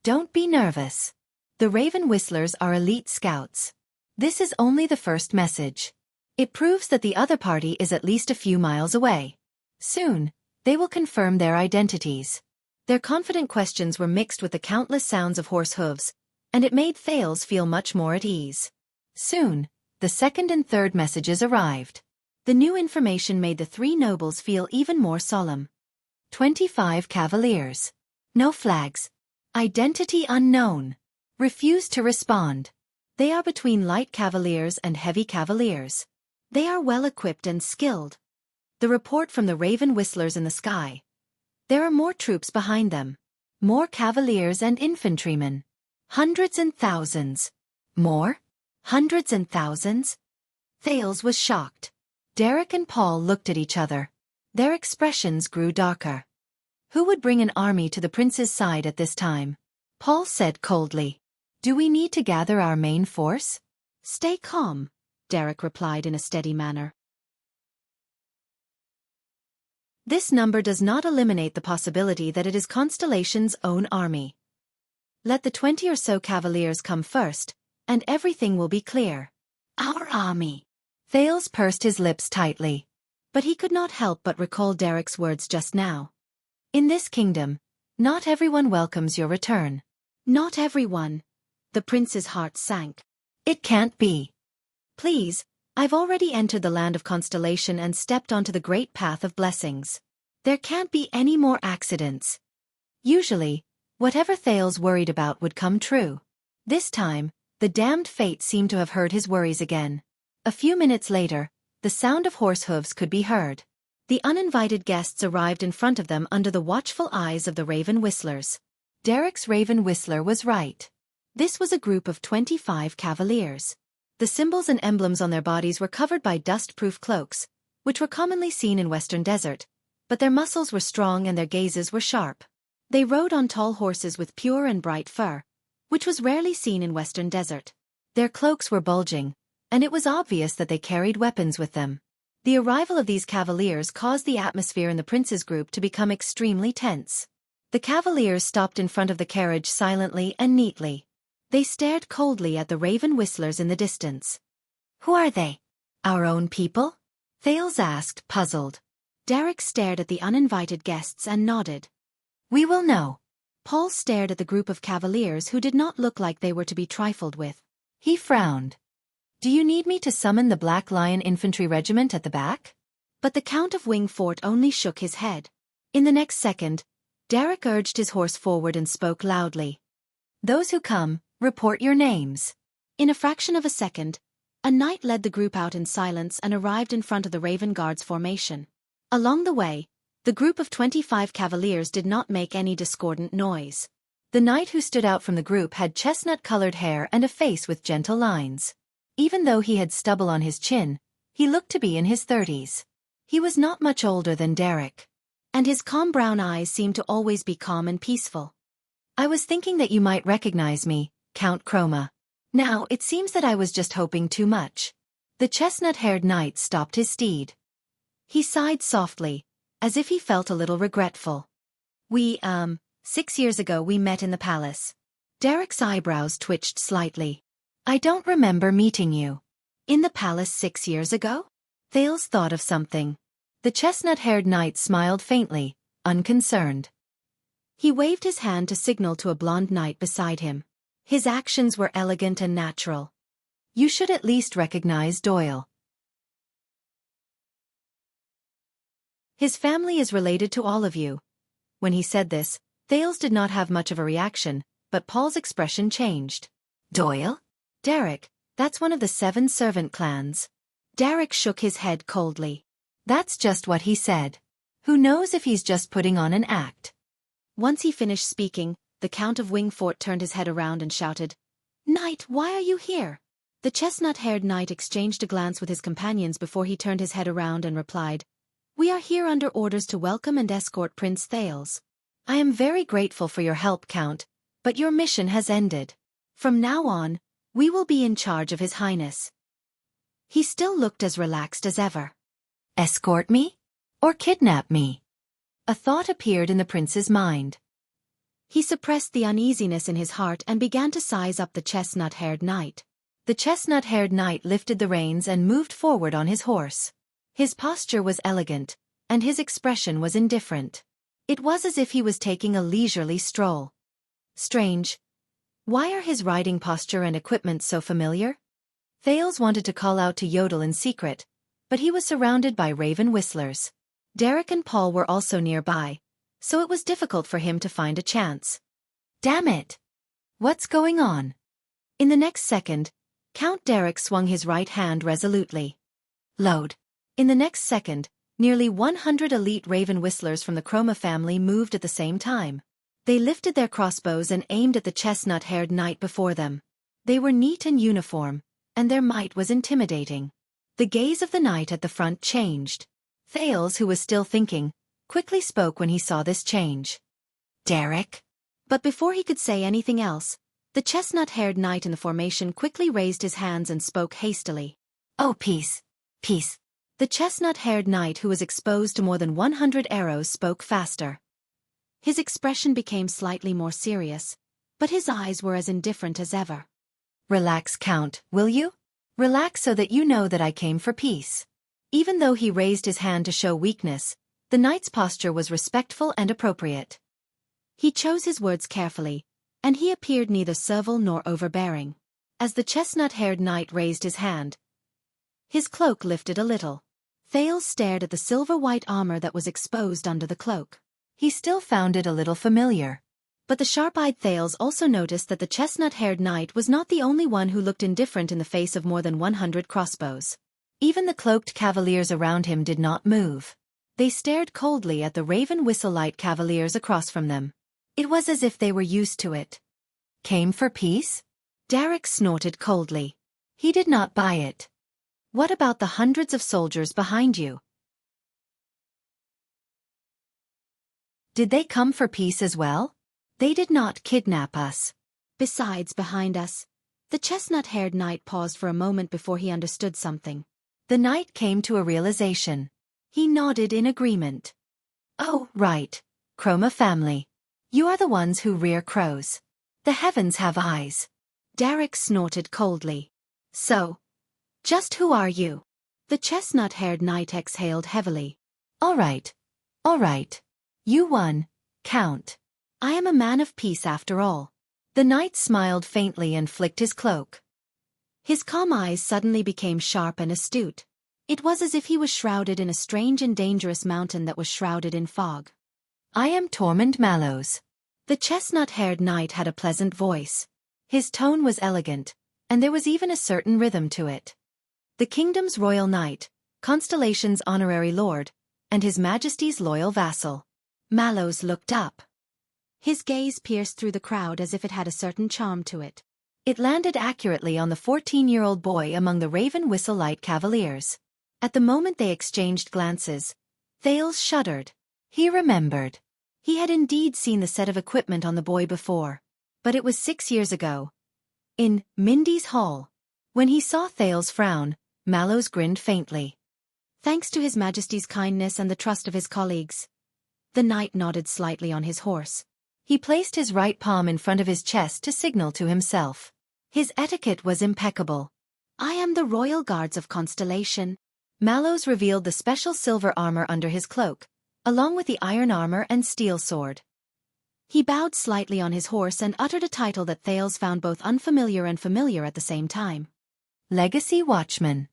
Don't be nervous. The Raven Whistlers are elite scouts. This is only the first message. It proves that the other party is at least a few miles away. Soon, they will confirm their identities. Their confident questions were mixed with the countless sounds of horse hooves, and it made Thales feel much more at ease. Soon, the second and third messages arrived. The new information made the three nobles feel even more solemn. 25 Cavaliers. No flags. Identity unknown. Refuse to respond. They are between light Cavaliers and heavy Cavaliers. They are well-equipped and skilled. The report from the Raven Whistlers in the sky. There are more troops behind them. More Cavaliers and infantrymen. Hundreds and thousands. More? Hundreds and thousands? Thales was shocked. Derek and Paul looked at each other. Their expressions grew darker. Who would bring an army to the prince's side at this time? Paul said coldly. Do we need to gather our main force? Stay calm, Derek replied in a steady manner. This number does not eliminate the possibility that it is Constellation's own army. Let the 20 or so cavaliers come first, and everything will be clear. Our army. Thales pursed his lips tightly. But he could not help but recall Derek's words just now. In this kingdom, not everyone welcomes your return. Not everyone. The prince's heart sank. It can't be. Please, I've already entered the land of Constellation and stepped onto the great path of blessings. There can't be any more accidents. Usually, whatever Thales worried about would come true. This time, the damned fate seemed to have heard his worries again. A few minutes later, the sound of horse hooves could be heard. The uninvited guests arrived in front of them under the watchful eyes of the Raven Whistlers. Derek's Raven Whistler was right. This was a group of 25 cavaliers. The symbols and emblems on their bodies were covered by dust-proof cloaks, which were commonly seen in Western Desert, but their muscles were strong and their gazes were sharp. They rode on tall horses with pure and bright fur, which was rarely seen in Western Desert. Their cloaks were bulging, and it was obvious that they carried weapons with them. The arrival of these cavaliers caused the atmosphere in the prince's group to become extremely tense. The cavaliers stopped in front of the carriage silently and neatly. They stared coldly at the Raven Whistlers in the distance. Who are they? Our own people? Thales asked, puzzled. Derek stared at the uninvited guests and nodded. We will know. Paul stared at the group of cavaliers who did not look like they were to be trifled with. He frowned. Do you need me to summon the Black Lion Infantry Regiment at the back? But the Count of Wingfort only shook his head. In the next second, Derek urged his horse forward and spoke loudly. Those who come, report your names. In a fraction of a second, a knight led the group out in silence and arrived in front of the Raven Guard's formation. Along the way, the group of 25 cavaliers did not make any discordant noise. The knight who stood out from the group had chestnut-colored hair and a face with gentle lines. Even though he had stubble on his chin, he looked to be in his 30s. He was not much older than Derek. And his calm brown eyes seemed to always be calm and peaceful. I was thinking that you might recognize me, Count Chroma. Now, it seems that I was just hoping too much. The chestnut-haired knight stopped his steed. He sighed softly, as if he felt a little regretful. 6 years ago we met in the palace. Derek's eyebrows twitched slightly. I don't remember meeting you. In the palace 6 years ago? Thales thought of something. The chestnut-haired knight smiled faintly, unconcerned. He waved his hand to signal to a blonde knight beside him. His actions were elegant and natural. You should at least recognize Doyle. His family is related to all of you. When he said this, Thales did not have much of a reaction, but Paul's expression changed. Doyle? Derek, that's one of the 7 servant clans. Derek shook his head coldly. That's just what he said. Who knows if he's just putting on an act? Once he finished speaking, the Count of Wingfort turned his head around and shouted, Knight, why are you here? The chestnut-haired knight exchanged a glance with his companions before he turned his head around and replied, We are here under orders to welcome and escort Prince Thales. I am very grateful for your help, Count, but your mission has ended. From now on, we will be in charge of His Highness. He still looked as relaxed as ever. Escort me? Or kidnap me? A thought appeared in the prince's mind. He suppressed the uneasiness in his heart and began to size up the chestnut-haired knight. The chestnut-haired knight lifted the reins and moved forward on his horse. His posture was elegant, and his expression was indifferent. It was as if he was taking a leisurely stroll. Strange. Why are his riding posture and equipment so familiar? Thales wanted to call out to Yodel in secret, but he was surrounded by Raven Whistlers. Derek and Paul were also nearby, so it was difficult for him to find a chance. Damn it! What's going on? In the next second, Count Derek swung his right hand resolutely. Load. In the next second, nearly 100 elite Raven Whistlers from the Chroma family moved at the same time. They lifted their crossbows and aimed at the chestnut-haired knight before them. They were neat and uniform, and their might was intimidating. The gaze of the knight at the front changed. Thales, who was still thinking, quickly spoke when he saw this change. Derek? But before he could say anything else, The chestnut-haired knight in the formation quickly raised his hands and spoke hastily. "Oh, peace, peace." The chestnut-haired knight, who was exposed to more than 100 arrows, spoke faster. His expression became slightly more serious, but his eyes were as indifferent as ever. "Relax, Count, will you? Relax so that you know that I came for peace." Even though he raised his hand to show weakness, the knight's posture was respectful and appropriate. He chose his words carefully, and he appeared neither servile nor overbearing. As the chestnut-haired knight raised his hand, his cloak lifted a little. Thales stared at the silver-white armor that was exposed under the cloak. He still found it a little familiar. But the sharp-eyed Thales also noticed that the chestnut-haired knight was not the only one who looked indifferent in the face of more than 100 crossbows. Even the cloaked cavaliers around him did not move. They stared coldly at the Raven Whistle-Light cavaliers across from them. It was as if they were used to it. "Came for peace?" Derek snorted coldly. He did not buy it. "What about the hundreds of soldiers behind you? Did they come for peace as well? They did not kidnap us. Besides, behind us." The chestnut-haired knight paused for a moment before he understood something. The knight came to a realization. He nodded in agreement. "Oh, right. Chroma family. You are the ones who rear crows. The heavens have eyes." Derek snorted coldly. "So, just who are you?" The chestnut-haired knight exhaled heavily. All right. You won, Count. I am a man of peace after all." The knight smiled faintly and flicked his cloak. His calm eyes suddenly became sharp and astute. It was as if he was shrouded in a strange and dangerous mountain that was shrouded in fog. "I am Tormund Mallows." The chestnut-haired knight had a pleasant voice. His tone was elegant, and there was even a certain rhythm to it. "The kingdom's royal knight, Constellation's honorary lord, and His Majesty's loyal vassal." Mallows looked up. His gaze pierced through the crowd as if it had a certain charm to it. It landed accurately on the 14-year-old boy among the Raven Whistle-Light cavaliers. At the moment they exchanged glances, Thales shuddered. He remembered. He had indeed seen the set of equipment on the boy before. But it was 6 years ago. In Mindy's Hall. When he saw Thales frown, Mallows grinned faintly. "Thanks to His Majesty's kindness and the trust of his colleagues." The knight nodded slightly on his horse. He placed his right palm in front of his chest to signal to himself. His etiquette was impeccable. "I am the Royal Guards of Constellation." Mallows revealed the special silver armor under his cloak, along with the iron armor and steel sword. He bowed slightly on his horse and uttered a title that Thales found both unfamiliar and familiar at the same time. Legacy Watchman.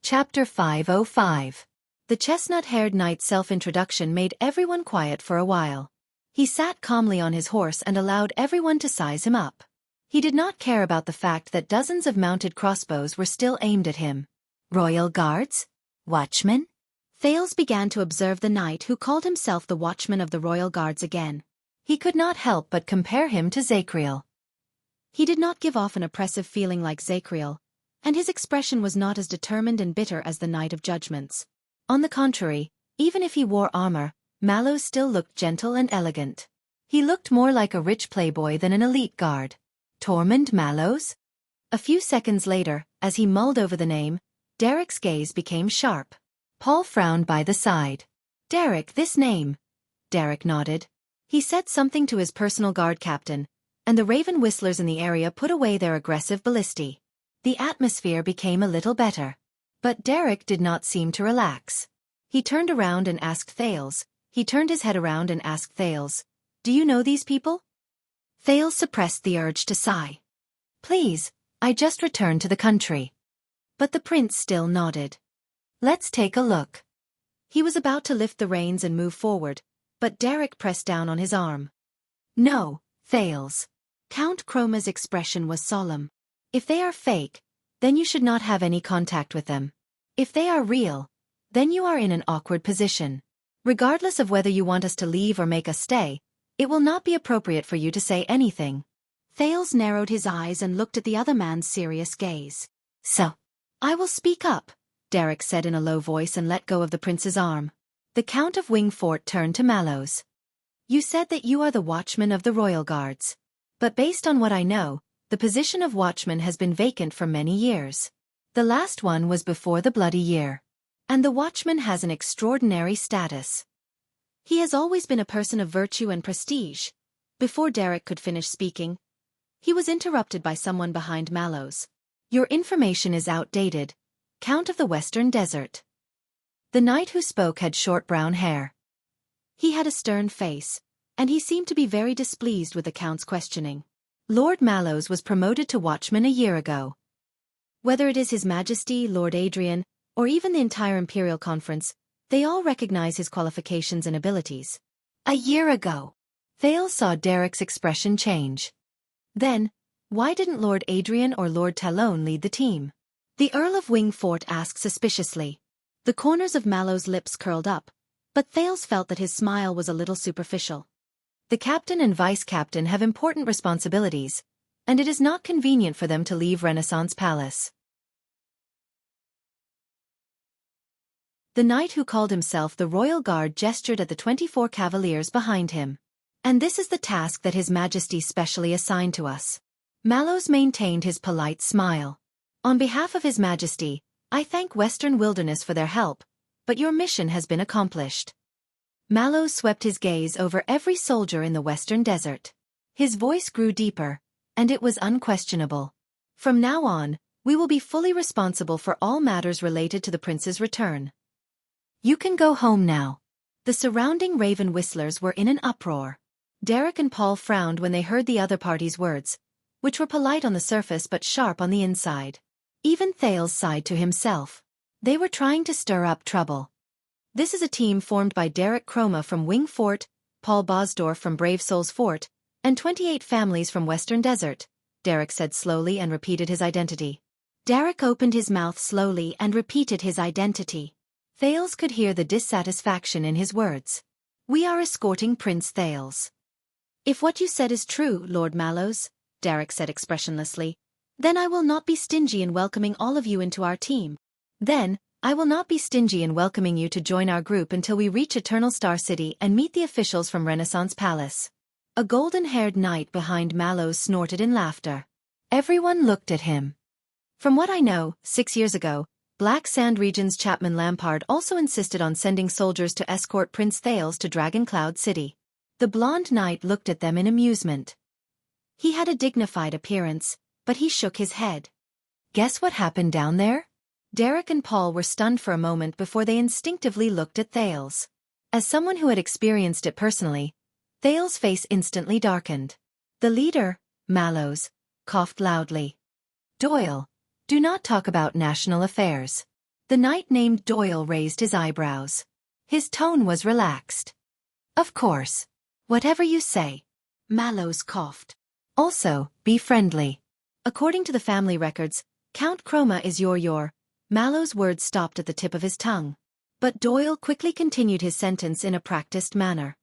Chapter 505. The chestnut-haired knight's self-introduction made everyone quiet for a while. He sat calmly on his horse and allowed everyone to size him up. He did not care about the fact that dozens of mounted crossbows were still aimed at him. Royal Guards? Watchmen? Thales began to observe the knight who called himself the Watchman of the Royal Guards again. He could not help but compare him to Zacriel. He did not give off an oppressive feeling like Zacriel, and his expression was not as determined and bitter as the Knight of Judgments. On the contrary, even if he wore armor, Mallows still looked gentle and elegant. He looked more like a rich playboy than an elite guard. Tormund Mallows? A few seconds later, as he mulled over the name, Derek's gaze became sharp. Paul frowned by the side. "Derek, this name." Derek nodded. He said something to his personal guard captain, and the Raven Whistlers in the area put away their aggressive ballistae. The atmosphere became a little better. But Derek did not seem to relax. He turned around and asked Thales. "Do you know these people?" Thales suppressed the urge to sigh. "Please, I just returned to the country." But the prince still nodded. "Let's take a look." He was about to lift the reins and move forward, but Derek pressed down on his arm. "No, Thales." Count Chroma's expression was solemn. "If they are fake, then you should not have any contact with them. If they are real, then you are in an awkward position. Regardless of whether you want us to leave or make us stay, it will not be appropriate for you to say anything." Thales narrowed his eyes and looked at the other man's serious gaze. "So, I will speak up," Derek said in a low voice and let go of the prince's arm. The Count of Wingfort turned to Mallows. You said that you are the watchman of the royal guards. But based on what I know, the position of watchman has been vacant for many years. The last one was before the Bloody Year. And the watchman has an extraordinary status. He has always been a person of virtue and prestige. Before Derek could finish speaking, he was interrupted by someone behind Mallows. Your information is outdated, Count of the Western Desert. The knight who spoke had short brown hair. He had a stern face, and he seemed to be very displeased with the Count's questioning. Lord Mallows was promoted to watchman a year ago. Whether it is His Majesty, Lord Adrian, or even the entire Imperial Conference, they all recognize his qualifications and abilities. A year ago. Thales saw Derek's expression change. Then, why didn't Lord Adrian or Lord Talon lead the team? The Earl of Wingfort asked suspiciously. The corners of Mallows' lips curled up, but Thales felt that his smile was a little superficial. The captain and vice-captain have important responsibilities, and it is not convenient for them to leave Renaissance Palace. The knight who called himself the Royal Guard gestured at the 24 cavaliers behind him. And this is the task that His Majesty specially assigned to us. Mallows maintained his polite smile. On behalf of His Majesty, I thank Western Wilderness for their help, but your mission has been accomplished. Mallows swept his gaze over every soldier in the Western Desert. His voice grew deeper, and it was unquestionable. From now on, we will be fully responsible for all matters related to the prince's return. You can go home now. The surrounding Raven Whistlers were in an uproar. Derek and Paul frowned when they heard the other party's words, which were polite on the surface but sharp on the inside. Even Thales sighed to himself. They were trying to stir up trouble. This is a team formed by Derek Chroma from Wingfort, Paul Bosdorf from Brave Souls Fort, and 28 families from Western Desert, Derek said slowly and repeated his identity. Derek opened his mouth slowly and repeated his identity. Thales could hear the dissatisfaction in his words. We are escorting Prince Thales. If what you said is true, Lord Mallows, Derek said expressionlessly, then I will not be stingy in welcoming all of you into our team. Then, I will not be stingy in welcoming you to join our group until we reach Eternal Star City and meet the officials from Renaissance Palace. A golden-haired knight behind Mallows snorted in laughter. Everyone looked at him. From what I know, 6 years ago, Black Sand Region's Chapman Lampard also insisted on sending soldiers to escort Prince Thales to Dragon Cloud City. The blonde knight looked at them in amusement. He had a dignified appearance, but he shook his head. Guess what happened down there? Derek and Paul were stunned for a moment before they instinctively looked at Thales. As someone who had experienced it personally, Thales' face instantly darkened. The leader, Mallows, coughed loudly. Doyle, do not talk about national affairs. The knight named Doyle raised his eyebrows. His tone was relaxed. Of course. Whatever you say. Mallows coughed. Also, be friendly. According to the family records, Count Chroma is your. Mallows' words stopped at the tip of his tongue. But Doyle quickly continued his sentence in a practiced manner.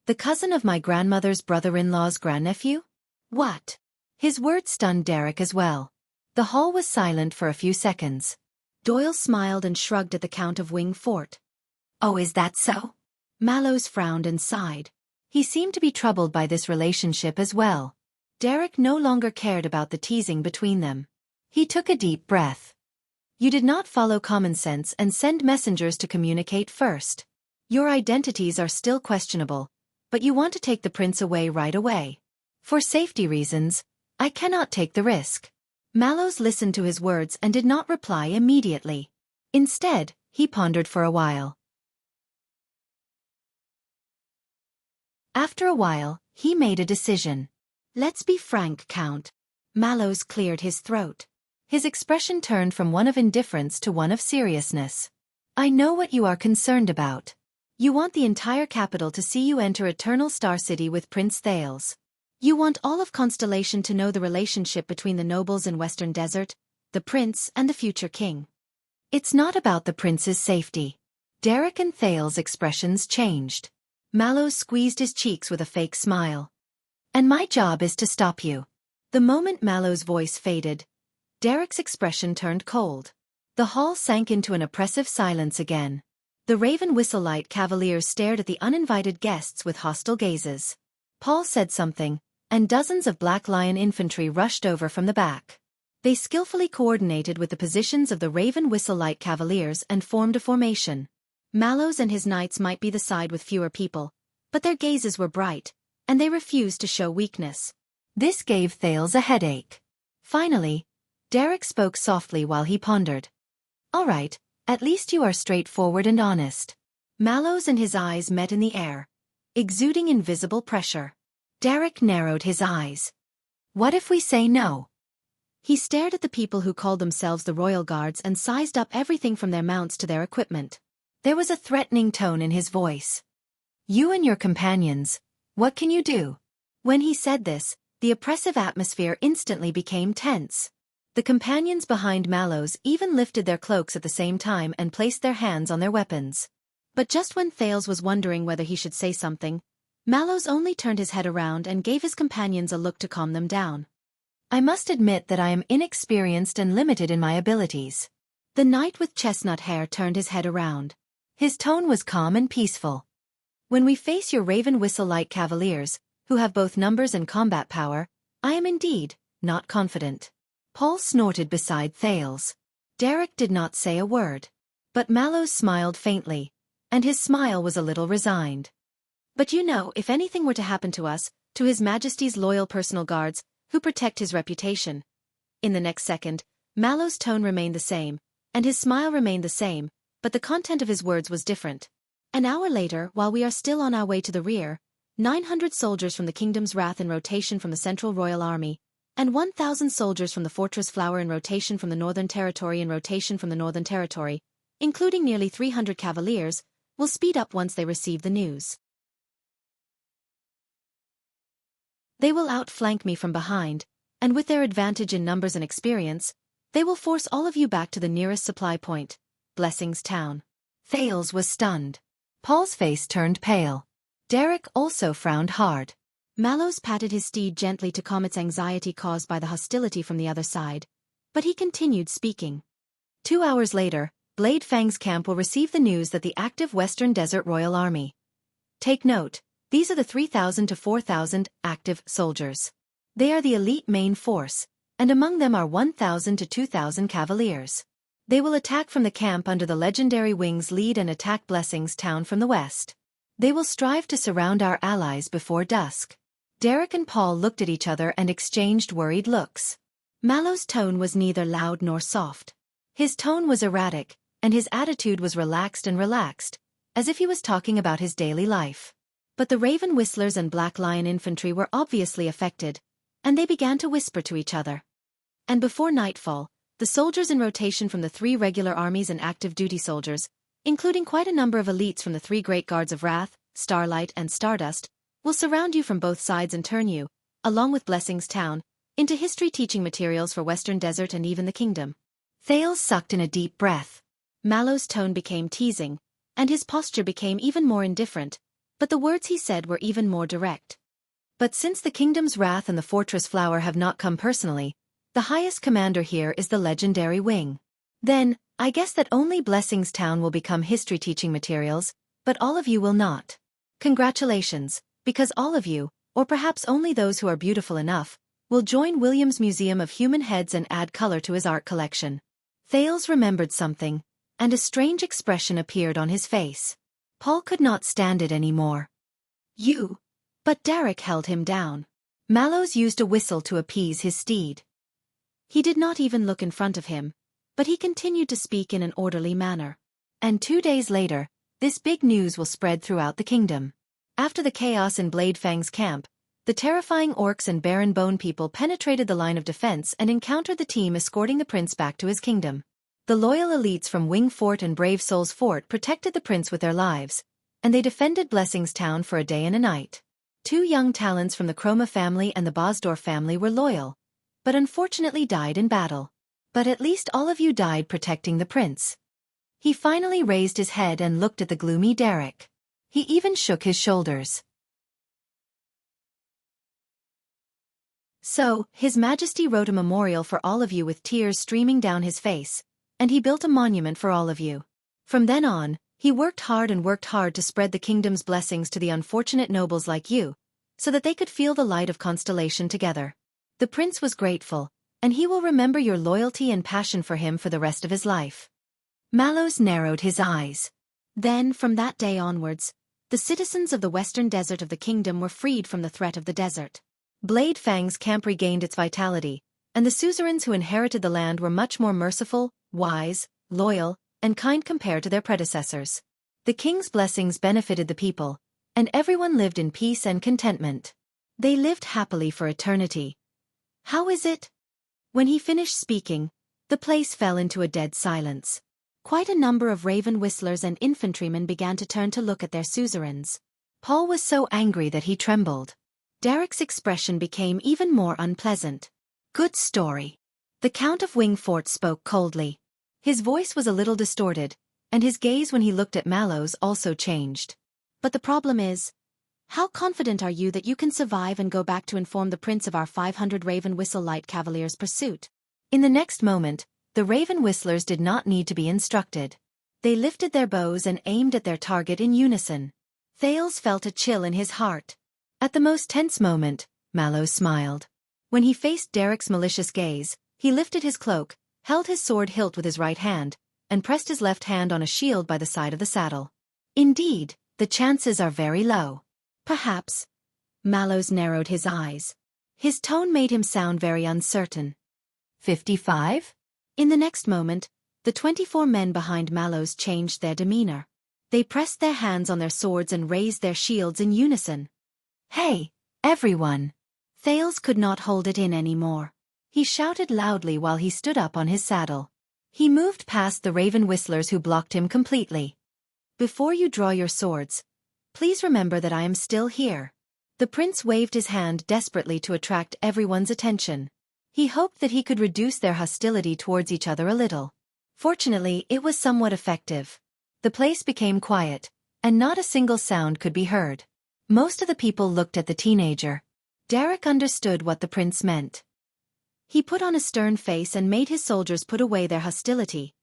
The cousin of my grandmother's brother-in-law's grandnephew? What? His words stunned Derek as well. The hall was silent for a few seconds. Doyle smiled and shrugged at the Count of Wingfort. Oh, is that so? Mallows frowned and sighed. He seemed to be troubled by this relationship as well. Derek no longer cared about the teasing between them. He took a deep breath. You did not follow common sense and send messengers to communicate first. Your identities are still questionable, but you want to take the prince away right away. For safety reasons, I cannot take the risk. Mallows listened to his words and did not reply immediately. Instead, he pondered for a while. After a while, he made a decision. Let's be frank, Count. Mallows cleared his throat. His expression turned from one of indifference to one of seriousness. I know what you are concerned about. You want the entire capital to see you enter Eternal Star City with Prince Thales. You want all of Constellation to know the relationship between the nobles in Western Desert, the prince and the future king. It's not about the prince's safety. Derek and Thales' expressions changed. Mallows squeezed his cheeks with a fake smile. And my job is to stop you. The moment Mallows' voice faded, Derek's expression turned cold. The hall sank into an oppressive silence again. The Raven Whistle-Light Cavaliers stared at the uninvited guests with hostile gazes. Paul said something, and dozens of Black Lion infantry rushed over from the back. They skillfully coordinated with the positions of the Raven Whistle-Light Cavaliers and formed a formation. Mallows and his knights might be the side with fewer people, but their gazes were bright, and they refused to show weakness. This gave Thales a headache. Finally, Derek spoke softly while he pondered. "All right, at least you are straightforward and honest." Mallows and his eyes met in the air, exuding invisible pressure. Derek narrowed his eyes. "What if we say no?" He stared at the people who called themselves the Royal Guards and sized up everything from their mounts to their equipment. There was a threatening tone in his voice. "You and your companions, what can you do?" When he said this, the oppressive atmosphere instantly became tense. The companions behind Mallows even lifted their cloaks at the same time and placed their hands on their weapons. But just when Thales was wondering whether he should say something, Mallows only turned his head around and gave his companions a look to calm them down. "I must admit that I am inexperienced and limited in my abilities." The knight with chestnut hair turned his head around. His tone was calm and peaceful. "When we face your Raven Whistle-Light Cavaliers, who have both numbers and combat power, I am indeed not confident." Paul snorted beside Thales. Derek did not say a word. But Mallows smiled faintly, and his smile was a little resigned. "But you know, if anything were to happen to us, to His Majesty's loyal personal guards, who protect his reputation." In the next second, Mallows' tone remained the same, and his smile remained the same, but the content of his words was different. "An hour later, while we are still on our way to the rear, 900 soldiers from the Kingdom's Wrath in rotation from the Central Royal Army, and 1,000 soldiers from the Fortress Flower in rotation from the Northern Territory including nearly 300 cavaliers, will speed up once they receive the news. They will outflank me from behind, and with their advantage in numbers and experience, they will force all of you back to the nearest supply point, Blessings Town." Thales was stunned. Paul's face turned pale. Derek also frowned hard. Mallows patted his steed gently to calm its anxiety caused by the hostility from the other side, but he continued speaking. 2 hours later, Blade Fang's camp will receive the news that the active Western Desert Royal Army. Take note. These are the 3,000 to 4,000 active soldiers. They are the elite main force, and among them are 1,000 to 2,000 cavaliers. They will attack from the camp under the legendary Wing's lead and attack Blessings Town from the west. They will strive to surround our allies before dusk. Derek and Paul looked at each other and exchanged worried looks. Mallows' tone was neither loud nor soft. His tone was erratic, and his attitude was relaxed, as if he was talking about his daily life. But the Raven Whistlers and Black Lion infantry were obviously affected, and they began to whisper to each other. And before nightfall, the soldiers in rotation from the 3 regular armies and active duty soldiers, including quite a number of elites from the 3 Great Guards of Wrath, Starlight and Stardust, will surround you from both sides and turn you, along with Blessings Town, into history-teaching materials for Western Desert and even the Kingdom. Thales sucked in a deep breath. Mallows' tone became teasing, and his posture became even more indifferent, but the words he said were even more direct. "But since the Kingdom's Wrath and the Fortress Flower have not come personally, the highest commander here is the legendary Wing. Then, I guess that only Blessings Town will become history-teaching materials, but all of you will not. Congratulations, because all of you, or perhaps only those who are beautiful enough, will join William's Museum of Human Heads and add color to his art collection." Thales remembered something, and a strange expression appeared on his face. Paul could not stand it anymore. "You?" But Derek held him down. Mallows used a whistle to appease his steed. He did not even look in front of him, but he continued to speak in an orderly manner. "And 2 days later, this big news will spread throughout the kingdom. After the chaos in Blade Fang's camp, the terrifying orcs and Baron Bone people penetrated the line of defense and encountered the team escorting the prince back to his kingdom. The loyal elites from Wing Fort and Brave Souls Fort protected the prince with their lives, and they defended Blessings Town for a day and a night. 2 young talents from the Chroma family and the Bosdorf family were loyal, but unfortunately died in battle. But at least all of you died protecting the prince." He finally raised his head and looked at the gloomy Derek. He even shook his shoulders. "So, His Majesty wrote a memorial for all of you with tears streaming down his face, and he built a monument for all of you. From then on, He worked hard to spread the kingdom's blessings to the unfortunate nobles like you, so that they could feel the light of constellation together. The prince was grateful, and he will remember your loyalty and passion for him for the rest of his life. Mallows narrowed his eyes. Then, from that day onwards, the citizens of the western desert of the kingdom were freed from the threat of the desert. Blade Fang's camp regained its vitality, and the suzerains who inherited the land were much more merciful, wise, loyal, and kind compared to their predecessors. The king's blessings benefited the people, and everyone lived in peace and contentment. They lived happily for eternity. How is it? When he finished speaking, the place fell into a dead silence. Quite a number of raven whistlers and infantrymen began to turn to look at their suzerains. Paul was so angry that he trembled. Derek's expression became even more unpleasant. Good story. The Count of Wingfort spoke coldly. His voice was a little distorted, and his gaze when he looked at Mallows also changed. But the problem is, how confident are you that you can survive and go back to inform the prince of our 500 Raven Whistle Light Cavaliers' pursuit? In the next moment, the Raven Whistlers did not need to be instructed. They lifted their bows and aimed at their target in unison. Thales felt a chill in his heart. At the most tense moment, Mallows smiled. When he faced Derek's malicious gaze, he lifted his cloak, held his sword hilt with his right hand, and pressed his left hand on a shield by the side of the saddle. Indeed, the chances are very low. Perhaps. Mallows narrowed his eyes. His tone made him sound very uncertain. 55? In the next moment, the 24 men behind Mallows changed their demeanor. They pressed their hands on their swords and raised their shields in unison. Hey, everyone! Thales could not hold it in anymore. He shouted loudly while he stood up on his saddle. He moved past the Raven Whistlers who blocked him completely. Before you draw your swords, please remember that I am still here. The prince waved his hand desperately to attract everyone's attention. He hoped that he could reduce their hostility towards each other a little. Fortunately, it was somewhat effective. The place became quiet, and not a single sound could be heard. Most of the people looked at the teenager. Derek understood what the prince meant. He put on a stern face and made his soldiers put away their hostility.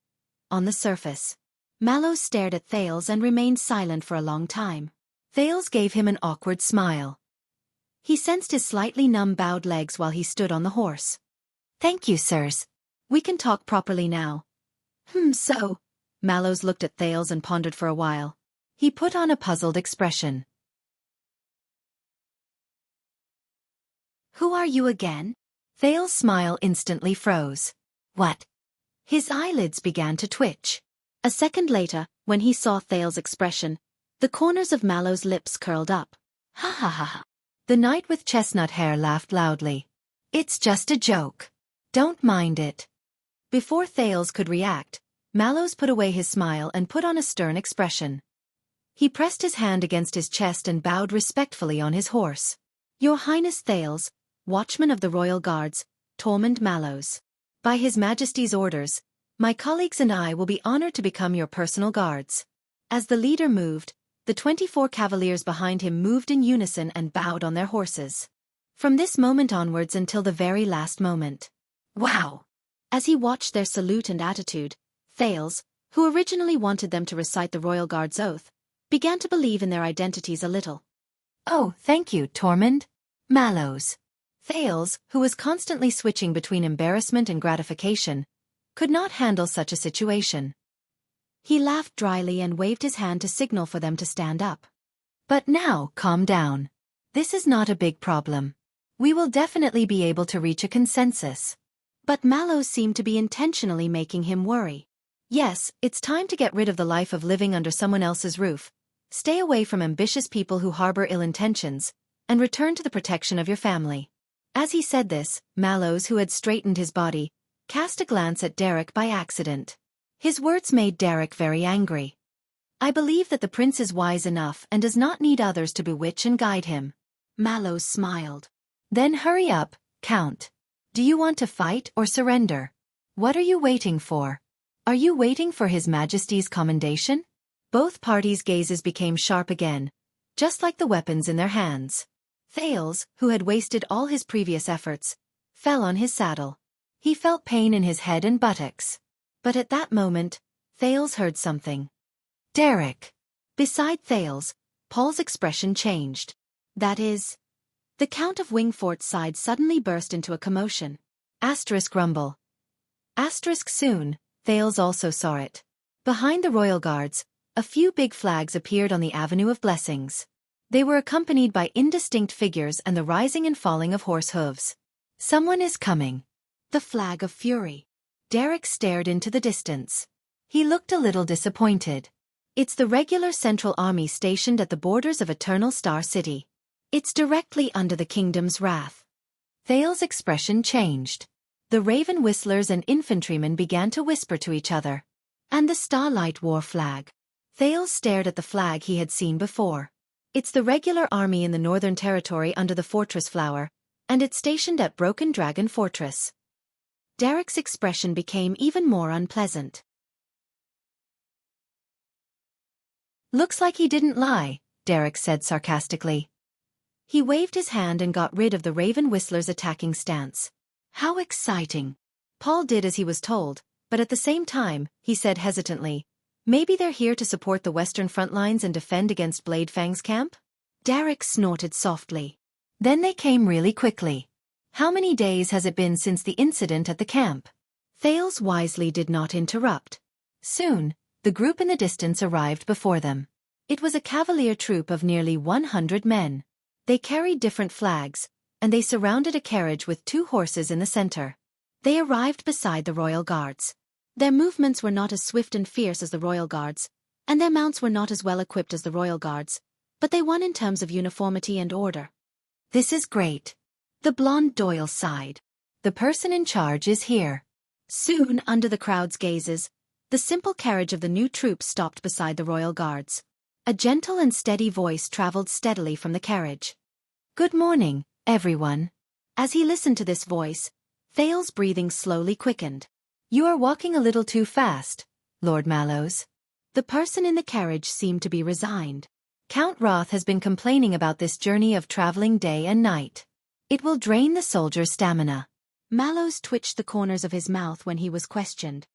On the surface, Mallows stared at Thales and remained silent for a long time. Thales gave him an awkward smile. He sensed his slightly numb bowed legs while he stood on the horse. Thank you, sirs. We can talk properly now. So. Mallows looked at Thales and pondered for a while. He put on a puzzled expression. Who are you again? Thales' smile instantly froze. What? His eyelids began to twitch. A second later, when he saw Thales' expression, the corners of Mallows' lips curled up. Ha ha ha ha. The knight with chestnut hair laughed loudly. It's just a joke. Don't mind it. Before Thales could react, Mallows put away his smile and put on a stern expression. He pressed his hand against his chest and bowed respectfully on his horse. Your Highness Thales, Watchman of the Royal Guards, Tormund Mallows. By His Majesty's orders, my colleagues and I will be honored to become your personal guards. As the leader moved, the 24 cavaliers behind him moved in unison and bowed on their horses. From this moment onwards until the very last moment. Wow! As he watched their salute and attitude, Thales, who originally wanted them to recite the Royal Guard's oath, began to believe in their identities a little. Oh, thank you, Tormund. Mallows. Thales, who was constantly switching between embarrassment and gratification, could not handle such a situation. He laughed dryly and waved his hand to signal for them to stand up. But now, calm down. This is not a big problem. We will definitely be able to reach a consensus. But Mallows seemed to be intentionally making him worry. Yes, it's time to get rid of the life of living under someone else's roof, stay away from ambitious people who harbor ill intentions, and return to the protection of your family. As he said this, Mallows, who had straightened his body, cast a glance at Derek by accident. His words made Derek very angry. I believe that the prince is wise enough and does not need others to bewitch and guide him. Mallows smiled. Then hurry up, Count. Do you want to fight or surrender? What are you waiting for? Are you waiting for His Majesty's commendation? Both parties' gazes became sharp again, just like the weapons in their hands. Thales, who had wasted all his previous efforts, fell on his saddle. He felt pain in his head and buttocks. But at that moment, Thales heard something. Derek. Beside Thales, Paul's expression changed. That is, the Count of Wingfort's side suddenly burst into a commotion. Asterisk rumble. Asterisk soon, Thales also saw it. Behind the royal guards, a few big flags appeared on the Avenue of Blessings. They were accompanied by indistinct figures and the rising and falling of horse hooves. Someone is coming. The flag of fury. Derek stared into the distance. He looked a little disappointed. It's the regular Central Army stationed at the borders of Eternal Star City. It's directly under the kingdom's wrath. Thales' expression changed. The raven whistlers and infantrymen began to whisper to each other. And the Starlight War flag. Thales stared at the flag he had seen before. It's the regular army in the Northern Territory under the Fortress Flower, and it's stationed at Broken Dragon Fortress. Derek's expression became even more unpleasant. Looks like he didn't lie, Derek said sarcastically. He waved his hand and got rid of the raven whistler's attacking stance. How exciting. Paul did as he was told, but at the same time, he said hesitantly, maybe they're here to support the western front lines and defend against Bladefang's camp? Derek snorted softly. Then they came really quickly. How many days has it been since the incident at the camp? Thales wisely did not interrupt. Soon, the group in the distance arrived before them. It was a cavalier troop of nearly 100 men. They carried different flags, and they surrounded a carriage with 2 horses in the center. They arrived beside the royal guards. Their movements were not as swift and fierce as the royal guards, and their mounts were not as well equipped as the royal guards, but they won in terms of uniformity and order. This is great. The blonde Doyle sighed. The person in charge is here. Soon, under the crowd's gazes, the simple carriage of the new troops stopped beside the royal guards. A gentle and steady voice traveled steadily from the carriage. Good morning, everyone. As he listened to this voice, Thales' breathing slowly quickened. You are walking a little too fast, Lord Mallows. The person in the carriage seemed to be resigned. Count Roth has been complaining about this journey of traveling day and night. It will drain the soldier's stamina. Mallows twitched the corners of his mouth when he was questioned.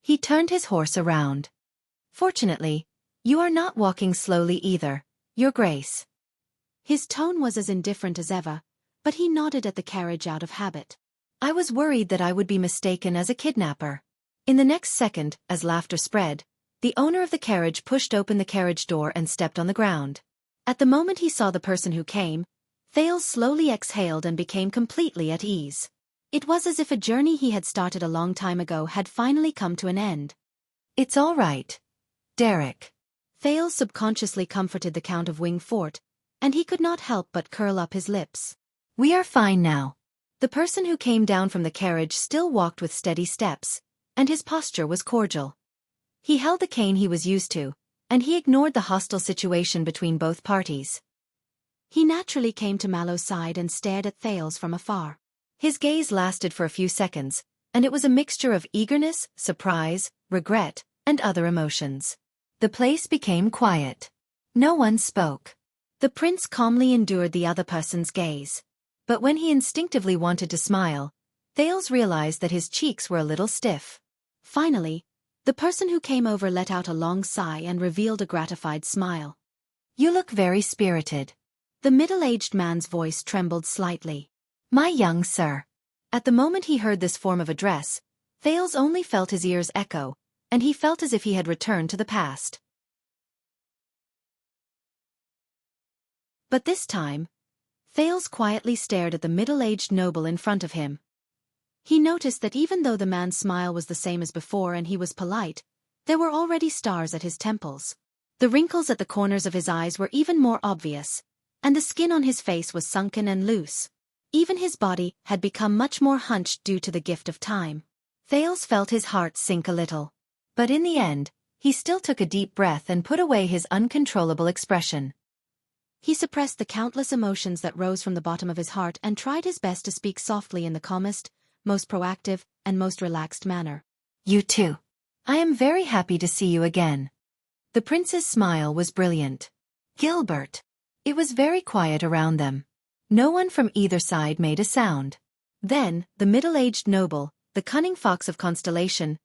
He turned his horse around. Fortunately, you are not walking slowly either, Your Grace. His tone was as indifferent as ever, but he nodded at the carriage out of habit. I was worried that I would be mistaken as a kidnapper. In the next second, as laughter spread, the owner of the carriage pushed open the carriage door and stepped on the ground. At the moment he saw the person who came, Thales slowly exhaled and became completely at ease. It was as if a journey he had started a long time ago had finally come to an end. It's all right, Derek. Thales subconsciously comforted the Count of Wingfort, and he could not help but curl up his lips. We are fine now. The person who came down from the carriage still walked with steady steps, and his posture was cordial. He held the cane he was used to, and he ignored the hostile situation between both parties. He naturally came to Mallow's side and stared at Thales from afar. His gaze lasted for a few seconds, and it was a mixture of eagerness, surprise, regret, and other emotions. The place became quiet. No one spoke. The prince calmly endured the other person's gaze. But when he instinctively wanted to smile, Thales realized that his cheeks were a little stiff. Finally, the person who came over let out a long sigh and revealed a gratified smile. You look very spirited. The middle-aged man's voice trembled slightly. My young sir. At the moment he heard this form of address, Thales only felt his ears echo, and he felt as if he had returned to the past. But this time, Thales quietly stared at the middle-aged noble in front of him. He noticed that even though the man's smile was the same as before and he was polite, there were already stars at his temples. The wrinkles at the corners of his eyes were even more obvious, and the skin on his face was sunken and loose. Even his body had become much more hunched due to the gift of time. Thales felt his heart sink a little. But in the end, he still took a deep breath and put away his uncontrollable expression. He suppressed the countless emotions that rose from the bottom of his heart and tried his best to speak softly in the calmest, most proactive, and most relaxed manner. You too. I am very happy to see you again. The prince's smile was brilliant. Gilbert. It was very quiet around them. No one from either side made a sound. Then, the middle-aged noble, the cunning fox of Constellation,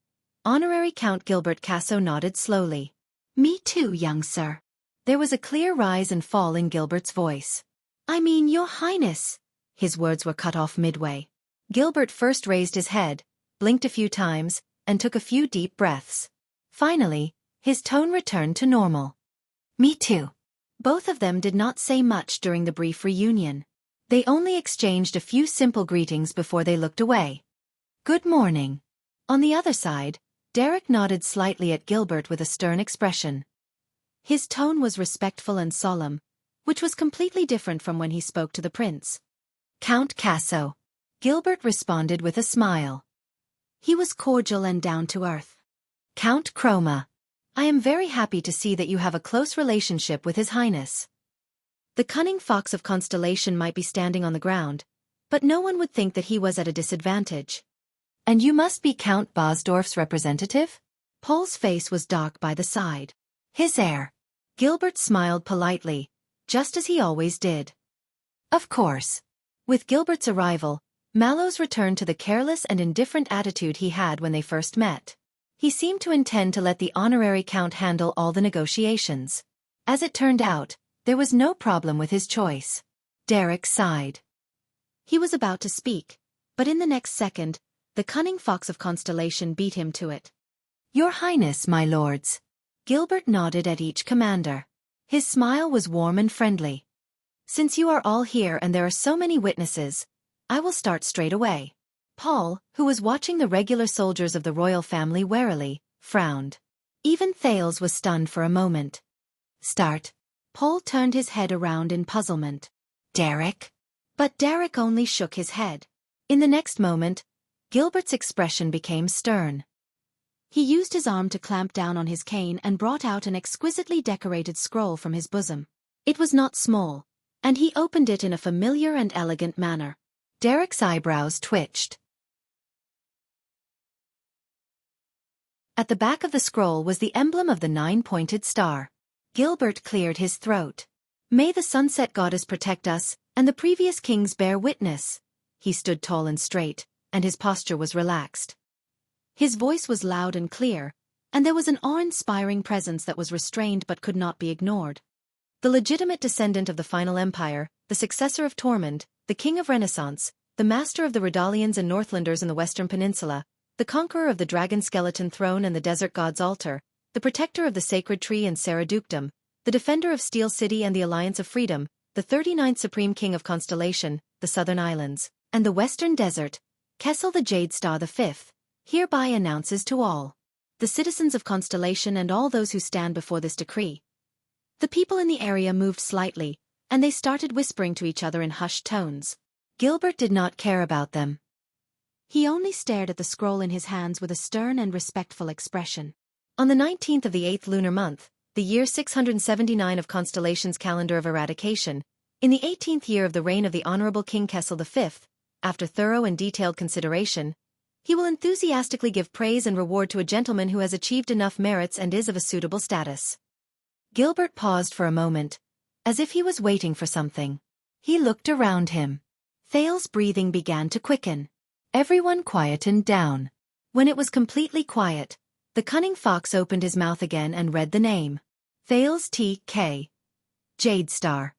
Honorary Count Gilbert Casso nodded slowly. Me too, young sir. There was a clear rise and fall in Gilbert's voice. I mean, Your Highness. His words were cut off midway. Gilbert first raised his head, blinked a few times, and took a few deep breaths. Finally, his tone returned to normal. Me too. Both of them did not say much during the brief reunion. They only exchanged a few simple greetings before they looked away. Good morning. On the other side, Derek nodded slightly at Gilbert with a stern expression. His tone was respectful and solemn, which was completely different from when he spoke to the prince. Count Casso. Gilbert responded with a smile. He was cordial and down to earth. Count Chroma. I am very happy to see that you have a close relationship with His Highness. The cunning fox of Constellation might be standing on the ground, but no one would think that he was at a disadvantage. And you must be Count Bosdorf's representative? Paul's face was dark by the side. His heir. Gilbert smiled politely, just as he always did. Of course. With Gilbert's arrival, Mallows returned to the careless and indifferent attitude he had when they first met. He seemed to intend to let the honorary count handle all the negotiations. As it turned out, there was no problem with his choice. Derek sighed. He was about to speak, but in the next second, the cunning fox of Constellation beat him to it. Your Highness, my lords. Gilbert nodded at each commander. His smile was warm and friendly. Since you are all here and there are so many witnesses, I will start straight away. Paul, who was watching the regular soldiers of the royal family warily, frowned. Even Thales was stunned for a moment. Start. Paul turned his head around in puzzlement. Derek? But Derek only shook his head. In the next moment, Gilbert's expression became stern. He used his arm to clamp down on his cane and brought out an exquisitely decorated scroll from his bosom. It was not small, and he opened it in a familiar and elegant manner. Derek's eyebrows twitched. At the back of the scroll was the emblem of the nine-pointed star. Gilbert cleared his throat. May the sunset goddess protect us, and the previous kings bear witness. He stood tall and straight, and his posture was relaxed. His voice was loud and clear, and there was an awe-inspiring presence that was restrained but could not be ignored. The legitimate descendant of the final empire, the successor of Tormund, the king of Renaissance, the master of the Redalians and Northlanders in the Western Peninsula, the conqueror of the dragon skeleton throne and the desert god's altar, the protector of the sacred tree and Serra Dukedom, the defender of Steel City and the Alliance of Freedom, the 39th Supreme King of Constellation, the Southern Islands, and the Western Desert, Kessel the Jade Star V, hereby announces to all, the citizens of Constellation and all those who stand before this decree. The people in the area moved slightly, and they started whispering to each other in hushed tones. Gilbert did not care about them. He only stared at the scroll in his hands with a stern and respectful expression. On the 19th of the 8th lunar month, the year 679 of Constellation's calendar of eradication, in the 18th year of the reign of the Honorable King Kessel V, after thorough and detailed consideration, he will enthusiastically give praise and reward to a gentleman who has achieved enough merits and is of a suitable status. Gilbert paused for a moment, as if he was waiting for something. He looked around him. Thales' breathing began to quicken. Everyone quietened down. When it was completely quiet, the cunning fox opened his mouth again and read the name. Thales T.K. Jade Star.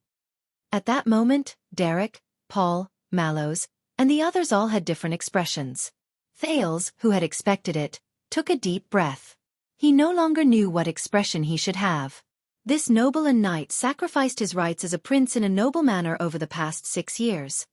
At that moment, Derek, Paul, Mallows, and the others all had different expressions. Thales, who had expected it, took a deep breath. He no longer knew what expression he should have. This noble and knight sacrificed his rights as a prince in a noble manner over the past 6 years.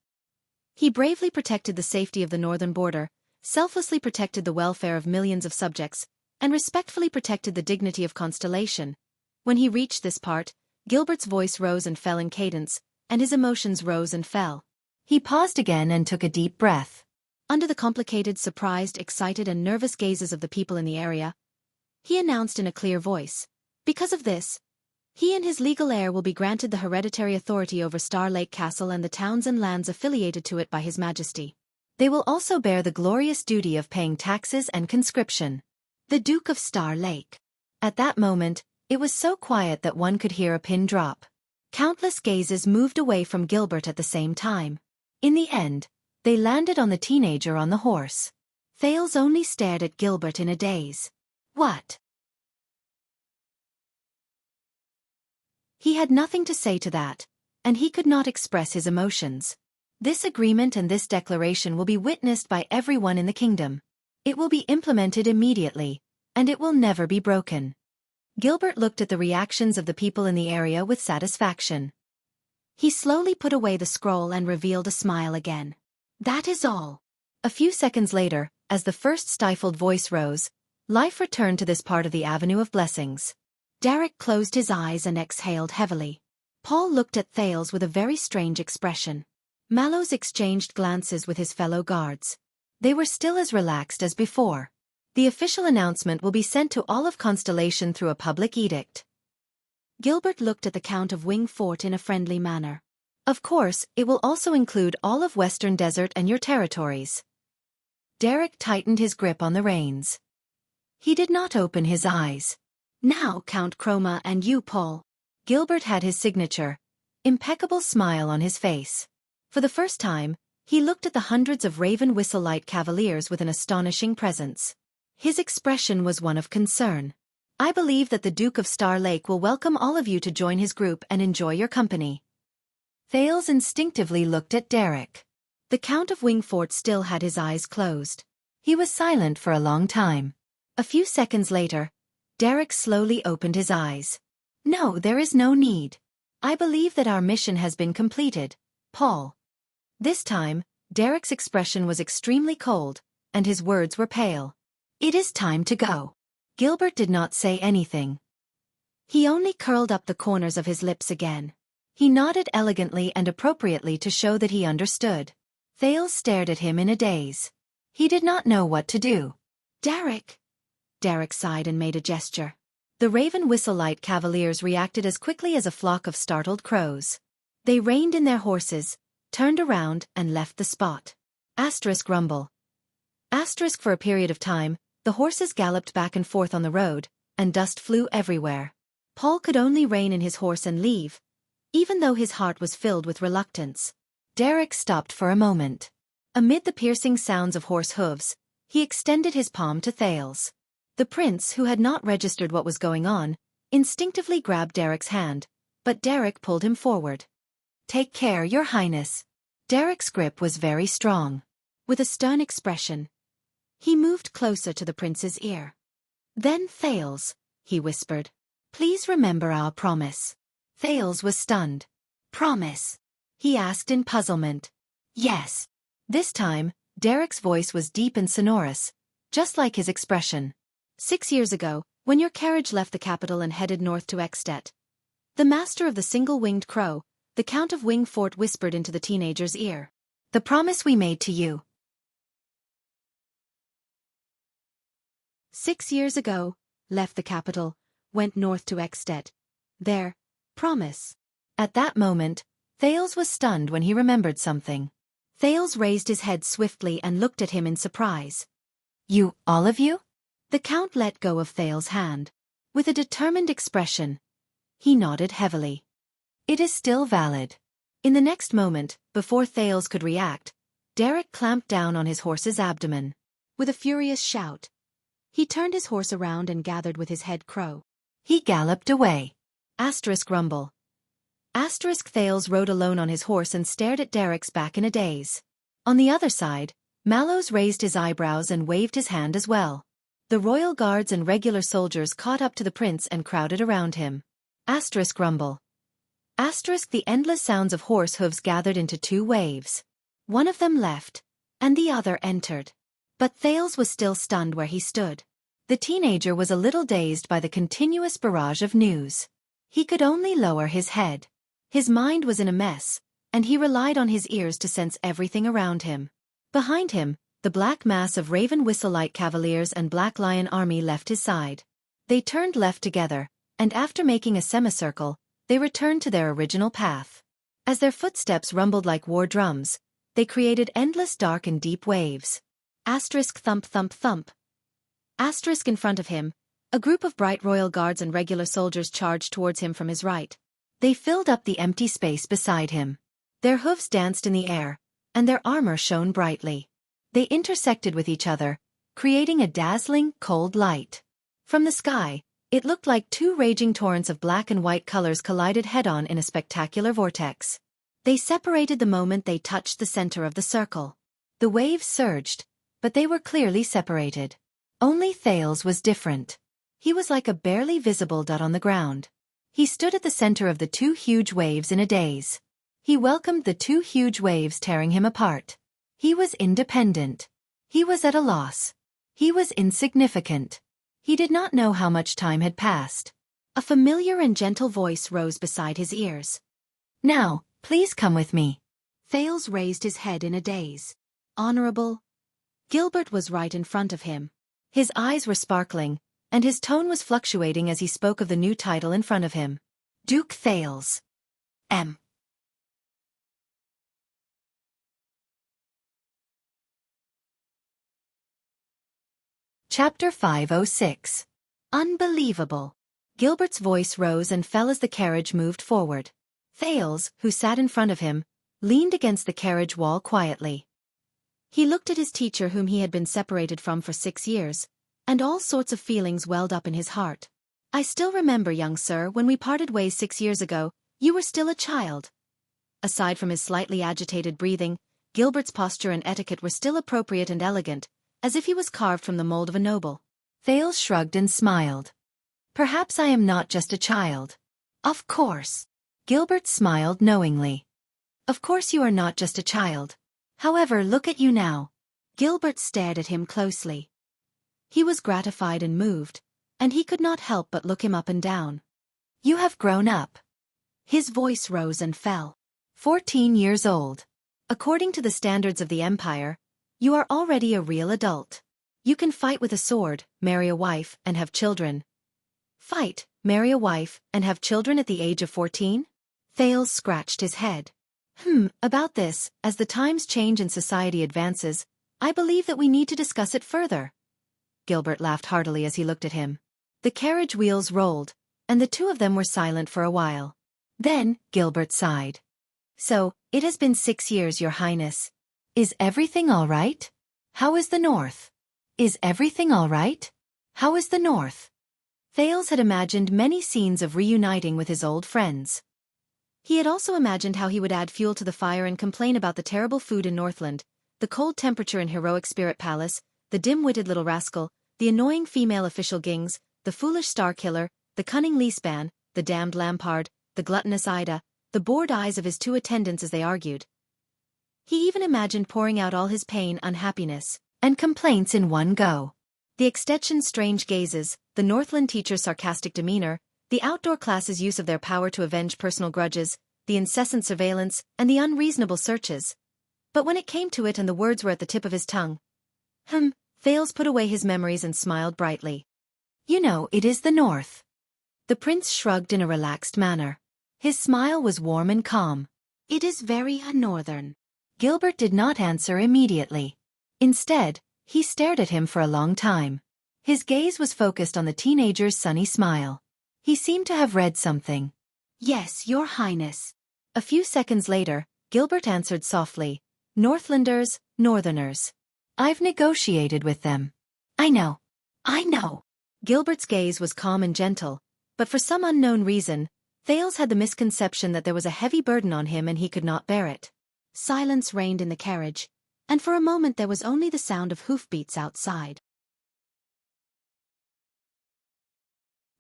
He bravely protected the safety of the northern border, selflessly protected the welfare of millions of subjects, and respectfully protected the dignity of Constellation. When he reached this part, Gilbert's voice rose and fell in cadence, and his emotions rose and fell. He paused again and took a deep breath. Under the complicated, surprised, excited and nervous gazes of the people in the area, he announced in a clear voice, because of this, he and his legal heir will be granted the hereditary authority over Star Lake Castle and the towns and lands affiliated to it by His Majesty. They will also bear the glorious duty of paying taxes and conscription. The Duke of Star Lake. At that moment, it was so quiet that one could hear a pin drop. Countless gazes moved away from Gilbert at the same time. In the end, they landed on the teenager on the horse. Thales only stared at Gilbert in a daze. What? He had nothing to say to that, and he could not express his emotions. This agreement and this declaration will be witnessed by everyone in the kingdom. It will be implemented immediately, and it will never be broken. Gilbert looked at the reactions of the people in the area with satisfaction. He slowly put away the scroll and revealed a smile again. That is all. A few seconds later, as the first stifled voice rose, life returned to this part of the Avenue of Blessings. Derek closed his eyes and exhaled heavily. Paul looked at Thales with a very strange expression. Mallows exchanged glances with his fellow guards. They were still as relaxed as before. The official announcement will be sent to all of Constellation through a public edict. Gilbert looked at the Count of Wing Fort in a friendly manner. Of course, it will also include all of Western Desert and your territories. Derek tightened his grip on the reins. He did not open his eyes. Now, Count Chroma and you, Paul. Gilbert had his signature, impeccable smile on his face. For the first time, he looked at the hundreds of Raven Whistle-Light Cavaliers with an astonishing presence. His expression was one of concern. I believe that the Duke of Star Lake will welcome all of you to join his group and enjoy your company. Thales instinctively looked at Derek. The Count of Wingfort still had his eyes closed. He was silent for a long time. A few seconds later, Derek slowly opened his eyes. No, there is no need. I believe that our mission has been completed, Paul. This time, Derek's expression was extremely cold, and his words were pale. It is time to go. Gilbert did not say anything. He only curled up the corners of his lips again. He nodded elegantly and appropriately to show that he understood. Thales stared at him in a daze. He did not know what to do. Derek! Derek sighed and made a gesture. The Raven Whistle-Light Cavaliers reacted as quickly as a flock of startled crows. They reined in their horses, turned around, and left the spot. Asterisk rumble. Asterisk for a period of time, the horses galloped back and forth on the road, and dust flew everywhere. Paul could only rein in his horse and leave, even though his heart was filled with reluctance. Derek stopped for a moment. Amid the piercing sounds of horse hooves, he extended his palm to Thales. The prince, who had not registered what was going on, instinctively grabbed Derek's hand, but Derek pulled him forward. Take care, Your Highness. Derek's grip was very strong. With a stern expression, he moved closer to the prince's ear. Then Thales, he whispered, please remember our promise. Thales was stunned. Promise? He asked in puzzlement. Yes. This time, Derek's voice was deep and sonorous, just like his expression. 6 years ago, when your carriage left the capital and headed north to Extet, the master of the single-winged crow, the Count of Wingfort, whispered into the teenager's ear. The promise we made to you. 6 years ago, left the capital, went north to Extet. There, promise. At that moment, Thales was stunned when he remembered something. Thales raised his head swiftly and looked at him in surprise. You, all of you? The Count let go of Thales' hand. With a determined expression, he nodded heavily. It is still valid. In the next moment, before Thales could react, Derek clamped down on his horse's abdomen. With a furious shout, he turned his horse around and gathered with his head crow. He galloped away. Asterisk rumble. Asterisk Thales rode alone on his horse and stared at Derek's back in a daze. On the other side, Mallows raised his eyebrows and waved his hand as well. The royal guards and regular soldiers caught up to the prince and crowded around him. Asterisk rumble. Asterisk the endless sounds of horse hooves gathered into two waves. One of them left, and the other entered. But Thales was still stunned where he stood. The teenager was a little dazed by the continuous barrage of news. He could only lower his head. His mind was in a mess, and he relied on his ears to sense everything around him. Behind him, the black mass of Raven Whistle-Light Cavaliers and Black Lion Army left his side. They turned left together, and after making a semicircle, they returned to their original path. As their footsteps rumbled like war drums, they created endless dark and deep waves. Asterisk thump thump thump. Asterisk in front of him, a group of bright royal guards and regular soldiers charged towards him from his right. They filled up the empty space beside him. Their hooves danced in the air, and their armor shone brightly. They intersected with each other, creating a dazzling, cold light. From the sky, It looked like two raging torrents of black and white colors collided head-on in a spectacular vortex. They separated the moment they touched the center of the circle. The waves surged, but they were clearly separated. Only Thales was different. He was like a barely visible dot on the ground. He stood at the center of the two huge waves in a daze. He welcomed the two huge waves tearing him apart. He was independent. He was at a loss. He was insignificant. He did not know how much time had passed. A familiar and gentle voice rose beside his ears. "Now, please come with me." Thales raised his head in a daze. "Honorable?" Gilbert was right in front of him. His eyes were sparkling, and his tone was fluctuating as he spoke of the new title in front of him. "Duke Thales. M." Chapter 506. Unbelievable. Gilbert's voice rose and fell as the carriage moved forward. Thales, who sat in front of him, leaned against the carriage wall quietly. He looked at his teacher whom he had been separated from for 6 years, and all sorts of feelings welled up in his heart. "I still remember, young sir, when we parted ways 6 years ago, you were still a child." Aside from his slightly agitated breathing, Gilbert's posture and etiquette were still appropriate and elegant, as if he was carved from the mold of a noble. Thales shrugged and smiled. "Perhaps I am not just a child." "Of course." Gilbert smiled knowingly. "Of course you are not just a child. However, look at you now." Gilbert stared at him closely. He was gratified and moved, and he could not help but look him up and down. "You have grown up." His voice rose and fell. 14 years old. According to the standards of the Empire, you are already a real adult. You can fight with a sword, marry a wife, and have children. Fight, marry a wife, and have children at the age of 14? Thales scratched his head. About this, as the times change and society advances, I believe that we need to discuss it further." Gilbert laughed heartily as he looked at him. The carriage wheels rolled, and the two of them were silent for a while. Then, Gilbert sighed. "So, it has been 6 years, Your Highness. Is everything all right? How is the North? Is everything all right? How is the North?" Thales had imagined many scenes of reuniting with his old friends. He had also imagined how he would add fuel to the fire and complain about the terrible food in Northland, the cold temperature in Heroic Spirit Palace, the dim-witted little rascal, the annoying female official Gings, the foolish star killer, the cunning Leasban, the damned Lampard, the gluttonous Ida, the bored eyes of his two attendants as they argued. He even imagined pouring out all his pain, unhappiness, and complaints in one go. The extension's strange gazes, the Northland teacher's sarcastic demeanor, the outdoor class's use of their power to avenge personal grudges, the incessant surveillance, and the unreasonable searches. But when it came to it and the words were at the tip of his tongue, Thales put away his memories and smiled brightly. "You know, it is the North." The prince shrugged in a relaxed manner. His smile was warm and calm. "It is very northern." Gilbert did not answer immediately. Instead, he stared at him for a long time. His gaze was focused on the teenager's sunny smile. He seemed to have read something. "Yes, Your Highness." A few seconds later, Gilbert answered softly, "Northlanders, Northerners. I've negotiated with them." I know. Gilbert's gaze was calm and gentle, but for some unknown reason, Thales had the misconception that there was a heavy burden on him and he could not bear it. Silence reigned in the carriage, and for a moment there was only the sound of hoofbeats outside.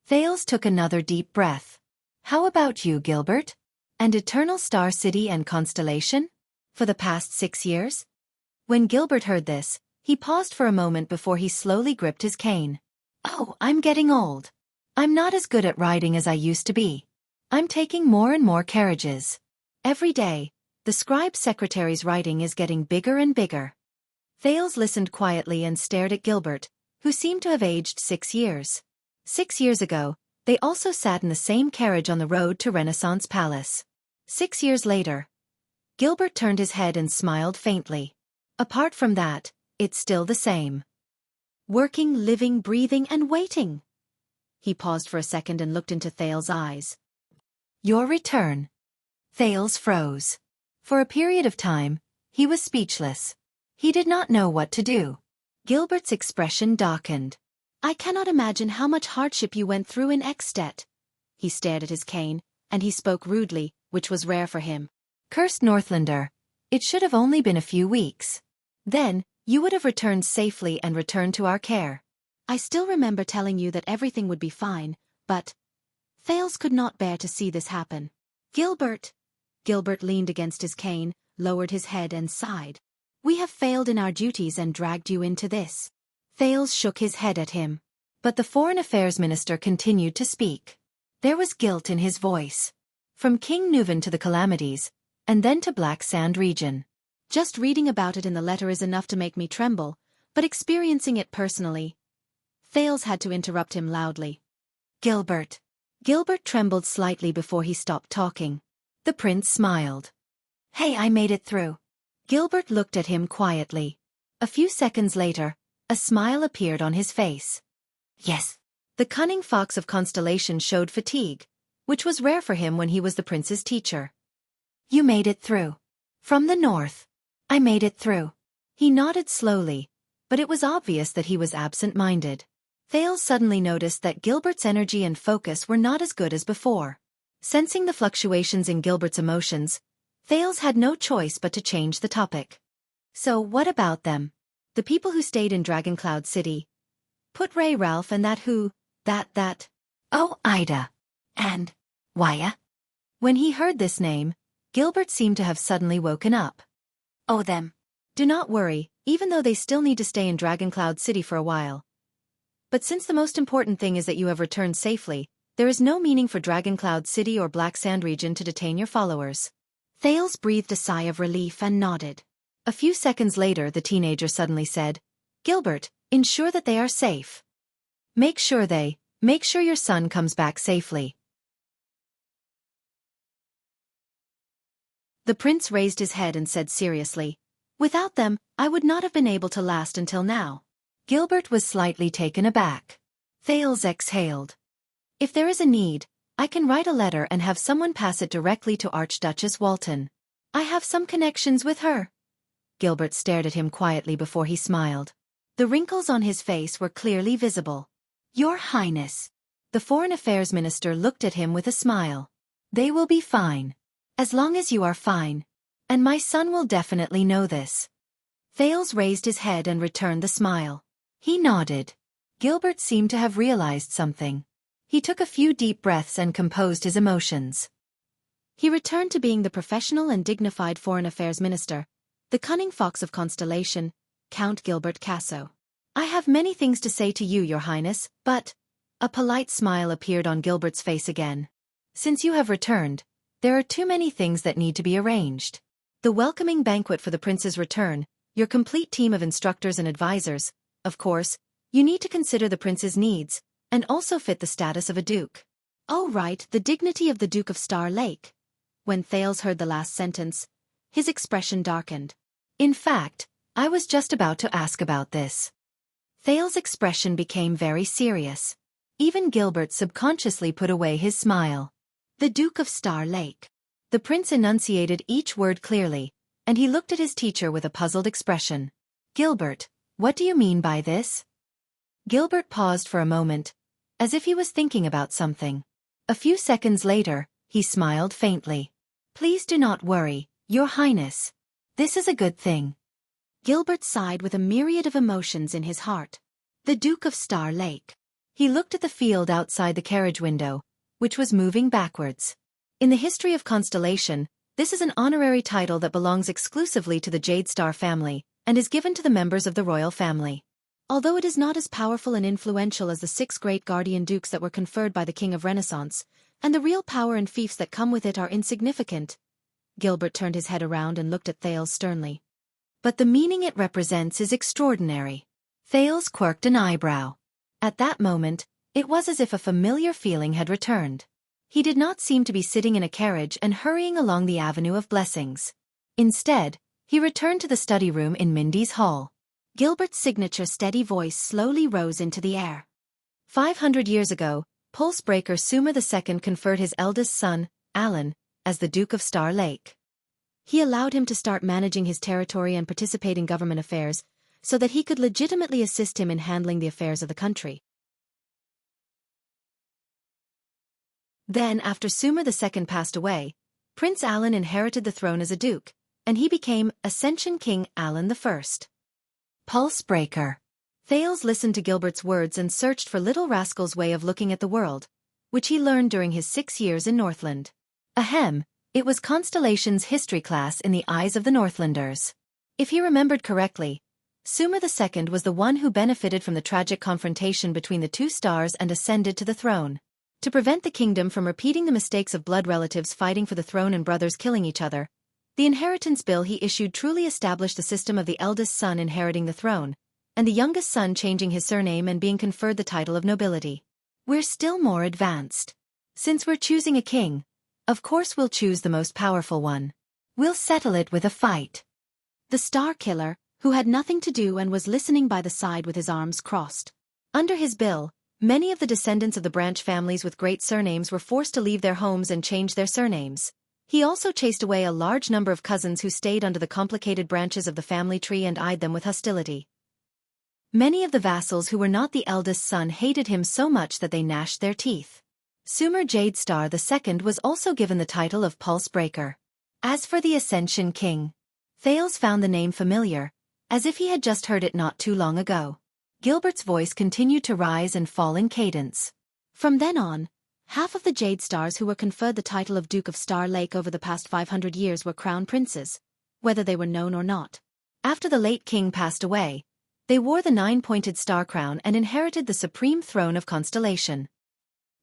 Thales took another deep breath. "How about you, Gilbert? And Eternal Star City and Constellation? For the past 6 years?" When Gilbert heard this, he paused for a moment before he slowly gripped his cane. "Oh, I'm getting old. I'm not as good at riding as I used to be. I'm taking more and more carriages. Every day, the scribe secretary's writing is getting bigger and bigger." Thales listened quietly and stared at Gilbert, who seemed to have aged 6 years. 6 years ago, they also sat in the same carriage on the road to Renaissance Palace. 6 years later, Gilbert turned his head and smiled faintly. Apart from that, it's still the same. Working, living, breathing, and waiting. He paused for a second and looked into Thales' eyes. "Your return." Thales froze. For a period of time, he was speechless. He did not know what to do. Gilbert's expression darkened. I cannot imagine how much hardship you went through in Ekstedt. He stared at his cane, and he spoke rudely, which was rare for him. Cursed Northlander. It should have only been a few weeks. Then, you would have returned safely and returned to our care. I still remember telling you that everything would be fine, but Thales could not bear to see this happen. Gilbert. Gilbert leaned against his cane, lowered his head and sighed. We have failed in our duties and dragged you into this. Thales shook his head at him. But the Foreign Affairs Minister continued to speak. There was guilt in his voice. From King Nuvan to the calamities, and then to Black Sand region. Just reading about it in the letter is enough to make me tremble, but experiencing it personally. Thales had to interrupt him loudly. Gilbert. Gilbert trembled slightly before he stopped talking. The prince smiled. Hey, I made it through. Gilbert looked at him quietly. A few seconds later, a smile appeared on his face. Yes. The cunning fox of Constellation showed fatigue, which was rare for him when he was the prince's teacher. You made it through. From the north. I made it through. He nodded slowly, but it was obvious that he was absent-minded. Thales suddenly noticed that Gilbert's energy and focus were not as good as before. Sensing the fluctuations in Gilbert's emotions, Thales had no choice but to change the topic. So what about them? The people who stayed in Dragoncloud City. Put Ray Ralph and that who, that. Oh, Ida. And Waya. When he heard this name, Gilbert seemed to have suddenly woken up. Oh, them. Do not worry, even though they still need to stay in Dragoncloud City for a while. But since the most important thing is that you have returned safely, there is no meaning for Dragoncloud City or Black Sand region to detain your followers. Thales breathed a sigh of relief and nodded. A few seconds later the teenager suddenly said, Gilbert, ensure that they are safe. Make sure your son comes back safely. The prince raised his head and said seriously, Without them, I would not have been able to last until now. Gilbert was slightly taken aback. Thales exhaled. If there is a need, I can write a letter and have someone pass it directly to Archduchess Walton. I have some connections with her. Gilbert stared at him quietly before he smiled. The wrinkles on his face were clearly visible. Your Highness. The Foreign Affairs Minister looked at him with a smile. They will be fine. As long as you are fine. And my son will definitely know this. Thales raised his head and returned the smile. He nodded. Gilbert seemed to have realized something. He took a few deep breaths and composed his emotions. He returned to being the professional and dignified Foreign Affairs Minister, the cunning fox of Constellation, Count Gilbert Casso. I have many things to say to you, Your Highness, but... A polite smile appeared on Gilbert's face again. Since you have returned, there are too many things that need to be arranged. The welcoming banquet for the prince's return, your complete team of instructors and advisors, of course, you need to consider the prince's needs, and also fit the status of a duke. Oh right, the dignity of the Duke of Star Lake. When Thales heard the last sentence, his expression darkened. In fact, I was just about to ask about this. Thales' expression became very serious. Even Gilbert subconsciously put away his smile. The Duke of Star Lake. The prince enunciated each word clearly, and he looked at his teacher with a puzzled expression. Gilbert, what do you mean by this? Gilbert paused for a moment, as if he was thinking about something. A few seconds later, he smiled faintly. Please do not worry, Your Highness. This is a good thing. Gilbert sighed with a myriad of emotions in his heart. The Duke of Star Lake. He looked at the field outside the carriage window, which was moving backwards. In the history of Constellation, this is an honorary title that belongs exclusively to the Jade Star family, and is given to the members of the royal family. Although it is not as powerful and influential as the 6 great guardian dukes that were conferred by the King of Renaissance, and the real power and fiefs that come with it are insignificant. Gilbert turned his head around and looked at Thales sternly. But the meaning it represents is extraordinary. Thales quirked an eyebrow. At that moment, it was as if a familiar feeling had returned. He did not seem to be sitting in a carriage and hurrying along the avenue of blessings. Instead, he returned to the study room in Mindy's hall. Gilbert's signature steady voice slowly rose into the air. 500 years ago, Pulsebreaker Suma II conferred his eldest son, Alan, as the Duke of Star Lake. He allowed him to start managing his territory and participate in government affairs, so that he could legitimately assist him in handling the affairs of the country. Then, after Sumer II passed away, Prince Alan inherited the throne as a duke, and he became Ascension King Alan I. Pulse breaker. Thales listened to Gilbert's words and searched for Little Rascal's way of looking at the world, which he learned during his 6 years in Northland. Ahem, it was Constellation's history class in the eyes of the Northlanders. If he remembered correctly, Sumer II was the one who benefited from the tragic confrontation between the two stars and ascended to the throne. To prevent the kingdom from repeating the mistakes of blood relatives fighting for the throne and brothers killing each other, the inheritance bill he issued truly established the system of the eldest son inheriting the throne, and the youngest son changing his surname and being conferred the title of nobility. We're still more advanced. Since we're choosing a king, of course we'll choose the most powerful one. We'll settle it with a fight. The Star Killer, who had nothing to do and was listening by the side with his arms crossed. Under his bill, many of the descendants of the branch families with great surnames were forced to leave their homes and change their surnames. He also chased away a large number of cousins who stayed under the complicated branches of the family tree and eyed them with hostility. Many of the vassals who were not the eldest son hated him so much that they gnashed their teeth. Sumer Jadestar II was also given the title of Pulse Breaker. As for the Ascension King, Thales found the name familiar, as if he had just heard it not too long ago. Gilbert's voice continued to rise and fall in cadence. From then on, half of the Jade Stars who were conferred the title of Duke of Star Lake over the past 500 years were crown princes, whether they were known or not. After the late king passed away, they wore the 9-pointed star crown and inherited the supreme throne of Constellation.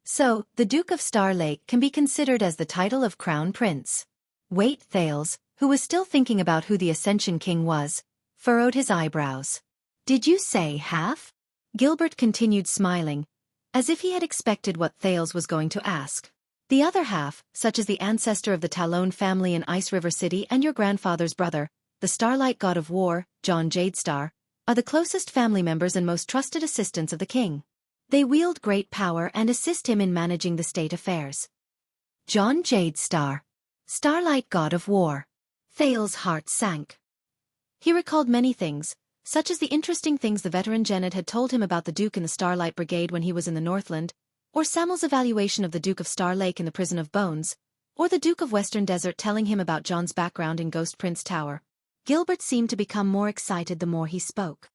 So, the Duke of Star Lake can be considered as the title of Crown Prince. Wait, Thales, who was still thinking about who the Ascension King was, furrowed his eyebrows. Did you say half? Gilbert continued smiling, as if he had expected what Thales was going to ask. The other half, such as the ancestor of the Talon family in Ice River City and your grandfather's brother, the Starlight God of War, John Jadestar, are the closest family members and most trusted assistants of the king. They wield great power and assist him in managing the state affairs. John Jadestar, Starlight God of War. Thales' heart sank. He recalled many things, such as the interesting things the veteran Jennett had told him about the Duke in the Starlight Brigade when he was in the Northland, or Samuel's evaluation of the Duke of Star Lake in the Prison of Bones, or the Duke of Western Desert telling him about John's background in Ghost Prince Tower. Gilbert seemed to become more excited the more he spoke.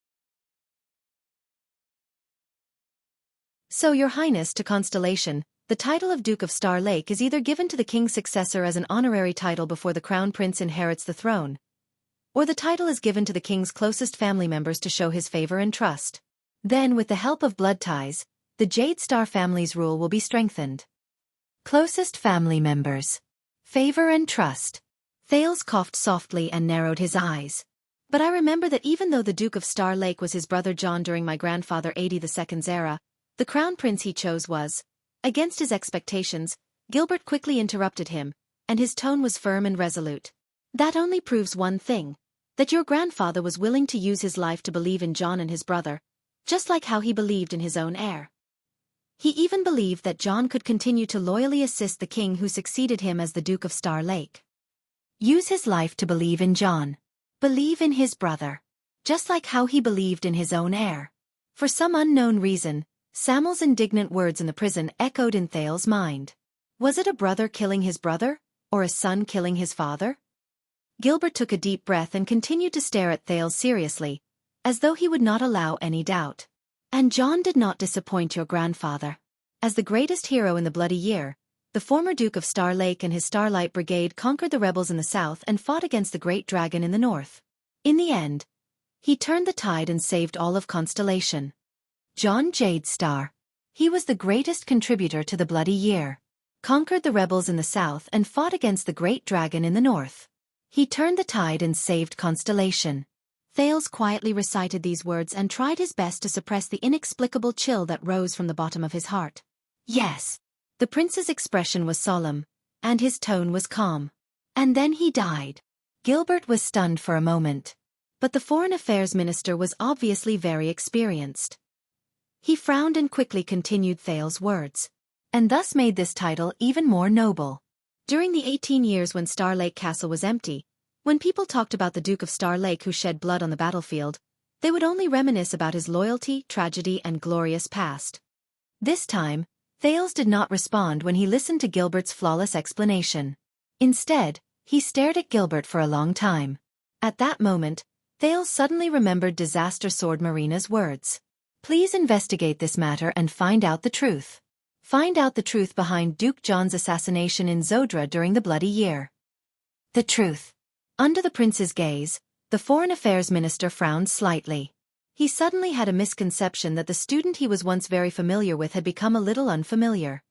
So, Your Highness, to Constellation, the title of Duke of Star Lake is either given to the king's successor as an honorary title before the crown prince inherits the throne, or the title is given to the king's closest family members to show his favor and trust. Then, with the help of blood ties, the Jade Star family's rule will be strengthened. Closest family members. Favor and trust. Thales coughed softly and narrowed his eyes. But I remember that even though the Duke of Star Lake was his brother John during my grandfather 82's era, the crown prince he chose was, against his expectations. Gilbert quickly interrupted him, and his tone was firm and resolute. That only proves one thing, that your grandfather was willing to use his life to believe in John and his brother, just like how he believed in his own heir. He even believed that John could continue to loyally assist the king who succeeded him as the Duke of Star Lake. Use his life to believe in John. Believe in his brother. Just like how he believed in his own heir. For some unknown reason, Samuel's indignant words in the prison echoed in Thales' mind. Was it a brother killing his brother, or a son killing his father? Gilbert took a deep breath and continued to stare at Thales seriously, as though he would not allow any doubt. And John did not disappoint your grandfather. As the greatest hero in the Bloody Year, the former Duke of Star Lake and his Starlight Brigade conquered the rebels in the south and fought against the Great Dragon in the north. In the end, he turned the tide and saved all of Constellation. John Jadestar. He was the greatest contributor to the Bloody Year. Conquered the rebels in the south and fought against the Great Dragon in the north. He turned the tide and saved Constellation. Thales quietly recited these words and tried his best to suppress the inexplicable chill that rose from the bottom of his heart. Yes. The prince's expression was solemn, and his tone was calm. And then he died. Gilbert was stunned for a moment. But the Foreign Affairs Minister was obviously very experienced. He frowned and quickly continued Thales' words, and thus made this title even more noble. During the 18 years when Star Lake Castle was empty, when people talked about the Duke of Star Lake who shed blood on the battlefield, they would only reminisce about his loyalty, tragedy, and glorious past. This time, Thales did not respond when he listened to Gilbert's flawless explanation. Instead, he stared at Gilbert for a long time. At that moment, Thales suddenly remembered Disaster Sword Marina's words. Please investigate this matter and find out the truth. Find out the truth behind Duke John's assassination in Zodra during the Bloody Year. The truth. Under the prince's gaze, the Foreign Affairs Minister frowned slightly. He suddenly had a misconception that the student he was once very familiar with had become a little unfamiliar.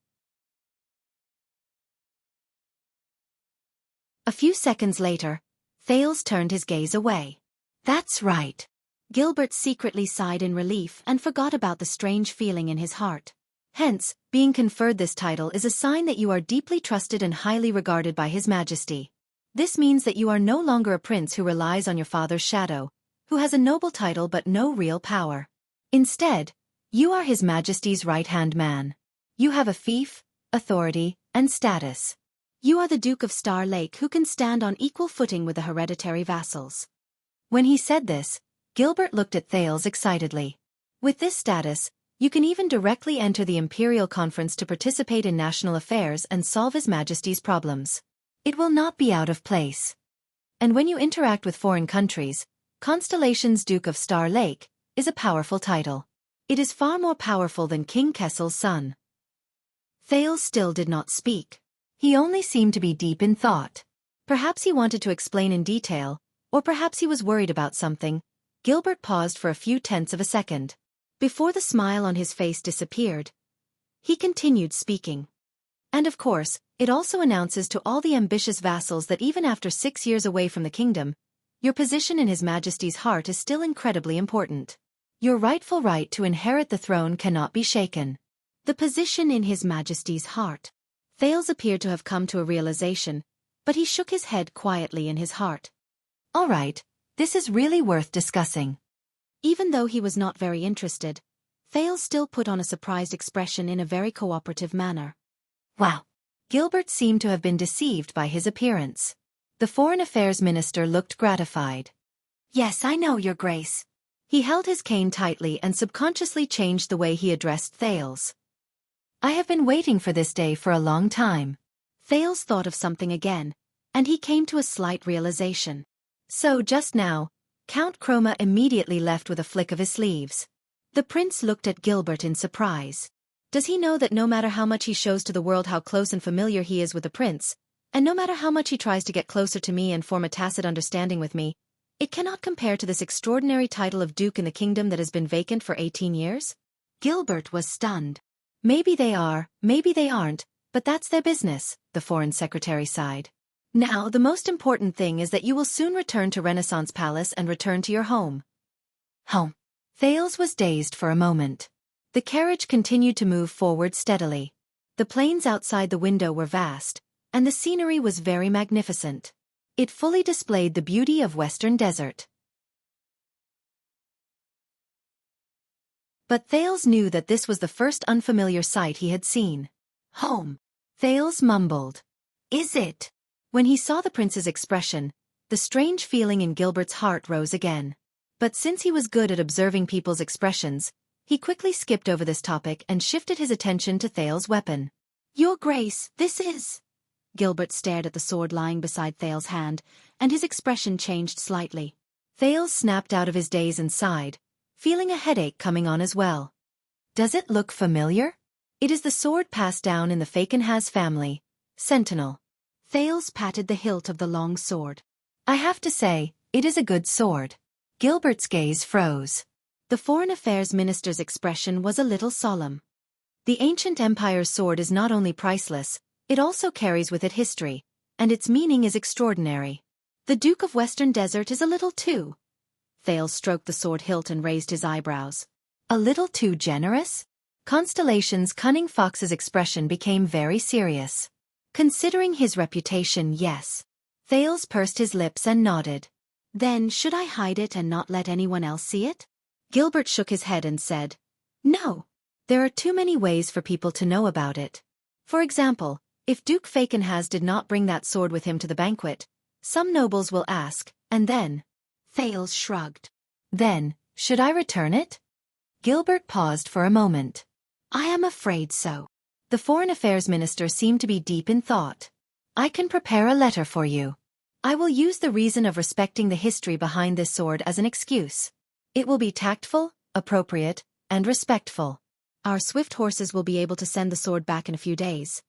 A few seconds later, Thales turned his gaze away. That's right. Gilbert secretly sighed in relief and forgot about the strange feeling in his heart. Hence, being conferred this title is a sign that you are deeply trusted and highly regarded by His Majesty. This means that you are no longer a prince who relies on your father's shadow, who has a noble title but no real power. Instead, you are His Majesty's right-hand man. You have a fief, authority, and status. You are the Duke of Star Lake who can stand on equal footing with the hereditary vassals. When he said this, Gilbert looked at Thales excitedly. With this status, you can even directly enter the Imperial Conference to participate in national affairs and solve His Majesty's problems. It will not be out of place. And when you interact with foreign countries, Constellation's Duke of Star Lake is a powerful title. It is far more powerful than King Kessel's son. Thales still did not speak. He only seemed to be deep in thought. Perhaps he wanted to explain in detail, or perhaps he was worried about something. Gilbert paused for a few tenths of a second. Before the smile on his face disappeared, he continued speaking. And of course, it also announces to all the ambitious vassals that even after 6 years away from the kingdom, your position in His Majesty's heart is still incredibly important. Your rightful right to inherit the throne cannot be shaken. The position in His Majesty's heart. Thales appeared to have come to a realization, but he shook his head quietly in his heart. All right, this is really worth discussing. Even though he was not very interested, Thales still put on a surprised expression in a very cooperative manner. Wow! Gilbert seemed to have been deceived by his appearance. The Foreign Affairs Minister looked gratified. Yes, I know, Your Grace. He held his cane tightly and subconsciously changed the way he addressed Thales. I have been waiting for this day for a long time. Thales thought of something again, and he came to a slight realization. So just now, Count Chroma immediately left with a flick of his sleeves. The prince looked at Gilbert in surprise. Does he know that no matter how much he shows to the world how close and familiar he is with the prince, and no matter how much he tries to get closer to me and form a tacit understanding with me, it cannot compare to this extraordinary title of Duke in the kingdom that has been vacant for 18 years? Gilbert was stunned. Maybe they are, maybe they aren't, but that's their business, the Foreign Secretary sighed. Now, the most important thing is that you will soon return to Renaissance Palace and return to your home. Home. Thales was dazed for a moment. The carriage continued to move forward steadily. The plains outside the window were vast, and the scenery was very magnificent. It fully displayed the beauty of Western Desert. But Thales knew that this was the first unfamiliar sight he had seen. Home. Thales mumbled. Is it? When he saw the prince's expression, the strange feeling in Gilbert's heart rose again. But since he was good at observing people's expressions, he quickly skipped over this topic and shifted his attention to Thales' weapon. Your Grace, this is... Gilbert stared at the sword lying beside Thales' hand, and his expression changed slightly. Thales snapped out of his daze and sighed, feeling a headache coming on as well. Does it look familiar? It is the sword passed down in the Fakenhas family, Sentinel. Thales patted the hilt of the long sword. I have to say, it is a good sword. Gilbert's gaze froze. The Foreign Affairs Minister's expression was a little solemn. The ancient Empire's sword is not only priceless, it also carries with it history, and its meaning is extraordinary. The Duke of Western Desert is a little too... Thales stroked the sword hilt and raised his eyebrows. A little too generous? Constellation's cunning fox's expression became very serious. Considering his reputation, yes. Thales pursed his lips and nodded. Then should I hide it and not let anyone else see it? Gilbert shook his head and said, No. There are too many ways for people to know about it. For example, if Duke Fakenhas did not bring that sword with him to the banquet, some nobles will ask, and then... Thales shrugged. Then, should I return it? Gilbert paused for a moment. I am afraid so. The Foreign Affairs Minister seemed to be deep in thought. I can prepare a letter for you. I will use the reason of respecting the history behind this sword as an excuse. It will be tactful, appropriate, and respectful. Our swift horses will be able to send the sword back in a few days.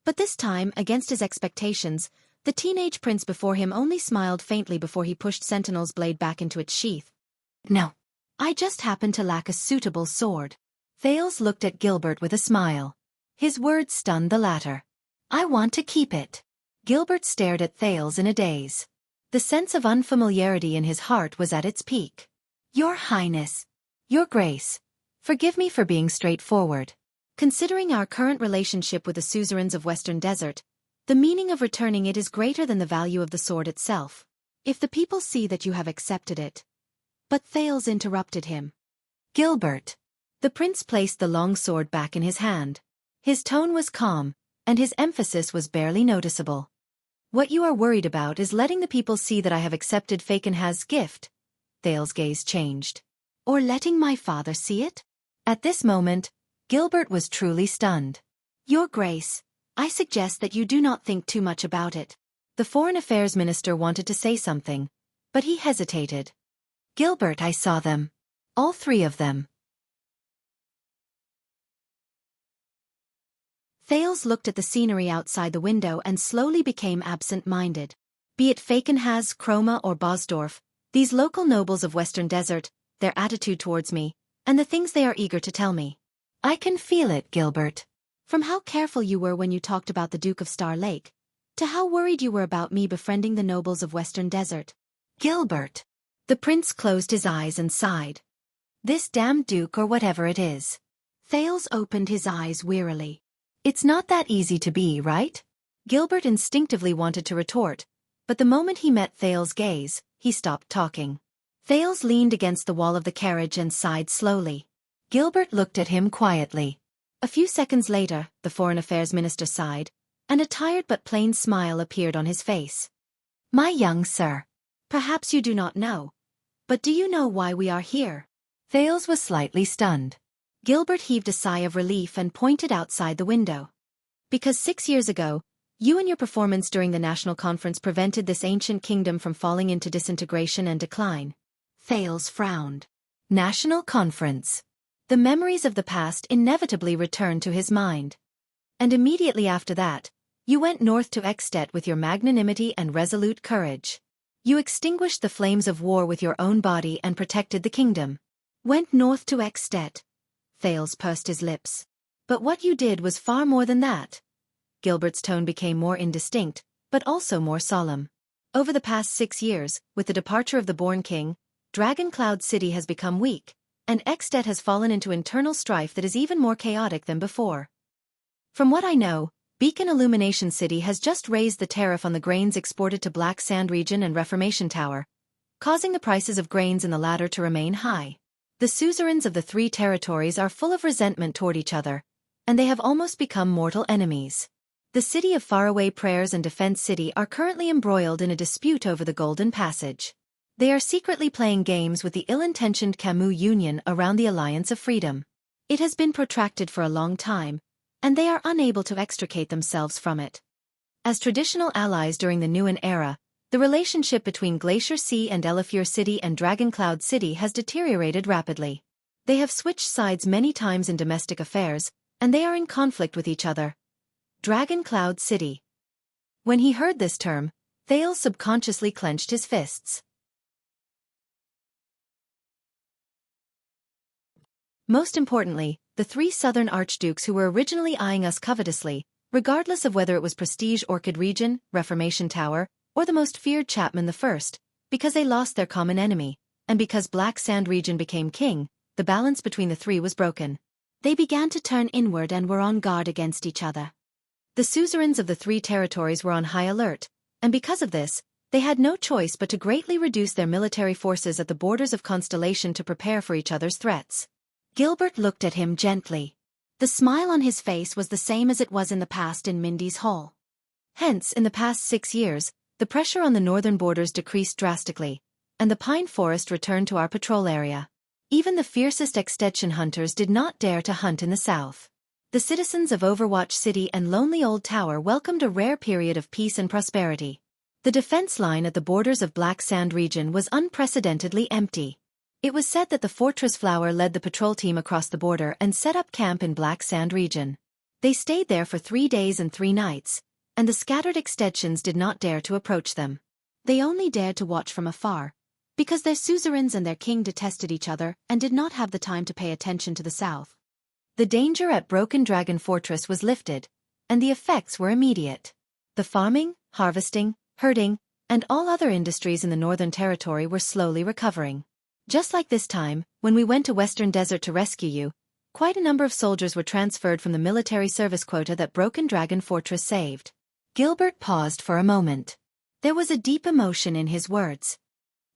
But this time, against his expectations, the teenage prince before him only smiled faintly before he pushed Sentinel's blade back into its sheath. No. I just happen to lack a suitable sword. Thales looked at Gilbert with a smile. His words stunned the latter. I want to keep it. Gilbert stared at Thales in a daze. The sense of unfamiliarity in his heart was at its peak. Your Highness. Your Grace. Forgive me for being straightforward. Considering our current relationship with the suzerains of Western Desert, the meaning of returning it is greater than the value of the sword itself. If the people see that you have accepted it. But Thales interrupted him. Gilbert. The prince placed the long sword back in his hand. His tone was calm, and his emphasis was barely noticeable. What you are worried about is letting the people see that I have accepted Fakenhaz's gift. Thales' gaze changed. Or letting my father see it? At this moment, Gilbert was truly stunned. Your Grace, I suggest that you do not think too much about it. The Foreign Affairs Minister wanted to say something, but he hesitated. Gilbert, I saw them. All three of them. Thales looked at the scenery outside the window and slowly became absent-minded. Be it Fakenhaz, Chroma or Bosdorf, these local nobles of Western Desert, their attitude towards me, and the things they are eager to tell me. I can feel it, Gilbert. From how careful you were when you talked about the Duke of Star Lake, to how worried you were about me befriending the nobles of Western Desert. Gilbert. The prince closed his eyes and sighed. This damned Duke or whatever it is. Thales opened his eyes wearily. It's not that easy to be, right? Gilbert instinctively wanted to retort, but the moment he met Thales' gaze, he stopped talking. Thales leaned against the wall of the carriage and sighed slowly. Gilbert looked at him quietly. A few seconds later, the Foreign Affairs Minister sighed, and a tired but plain smile appeared on his face. My young sir, perhaps you do not know, but do you know why we are here? Thales was slightly stunned. Gilbert heaved a sigh of relief and pointed outside the window. Because 6 years ago, you and your performance during the national conference prevented this ancient kingdom from falling into disintegration and decline. Thales frowned. National conference. The memories of the past inevitably returned to his mind. And immediately after that, you went north to Extet with your magnanimity and resolute courage. You extinguished the flames of war with your own body and protected the kingdom. Went north to Extet. Thales pursed his lips. But what you did was far more than that. Gilbert's tone became more indistinct, but also more solemn. Over the past 6 years, with the departure of the Born King, Dragon Cloud City has become weak, and Extet has fallen into internal strife that is even more chaotic than before. From what I know, Beacon Illumination City has just raised the tariff on the grains exported to Black Sand Region and Reformation Tower, causing the prices of grains in the latter to remain high. The suzerains of the 3 territories are full of resentment toward each other, and they have almost become mortal enemies. The city of Faraway Prayers and Defense City are currently embroiled in a dispute over the Golden Passage. They are secretly playing games with the ill-intentioned Camus Union around the Alliance of Freedom. It has been protracted for a long time, and they are unable to extricate themselves from it. As traditional allies during the Nuan era, the relationship between Glacier Sea and Elefure City and Dragon Cloud City has deteriorated rapidly. They have switched sides many times in domestic affairs, and they are in conflict with each other. Dragon Cloud City. When he heard this term, Thales subconsciously clenched his fists. Most importantly, the 3 southern archdukes who were originally eyeing us covetously, regardless of whether it was Prestige Orchid Region, Reformation Tower, or the most feared Chapman I, because they lost their common enemy, and because Black Sand Region became king, the balance between the 3 was broken. They began to turn inward and were on guard against each other. The suzerains of the 3 territories were on high alert, and because of this, they had no choice but to greatly reduce their military forces at the borders of Constellation to prepare for each other's threats. Gilbert looked at him gently. The smile on his face was the same as it was in the past in Mindy's Hall. Hence, in the past 6 years, the pressure on the northern borders decreased drastically, and the pine forest returned to our patrol area. Even the fiercest extension hunters did not dare to hunt in the south. The citizens of Overwatch City and Lonely Old Tower welcomed a rare period of peace and prosperity. The defense line at the borders of Black Sand region was unprecedentedly empty. It was said that the Fortress Flower led the patrol team across the border and set up camp in Black Sand region. They stayed there for 3 days and 3 nights, and the scattered extensions did not dare to approach them. They only dared to watch from afar, because their suzerains and their king detested each other and did not have the time to pay attention to the south. The danger at Broken Dragon Fortress was lifted, and the effects were immediate. The farming, harvesting, herding, and all other industries in the Northern Territory were slowly recovering. Just like this time, when we went to Western Desert to rescue you, quite a number of soldiers were transferred from the military service quota that Broken Dragon Fortress saved. Gilbert paused for a moment. There was a deep emotion in his words.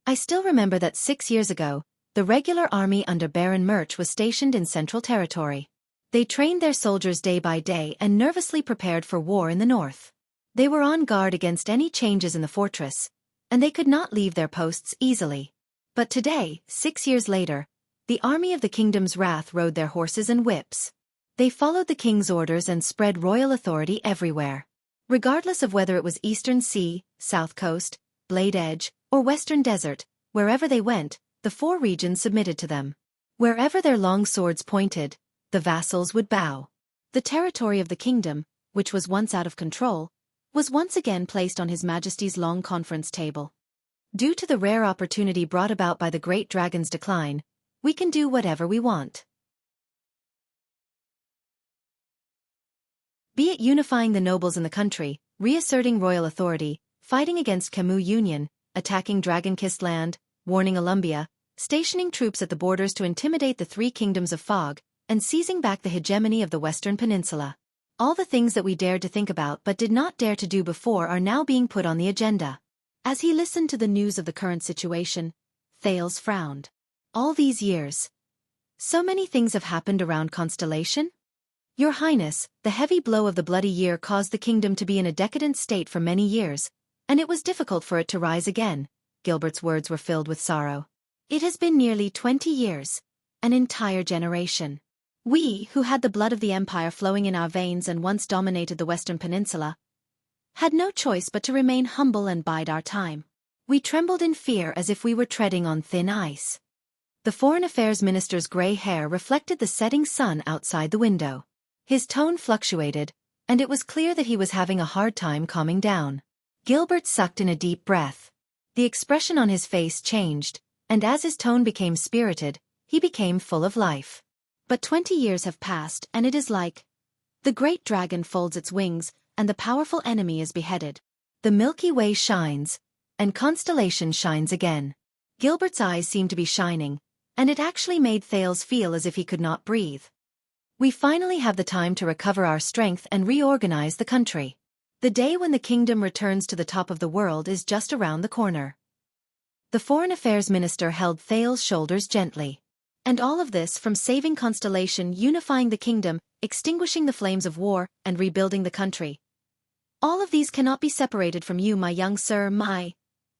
I still remember that 6 years ago, the regular army under Baron Murch was stationed in Central Territory. They trained their soldiers day by day and nervously prepared for war in the north. They were on guard against any changes in the fortress, and they could not leave their posts easily. But today, 6 years later, the army of the kingdom's wrath rode their horses and whips. They followed the king's orders and spread royal authority everywhere. Regardless of whether it was Eastern Sea, South Coast, Blade Edge, or Western Desert, wherever they went, the 4 regions submitted to them. Wherever their long swords pointed, the vassals would bow. The territory of the kingdom, which was once out of control, was once again placed on His Majesty's long conference table. Due to the rare opportunity brought about by the Great Dragon's decline, we can do whatever we want. Be it unifying the nobles in the country, reasserting royal authority, fighting against Camus Union, attacking Dragon-Kissed Land, warning Olumbia, stationing troops at the borders to intimidate the 3 kingdoms of Fog, and seizing back the hegemony of the Western Peninsula. All the things that we dared to think about but did not dare to do before are now being put on the agenda. As he listened to the news of the current situation, Thales frowned. All these years. So many things have happened around Constellation? Your Highness, the heavy blow of the Bloody Year caused the kingdom to be in a decadent state for many years, and it was difficult for it to rise again. Gilbert's words were filled with sorrow. It has been nearly 20 years, an entire generation. We, who had the blood of the Empire flowing in our veins and once dominated the Western Peninsula, had no choice but to remain humble and bide our time. We trembled in fear as if we were treading on thin ice. The Foreign Affairs Minister's gray hair reflected the setting sun outside the window. His tone fluctuated, and it was clear that he was having a hard time calming down. Gilbert sucked in a deep breath. The expression on his face changed, and as his tone became spirited, he became full of life. But 20 years have passed, and it is like the great dragon folds its wings, and the powerful enemy is beheaded. The Milky Way shines, and Constellation shines again. Gilbert's eyes seemed to be shining, and it actually made Thales feel as if he could not breathe. We finally have the time to recover our strength and reorganize the country. The day when the kingdom returns to the top of the world is just around the corner. The Foreign Affairs Minister held Thales' shoulders gently. And all of this from saving Constellation, unifying the kingdom, extinguishing the flames of war, and rebuilding the country. All of these cannot be separated from you, my young sir,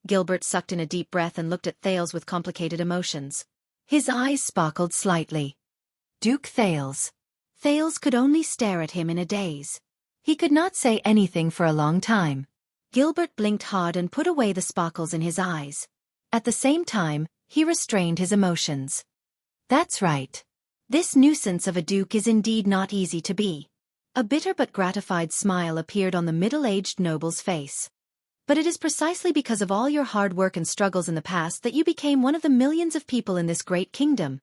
Gilbert sucked in a deep breath and looked at Thales with complicated emotions. His eyes sparkled slightly. Duke Thales. Thales could only stare at him in a daze. He could not say anything for a long time. Gilbert blinked hard and put away the sparkles in his eyes. At the same time, he restrained his emotions. That's right. This nuisance of a duke is indeed not easy to be. A bitter but gratified smile appeared on the middle-aged noble's face. But it is precisely because of all your hard work and struggles in the past that you became one of the millions of people in this great kingdom,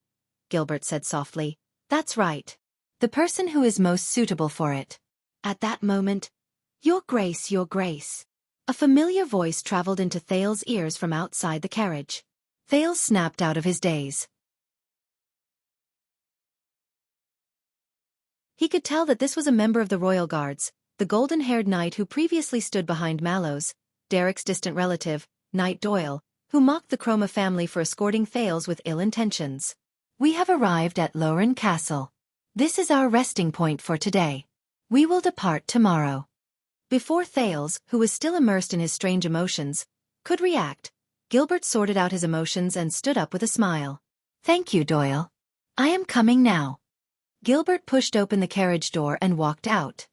Gilbert said softly. That's right. The person who is most suitable for it. At that moment, Your Grace, Your Grace. A familiar voice traveled into Thales' ears from outside the carriage. Thales snapped out of his daze. He could tell that this was a member of the Royal Guards, the golden-haired knight who previously stood behind Mallows, Derek's distant relative, Knight Doyle, who mocked the Chroma family for escorting Thales with ill intentions. We have arrived at Lauren Castle. This is our resting point for today. We will depart tomorrow. Before Thales, who was still immersed in his strange emotions, could react, Gilbert sorted out his emotions and stood up with a smile. Thank you, Doyle. I am coming now. Gilbert pushed open the carriage door and walked out.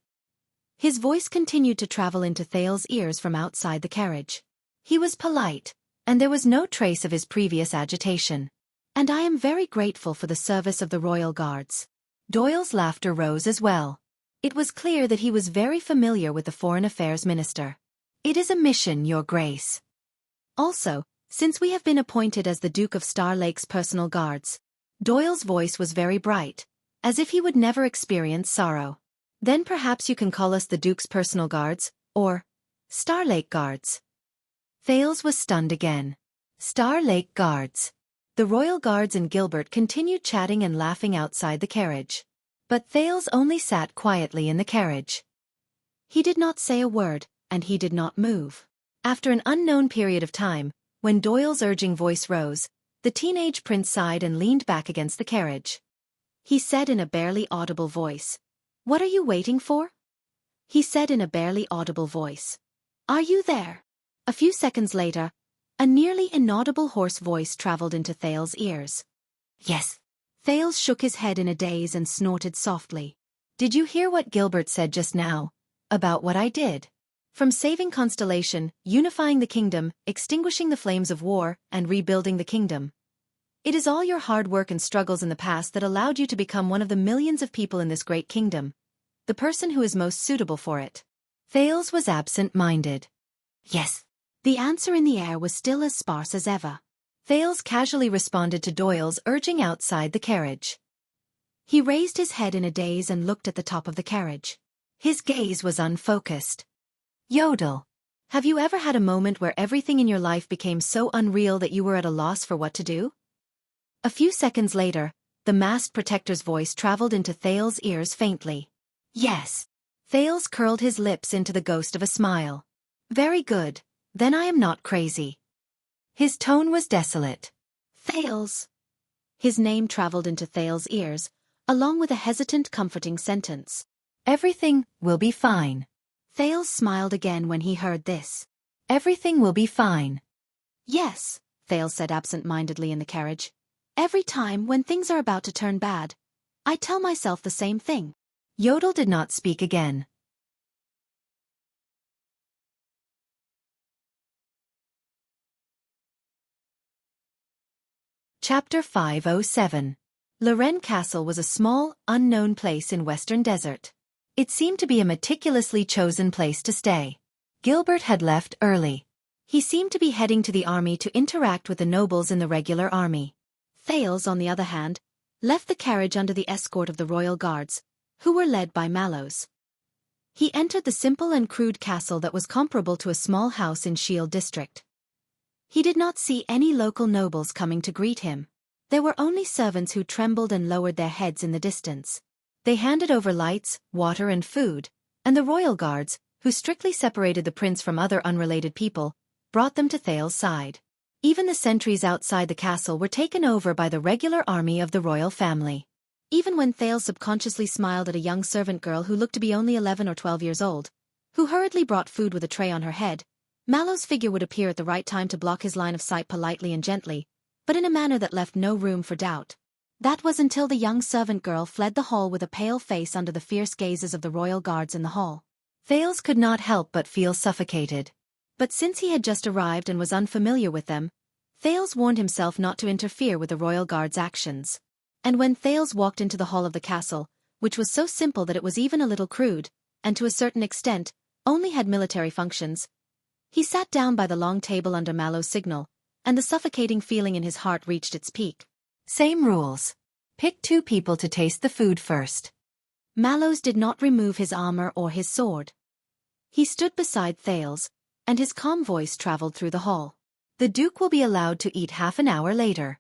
His voice continued to travel into Thales's ears from outside the carriage. He was polite, and there was no trace of his previous agitation. And I am very grateful for the service of the royal guards. Doyle's laughter rose as well. It was clear that he was very familiar with the Foreign Affairs Minister. It is a mission, Your Grace. Also, since we have been appointed as the Duke of Star Lake's personal guards. Doyle's voice was very bright, as if he would never experience sorrow. Then perhaps you can call us the Duke's personal guards, or Star Lake Guards. Thales was stunned again. Star Lake Guards. The royal guards and Gilbert continued chatting and laughing outside the carriage. But Thales only sat quietly in the carriage. He did not say a word, and he did not move. After an unknown period of time, when Doyle's urging voice rose, the teenage prince sighed and leaned back against the carriage. He said in a barely audible voice, "What are you waiting for?" He said in a barely audible voice, "Are you there?" A few seconds later, a nearly inaudible hoarse voice traveled into Thales's ears. "Yes." Thales shook his head in a daze and snorted softly. "Did you hear what Gilbert said just now? About what I did? From saving Constellation, unifying the kingdom, extinguishing the flames of war, and rebuilding the kingdom. It is all your hard work and struggles in the past that allowed you to become one of the millions of people in this great kingdom. The person who is most suitable for it." Thales was absent-minded. "Yes." The answer in the air was still as sparse as ever. Thales casually responded to Doyle's urging outside the carriage. He raised his head in a daze and looked at the top of the carriage. His gaze was unfocused. Yodel. Have you ever had a moment where everything in your life became so unreal that you were at a loss for what to do? A few seconds later, the masked protector's voice traveled into Thales's ears faintly. "Yes." Thales curled his lips into the ghost of a smile. "Very good. Then I am not crazy." His tone was desolate. "Thales." His name traveled into Thales's ears, along with a hesitant, comforting sentence. "Everything will be fine." Thales smiled again when he heard this. "Everything will be fine." "Yes," Thales said absent-mindedly in the carriage. "Every time when things are about to turn bad, I tell myself the same thing." Yodel did not speak again. Chapter 507. Lorraine Castle was a small, unknown place in Western Desert. It seemed to be a meticulously chosen place to stay. Gilbert had left early. He seemed to be heading to the army to interact with the nobles in the regular army. Thales, on the other hand, left the carriage under the escort of the royal guards, who were led by Mallows. He entered the simple and crude castle that was comparable to a small house in Shield district. He did not see any local nobles coming to greet him. There were only servants who trembled and lowered their heads in the distance. They handed over lights, water and food, and the royal guards, who strictly separated the prince from other unrelated people, brought them to Thales's side. Even the sentries outside the castle were taken over by the regular army of the royal family. Even when Thales subconsciously smiled at a young servant girl who looked to be only 11 or 12 years old, who hurriedly brought food with a tray on her head, Mallow's figure would appear at the right time to block his line of sight politely and gently, but in a manner that left no room for doubt. That was until the young servant girl fled the hall with a pale face under the fierce gazes of the royal guards in the hall. Thales could not help but feel suffocated. But since he had just arrived and was unfamiliar with them, Thales warned himself not to interfere with the royal guards' actions. And when Thales walked into the hall of the castle, which was so simple that it was even a little crude, and to a certain extent, only had military functions, he sat down by the long table under Mallow's signal, and the suffocating feeling in his heart reached its peak. Same rules. Pick 2 people to taste the food first. Mallows did not remove his armor or his sword. He stood beside Thales, and his calm voice traveled through the hall. The Duke will be allowed to eat half an hour later.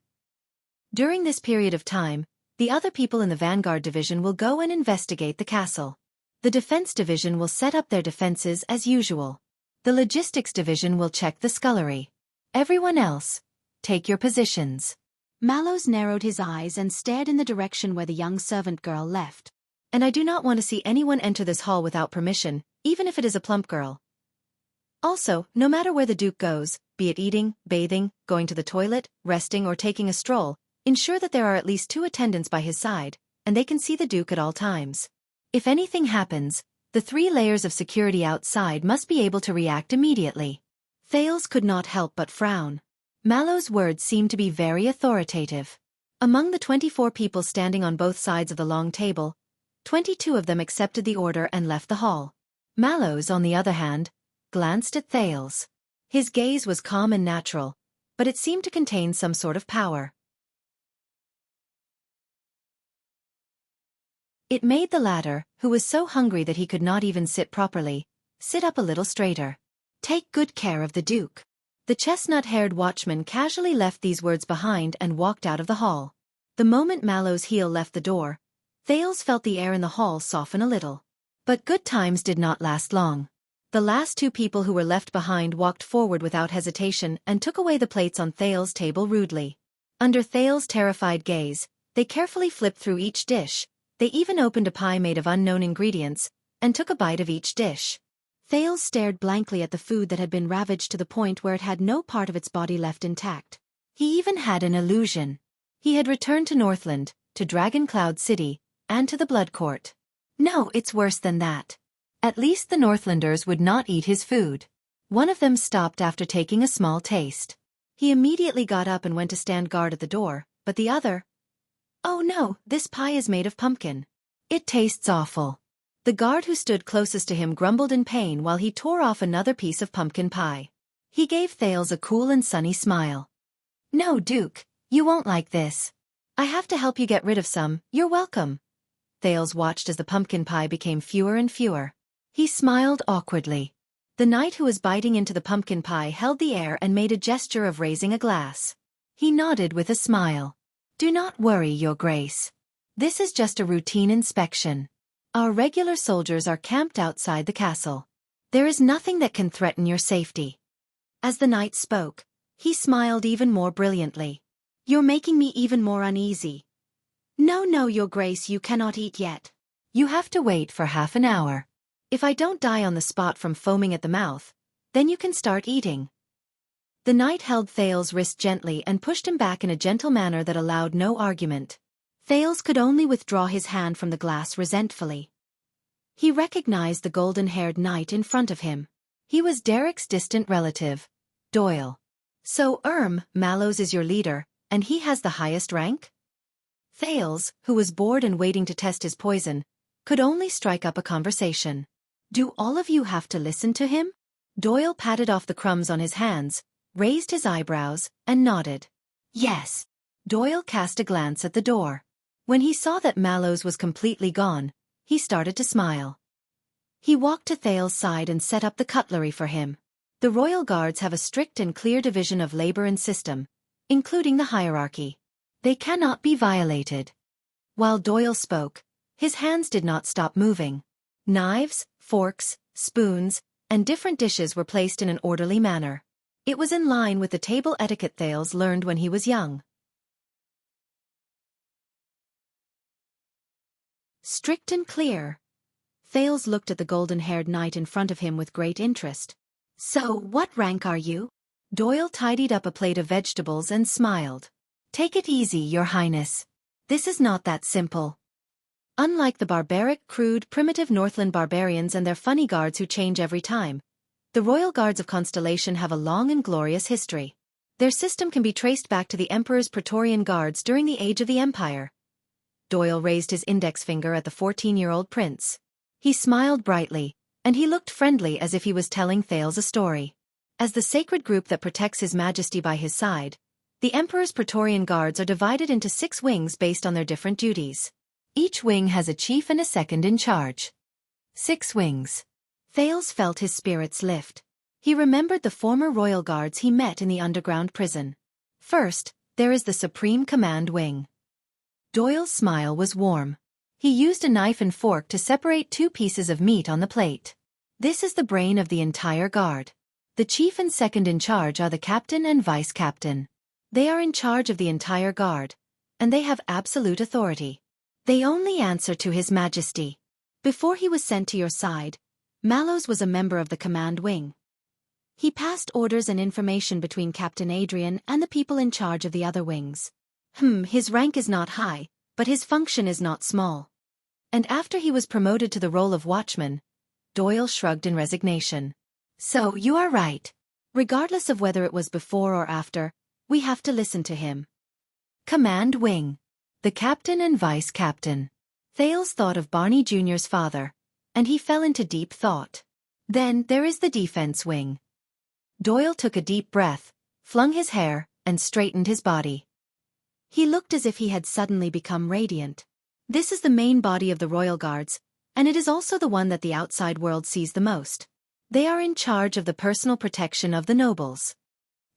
During this period of time, the other people in the Vanguard Division will go and investigate the castle. The Defense Division will set up their defenses as usual. The Logistics Division will check the scullery. Everyone else, take your positions. Mallows narrowed his eyes and stared in the direction where the young servant girl left. And I do not want to see anyone enter this hall without permission, even if it is a plump girl. Also, no matter where the Duke goes, be it eating, bathing, going to the toilet, resting or taking a stroll, ensure that there are at least 2 attendants by his side, and they can see the Duke at all times. If anything happens, the 3 layers of security outside must be able to react immediately. Thales could not help but frown. Mallow's words seemed to be very authoritative. Among the 24 people standing on both sides of the long table, 22 of them accepted the order and left the hall. Mallow's, on the other hand, glanced at Thales. His gaze was calm and natural, but it seemed to contain some sort of power. It made the latter, who was so hungry that he could not even sit properly, sit up a little straighter. Take good care of the Duke. The chestnut-haired watchman casually left these words behind and walked out of the hall. The moment Mallow's heel left the door, Thales felt the air in the hall soften a little. But good times did not last long. The last 2 people who were left behind walked forward without hesitation and took away the plates on Thales' table rudely. Under Thales' terrified gaze, they carefully flipped through each dish. They even opened a pie made of unknown ingredients, and took a bite of each dish. Thales stared blankly at the food that had been ravaged to the point where it had no part of its body left intact. He even had an illusion. He had returned to Northland, to Dragon Cloud City, and to the Blood Court. No, it's worse than that. At least the Northlanders would not eat his food. One of them stopped after taking a small taste. He immediately got up and went to stand guard at the door, but the other... Oh no, this pie is made of pumpkin. It tastes awful. The guard who stood closest to him grumbled in pain while he tore off another piece of pumpkin pie. He gave Thales a cool and sunny smile. No, Duke, you won't like this. I have to help you get rid of some. You're welcome. Thales watched as the pumpkin pie became fewer and fewer. He smiled awkwardly. The knight who was biting into the pumpkin pie held the air and made a gesture of raising a glass. He nodded with a smile. Do not worry, Your Grace. This is just a routine inspection. Our regular soldiers are camped outside the castle. There is nothing that can threaten your safety. As the knight spoke, he smiled even more brilliantly. You're making me even more uneasy. No, Your Grace, you cannot eat yet. You have to wait for half an hour. If I don't die on the spot from foaming at the mouth, then you can start eating. The knight held Thales' wrist gently and pushed him back in a gentle manner that allowed no argument. Thales could only withdraw his hand from the glass resentfully. He recognized the golden-haired knight in front of him. He was Derek's distant relative, Doyle. So, Mallow's is your leader, and he has the highest rank? Thales, who was bored and waiting to test his poison, could only strike up a conversation. Do all of you have to listen to him? Doyle patted off the crumbs on his hands, raised his eyebrows, and nodded. Yes. Doyle cast a glance at the door. When he saw that Mallow's was completely gone, he started to smile. He walked to Thales' side and set up the cutlery for him. The royal guards have a strict and clear division of labor and system, including the hierarchy. They cannot be violated. While Doyle spoke, his hands did not stop moving. Knives, forks, spoons, and different dishes were placed in an orderly manner. It was in line with the table etiquette Thales learned when he was young. Strict and clear. Thales looked at the golden-haired knight in front of him with great interest. So, what rank are you? Doyle tidied up a plate of vegetables and smiled. Take it easy, Your Highness. This is not that simple. Unlike the barbaric, crude, primitive Northland barbarians and their funny guards who change every time, the Royal Guards of Constellation have a long and glorious history. Their system can be traced back to the Emperor's Praetorian Guards during the Age of the Empire. Doyle raised his index finger at the 14-year-old prince. He smiled brightly, and he looked friendly as if he was telling Thales a story. As the sacred group that protects His Majesty by his side, the Emperor's Praetorian Guards are divided into 6 wings based on their different duties. Each wing has a chief and a second in charge. 6 wings. Thales felt his spirits lift. He remembered the former royal guards he met in the underground prison. First, there is the Supreme Command Wing. Doyle's smile was warm. He used a knife and fork to separate 2 pieces of meat on the plate. This is the brain of the entire guard. The chief and second in charge are the captain and vice captain. They are in charge of the entire guard, and they have absolute authority. They only answer to His Majesty. Before he was sent to your side, Mallow's was a member of the command wing. He passed orders and information between Captain Adrian and the people in charge of the other wings. His rank is not high, but his function is not small. And after he was promoted to the role of watchman, Doyle shrugged in resignation. So you are right. Regardless of whether it was before or after, we have to listen to him. Command Wing. The captain and vice captain. Thales thought of Barney Jr.'s father, and he fell into deep thought. Then there is the defense wing. Doyle took a deep breath, flung his hair, and straightened his body. He looked as if he had suddenly become radiant. This is the main body of the Royal Guards, and it is also the one that the outside world sees the most. They are in charge of the personal protection of the nobles.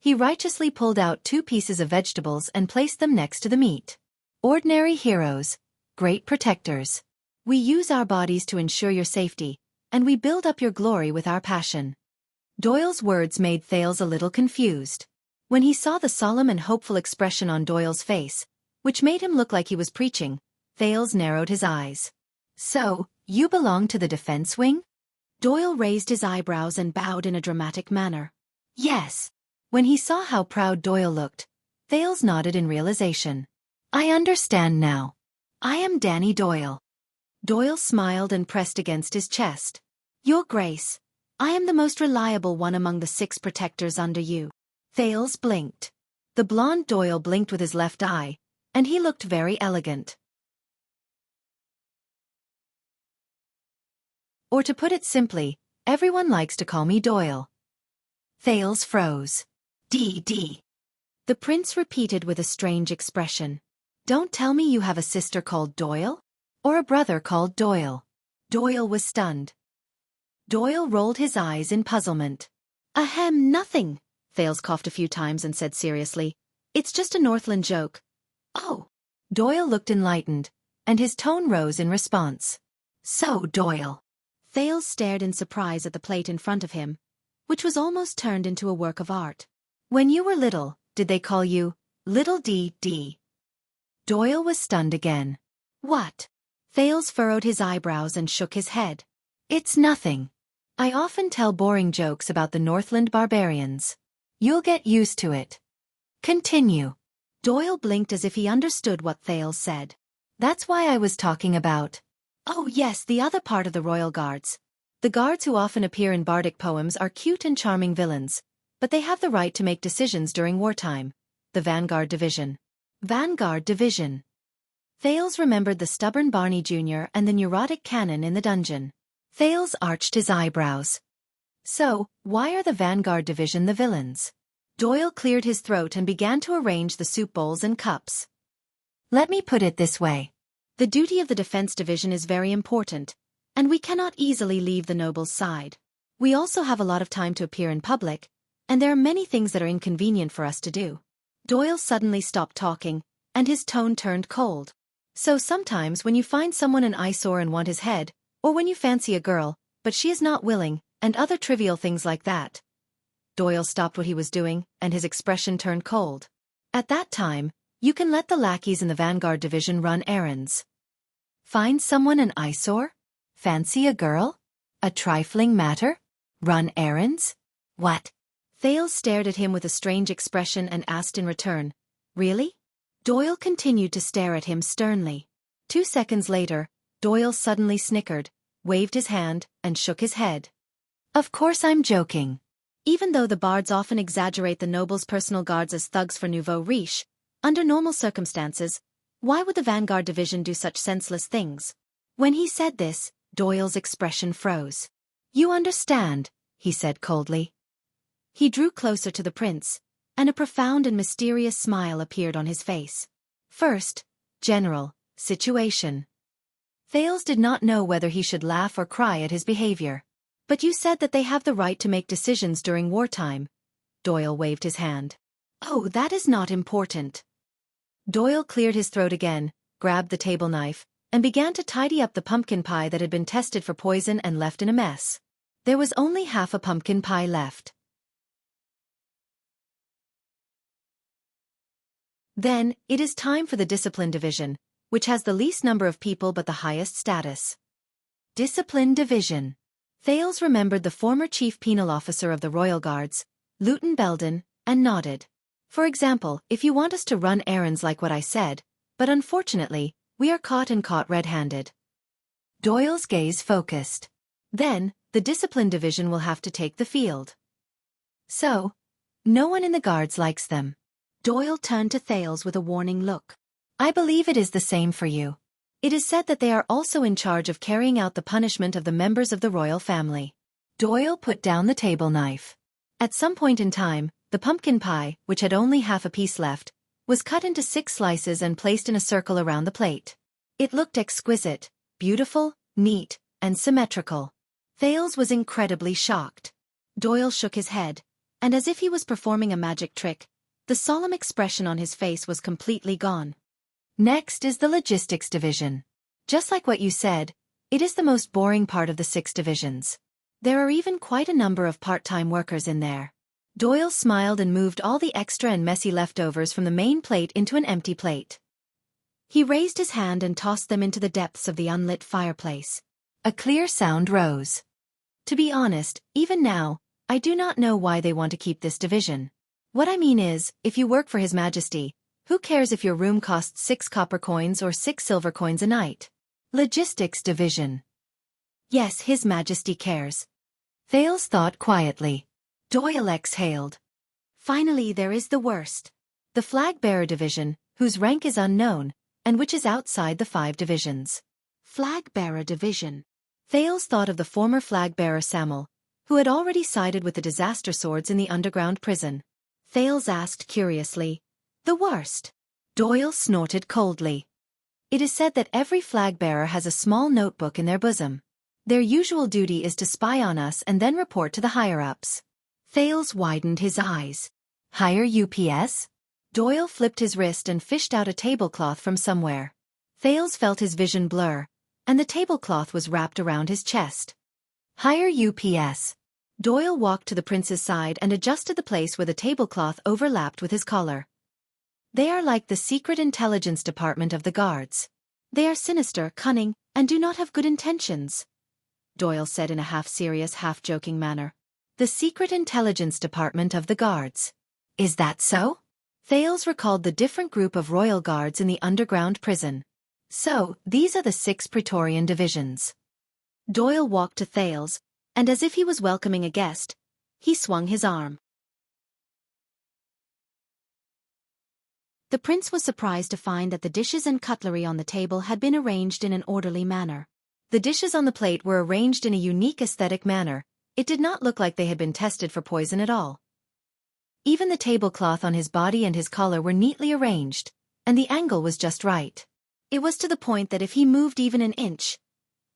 He righteously pulled out 2 pieces of vegetables and placed them next to the meat. Ordinary heroes, great protectors. We use our bodies to ensure your safety, and we build up your glory with our passion. Doyle's words made Thales a little confused. When he saw the solemn and hopeful expression on Doyle's face, which made him look like he was preaching, Thales narrowed his eyes. So, you belong to the defense wing? Doyle raised his eyebrows and bowed in a dramatic manner. Yes. When he saw how proud Doyle looked, Thales nodded in realization. I understand now. I am Danny Doyle. Doyle smiled and pressed against his chest. Your Grace, I am the most reliable one among the 6 protectors under you. Thales blinked. The blonde Doyle blinked with his left eye, and he looked very elegant. Or to put it simply, everyone likes to call me Doyle. Thales froze. D.D. The prince repeated with a strange expression. Don't tell me you have a sister called Doyle? Or a brother called Doyle? Doyle was stunned. Doyle rolled his eyes in puzzlement. Ahem, nothing. Thales coughed a few times and said seriously. It's just a Northland joke. Oh. Doyle looked enlightened, and his tone rose in response. So, Doyle. Thales stared in surprise at the plate in front of him, which was almost turned into a work of art. When you were little, did they call you Little D.D.? Doyle was stunned again. What? Thales furrowed his eyebrows and shook his head. It's nothing. I often tell boring jokes about the Northland barbarians. You'll get used to it. Continue. Doyle blinked as if he understood what Thales said. That's why I was talking about. Oh yes, the other part of the Royal Guards. The guards who often appear in bardic poems are cute and charming villains, but they have the right to make decisions during wartime. The Vanguard Division. Vanguard Division. Thales remembered the stubborn Barney Jr. and the neurotic cannon in the dungeon. Thales arched his eyebrows. So, why are the Vanguard Division the villains? Doyle cleared his throat and began to arrange the soup bowls and cups. Let me put it this way. The duty of the Defense Division is very important, and we cannot easily leave the nobles' side. We also have a lot of time to appear in public, and there are many things that are inconvenient for us to do. Doyle suddenly stopped talking, and his tone turned cold. So sometimes when you find someone an eyesore and want his head, or when you fancy a girl, but she is not willing, and other trivial things like that. Doyle stopped what he was doing, and his expression turned cold. At that time, you can let the lackeys in the Vanguard Division run errands. Find someone an eyesore? Fancy a girl? A trifling matter? Run errands? What? Thales stared at him with a strange expression and asked in return, Really? Doyle continued to stare at him sternly. 2 seconds later, Doyle suddenly snickered, waved his hand, and shook his head. Of course I'm joking. Even though the bards often exaggerate the nobles' personal guards as thugs for nouveau riche, under normal circumstances, why would the Vanguard Division do such senseless things? When he said this, Doyle's expression froze. You understand, he said coldly. He drew closer to the prince, and a profound and mysterious smile appeared on his face. First, general, situation. Thales did not know whether he should laugh or cry at his behavior. But you said that they have the right to make decisions during wartime. Doyle waved his hand. Oh, that is not important. Doyle cleared his throat again, grabbed the table knife, and began to tidy up the pumpkin pie that had been tested for poison and left in a mess. There was only half a pumpkin pie left. Then, it is time for the Discipline Division, which has the least number of people but the highest status. Discipline Division. Thales remembered the former chief penal officer of the Royal Guards, Lieutenant Belden, and nodded. For example, if you want us to run errands like what I said, but unfortunately, We are caught and caught red-handed. Doyle's gaze focused. Then, the discipline division will have to take the field. So, no one in the guards likes them. Doyle turned to Thales with a warning look. I believe it is the same for you. It is said that they are also in charge of carrying out the punishment of the members of the royal family. Doyle put down the table knife. At some point in time, the pumpkin pie, which had only half a piece left, was cut into 6 slices and placed in a circle around the plate. It looked exquisite, beautiful, neat, and symmetrical. Thales was incredibly shocked. Doyle shook his head, and as if he was performing a magic trick, the solemn expression on his face was completely gone. Next is the logistics division. Just like what you said, it is the most boring part of the 6 divisions. There are even quite a number of part-time workers in there. Doyle smiled and moved all the extra and messy leftovers from the main plate into an empty plate. He raised his hand and tossed them into the depths of the unlit fireplace. A clear sound rose. To be honest, even now, I do not know why they want to keep this division. What I mean is, if you work for His Majesty, who cares if your room costs 6 copper coins or 6 silver coins a night? Logistics division. Yes, His Majesty cares. Thales thought quietly. Doyle exhaled. Finally, there is the worst. The flag-bearer division, whose rank is unknown, and which is outside the 5 divisions. Flag-bearer division. Thales thought of the former flag-bearer Samuel, who had already sided with the disaster swords in the underground prison. Thales asked curiously, the worst? Doyle snorted coldly. It is said that every flag-bearer has a small notebook in their bosom. Their usual duty is to spy on us and then report to the higher-ups. Thales widened his eyes. Higher UPS? Doyle flipped his wrist and fished out a tablecloth from somewhere. Thales felt his vision blur, and the tablecloth was wrapped around his chest. Higher UPS. Doyle walked to the prince's side and adjusted the place where the tablecloth overlapped with his collar. They are like the secret intelligence department of the guards. They are sinister, cunning, and do not have good intentions, Doyle said in a half-serious, half-joking manner. The secret intelligence department of the guards. Is that so? Thales recalled the different group of royal guards in the underground prison. So, these are the 6 Praetorian divisions. Doyle walked to Thales, and as if he was welcoming a guest, he swung his arm. The prince was surprised to find that the dishes and cutlery on the table had been arranged in an orderly manner. The dishes on the plate were arranged in a unique aesthetic manner. It did not look like they had been tested for poison at all. Even the tablecloth on his body and his collar were neatly arranged, and the angle was just right. It was to the point that if he moved even an inch,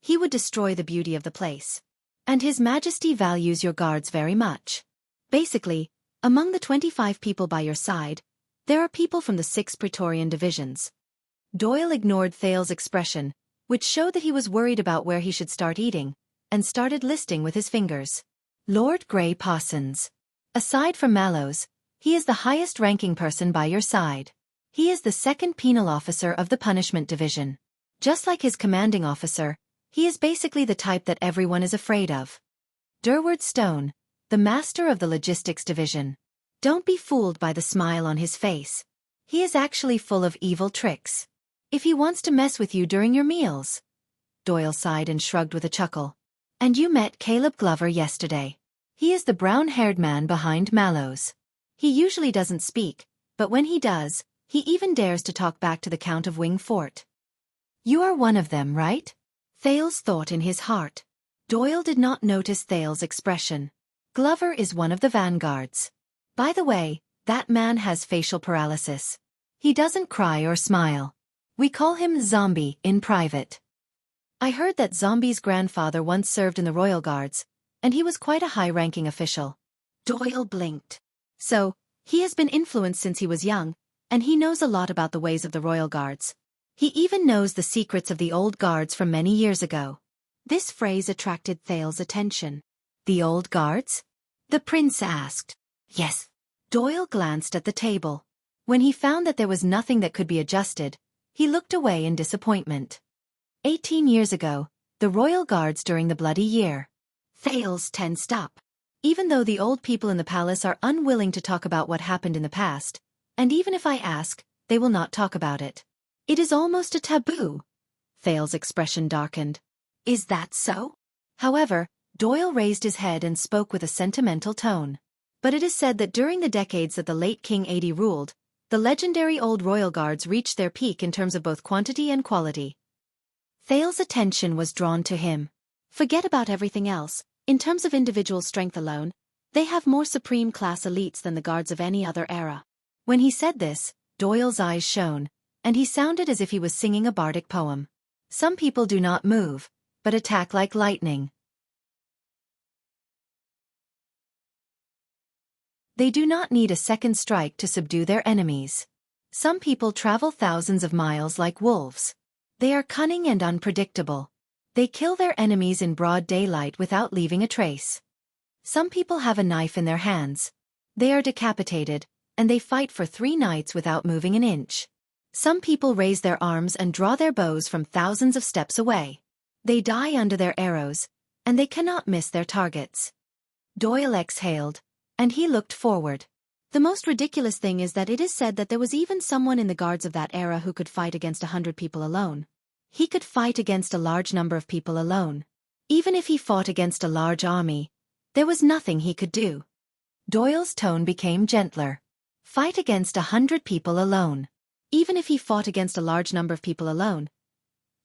he would destroy the beauty of the place. And His Majesty values your guards very much. Basically, among the 25 people by your side, there are people from the 6 Praetorian divisions. Doyle ignored Thales' expression, which showed that he was worried about where he should start eating, and started listing with his fingers. Lord Grey Parsons. Aside from Mallows, he is the highest-ranking person by your side. He is the 2nd penal officer of the punishment division. Just like his commanding officer, he is basically the type that everyone is afraid of. Durward Stone, the master of the logistics division. Don't be fooled by the smile on his face. He is actually full of evil tricks. If he wants to mess with you during your meals. Doyle sighed and shrugged with a chuckle. And you met Caleb Glover yesterday. He is the brown-haired man behind Mallows. He usually doesn't speak, but when he does, he even dares to talk back to the Count of Wing Fort. You are one of them, right? Thales thought in his heart. Doyle did not notice Thales' expression. Glover is one of the vanguards. By the way, that man has facial paralysis. He doesn't cry or smile. We call him Zombie in private. I heard that Zombie's grandfather once served in the Royal Guards, and he was quite a high-ranking official. Doyle blinked. So, he has been influenced since he was young, and he knows a lot about the ways of the Royal Guards. He even knows the secrets of the old guards from many years ago. This phrase attracted Thales' attention. The old guards? The prince asked. Yes. Doyle glanced at the table. When he found that there was nothing that could be adjusted, he looked away in disappointment. 18 years ago, the Royal Guards during the Bloody Year. Thales tensed up. Even though the old people in the palace are unwilling to talk about what happened in the past, and even if I ask, they will not talk about it. It is almost a taboo. Thale's expression darkened. Is that so? However, Doyle raised his head and spoke with a sentimental tone. But it is said that during the decades that the late King Adi ruled, the legendary old royal guards reached their peak in terms of both quantity and quality. Thale's attention was drawn to him. Forget about everything else. In terms of individual strength alone, they have more supreme-class elites than the guards of any other era. When he said this, Doyle's eyes shone, and he sounded as if he was singing a bardic poem. Some people do not move, but attack like lightning. They do not need a second strike to subdue their enemies. Some people travel thousands of miles like wolves. They are cunning and unpredictable. They kill their enemies in broad daylight without leaving a trace. Some people have a knife in their hands. They are decapitated, and they fight for 3 nights without moving an inch. Some people raise their arms and draw their bows from thousands of steps away. They die under their arrows, and they cannot miss their targets. Doyle exhaled, and he looked forward. The most ridiculous thing is that it is said that there was even someone in the guards of that era who could fight against 100 people alone. He could fight against a large number of people alone. Even if he fought against a large army, there was nothing he could do. Doyle's tone became gentler. Fight against 100 people alone. Even if he fought against a large number of people alone.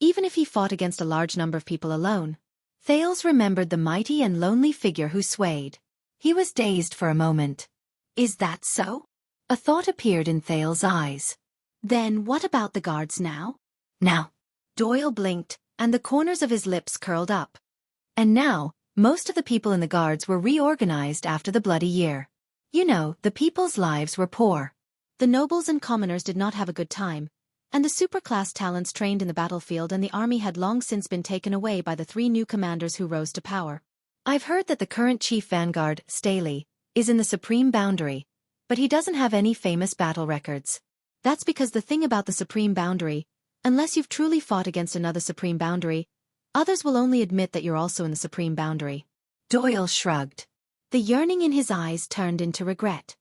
Even if he fought against a large number of people alone. Thales remembered the mighty and lonely figure who swayed. He was dazed for a moment. Is that so? A thought appeared in Thales' eyes. Then what about the guards now? Now. Doyle blinked, and the corners of his lips curled up. And now, most of the people in the guards were reorganized after the bloody year. You know, the people's lives were poor. The nobles and commoners did not have a good time, and the superclass talents trained in the battlefield and the army had long since been taken away by the 3 new commanders who rose to power. I've heard that the current chief vanguard, Staley, is in the Supreme Boundary, but he doesn't have any famous battle records. That's because the thing about the Supreme Boundary, unless you've truly fought against another Supreme Boundary, others will only admit that you're also in the Supreme Boundary. Doyle shrugged. The yearning in his eyes turned into regret.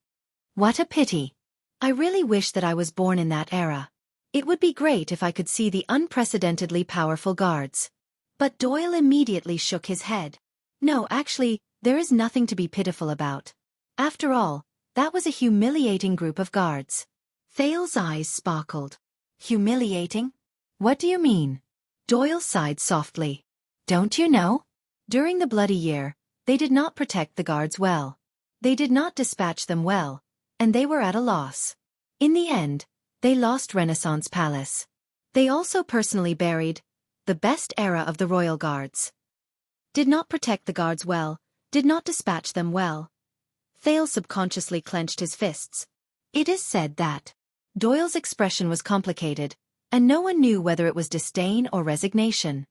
What a pity. I really wish that I was born in that era. It would be great if I could see the unprecedentedly powerful guards. But Doyle immediately shook his head. No, actually, there is nothing to be pitiful about. After all, that was a humiliating group of guards. Thale's eyes sparkled. Humiliating? What do you mean? Doyle sighed softly. Don't you know? During the bloody year, they did not protect the guards well. They did not dispatch them well, and they were at a loss. In the end, they lost Renaissance Palace. They also personally buried the best era of the royal guards. Did not protect the guards well, did not dispatch them well. Thale subconsciously clenched his fists. It is said that Doyle's expression was complicated, and no one knew whether it was disdain or resignation.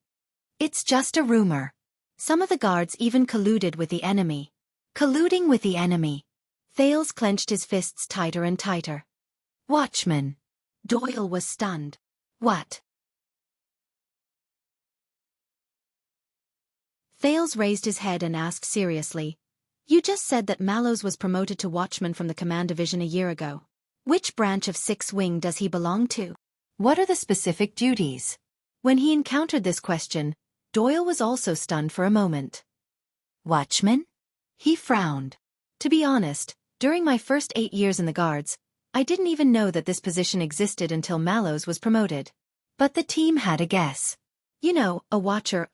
It's just a rumor. Some of the guards even colluded with the enemy. Colluding with the enemy. Thales clenched his fists tighter and tighter. Watchman. Doyle was stunned. What? Thales raised his head and asked seriously. You just said that Mallows was promoted to watchman from the command division a year ago. Which branch of 6th Wing does he belong to? What are the specific duties? When he encountered this question, Doyle was also stunned for a moment. Watchman? He frowned. To be honest, during my first 8 years in the Guards, I didn't even know that this position existed until Mallows was promoted. But the team had a guess. You know, a watcher,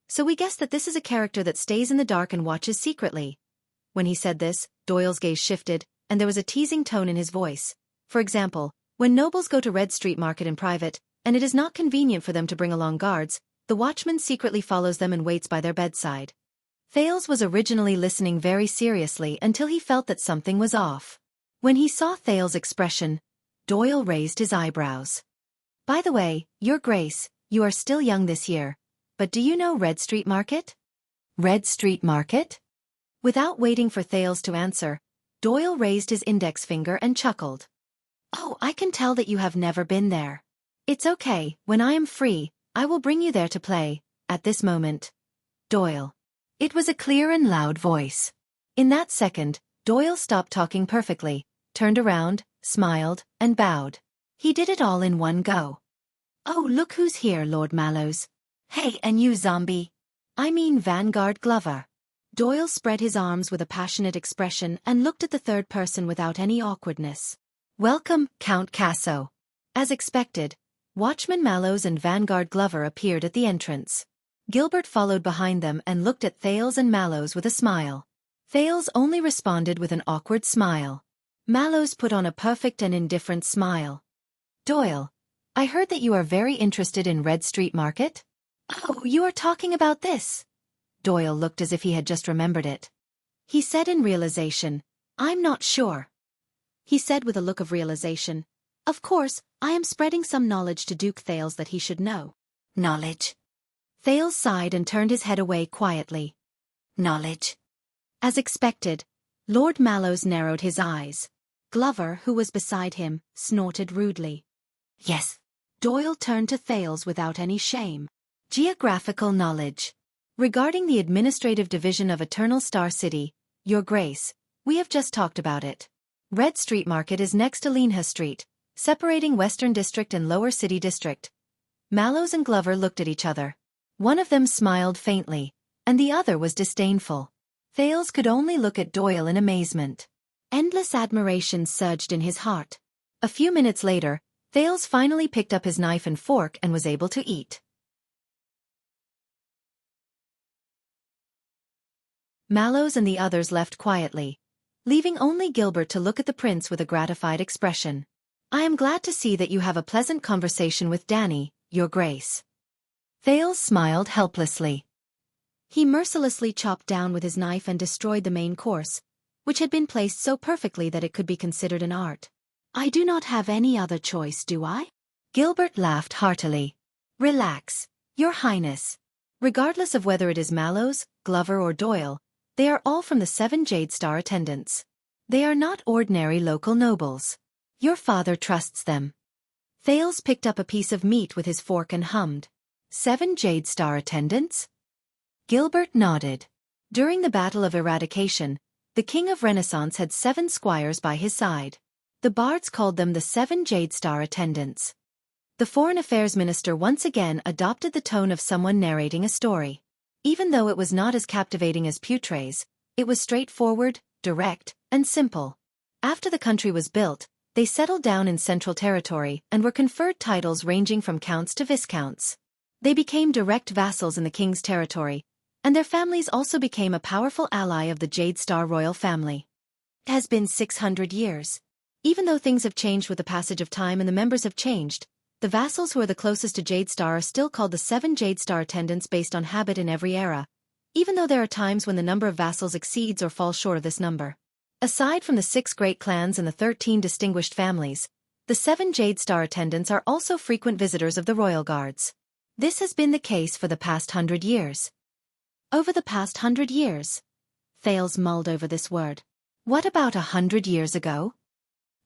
so we guessed that this is a character that stays in the dark and watches secretly. When he said this, Doyle's gaze shifted, and there was a teasing tone in his voice. For example, when nobles go to Red Street Market in private, and it is not convenient for them to bring along guards, the watchman secretly follows them and waits by their bedside. Thales was originally listening very seriously until he felt that something was off. When he saw Thales' expression, Doyle raised his eyebrows. By the way, Your Grace, you are still young this year, but do you know Red Street Market? Red Street Market? Without waiting for Thales to answer, Doyle raised his index finger and chuckled. Oh, I can tell that you have never been there. It's okay, when I am free, I will bring you there to play, at this moment. Doyle. It was a clear and loud voice. In that second, Doyle stopped talking perfectly, turned around, smiled, and bowed. He did it all in one go. "Oh, look who's here, Lord Mallows. Hey, and you zombie. I mean Vanguard Glover." Doyle spread his arms with a passionate expression and looked at the third person without any awkwardness. "Welcome, Count Casso." As expected, Watchman Mallows and Vanguard Glover appeared at the entrance. Gilbert followed behind them and looked at Thales and Mallows with a smile. Thales only responded with an awkward smile. Mallows put on a perfect and indifferent smile. "Doyle, I heard that you are very interested in Red Street Market?" "Oh, you are talking about this?" Doyle looked as if he had just remembered it. He said in realization, "I'm not sure." He said with a look of realization, "Of course, I am spreading some knowledge to Duke Thales that he should know." "Knowledge?" Thales sighed and turned his head away quietly. "Knowledge?" As expected, Lord Mallows narrowed his eyes. Glover, who was beside him, snorted rudely. "Yes." Doyle turned to Thales without any shame. "Geographical knowledge. Regarding the administrative division of Eternal Star City, Your Grace, we have just talked about it. Red Street Market is next to Linha Street, separating Western District and Lower City District." Mallows and Glover looked at each other. One of them smiled faintly, and the other was disdainful. Thales could only look at Doyle in amazement. Endless admiration surged in his heart. A few minutes later, Thales finally picked up his knife and fork and was able to eat. Mallows and the others left quietly, leaving only Gilbert to look at the prince with a gratified expression. "I am glad to see that you have a pleasant conversation with Danny, Your Grace." Thales smiled helplessly. He mercilessly chopped down with his knife and destroyed the main course, which had been placed so perfectly that it could be considered an art. "I do not have any other choice, do I?" Gilbert laughed heartily. "Relax, Your Highness. Regardless of whether it is Mallows, Glover or Doyle, they are all from the 7 Jade Star attendants. They are not ordinary local nobles. Your father trusts them." Thales picked up a piece of meat with his fork and hummed. 7 Jade Star attendants? Gilbert nodded. During the Battle of Eradication, the King of Renaissance had 7 squires by his side. The bards called them the 7 Jade Star attendants. The Foreign Affairs Minister once again adopted the tone of someone narrating a story. Even though it was not as captivating as Putre's, it was straightforward, direct, and simple. After the country was built, they settled down in Central Territory and were conferred titles ranging from counts to viscounts. They became direct vassals in the king's territory, and their families also became a powerful ally of the Jade Star royal family. It has been 600 years. Even though things have changed with the passage of time and the members have changed, the vassals who are the closest to Jade Star are still called the 7 Jade Star attendants based on habit in every era, even though there are times when the number of vassals exceeds or falls short of this number. Aside from the 6 great clans and the 13 distinguished families, the 7 Jade Star attendants are also frequent visitors of the royal guards. This has been the case for the past 100 years. Over the past 100 years. Thales mulled over this word. What about 100 years ago?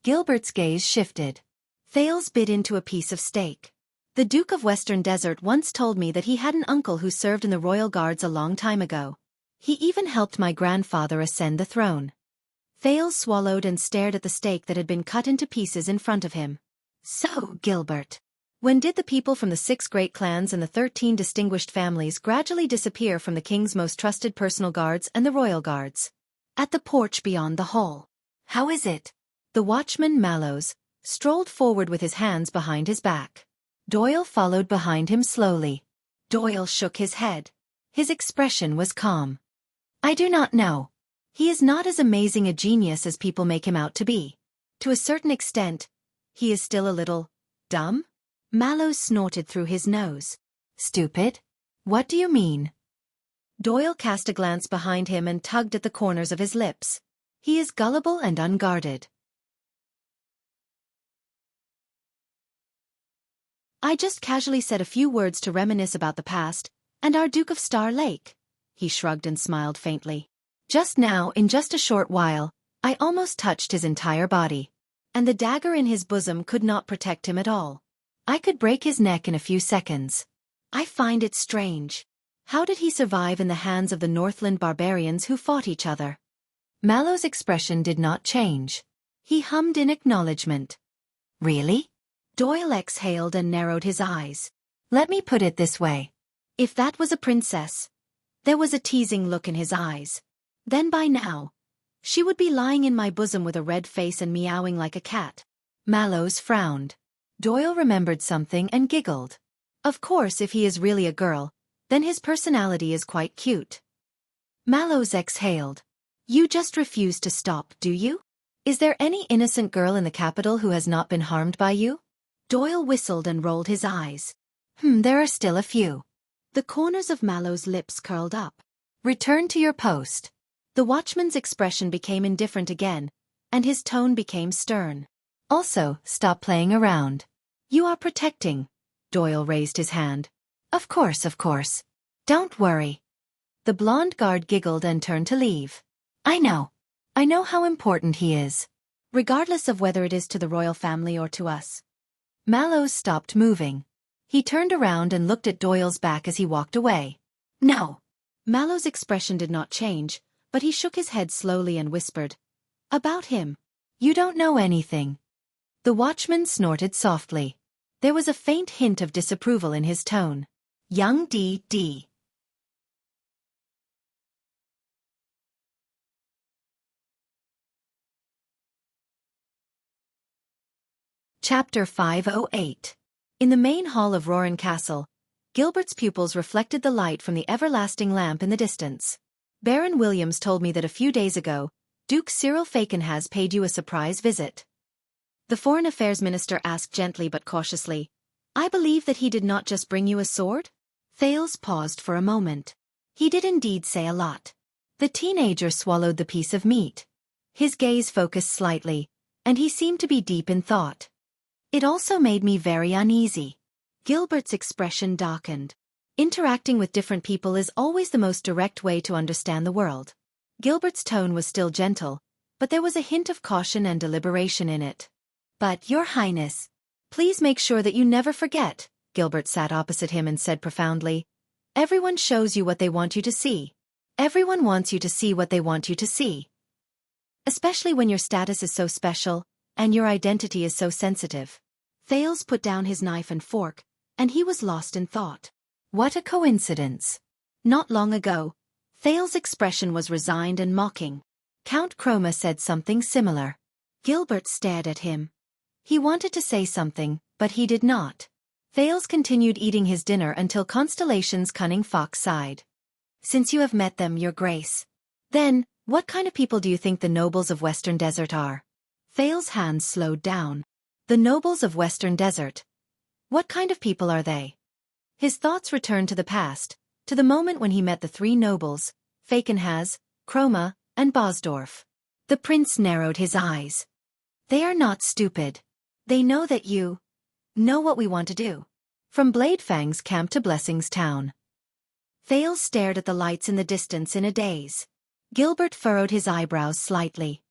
Gilbert's gaze shifted. Thales bit into a piece of steak. The Duke of Western Desert once told me that he had an uncle who served in the royal guards a long time ago. He even helped my grandfather ascend the throne. Thales swallowed and stared at the steak that had been cut into pieces in front of him. So, Gilbert, when did the people from the 6 great clans and the 13 distinguished families gradually disappear from the king's most trusted personal guards and the royal guards? At the porch beyond the hall. How is it? The watchman, Mallows, strolled forward with his hands behind his back. Doyle followed behind him slowly. Doyle shook his head. His expression was calm. I do not know. He is not as amazing a genius as people make him out to be. To a certain extent, he is still a little dumb? Mallows snorted through his nose. Stupid? What do you mean? Doyle cast a glance behind him and tugged at the corners of his lips. He is gullible and unguarded. I just casually said a few words to reminisce about the past, and our Duke of Star Lake. He shrugged and smiled faintly. Just now, in just a short while, I almost touched his entire body. And the dagger in his bosom could not protect him at all. I could break his neck in a few seconds. I find it strange. How did he survive in the hands of the Northland barbarians who fought each other? Mallow's expression did not change. He hummed in acknowledgement. Really? Doyle exhaled and narrowed his eyes. Let me put it this way. If that was a princess, there was a teasing look in his eyes. Then by now, she would be lying in my bosom with a red face and meowing like a cat. Mallows frowned. Doyle remembered something and giggled. Of course, if he is really a girl, then his personality is quite cute. Mallows exhaled. You just refuse to stop, do you? Is there any innocent girl in the capital who has not been harmed by you? Doyle whistled and rolled his eyes. There are still a few. The corners of Mallow's lips curled up. Return to your post. The watchman's expression became indifferent again, and his tone became stern. Also, stop playing around. You are protecting. Doyle raised his hand. Of course, of course. Don't worry. The blonde guard giggled and turned to leave. I know how important he is. Regardless of whether it is to the royal family or to us. Mallows stopped moving. He turned around and looked at Doyle's back as he walked away. No. Mallow's expression did not change, but he shook his head slowly and whispered. About him. You don't know anything. The watchman snorted softly. There was a faint hint of disapproval in his tone. Young D.D. Chapter 508. In the main hall of Roran Castle, Gilbert's pupils reflected the light from the everlasting lamp in the distance. Baron Williams told me that a few days ago, Duke Cyril Fakenhas paid you a surprise visit. The Foreign Affairs Minister asked gently but cautiously, I believe that he did not just bring you a sword? Thales paused for a moment. He did indeed say a lot. The teenager swallowed the piece of meat. His gaze focused slightly, and he seemed to be deep in thought. It also made me very uneasy. Gilbert's expression darkened. Interacting with different people is always the most direct way to understand the world. Gilbert's tone was still gentle, but there was a hint of caution and deliberation in it. But, Your Highness, please make sure that you never forget. Gilbert sat opposite him and said profoundly, Everyone shows you what they want you to see. Everyone wants you to see what they want you to see. Especially when your status is so special, and your identity is so sensitive. Thales put down his knife and fork, and he was lost in thought. What a coincidence. Not long ago, Thales' expression was resigned and mocking. Count Chroma said something similar. Gilbert stared at him. He wanted to say something, but he did not. Thales continued eating his dinner until Constellation's cunning fox sighed. Since you have met them, Your Grace. Then, what kind of people do you think the nobles of Western Desert are? Thales' hands slowed down. The nobles of Western Desert. What kind of people are they? His thoughts returned to the past, to the moment when he met the three nobles, Fakenhas, Chroma, and Bosdorf. The prince narrowed his eyes. They are not stupid. They know that you know what we want to do. From Bladefang's camp to Blessing's town. Thales stared at the lights in the distance in a daze. Gilbert furrowed his eyebrows slightly.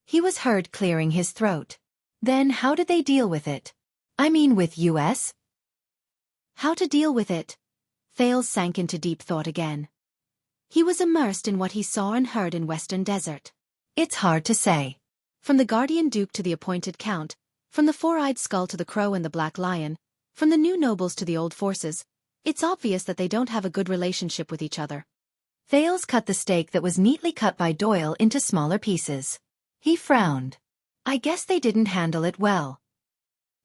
He was heard clearing his throat. Then how did they deal with it? I mean with US? How to deal with it? Thales sank into deep thought again. He was immersed in what he saw and heard in Western Desert. It's hard to say. From the guardian duke to the appointed count, from the four-eyed skull to the crow and the black lion, from the new nobles to the old forces, it's obvious that they don't have a good relationship with each other. Thales cut the steak that was neatly cut by Doyle into smaller pieces. He frowned. I guess they didn't handle it well.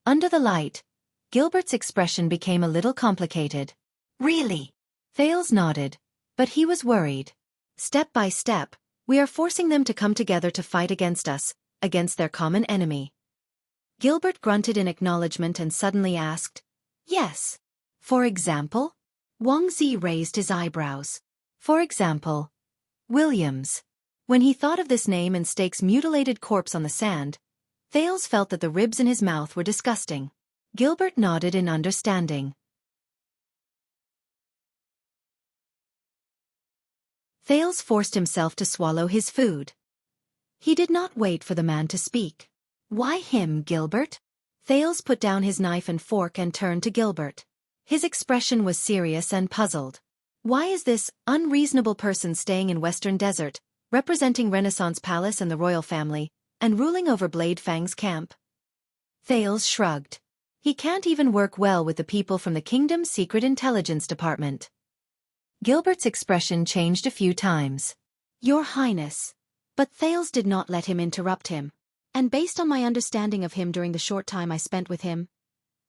Under the light, Gilbert's expression became a little complicated. Really? Thales nodded, but he was worried. Step by step, we are forcing them to come together to fight against us, against their common enemy. Gilbert grunted in acknowledgement and suddenly asked, Yes. For example? Wang Zi raised his eyebrows. For example, Williams. When he thought of this name and Stake's mutilated corpse on the sand, Thales felt that the ribs in his mouth were disgusting. Gilbert nodded in understanding. Thales forced himself to swallow his food. He did not wait for the man to speak. Why him, Gilbert? Thales put down his knife and fork and turned to Gilbert. His expression was serious and puzzled. Why is this unreasonable person staying in Western Desert, representing Renaissance Palace and the royal family, and ruling over Bladefang's camp? Thales shrugged. He can't even work well with the people from the kingdom's secret intelligence department. Gilbert's expression changed a few times. Your Highness. But Thales did not let him interrupt him. And based on my understanding of him during the short time I spent with him,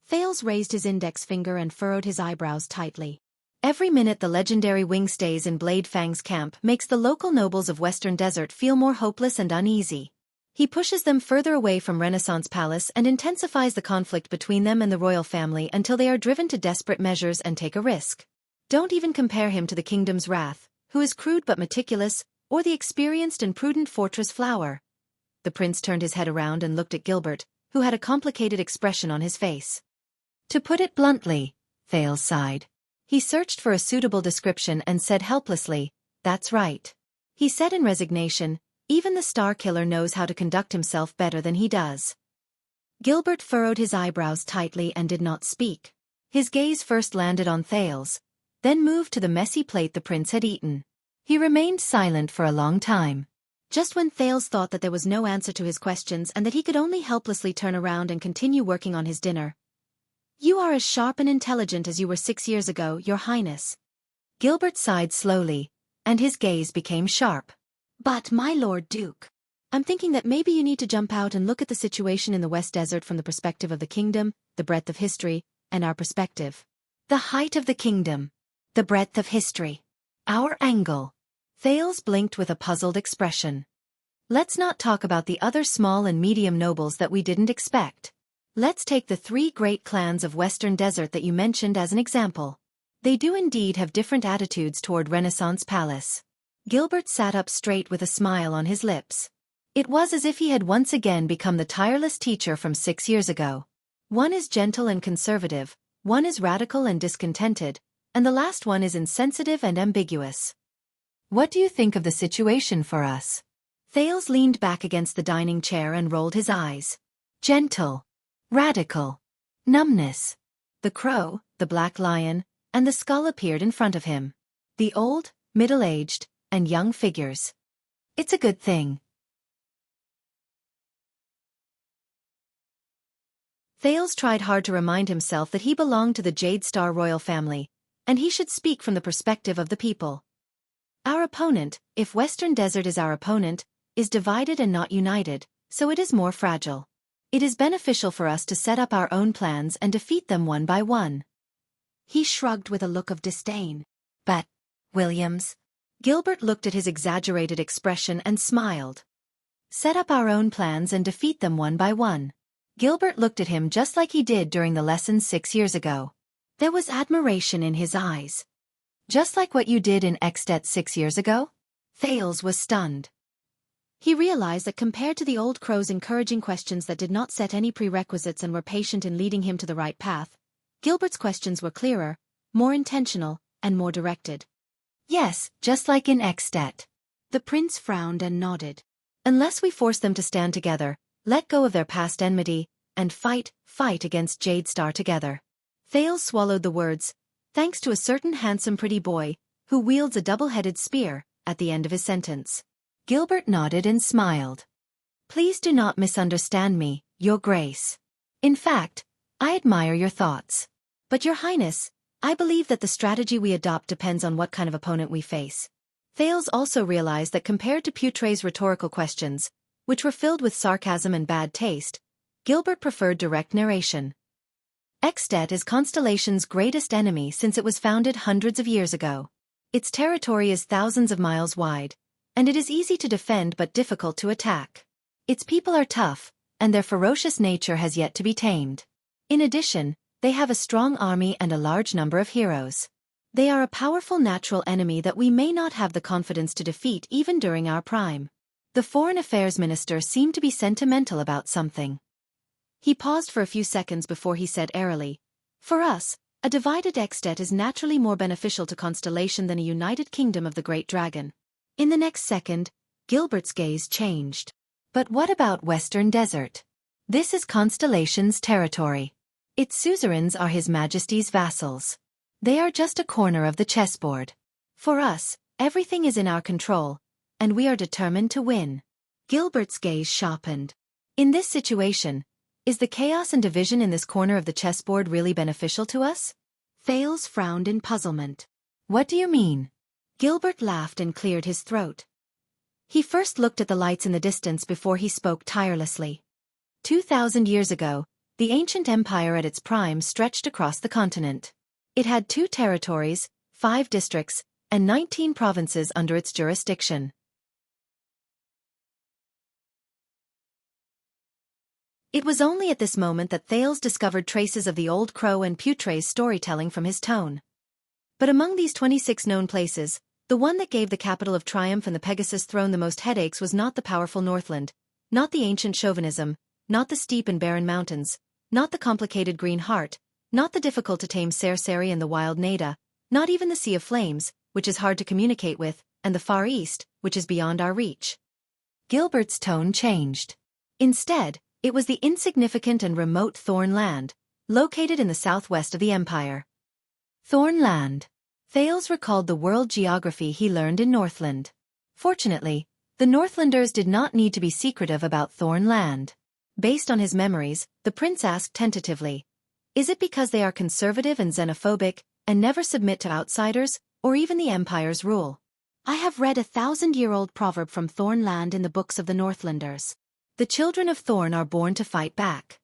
Thales raised his index finger and furrowed his eyebrows tightly. Every minute the legendary Wing stays in Blade Fang's camp makes the local nobles of Western Desert feel more hopeless and uneasy. He pushes them further away from Renaissance Palace and intensifies the conflict between them and the royal family until they are driven to desperate measures and take a risk. Don't even compare him to the kingdom's wrath, who is crude but meticulous, or the experienced and prudent Fortress Flower. The prince turned his head around and looked at Gilbert, who had a complicated expression on his face. To put it bluntly, Thales sighed. He searched for a suitable description and said helplessly, "That's right." He said in resignation, "Even the Star Killer knows how to conduct himself better than he does." Gilbert furrowed his eyebrows tightly and did not speak. His gaze first landed on Thales, then moved to the messy plate the prince had eaten. He remained silent for a long time. Just when Thales thought that there was no answer to his questions and that he could only helplessly turn around and continue working on his dinner. "You are as sharp and intelligent as you were 6 years ago, Your Highness." Gilbert sighed slowly, and his gaze became sharp. "But, my Lord Duke, I'm thinking that maybe you need to jump out and look at the situation in the West Desert from the perspective of the kingdom, the breadth of history, and our perspective. The height of the kingdom. The breadth of history. Our angle." Thales blinked with a puzzled expression. "Let's not talk about the other small and medium nobles that we didn't expect. Let's take the 3 great clans of Western Desert that you mentioned as an example. They do indeed have different attitudes toward Renaissance Palace." Gilbert sat up straight with a smile on his lips. It was as if he had once again become the tireless teacher from 6 years ago. One is gentle and conservative, one is radical and discontented, and the last one is insensitive and ambiguous. "What do you think of the situation for us?" Thales leaned back against the dining chair and rolled his eyes. Gentle. Radical. Numbness. The crow, the black lion, and the skull appeared in front of him. The old, middle-aged, and young figures. It's a good thing. Thales tried hard to remind himself that he belonged to the Jade Star royal family, and he should speak from the perspective of the people. Our opponent, if Western Desert is our opponent, is divided and not united, so it is more fragile. It is beneficial for us to set up our own plans and defeat them one by one. He shrugged with a look of disdain. "But, Williams..." Gilbert looked at his exaggerated expression and smiled. "Set up our own plans and defeat them one by one." Gilbert looked at him just like he did during the lessons 6 years ago. There was admiration in his eyes. "Just like what you did in Extet 6 years ago?" Thales was stunned. He realized that compared to the old crow's encouraging questions that did not set any prerequisites and were patient in leading him to the right path, Gilbert's questions were clearer, more intentional, and more directed. "Yes, just like in Extet." The prince frowned and nodded. "Unless we force them to stand together, let go of their past enmity, and fight against Jade Star together." Thales swallowed the words, "thanks to a certain handsome pretty boy, who wields a double-headed spear," at the end of his sentence. Gilbert nodded and smiled. "Please do not misunderstand me, Your Grace. In fact, I admire your thoughts. But Your Highness, I believe that the strategy we adopt depends on what kind of opponent we face." Thales also realized that compared to Putre's rhetorical questions, which were filled with sarcasm and bad taste, Gilbert preferred direct narration. Extet is Constellation's greatest enemy since it was founded hundreds of years ago. Its territory is thousands of miles wide, and it is easy to defend but difficult to attack. Its people are tough, and their ferocious nature has yet to be tamed. In addition, they have a strong army and a large number of heroes. They are a powerful natural enemy that we may not have the confidence to defeat even during our prime. The Foreign Affairs Minister seemed to be sentimental about something. He paused for a few seconds before he said airily, "For us, a divided Extet is naturally more beneficial to Constellation than a united kingdom of the Great Dragon." In the next second, Gilbert's gaze changed. "But what about Western Desert? This is Constellation's territory. Its suzerains are His Majesty's vassals. They are just a corner of the chessboard. For us, everything is in our control, and we are determined to win." Gilbert's gaze sharpened. In this situation, Is the chaos and division in this corner of the chessboard really beneficial to us? Thales frowned in puzzlement. What do you mean? Gilbert laughed and cleared his throat. He first looked at the lights in the distance before he spoke tirelessly. 2,000 years ago, the ancient empire at its prime stretched across the continent. It had 2 territories, 5 districts, and 19 provinces under its jurisdiction. It was only at this moment that Thales discovered traces of the old crow and Putre's storytelling from his tone. But among these 26 known places, the one that gave the capital of triumph and the Pegasus throne the most headaches was not the powerful Northland, not the ancient chauvinism, not the steep and barren mountains, not the complicated Green Heart, not the difficult-to-tame Cersei and the wild Nada, not even the Sea of Flames, which is hard to communicate with, and the Far East, which is beyond our reach. Gilbert's tone changed. Instead, it was the insignificant and remote Thorn Land, located in the southwest of the empire. Thorn Land. Thales recalled the world geography he learned in Northland. Fortunately, the Northlanders did not need to be secretive about Thorn Land. Based on his memories, the prince asked tentatively, "Is it because they are conservative and xenophobic, and never submit to outsiders, or even the empire's rule?" "I have read a 1,000-year-old proverb from Thorn Land in the books of the Northlanders. The children of Thorn are born to fight back."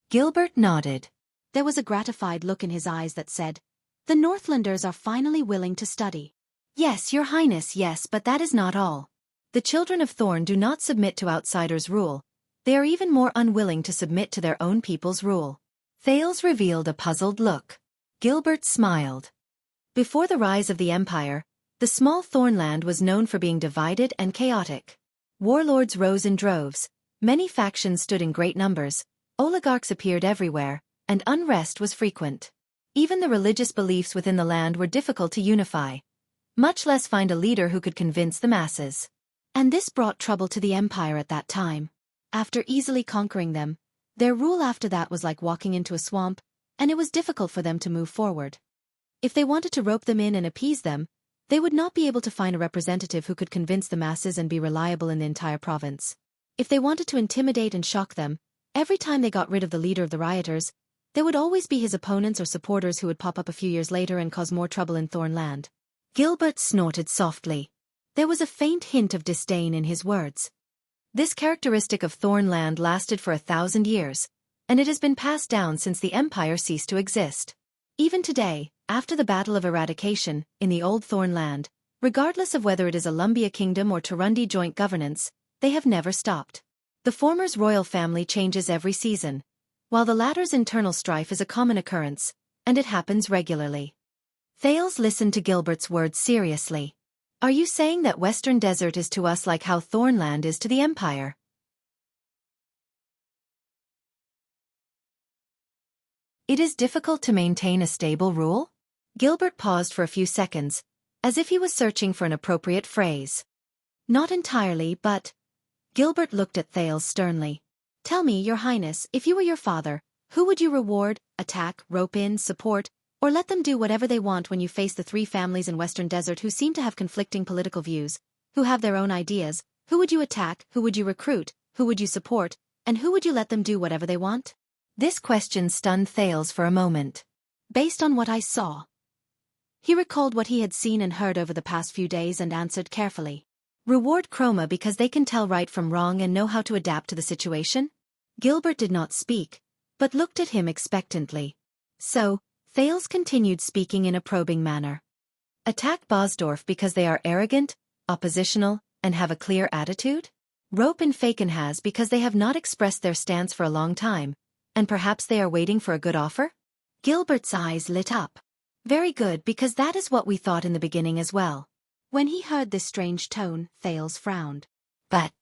Gilbert nodded. There was a gratified look in his eyes that said, "The Northlanders are finally willing to study." "Yes, your highness, yes, but that is not all. The children of Thorn do not submit to outsiders' rule. They are even more unwilling to submit to their own people's rule." Thales revealed a puzzled look. Gilbert smiled. Before the rise of the empire, the small Thornland was known for being divided and chaotic. Warlords rose in droves, many factions stood in great numbers, oligarchs appeared everywhere, and unrest was frequent. Even the religious beliefs within the land were difficult to unify, much less find a leader who could convince the masses. And this brought trouble to the empire at that time. After easily conquering them, their rule after that was like walking into a swamp, and it was difficult for them to move forward. If they wanted to rope them in and appease them, they would not be able to find a representative who could convince the masses and be reliable in the entire province. If they wanted to intimidate and shock them, every time they got rid of the leader of the rioters, there would always be his opponents or supporters who would pop up a few years later and cause more trouble in Thorn Land. Gilbert snorted softly. There was a faint hint of disdain in his words. This characteristic of Thorn Land lasted for 1,000 years, and it has been passed down since the empire ceased to exist. Even today, after the Battle of Eradication, in the old Thorn Land, regardless of whether it is a Lumbia kingdom or Turundi joint governance, they have never stopped. The former's royal family changes every season, while the latter's internal strife is a common occurrence, and it happens regularly. Thales listened to Gilbert's words seriously. "Are you saying that Western Desert is to us like how Thornland is to the Empire?" "It is difficult to maintain a stable rule?" Gilbert paused for a few seconds, as if he was searching for an appropriate phrase. "Not entirely, but—" Gilbert looked at Thales sternly. "Tell me, your highness, if you were your father, who would you reward, attack, rope in, support, or let them do whatever they want when you face the 3 families in Western Desert who seem to have conflicting political views, who have their own ideas? Who would you attack, who would you recruit, who would you support, and who would you let them do whatever they want?" This question stunned Thales for a moment. Based on what I saw. He recalled what he had seen and heard over the past few days and answered carefully. "Reward Chroma because they can tell right from wrong and know how to adapt to the situation?" Gilbert did not speak, but looked at him expectantly. So, Thales continued speaking in a probing manner. "Attack Bosdorf because they are arrogant, oppositional, and have a clear attitude? Rope in Fakenhaz because they have not expressed their stance for a long time, and perhaps they are waiting for a good offer?" Gilbert's eyes lit up. "Very good, because that is what we thought in the beginning as well." When he heard this strange tone, Thales frowned. "But,"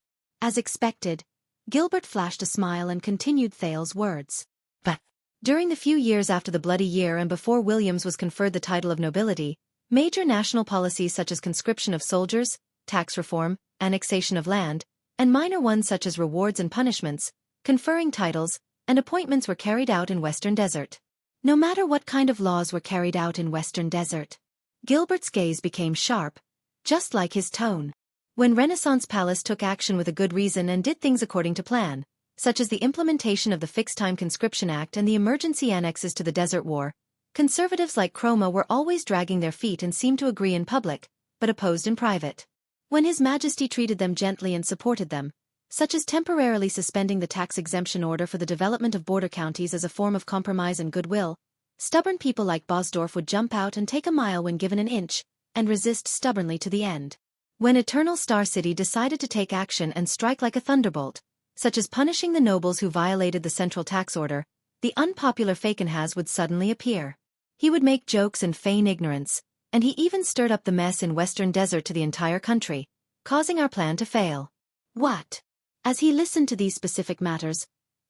as expected, Gilbert flashed a smile and continued Thales' words. "But, during the few years after the Bloody Year and before Williams was conferred the title of nobility, major national policies such as conscription of soldiers, tax reform, annexation of land, and minor ones such as rewards and punishments, conferring titles, and appointments were carried out in Western Desert. No matter what kind of laws were carried out in Western Desert." Gilbert's gaze became sharp, just like his tone. When Renaissance Palace took action with a good reason and did things according to plan, such as the implementation of the Fixed-Time Conscription Act and the emergency annexes to the Desert War, conservatives like Chroma were always dragging their feet and seemed to agree in public, but opposed in private. When His Majesty treated them gently and supported them, such as temporarily suspending the tax exemption order for the development of border counties as a form of compromise and goodwill, stubborn people like Bosdorf would jump out and take a mile when given an inch, and resist stubbornly to the end. When Eternal Star City decided to take action and strike like a thunderbolt, such as punishing the nobles who violated the central tax order, the unpopular Fakenhas would suddenly appear. He would make jokes and feign ignorance, and he even stirred up the mess in Western Desert to the entire country, causing our plan to fail. What? As he listened to these specific matters,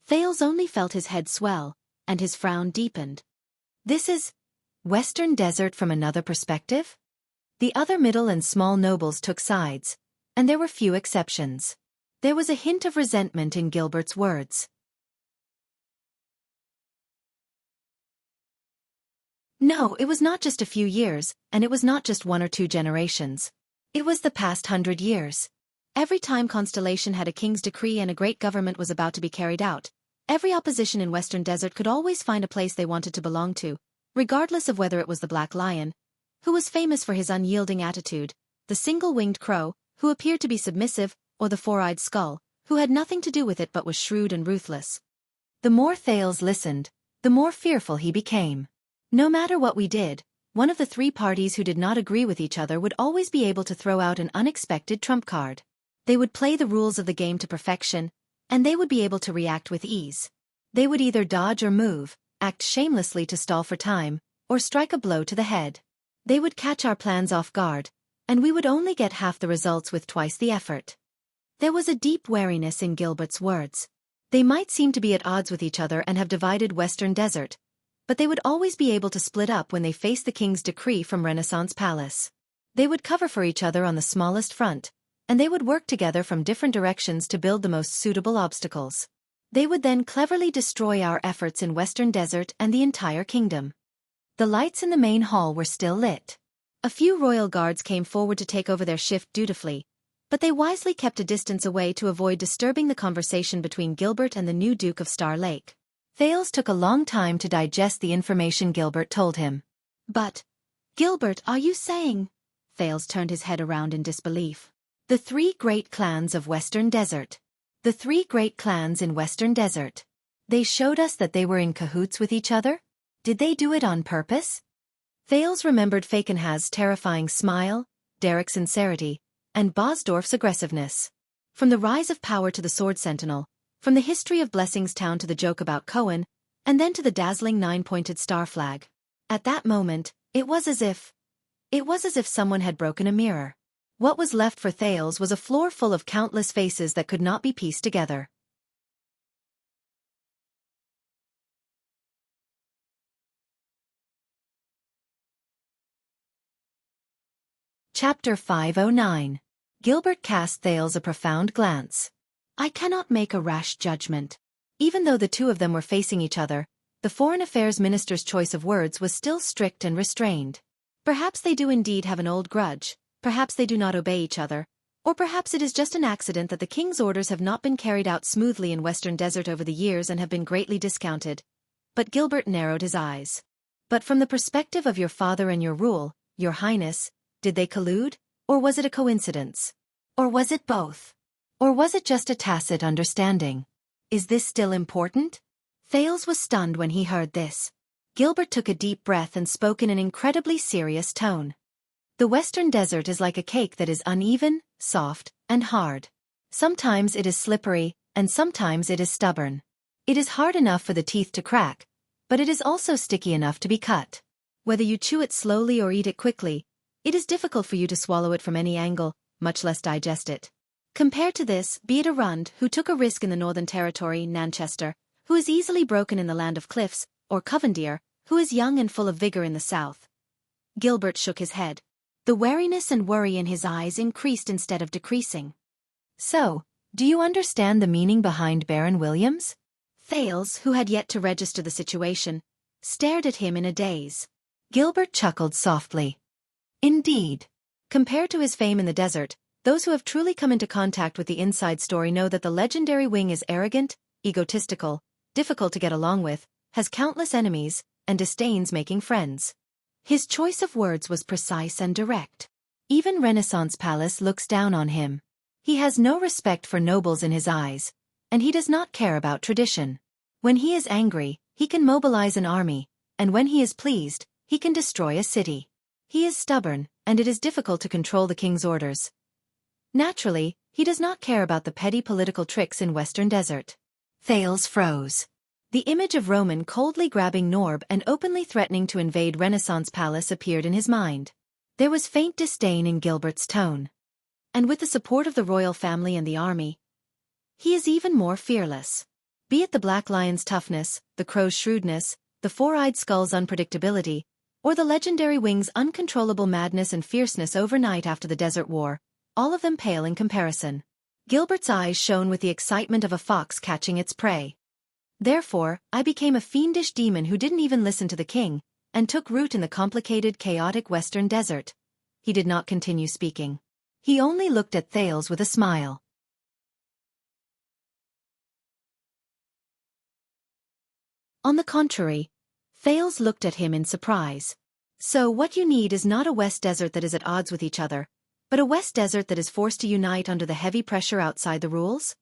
Thales only felt his head swell, and his frown deepened. This is Western Desert from another perspective? The other middle and small nobles took sides, and there were few exceptions. There was a hint of resentment in Gilbert's words. No, it was not just a few years, and it was not just 1 or 2 generations. It was the past 100 years. Every time Constellation had a king's decree and a great government was about to be carried out, every opposition in Western Desert could always find a place they wanted to belong to, regardless of whether it was the Black Lion, who was famous for his unyielding attitude, the single-winged crow, who appeared to be submissive, or the four-eyed skull, who had nothing to do with it but was shrewd and ruthless. The more Thales listened, the more fearful he became. No matter what we did, one of the 3 parties who did not agree with each other would always be able to throw out an unexpected trump card. They would play the rules of the game to perfection, and they would be able to react with ease. They would either dodge or move, act shamelessly to stall for time, or strike a blow to the head. They would catch our plans off guard, and we would only get half the results with twice the effort. There was a deep wariness in Gilbert's words. They might seem to be at odds with each other and have divided Western Desert, but they would always be able to split up when they faced the king's decree from Renaissance Palace. They would cover for each other on the smallest front, and they would work together from different directions to build the most suitable obstacles. They would then cleverly destroy our efforts in Western Desert and the entire kingdom. The lights in the main hall were still lit. A few royal guards came forward to take over their shift dutifully, but they wisely kept a distance away to avoid disturbing the conversation between Gilbert and the new Duke of Star Lake. Thales took a long time to digest the information Gilbert told him. But, Gilbert, are you saying? Thales turned his head around in disbelief. The 3 great clans of Western Desert. The 3 great clans in Western Desert. They showed us that they were in cahoots with each other? Did they do it on purpose? Thales remembered Fakenhas's terrifying smile, Derek's sincerity, and Bosdorf's aggressiveness. From the rise of power to the Sword Sentinel, from the history of Blessings Town to the joke about Cohen, and then to the dazzling 9-pointed star flag. At that moment, it was as if someone had broken a mirror. What was left for Thales was a floor full of countless faces that could not be pieced together. Chapter 509. Gilbert cast Thales a profound glance. I cannot make a rash judgment. Even though the 2 of them were facing each other, the Foreign Affairs Minister's choice of words was still strict and restrained. Perhaps they do indeed have an old grudge. Perhaps they do not obey each other, or perhaps it is just an accident that the king's orders have not been carried out smoothly in Western Desert over the years and have been greatly discounted. But Gilbert narrowed his eyes. But from the perspective of your father and your rule, Your Highness, did they collude, or was it a coincidence? Or was it both? Or was it just a tacit understanding? Is this still important? Thales was stunned when he heard this. Gilbert took a deep breath and spoke in an incredibly serious tone. The Western Desert is like a cake that is uneven, soft, and hard. Sometimes it is slippery, and sometimes it is stubborn. It is hard enough for the teeth to crack, but it is also sticky enough to be cut. Whether you chew it slowly or eat it quickly, it is difficult for you to swallow it from any angle, much less digest it. Compared to this, be it Arund, who took a risk in the Northern Territory, Nanchester, who is easily broken in the Land of Cliffs, or Covendier, who is young and full of vigor in the South. Gilbert shook his head. The wariness and worry in his eyes increased instead of decreasing. So, do you understand the meaning behind Baron Williams? Thales, who had yet to register the situation, stared at him in a daze. Gilbert chuckled softly. Indeed. Compared to his fame in the desert, those who have truly come into contact with the inside story know that the legendary wing is arrogant, egotistical, difficult to get along with, has countless enemies, and disdains making friends. His choice of words was precise and direct. Even Renaissance Palace looks down on him. He has no respect for nobles in his eyes, and he does not care about tradition. When he is angry, he can mobilize an army, and when he is pleased, he can destroy a city. He is stubborn, and it is difficult to control the king's orders. Naturally, he does not care about the petty political tricks in Western Desert. Thales froze. The image of Roman coldly grabbing Norb and openly threatening to invade Renaissance Palace appeared in his mind. There was faint disdain in Gilbert's tone. And with the support of the royal family and the army, he is even more fearless. Be it the Black Lion's toughness, the Crow's shrewdness, the Four-Eyed Skull's unpredictability, or the legendary Wing's uncontrollable madness and fierceness overnight after the Desert War, all of them pale in comparison. Gilbert's eyes shone with the excitement of a fox catching its prey. Therefore, I became a fiendish demon who didn't even listen to the king, and took root in the complicated, chaotic Western Desert. He did not continue speaking. He only looked at Thales with a smile. On the contrary, Thales looked at him in surprise. So what you need is not a West Desert that is at odds with each other, but a West Desert that is forced to unite under the heavy pressure outside the rules?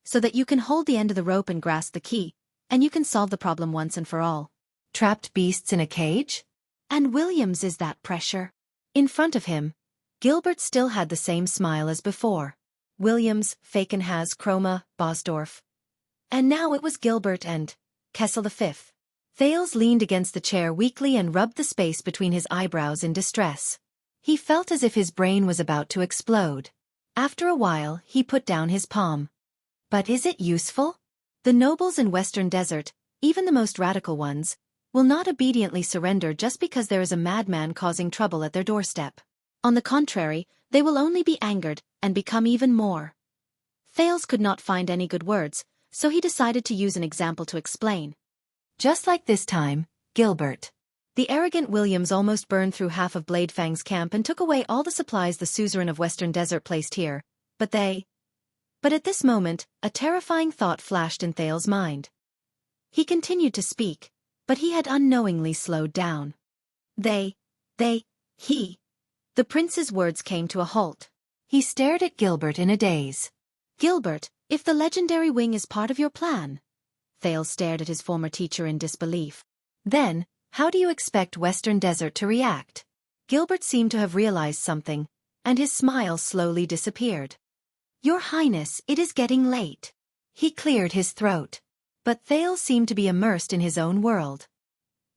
So that you can hold the end of the rope and grasp the key, and you can solve the problem once and for all. Trapped beasts in a cage? And Williams is that pressure. In front of him, Gilbert still had the same smile as before. Williams, Falkenhaz, Chroma, Bosdorf. And now it was Gilbert and Kessel V. Thales leaned against the chair weakly and rubbed the space between his eyebrows in distress. He felt as if his brain was about to explode. After a while, he put down his palm. But is it useful? The nobles in Western Desert, even the most radical ones, will not obediently surrender just because there is a madman causing trouble at their doorstep. On the contrary, they will only be angered and become even more. Thales could not find any good words, so he decided to use an example to explain. Just like this time, Gilbert. The arrogant Williams almost burned through half of Bladefang's camp and took away all the supplies the suzerain of Western Desert placed here, But at this moment, a terrifying thought flashed in Thales' mind. He continued to speak, but he had unknowingly slowed down. He. The prince's words came to a halt. He stared at Gilbert in a daze. Gilbert, if the legendary wing is part of your plan? Thales stared at his former teacher in disbelief. Then, how do you expect Western Desert to react? Gilbert seemed to have realized something, and his smile slowly disappeared. Your Highness, it is getting late. He cleared his throat. But Thales seemed to be immersed in his own world.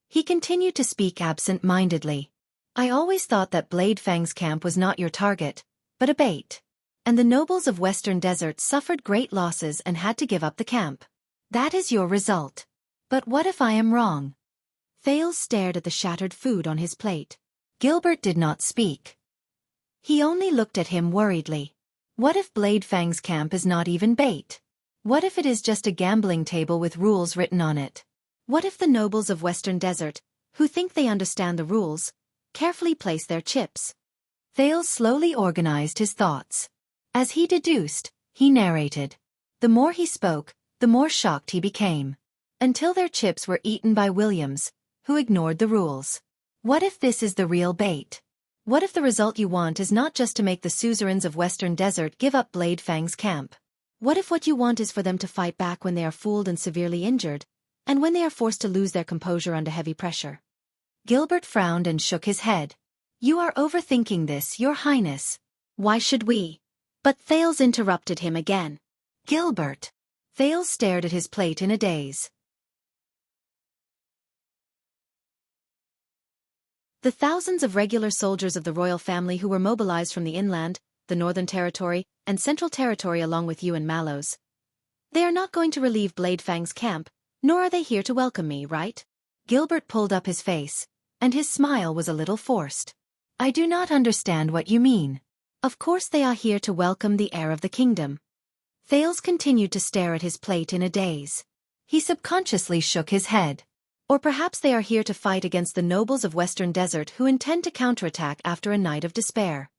He continued to speak absent-mindedly. I always thought that Bladefang's camp was not your target, but a bait. And the nobles of Western Desert suffered great losses and had to give up the camp. That is your result. But what if I am wrong? Thales stared at the shattered food on his plate. Gilbert did not speak. He only looked at him worriedly. What if Bladefang's camp is not even bait? What if it is just a gambling table with rules written on it? What if the nobles of Western Desert, who think they understand the rules, carefully place their chips? Thales slowly organized his thoughts. As he deduced, he narrated. The more he spoke, the more shocked he became. Until their chips were eaten by Williams, who ignored the rules. What if this is the real bait? What if the result you want is not just to make the suzerains of Western Desert give up Bladefang's camp? What if what you want is for them to fight back when they are fooled and severely injured, and when they are forced to lose their composure under heavy pressure? Gilbert frowned and shook his head. You are overthinking this, Your Highness. Why should we? But Thales interrupted him again. Gilbert. Thales stared at his plate in a daze. The thousands of regular soldiers of the royal family who were mobilized from the inland, the Northern Territory, and Central Territory along with you and Mallows. They are not going to relieve Bladefang's camp, nor are they here to welcome me, right? Gilbert pulled up his face, and his smile was a little forced. I do not understand what you mean. Of course they are here to welcome the heir of the kingdom. Thales continued to stare at his plate in a daze. He subconsciously shook his head. Or perhaps they are here to fight against the nobles of Western Desert who intend to counterattack after a night of despair.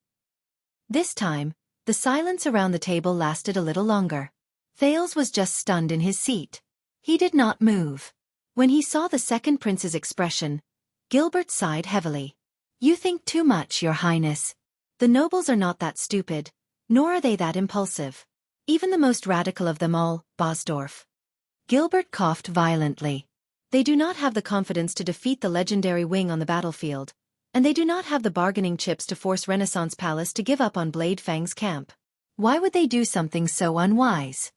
This time, the silence around the table lasted a little longer. Thales was just stunned in his seat. He did not move. When he saw the second prince's expression, Gilbert sighed heavily. You think too much, Your Highness. The nobles are not that stupid, nor are they that impulsive. Even the most radical of them all, Bosdorf. Gilbert coughed violently. They do not have the confidence to defeat the legendary wing on the battlefield, and they do not have the bargaining chips to force Renaissance Palace to give up on Blade Fang's camp. Why would they do something so unwise?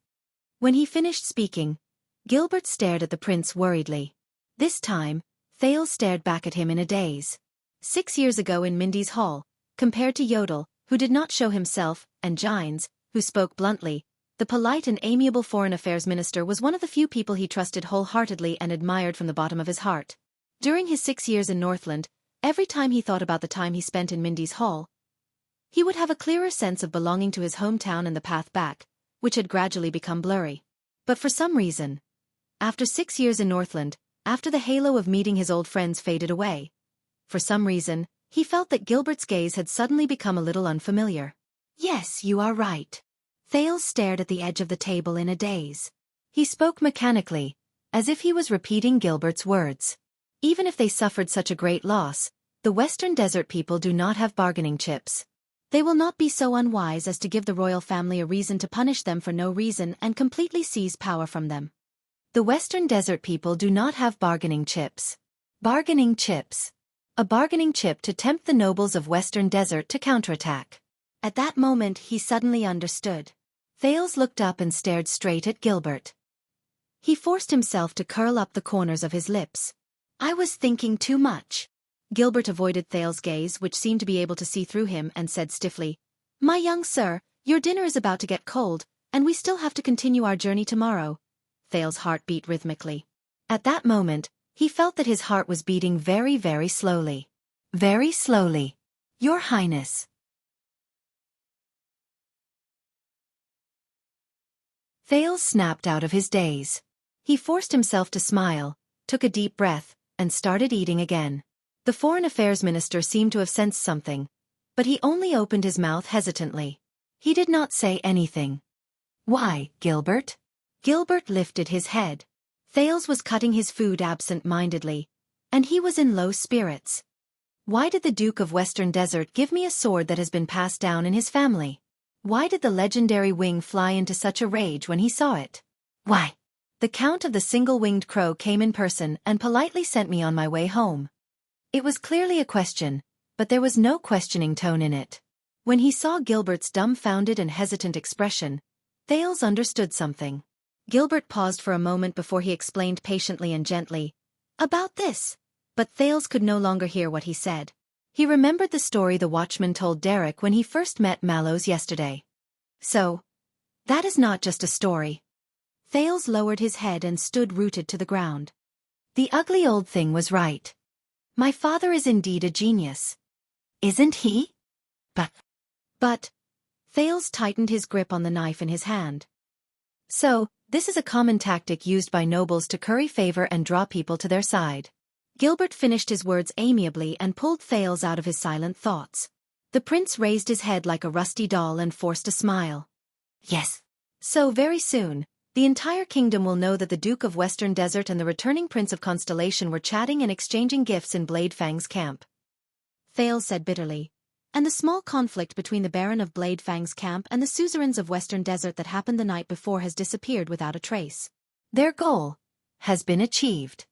When he finished speaking, Gilbert stared at the prince worriedly. This time, Thales stared back at him in a daze. 6 years ago in Mindy's hall, compared to Yodel, who did not show himself, and Gines, who spoke bluntly, the polite and amiable foreign affairs minister was one of the few people he trusted wholeheartedly and admired from the bottom of his heart. During his 6 years in Northland, every time he thought about the time he spent in Mindy's hall, he would have a clearer sense of belonging to his hometown and the path back, which had gradually become blurry. But for some reason, after 6 years in Northland, after the halo of meeting his old friends faded away, for some reason, he felt that Gilbert's gaze had suddenly become a little unfamiliar. Yes, you are right. Thales stared at the edge of the table in a daze. He spoke mechanically, as if he was repeating Gilbert's words. Even if they suffered such a great loss, the Western Desert people do not have bargaining chips. They will not be so unwise as to give the royal family a reason to punish them for no reason and completely seize power from them. The Western Desert people do not have bargaining chips. Bargaining chips. A bargaining chip to tempt the nobles of Western Desert to counterattack. At that moment he suddenly understood. Thales looked up and stared straight at Gilbert. He forced himself to curl up the corners of his lips. I was thinking too much. Gilbert avoided Thales' gaze, which seemed to be able to see through him, and said stiffly, My young sir, your dinner is about to get cold, and we still have to continue our journey tomorrow. Thales' heart beat rhythmically. At that moment, he felt that his heart was beating very, very slowly. Very slowly. Your Highness. Thales snapped out of his daze. He forced himself to smile, took a deep breath, and started eating again. The Foreign Affairs Minister seemed to have sensed something, but he only opened his mouth hesitantly. He did not say anything. Why, Gilbert? Gilbert lifted his head. Thales was cutting his food absent-mindedly, and he was in low spirits. Why did the Duke of Western Desert give me a sword that has been passed down in his family? Why did the legendary wing fly into such a rage when he saw it? Why? The Count of the Single-Winged Crow came in person and politely sent me on my way home. It was clearly a question, but there was no questioning tone in it. When he saw Gilbert's dumbfounded and hesitant expression, Thales understood something. Gilbert paused for a moment before he explained patiently and gently, about this, but Thales could no longer hear what he said. He remembered the story the watchman told Derek when he first met Mallows yesterday. So, that is not just a story. Thales lowered his head and stood rooted to the ground. The ugly old thing was right. My father is indeed a genius. Isn't he? But, Thales tightened his grip on the knife in his hand. So, this is a common tactic used by nobles to curry favor and draw people to their side. Gilbert finished his words amiably and pulled Thales out of his silent thoughts. The prince raised his head like a rusty doll and forced a smile. Yes. So very soon, the entire kingdom will know that the Duke of Western Desert and the returning Prince of Constellation were chatting and exchanging gifts in Blade Fang's camp. Thales said bitterly. And the small conflict between the Baron of Blade Fang's camp and the suzerains of Western Desert that happened the night before has disappeared without a trace. Their goal has been achieved.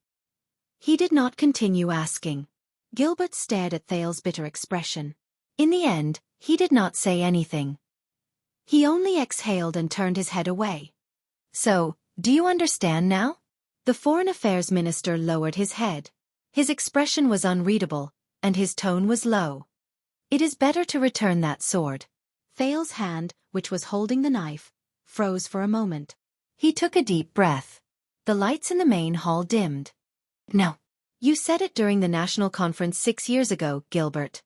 He did not continue asking. Gilbert stared at Thales' bitter expression. In the end, he did not say anything. He only exhaled and turned his head away. So, do you understand now? The Foreign Affairs Minister lowered his head. His expression was unreadable, and his tone was low. It is better to return that sword. Thales' hand, which was holding the knife, froze for a moment. He took a deep breath. The lights in the main hall dimmed. No. You said it during the national conference 6 years ago, Gilbert.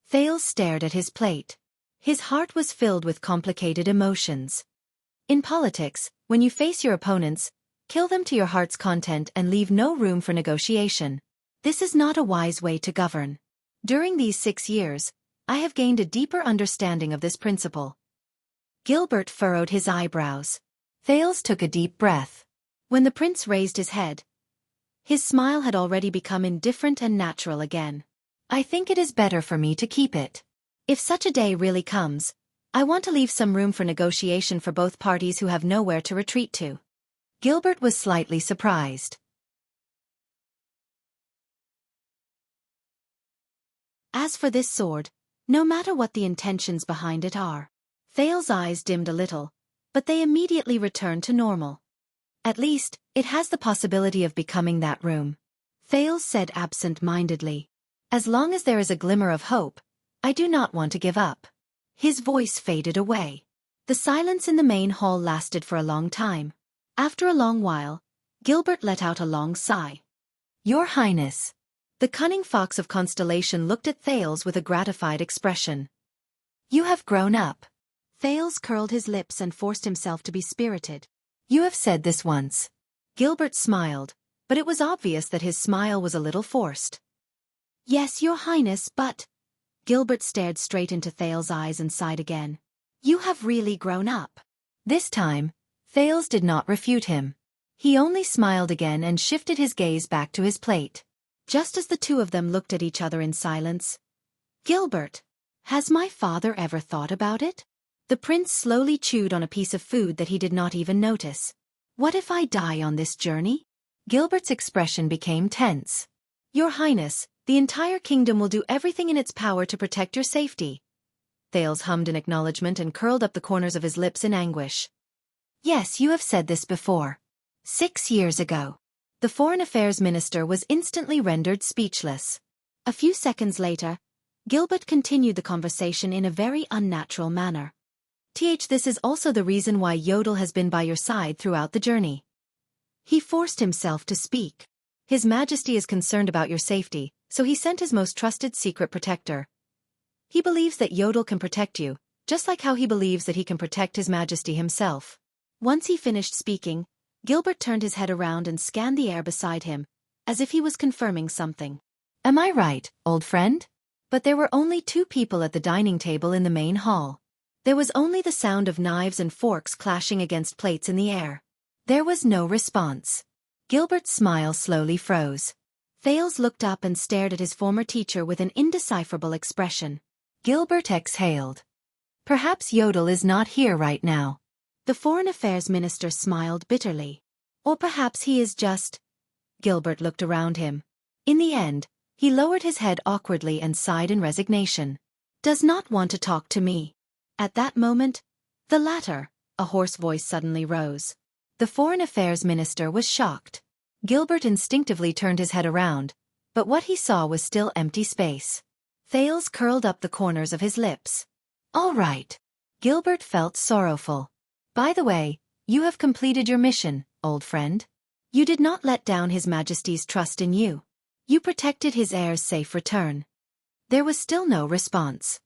Thales stared at his plate. His heart was filled with complicated emotions. In politics, when you face your opponents, kill them to your heart's content and leave no room for negotiation. This is not a wise way to govern. During these 6 years, I have gained a deeper understanding of this principle. Gilbert furrowed his eyebrows. Thales took a deep breath. When the prince raised his head, his smile had already become indifferent and natural again. I think it is better for me to keep it. If such a day really comes, I want to leave some room for negotiation for both parties who have nowhere to retreat to. Gilbert was slightly surprised. As for this sword, no matter what the intentions behind it are. Thales' eyes dimmed a little, but they immediately returned to normal. At least, it has the possibility of becoming that room. Thales said absent-mindedly. As long as there is a glimmer of hope, I do not want to give up. His voice faded away. The silence in the main hall lasted for a long time. After a long while, Gilbert let out a long sigh. Your Highness. The cunning fox of Constellation looked at Thales with a gratified expression. You have grown up. Thales curled his lips and forced himself to be spirited. You have said this once. Gilbert smiled, but it was obvious that his smile was a little forced. Yes, Your Highness, but... Gilbert stared straight into Thales' eyes and sighed again. You have really grown up. This time, Thales did not refute him. He only smiled again and shifted his gaze back to his plate. Just as the two of them looked at each other in silence. Gilbert, has my father ever thought about it? The prince slowly chewed on a piece of food that he did not even notice. What if I die on this journey? Gilbert's expression became tense. Your Highness, the entire kingdom will do everything in its power to protect your safety. Thales hummed in acknowledgement and curled up the corners of his lips in anguish. Yes, you have said this before. 6 years ago. The Foreign Affairs Minister was instantly rendered speechless. A few seconds later, Gilbert continued the conversation in a very unnatural manner. This is also the reason why Yodel has been by your side throughout the journey. He forced himself to speak. His Majesty is concerned about your safety, so he sent his most trusted secret protector. He believes that Yodel can protect you, just like how he believes that he can protect His Majesty himself. Once he finished speaking, Gilbert turned his head around and scanned the air beside him, as if he was confirming something. Am I right, old friend? But there were only 2 people at the dining table in the main hall. There was only the sound of knives and forks clashing against plates in the air. There was no response. Gilbert's smile slowly froze. Thales looked up and stared at his former teacher with an indecipherable expression. Gilbert exhaled. Perhaps Yodel is not here right now. The Foreign Affairs Minister smiled bitterly. Or perhaps he is just... Gilbert looked around him. In the end, he lowered his head awkwardly and sighed in resignation. Does not want to talk to me. At that moment, the latter, a hoarse voice suddenly rose. The Foreign Affairs Minister was shocked. Gilbert instinctively turned his head around, but what he saw was still empty space. Thales curled up the corners of his lips. All right. Gilbert felt sorrowful. By the way, you have completed your mission, old friend. You did not let down His Majesty's trust in you. You protected his heir's safe return. There was still no response.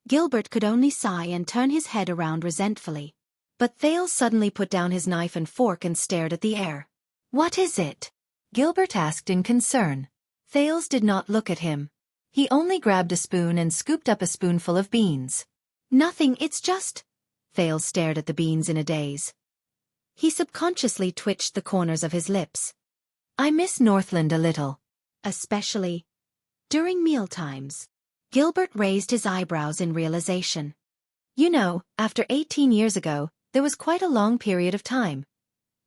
Gilbert could only sigh and turn his head around resentfully. But Thales suddenly put down his knife and fork and stared at the air. What is it? Gilbert asked in concern. Thales did not look at him. He only grabbed a spoon and scooped up a spoonful of beans. Nothing, it's just... Thales stared at the beans in a daze. He subconsciously twitched the corners of his lips. I miss Northland a little. Especially during mealtimes. Gilbert raised his eyebrows in realization. You know, after 18 years ago, there was quite a long period of time.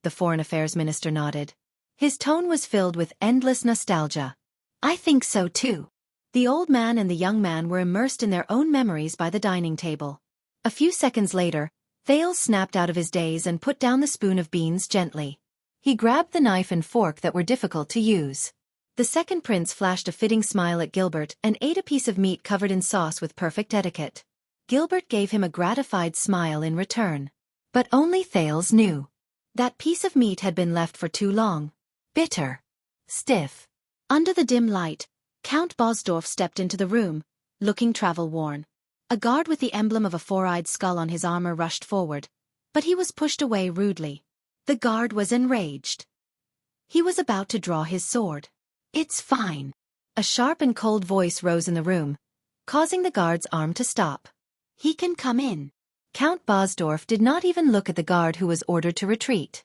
The Foreign Affairs Minister nodded. His tone was filled with endless nostalgia. I think so too. The old man and the young man were immersed in their own memories by the dining table. A few seconds later, Thales snapped out of his daze and put down the spoon of beans gently. He grabbed the knife and fork that were difficult to use. The second prince flashed a fitting smile at Gilbert and ate a piece of meat covered in sauce with perfect etiquette. Gilbert gave him a gratified smile in return. But only Thales knew. That piece of meat had been left for too long. Bitter. Stiff. Under the dim light, Count Bosdorf stepped into the room, looking travel-worn. A guard with the emblem of a four-eyed skull on his armor rushed forward, but he was pushed away rudely. The guard was enraged. He was about to draw his sword. It's fine. A sharp and cold voice rose in the room, causing the guard's arm to stop. He can come in. Count Bosdorf did not even look at the guard who was ordered to retreat.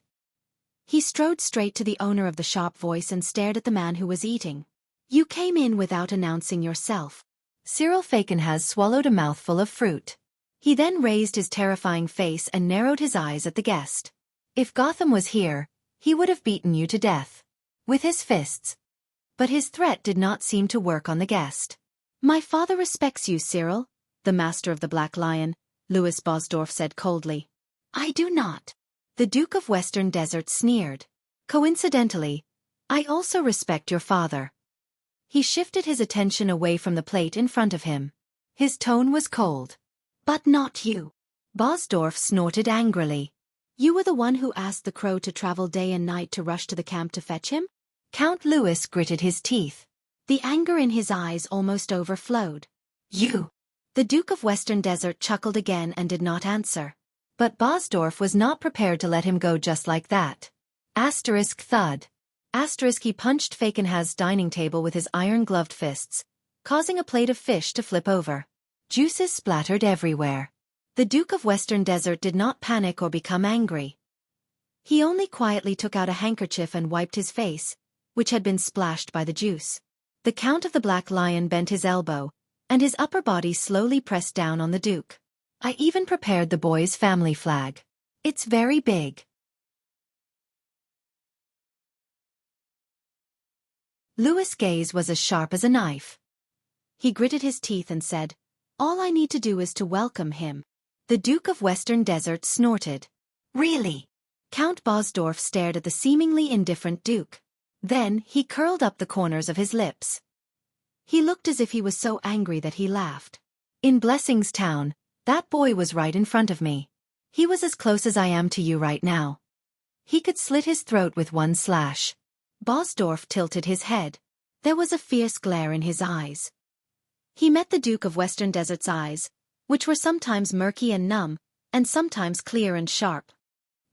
He strode straight to the owner of the shop voice and stared at the man who was eating. You came in without announcing yourself. Cyril Fakenhas swallowed a mouthful of fruit. He then raised his terrifying face and narrowed his eyes at the guest. If Gotham was here, he would have beaten you to death. With his fists. But his threat did not seem to work on the guest. My father respects you, Cyril, the master of the Black Lion, Louis Bosdorf said coldly. I do not. The Duke of Western Desert sneered. Coincidentally, I also respect your father. He shifted his attention away from the plate in front of him. His tone was cold. But not you. Bosdorf snorted angrily. You were the one who asked the crow to travel day and night to rush to the camp to fetch him? Count Louis gritted his teeth. The anger in his eyes almost overflowed. You. The Duke of Western Desert chuckled again and did not answer. But Bosdorf was not prepared to let him go just like that. Asterisk thud. Asterisk he punched Fakenhas' dining table with his iron-gloved fists, causing a plate of fish to flip over. Juices splattered everywhere. The Duke of Western Desert did not panic or become angry. He only quietly took out a handkerchief and wiped his face, which had been splashed by the juice. The Count of the Black Lion bent his elbow, and his upper body slowly pressed down on the Duke. I even prepared the boy's family flag. It's very big. Louis' gaze was as sharp as a knife. He gritted his teeth and said, All I need to do is to welcome him. The Duke of Western Desert snorted. Really? Count Bosdorf stared at the seemingly indifferent Duke. Then he curled up the corners of his lips. He looked as if he was so angry that he laughed. In Blessings Town, that boy was right in front of me. He was as close as I am to you right now. He could slit his throat with one slash. Bosdorf tilted his head. There was a fierce glare in his eyes. He met the Duke of Western Desert's eyes, which were sometimes murky and numb, and sometimes clear and sharp.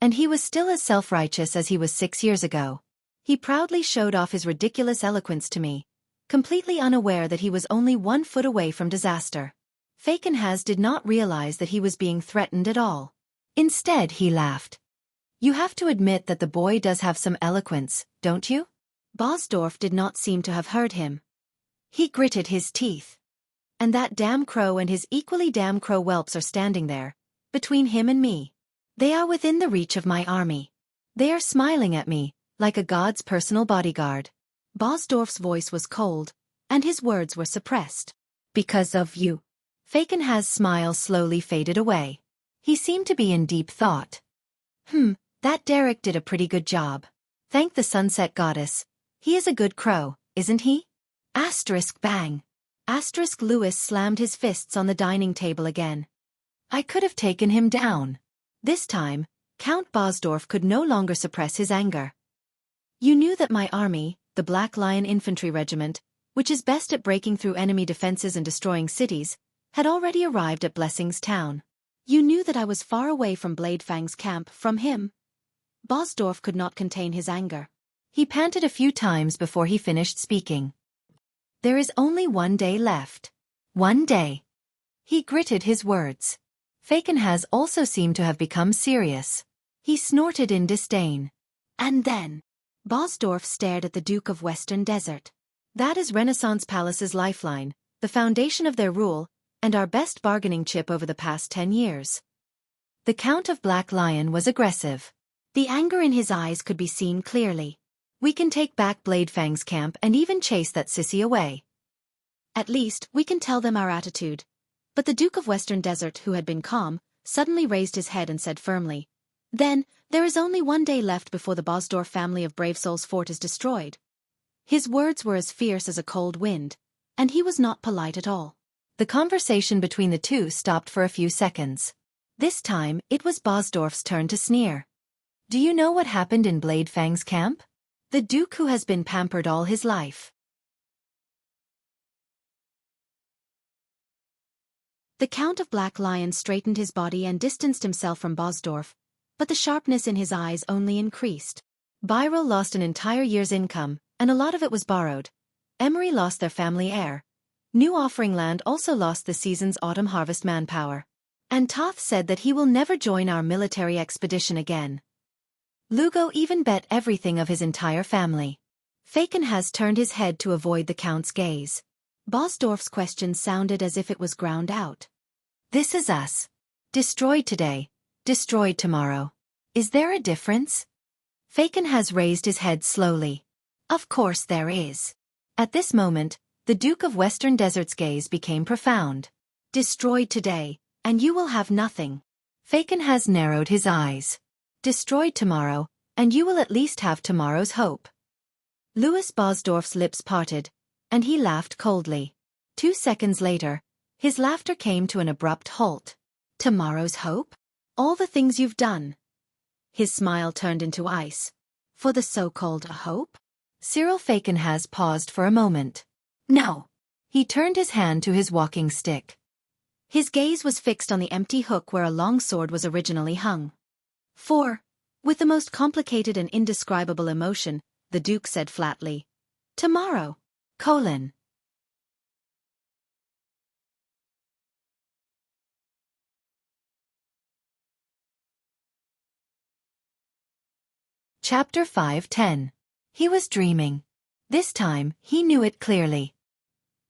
And he was still as self-righteous as he was 6 years ago. He proudly showed off his ridiculous eloquence to me, completely unaware that he was only 1 foot away from disaster. Fakenhas did not realize that he was being threatened at all. Instead, he laughed. You have to admit that the boy does have some eloquence, don't you? Bosdorf did not seem to have heard him. He gritted his teeth. And that damn crow and his equally damn crow whelps are standing there, between him and me. They are within the reach of my army. They are smiling at me, like a god's personal bodyguard. Bosdorf's voice was cold, and his words were suppressed. Because of you. Fakenhas' smile slowly faded away. He seemed to be in deep thought. That Derek did a pretty good job. Thank the Sunset Goddess. He is a good crow, isn't he? Asterisk bang. Asterisk Louis slammed his fists on the dining table again. I could have taken him down. This time, Count Bosdorf could no longer suppress his anger. You knew that my army, the Black Lion Infantry Regiment, which is best at breaking through enemy defenses and destroying cities, had already arrived at Blessings Town. You knew that I was far away from Bladefang's camp from him. Bosdorf could not contain his anger. He panted a few times before he finished speaking. There is only 1 day left. 1 day. He gritted his words. Fakenhas also seemed to have become serious. He snorted in disdain. And then, Bosdorf stared at the Duke of Western Desert. That is Renaissance Palace's lifeline, the foundation of their rule, and our best bargaining chip over the past 10 years. The Count of Black Lion was aggressive. The anger in his eyes could be seen clearly. We can take back Bladefang's camp and even chase that sissy away. At least, we can tell them our attitude. But the Duke of Western Desert, who had been calm, suddenly raised his head and said firmly, Then, there is only 1 day left before the Bosdorf family of Brave Souls fort is destroyed. His words were as fierce as a cold wind, and he was not polite at all. The conversation between the two stopped for a few seconds. This time, it was Bosdorf's turn to sneer. Do you know what happened in Bladefang's camp? The Duke who has been pampered all his life. The Count of Black Lion straightened his body and distanced himself from Bosdorf, but the sharpness in his eyes only increased. Byril lost an entire year's income, and a lot of it was borrowed. Emery lost their family heir. New Offering Land also lost the season's autumn harvest manpower. And Toth said that he will never join our military expedition again. Lugo even bet everything of his entire family. Faken has turned his head to avoid the Count's gaze. Bosdorf's question sounded as if it was ground out. This is us. Destroyed today, destroyed tomorrow. Is there a difference? Faken has raised his head slowly. Of course there is. At this moment, the Duke of Western Desert's gaze became profound. Destroyed today, and you will have nothing. Faken has narrowed his eyes. Destroyed tomorrow, and you will at least have tomorrow's hope. Louis Bosdorf's lips parted, and he laughed coldly. 2 seconds later, his laughter came to an abrupt halt. Tomorrow's hope? All the things you've done. His smile turned into ice. For the so-called hope? Cyril Faken has paused for a moment. No. He turned his hand to his walking stick. His gaze was fixed on the empty hook where a long sword was originally hung. With the most complicated and indescribable emotion, the Duke said flatly, tomorrow, : Chapter 5:10. He was dreaming. This time, he knew it clearly.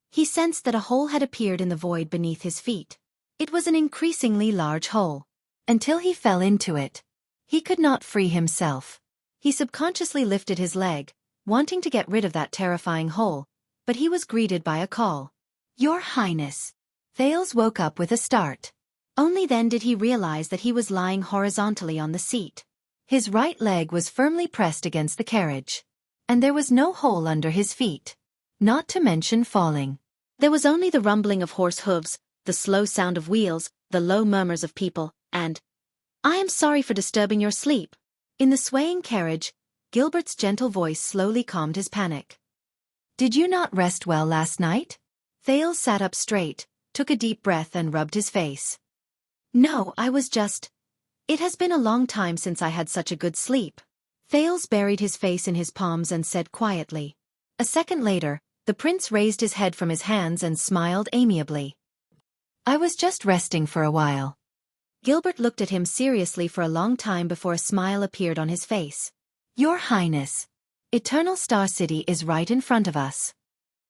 He sensed that a hole had appeared in the void beneath his feet. It was an increasingly large hole. Until he fell into it. He could not free himself. He subconsciously lifted his leg, wanting to get rid of that terrifying hole, but he was greeted by a call. Your Highness. Thales woke up with a start. Only then did he realize that he was lying horizontally on the seat. His right leg was firmly pressed against the carriage. And there was no hole under his feet. Not to mention falling. There was only the rumbling of horse hooves, the slow sound of wheels, the low murmurs of people, and, I am sorry for disturbing your sleep. In the swaying carriage, Gilbert's gentle voice slowly calmed his panic. Did you not rest well last night? Thales sat up straight, took a deep breath and rubbed his face. No, I was just... It has been a long time since I had such a good sleep. Thales buried his face in his palms and said quietly. A second later, the prince raised his head from his hands and smiled amiably. I was just resting for a while. Gilbert looked at him seriously for a long time before a smile appeared on his face. Your Highness. Eternal Star City is right in front of us.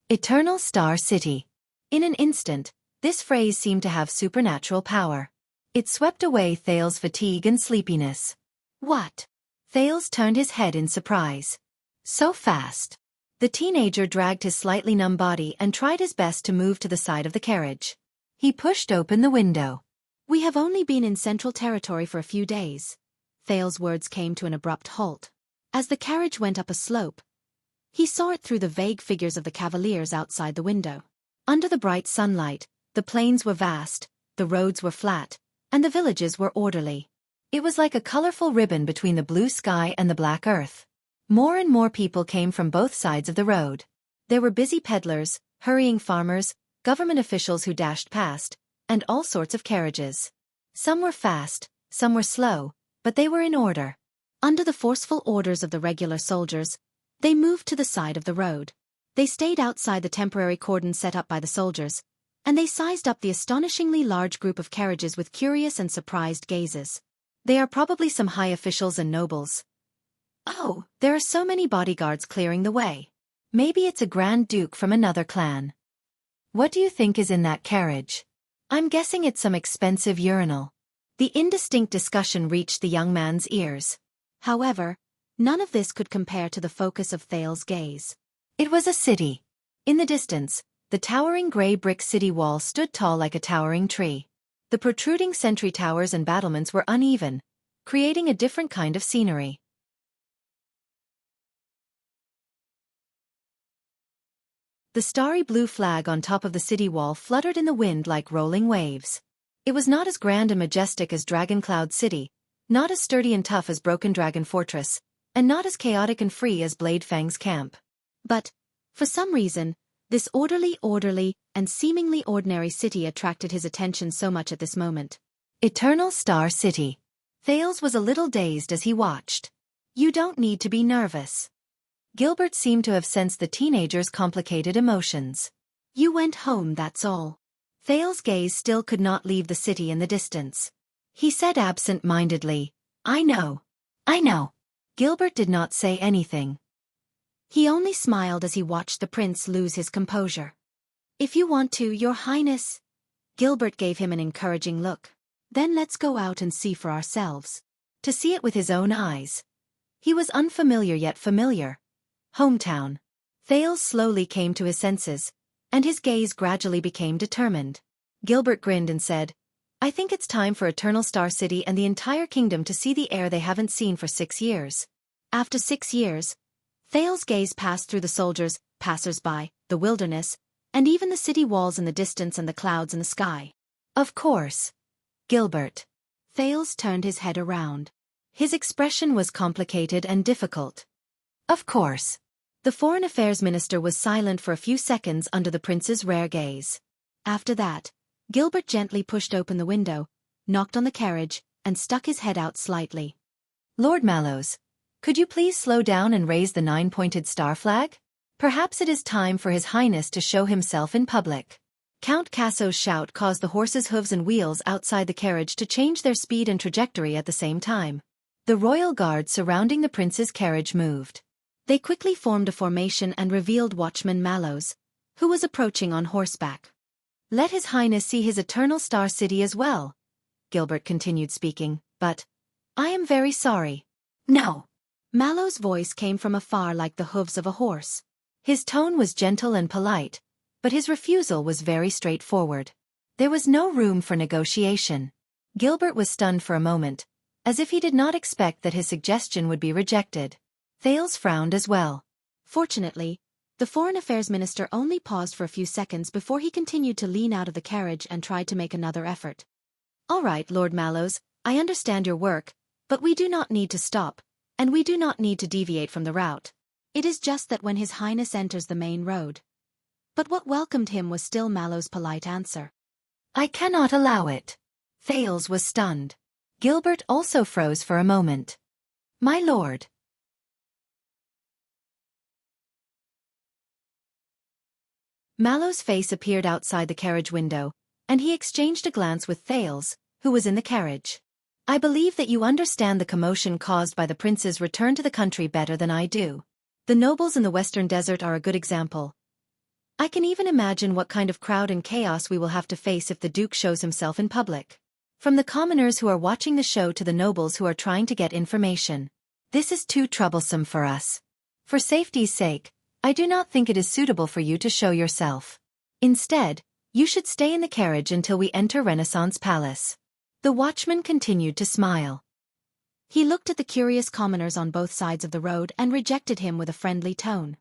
Eternal Star City. In an instant, this phrase seemed to have supernatural power. It swept away Thales' fatigue and sleepiness. What? Thales turned his head in surprise. So fast. The teenager dragged his slightly numb body and tried his best to move to the side of the carriage. He pushed open the window. We have only been in Central Territory for a few days. Thales' words came to an abrupt halt. As the carriage went up a slope, he saw it through the vague figures of the cavaliers outside the window. Under the bright sunlight, the plains were vast, the roads were flat, and the villages were orderly. It was like a colorful ribbon between the blue sky and the black earth. More and more people came from both sides of the road. There were busy peddlers, hurrying farmers, government officials who dashed past, and all sorts of carriages. Some were fast, some were slow, but they were in order. Under the forceful orders of the regular soldiers, they moved to the side of the road. They stayed outside the temporary cordon set up by the soldiers, and they sized up the astonishingly large group of carriages with curious and surprised gazes. They are probably some high officials and nobles. Oh, there are so many bodyguards clearing the way. Maybe it's a Grand Duke from another clan. What do you think is in that carriage? I'm guessing it's some expensive urinal. The indistinct discussion reached the young man's ears. However, none of this could compare to the focus of Thales' gaze. It was a city. In the distance, the towering gray brick city wall stood tall like a towering tree. The protruding sentry towers and battlements were uneven, creating a different kind of scenery. The starry blue flag on top of the city wall fluttered in the wind like rolling waves. It was not as grand and majestic as Dragon Cloud City, not as sturdy and tough as Broken Dragon Fortress, and not as chaotic and free as Blade Fang's camp. But, for some reason, this orderly, and seemingly ordinary city attracted his attention so much at this moment. Eternal Star City. Thales was a little dazed as he watched. You don't need to be nervous. Gilbert seemed to have sensed the teenager's complicated emotions. You went home, that's all. Thales' gaze still could not leave the city in the distance. He said absent-mindedly, "I know. I know." Gilbert did not say anything. He only smiled as he watched the prince lose his composure. "If you want to, Your Highness." Gilbert gave him an encouraging look. "Then let's go out and see for ourselves." To see it with his own eyes. He was unfamiliar yet familiar. Hometown. Thales slowly came to his senses, and his gaze gradually became determined. Gilbert grinned and said, "I think it's time for Eternal Star City and the entire kingdom to see the heir they haven't seen for 6 years." After 6 years, Thales' gaze passed through the soldiers, passers-by, the wilderness, and even the city walls in the distance and the clouds in the sky. "Of course, Gilbert." Thales turned his head around. His expression was complicated and difficult. "Of course." The Foreign Affairs Minister was silent for a few seconds under the prince's rare gaze. After that, Gilbert gently pushed open the window, knocked on the carriage, and stuck his head out slightly. "Lord Mallows, could you please slow down and raise the 9-pointed star flag? Perhaps it is time for His Highness to show himself in public." Count Casso's shout caused the horses' hooves and wheels outside the carriage to change their speed and trajectory at the same time. The royal guard surrounding the prince's carriage moved. They quickly formed a formation and revealed Watchman Mallows, who was approaching on horseback. "Let His Highness see his Eternal Star City as well," Gilbert continued speaking, "but I am very sorry." "No." Mallows' voice came from afar like the hooves of a horse. His tone was gentle and polite, but his refusal was very straightforward. There was no room for negotiation. Gilbert was stunned for a moment, as if he did not expect that his suggestion would be rejected. Thales frowned as well. Fortunately, the Foreign Affairs Minister only paused for a few seconds before he continued to lean out of the carriage and tried to make another effort. "All right, Lord Mallows, I understand your work, but we do not need to stop, and we do not need to deviate from the route. It is just that when His Highness enters the main road." But what welcomed him was still Mallows' polite answer. "I cannot allow it." Thales was stunned. Gilbert also froze for a moment. "My lord." Mallows' face appeared outside the carriage window, and he exchanged a glance with Thales, who was in the carriage. "I believe that you understand the commotion caused by the prince's return to the country better than I do. The nobles in the Western Desert are a good example. I can even imagine what kind of crowd and chaos we will have to face if the Duke shows himself in public. From the commoners who are watching the show to the nobles who are trying to get information. This is too troublesome for us. For safety's sake, I do not think it is suitable for you to show yourself. Instead, you should stay in the carriage until we enter Renaissance Palace." The watchman continued to smile. He looked at the curious commoners on both sides of the road and rejected him with a friendly tone.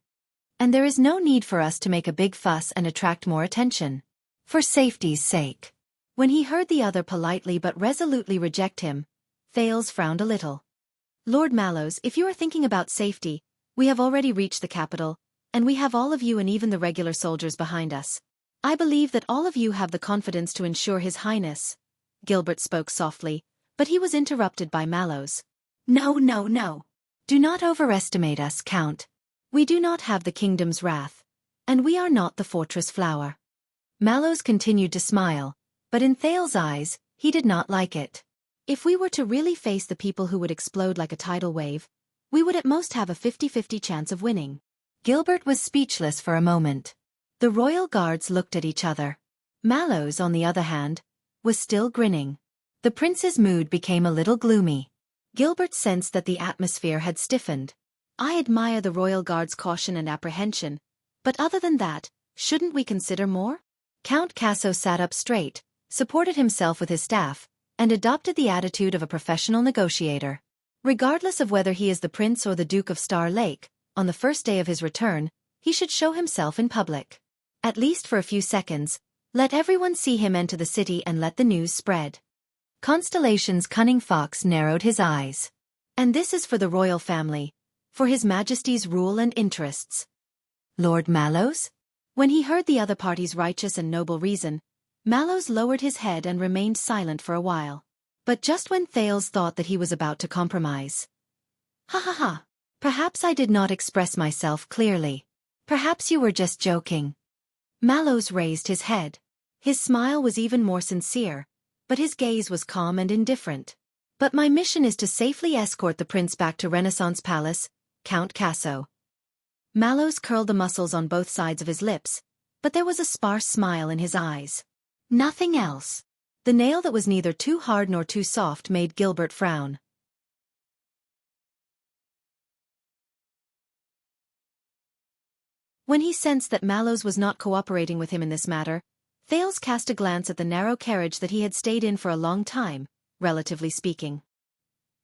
"And there is no need for us to make a big fuss and attract more attention. For safety's sake." When he heard the other politely but resolutely reject him, Thales frowned a little. "Lord Mallows, if you are thinking about safety, we have already reached the capital, and we have all of you and even the regular soldiers behind us. I believe that all of you have the confidence to ensure His Highness." Gilbert spoke softly, but he was interrupted by Mallows. "No, no, no. Do not overestimate us, Count. We do not have the kingdom's wrath, and we are not the fortress flower." Mallows continued to smile, but in Thales' eyes, he did not like it. "If we were to really face the people who would explode like a tidal wave, we would at most have a 50-50 chance of winning." Gilbert was speechless for a moment. The royal guards looked at each other. Mallows, on the other hand, was still grinning. The prince's mood became a little gloomy. Gilbert sensed that the atmosphere had stiffened. "I admire the royal guard's caution and apprehension, but other than that, shouldn't we consider more?" Count Casso sat up straight, supported himself with his staff, and adopted the attitude of a professional negotiator. Regardless of whether he is the prince or the Duke of Star Lake, on the first day of his return, he should show himself in public. At least for a few seconds, let everyone see him enter the city and let the news spread. Constellation's cunning fox narrowed his eyes. "And this is for the royal family, for His Majesty's rule and interests." "Lord Mallows?" When he heard the other party's righteous and noble reason, Mallows lowered his head and remained silent for a while. But just when Thales thought that he was about to compromise. "Ha ha ha. Perhaps I did not express myself clearly. Perhaps you were just joking." Mallows raised his head. His smile was even more sincere, but his gaze was calm and indifferent. "But my mission is to safely escort the prince back to Renaissance Palace, Count Casso." Mallows curled the muscles on both sides of his lips, but there was a sparse smile in his eyes. Nothing else. The nail that was neither too hard nor too soft made Gilbert frown. When he sensed that Mallows was not cooperating with him in this matter, Thales cast a glance at the narrow carriage that he had stayed in for a long time, relatively speaking.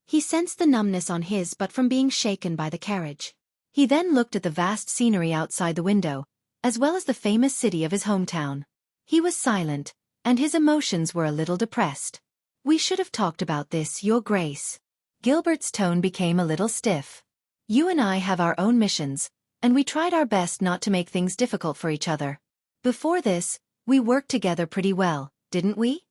He sensed the numbness on his but from being shaken by the carriage. He then looked at the vast scenery outside the window, as well as the famous city of his hometown. He was silent, and his emotions were a little depressed. "We should have talked about this, Your Grace." Gilbert's tone became a little stiff. "You and I have our own missions, and we tried our best not to make things difficult for each other. Before this, we worked together pretty well, didn't we?"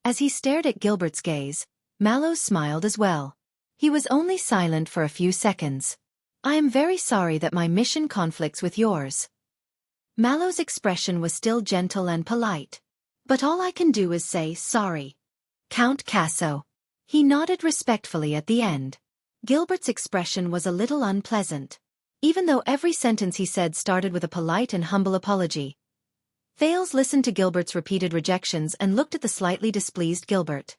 As he stared at Gilbert's gaze, Mallows smiled as well. He was only silent for a few seconds. "I am very sorry that my mission conflicts with yours." Mallows' expression was still gentle and polite. "But all I can do is say sorry. Count Casso." He nodded respectfully at the end. Gilbert's expression was a little unpleasant. Even though every sentence he said started with a polite and humble apology. Thales listened to Gilbert's repeated rejections and looked at the slightly displeased Gilbert.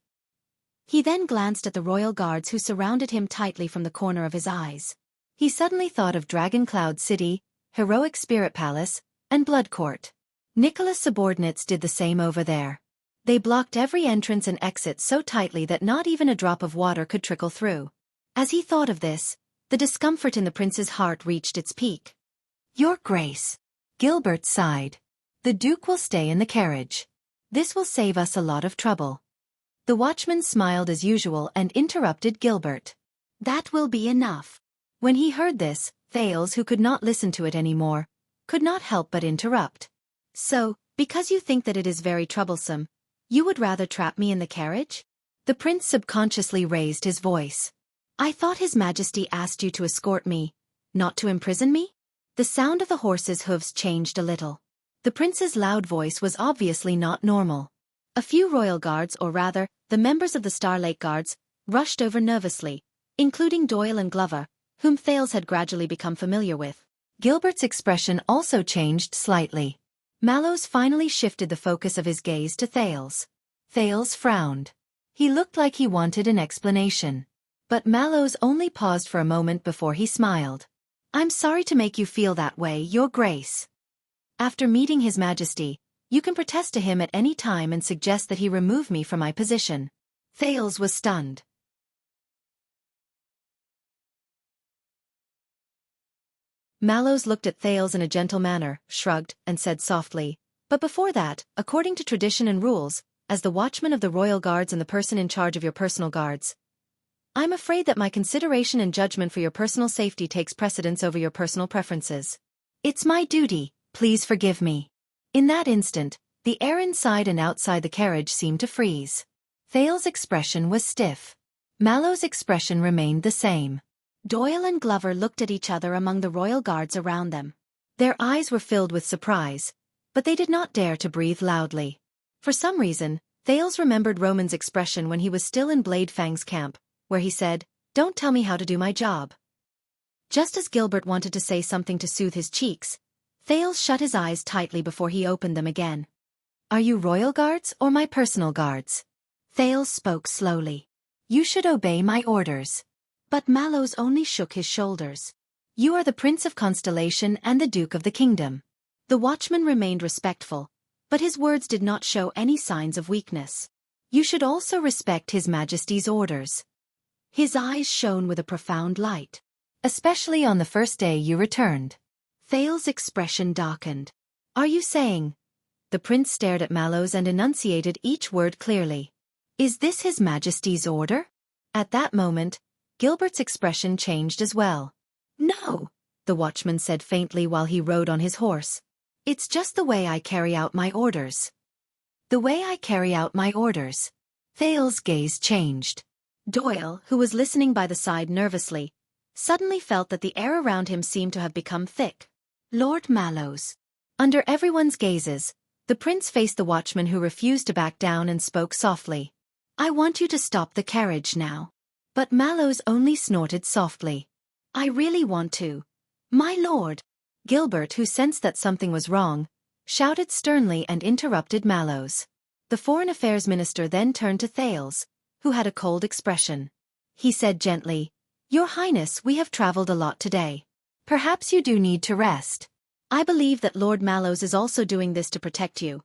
He then glanced at the royal guards who surrounded him tightly from the corner of his eyes. He suddenly thought of Dragon Cloud City, Heroic Spirit Palace, and Blood Court. Nicholas' subordinates did the same over there. They blocked every entrance and exit so tightly that not even a drop of water could trickle through. As he thought of this, the discomfort in the prince's heart reached its peak. "Your Grace," Gilbert sighed. "The Duke will stay in the carriage. This will save us a lot of trouble." The watchman smiled as usual and interrupted Gilbert. "That will be enough." When he heard this, Thales, who could not listen to it anymore, could not help but interrupt. "So, because you think that it is very troublesome, you would rather trap me in the carriage?" The prince subconsciously raised his voice. "I thought His Majesty asked you to escort me, not to imprison me?" The sound of the horse's hooves changed a little. The prince's loud voice was obviously not normal. A few royal guards, or rather, the members of the Star Lake Guards, rushed over nervously, including Doyle and Glover, whom Thales had gradually become familiar with. Gilbert's expression also changed slightly. Mallows finally shifted the focus of his gaze to Thales. Thales frowned. He looked like he wanted an explanation. But Mallows only paused for a moment before he smiled. "I'm sorry to make you feel that way, Your Grace. After meeting His Majesty, you can protest to him at any time and suggest that he remove me from my position." Thales was stunned. Mallows looked at Thales in a gentle manner, shrugged, and said softly, "But before that, according to tradition and rules, as the watchman of the royal guards and the person in charge of your personal guards, I'm afraid that my consideration and judgment for your personal safety takes precedence over your personal preferences. It's my duty, please forgive me." In that instant, the air inside and outside the carriage seemed to freeze. Thales' expression was stiff. Mallows' expression remained the same. Doyle and Glover looked at each other among the royal guards around them. Their eyes were filled with surprise, but they did not dare to breathe loudly. For some reason, Thales remembered Roman's expression when he was still in Blade Fang's camp, where he said, "Don't tell me how to do my job." Just as Gilbert wanted to say something to soothe his cheeks, Thales shut his eyes tightly before he opened them again. "Are you royal guards or my personal guards?" Thales spoke slowly. "You should obey my orders." But Mallows only shook his shoulders. "You are the Prince of Constellation and the Duke of the Kingdom." The watchman remained respectful, but his words did not show any signs of weakness. "You should also respect His Majesty's orders." His eyes shone with a profound light. "Especially on the first day you returned." Thales' expression darkened. "Are you saying?" The prince stared at Mallows and enunciated each word clearly. "Is this His Majesty's order?" At that moment, Gilbert's expression changed as well. "No," the watchman said faintly while he rode on his horse. "It's just the way I carry out my orders." "The way I carry out my orders." Thales' gaze changed. Doyle, who was listening by the side nervously, suddenly felt that the air around him seemed to have become thick. "Lord Mallows." Under everyone's gazes, The prince faced the watchman who refused to back down and spoke softly. I want you to stop the carriage now. But Mallows only snorted softly. I really want to. My lord. Gilbert, who sensed that something was wrong, shouted sternly and interrupted Mallows. The Foreign Affairs Minister then turned to Thales, who had a cold expression. He said gently, Your Highness, we have traveled a lot today. Perhaps you do need to rest. I believe that Lord Mallows is also doing this to protect you.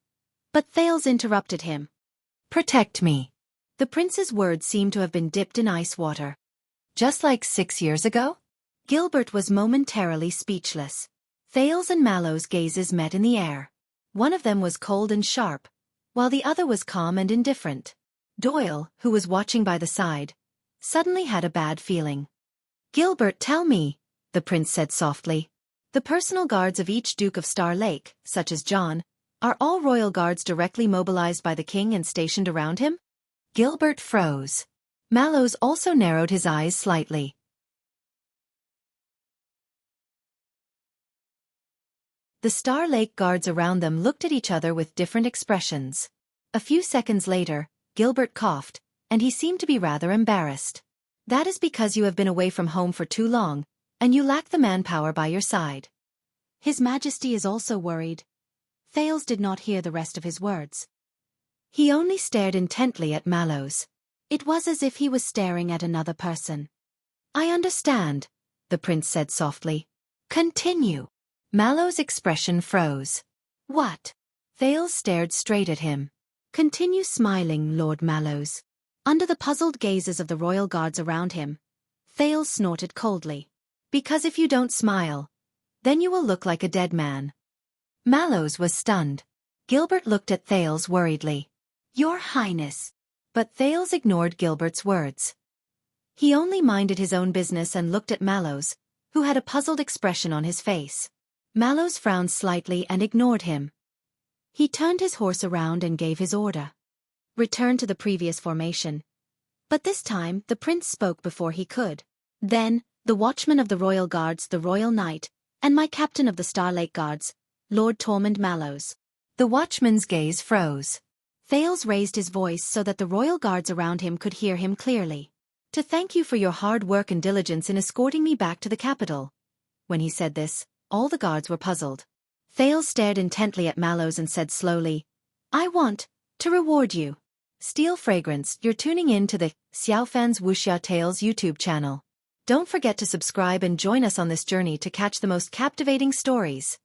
But Thales interrupted him. Protect me. The prince's words seemed to have been dipped in ice water. Just like 6 years ago? Gilbert was momentarily speechless. Thales and Mallows' gazes met in the air. One of them was cold and sharp, while the other was calm and indifferent. Doyle, who was watching by the side, suddenly had a bad feeling. Gilbert, tell me, the prince said softly. The personal guards of each Duke of Star Lake, such as John, are all royal guards directly mobilized by the king and stationed around him? Gilbert froze. Mallows also narrowed his eyes slightly. The Star Lake guards around them looked at each other with different expressions. A few seconds later, Gilbert coughed, and he seemed to be rather embarrassed. That is because you have been away from home for too long, and you lack the manpower by your side. His Majesty is also worried. Thales did not hear the rest of his words. He only stared intently at Mallows. It was as if he was staring at another person. I understand, the prince said softly. Continue. Mallows' expression froze. What? Thales stared straight at him. Continue smiling, Lord Mallows. Under the puzzled gazes of the royal guards around him, Thales snorted coldly. Because if you don't smile, then you will look like a dead man. Mallows was stunned. Gilbert looked at Thales worriedly. Your Highness. But Thales ignored Gilbert's words. He only minded his own business and looked at Mallows, who had a puzzled expression on his face. Mallows frowned slightly and ignored him. He turned his horse around and gave his order. Return to the previous formation. But this time, the prince spoke before he could. Then, the watchman of the Royal Guards, the Royal Knight, and my captain of the Star Lake Guards, Lord Tormund Mallows. The watchman's gaze froze. Thales raised his voice so that the royal guards around him could hear him clearly. To thank you for your hard work and diligence in escorting me back to the capital. When he said this, all the guards were puzzled. Thales stared intently at Mallows and said slowly, I want to reward you. Steel Fragrance, you're tuning in to the Xiaofan's Wuxia Tales YouTube channel. Don't forget to subscribe and join us on this journey to catch the most captivating stories.